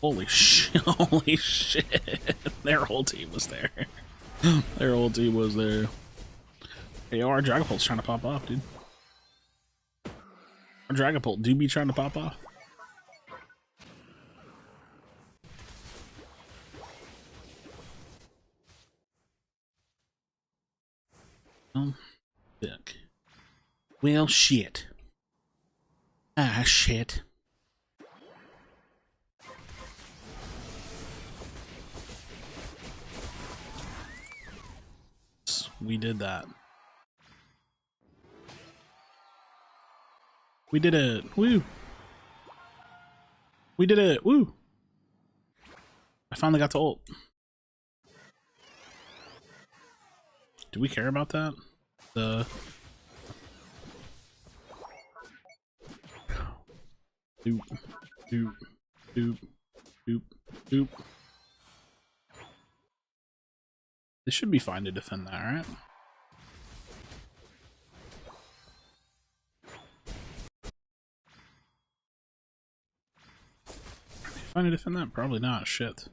Holy shit! Holy shit! Their whole team was there. Their whole team was there. Hey, our Dragapult's trying to pop off, dude. Our Dragapult do be trying to pop off. Look. Well, shit. Ah, shit. We did that. We did it. Woo. We did it. Woo. I finally got to ult. Do we care about that? The doop, doop, doop, doop, doop. This should be fine to defend that, right? Fine to defend that? Probably not. Shit.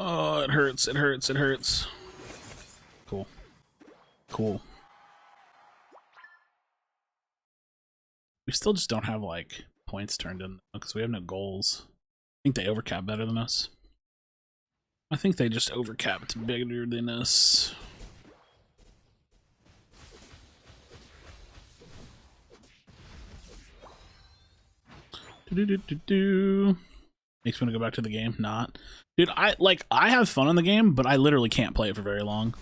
Oh, it hurts, it hurts, it hurts. Cool. Cool. We still just don't have, like, points turned in, because we have no goals. I think they overcap better than us. I think they just overcapped bigger than us. Do-do-do-do-do. Makes me want to go back to the game. Not. Dude, I have fun in the game, but I literally can't play it for very long.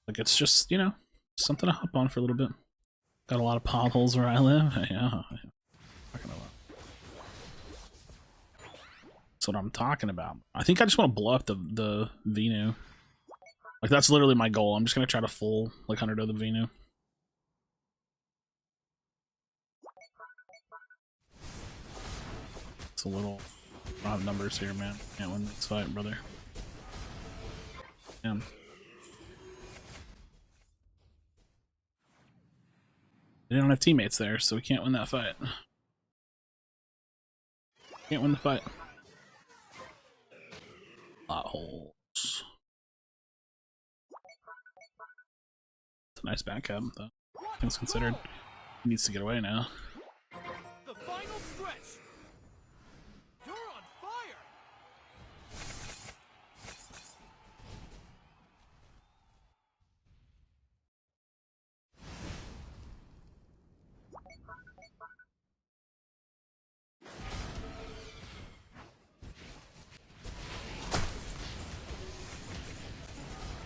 Like, it's just, you know, something to hop on for a little bit. Got a lot of potholes where I live. Yeah. That's what I'm talking about. I think I just want to blow up the Venu. Like, that's literally my goal. I'm just going to try to full, like, 100 of the Venu. A little, I don't have numbers here, man. Can't win this fight, brother. Damn. They don't have teammates there, so we can't win that fight. Can't win the fight. Lot holes. It's a nice back cab, though. Things considered. He needs to get away now. The final stretch.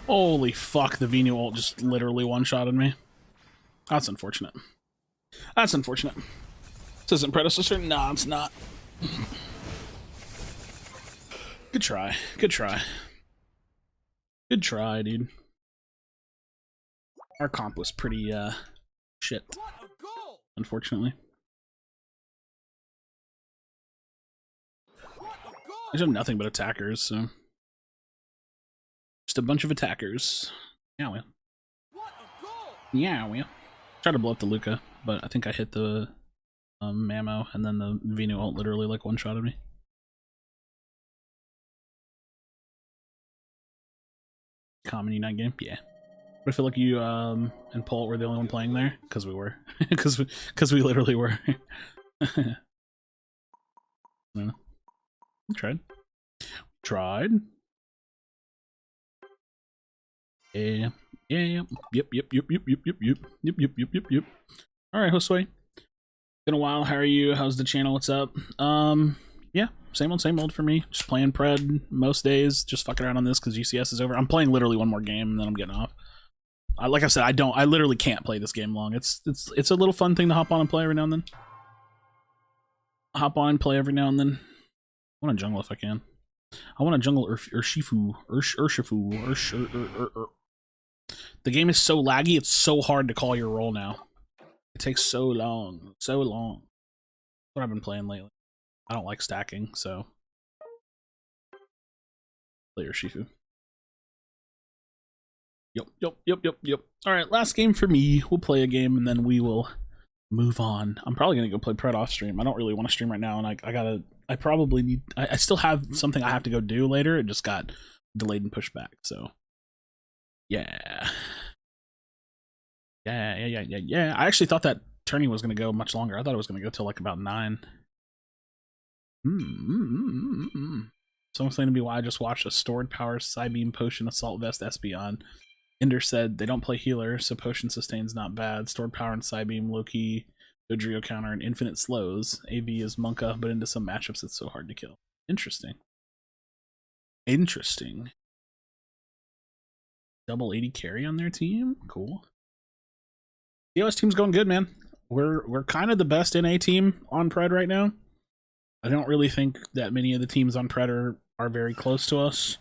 Holy fuck, the Venu ult just literally one-shotted me. That's unfortunate. That's unfortunate. This isn't Predecessor? Nah, it's not. Good try. Good try. Good try, dude. Our comp was pretty, shit. Unfortunately. I just have nothing but attackers, so... Just a bunch of attackers. Yeah, well. Yeah, well. Tried to blow up the Luca, but I think I hit the Mamo, and then the Venu ult literally like one-shotted me. Common Unite game? Yeah. But I feel like you and Paul were the only one playing there, because we were. Because we literally were. I don't know. We tried. Tried. Yeah. Yeah. Yep. All right, Josue. Been a while. How are you? How's the channel? What's up? Yeah. Same old for me. Just playing Pred most days. Just fucking around on this because UCS is over. I'm playing literally one more game and then I'm getting off. Like I said, I literally can't play this game long. It's a little fun thing to hop on and play every now and then. Hop on and play every now and then. I want to jungle if I can. I want to jungle Urshifu. The game is so laggy, it's so hard to call your roll now. It takes so long. So long. That's what I've been playing lately. I don't like stacking, so... Play your Shifu. Yep. Alright, last game for me. We'll play a game, and then we will move on. I'm probably gonna go play Pred off stream. I don't really want to stream right now, and I probably need... I still have something I have to go do later. It just got delayed and pushed back, so... Yeah. I actually thought that tourney was going to go much longer. I thought it was going to go till like about 9. So I'm saying to be why I just watched a stored power Psybeam Potion Assault Vest Espeon. Ender said they don't play healer, so Potion Sustain's not bad. Stored power and Psybeam, Loki, Dodrio counter, and infinite slows. AV is Monka, but into some matchups it's so hard to kill. Interesting. Double 80 carry on their team? Cool. The OS team's going good, man. We're kind of the best NA team on Pred right now. I don't really think that many of the teams on Pred are very close to us.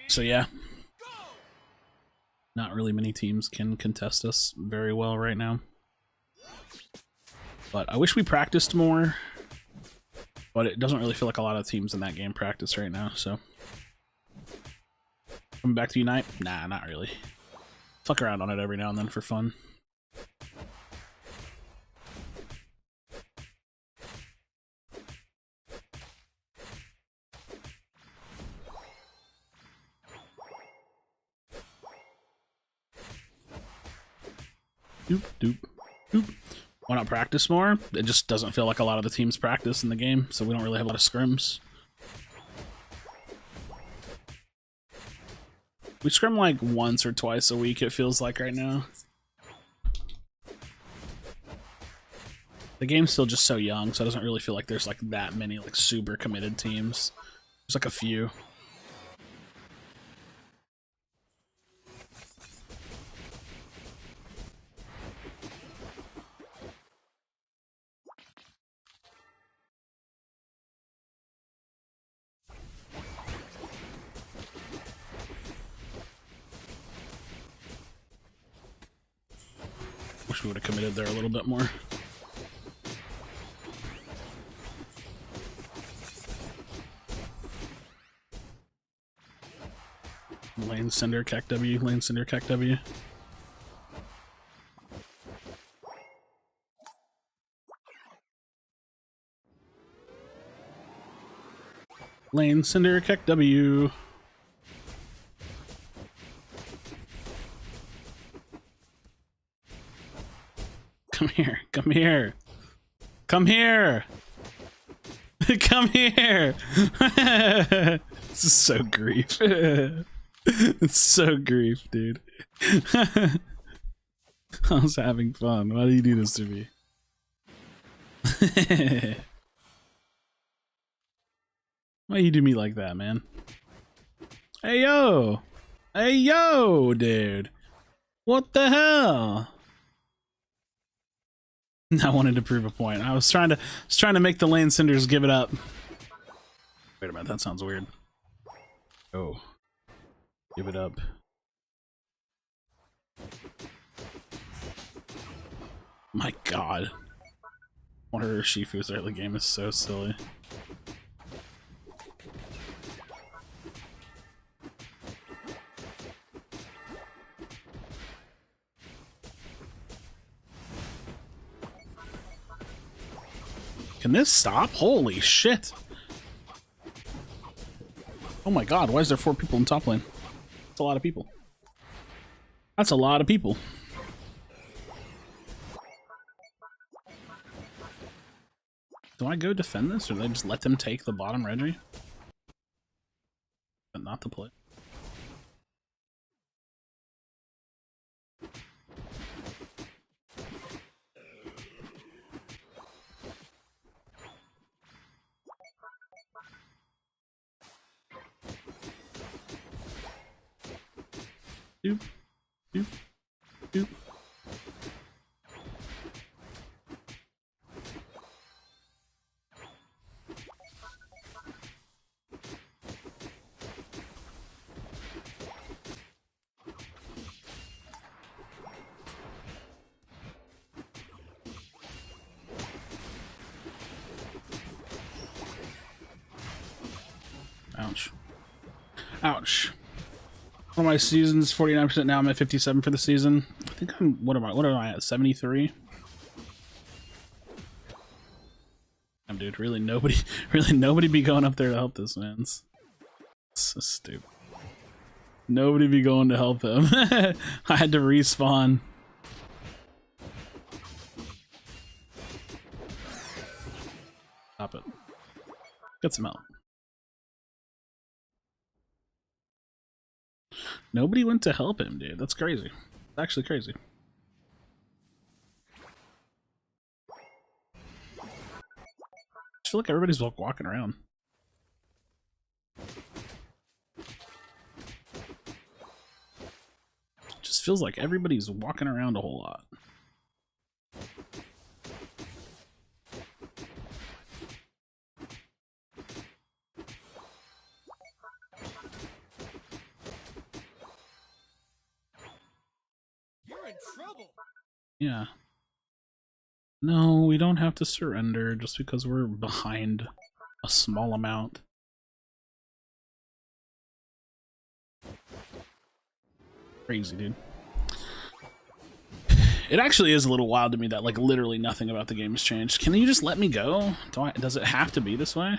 So yeah. Not really many teams can contest us very well right now. But I wish we practiced more. But it doesn't really feel like a lot of teams in that game practice right now, so... Coming back to Unite? Nah, not really. Fuck around on it every now and then for fun. Doop. Why not practice more? It just doesn't feel like a lot of the teams practice in the game, so we don't really have a lot of scrims. We scrim like once or twice a week, it feels like right now. The game's still just so young, so it doesn't really feel like there's like that many like super committed teams. There's like a few. Wish we would have committed there a little bit more. Lane Cinder, Cac W, Lane Cinder, Cac W. Lane Cinder, Cac W. Come here, come here. Come here. Come here. This is so grief. It's so grief, dude. I was having fun. Why do you do this to me? Why you do me like that, man? Hey yo! Hey yo, dude! What the hell? I wanted to prove a point. I was trying to make the Lane Cinders give it up. Wait a minute, that sounds weird. Oh. Give it up. My god. One of her Shifu's early game is so silly. Can this stop? Holy shit. Oh my god, why is there 4 people in top lane? That's a lot of people. That's a lot of people. Do I go defend this, or do I just let them take the bottom Reggie? But not the play. Doop, doop, doop. Ouch. One of my seasons, 49% now. I'm at 57 for the season. I think I'm, what am I at, 73? Damn, dude, really nobody be going up there to help this man. It's so stupid. Nobody be going to help him. I had to respawn. Stop it. Get some help. Nobody went to help him, dude. That's crazy. It's actually crazy. I feel like everybody's walking around. Just feels like everybody's walking around a whole lot. You're in trouble. Yeah. No, we don't have to surrender just because we're behind a small amount. Crazy, dude. It actually is a little wild to me that like literally nothing about the game has changed. Can you just let me go? Does it have to be this way?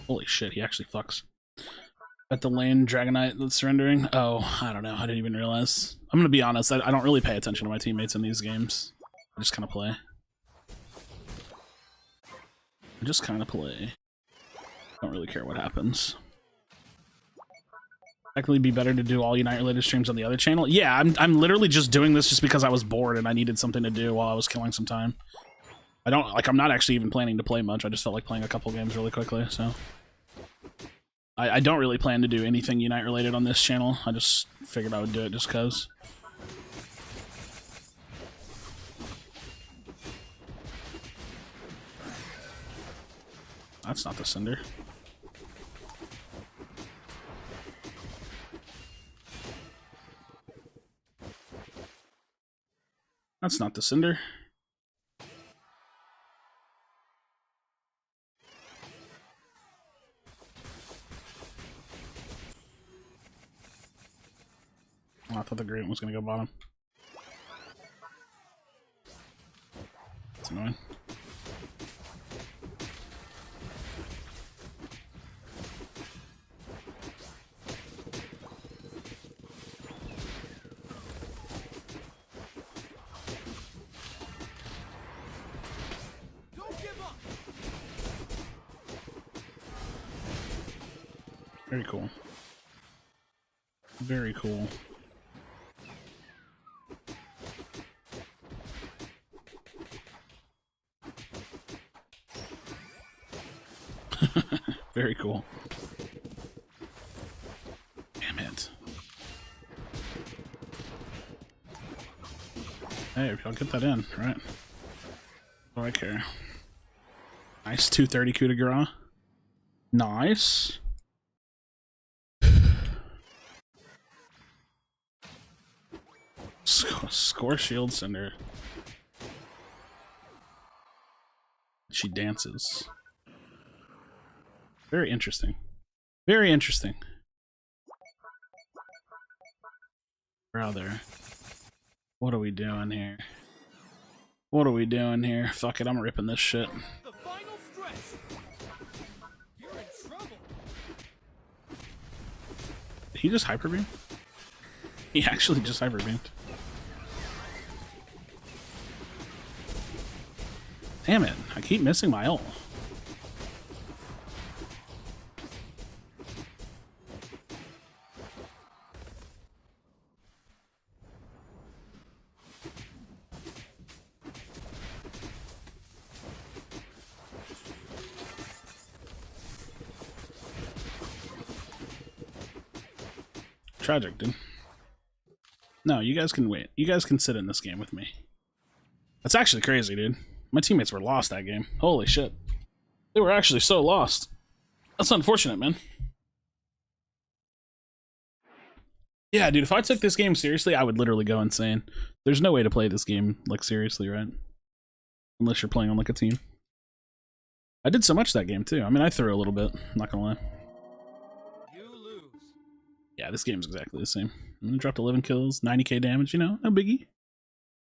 Holy shit, he actually fucks. At the lane Dragonite that's surrendering? Oh, I don't know. I didn't even realize. I'm gonna be honest, I don't really pay attention to my teammates in these games. I just kind of play. Don't really care what happens. Technically be better to do all Unite related streams on the other channel. Yeah, I'm literally just doing this just because I was bored and I needed something to do while I was killing some time. I'm not actually even planning to play much. I just felt like playing a couple games really quickly, so. I don't really plan to do anything Unite related on this channel. I just figured I would do it just cause. That's not the Cinder. That's not the Cinder. Oh, I thought the Gradient was going to go bottom. That's annoying. Don't give up. Very cool. Very cool. Very cool. Damn it. Hey, if y'all get that in, right? Oh, I care. Nice 230 coup de grace. Nice. Score shield Cinder. She dances. Very interesting. Very interesting. Brother. What are we doing here? What are we doing here? Fuck it, I'm ripping this shit. The final stretch. You're in trouble. Did he just hyper beam? He actually just hyper beamed. Damn it, I keep missing my ult. Tragic, dude. No, you guys can wait. You guys can sit in this game with me. That's actually crazy, dude. My teammates were lost that game. Holy shit. They were actually so lost. That's unfortunate, man. Yeah, dude, if I took this game seriously, I would literally go insane. There's no way to play this game, like, seriously, right? Unless you're playing on, like, a team. I did so much that game, too. I mean, I threw a little bit, not gonna lie. You lose. Yeah, this game's exactly the same. I'm gonna drop 11 kills, 90k damage, you know? No biggie.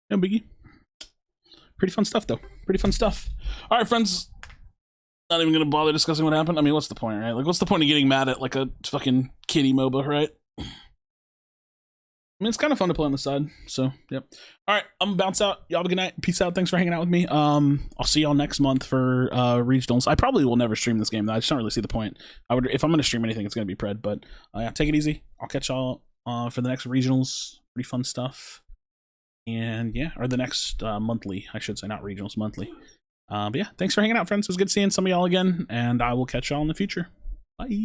No biggie. Pretty fun stuff, though. Pretty fun stuff. Alright, friends. Not even gonna bother discussing what happened. I mean, what's the point, right? Like, what's the point of getting mad at, like, a fucking kiddie MOBA, right? I mean, it's kind of fun to play on the side, so, yep. All right, I'm gonna bounce out. Y'all have a good night. Peace out. Thanks for hanging out with me. I'll see y'all next month for regionals. I probably will never stream this game, though. I just don't really see the point. I would, if I'm gonna stream anything, it's gonna be Pred, but yeah, take it easy. I'll catch y'all for the next regionals. Pretty fun stuff. And yeah, or the next monthly, I should say, not regionals, monthly. But yeah, thanks for hanging out, friends. It was good seeing some of y'all again, and I will catch y'all in the future. Bye.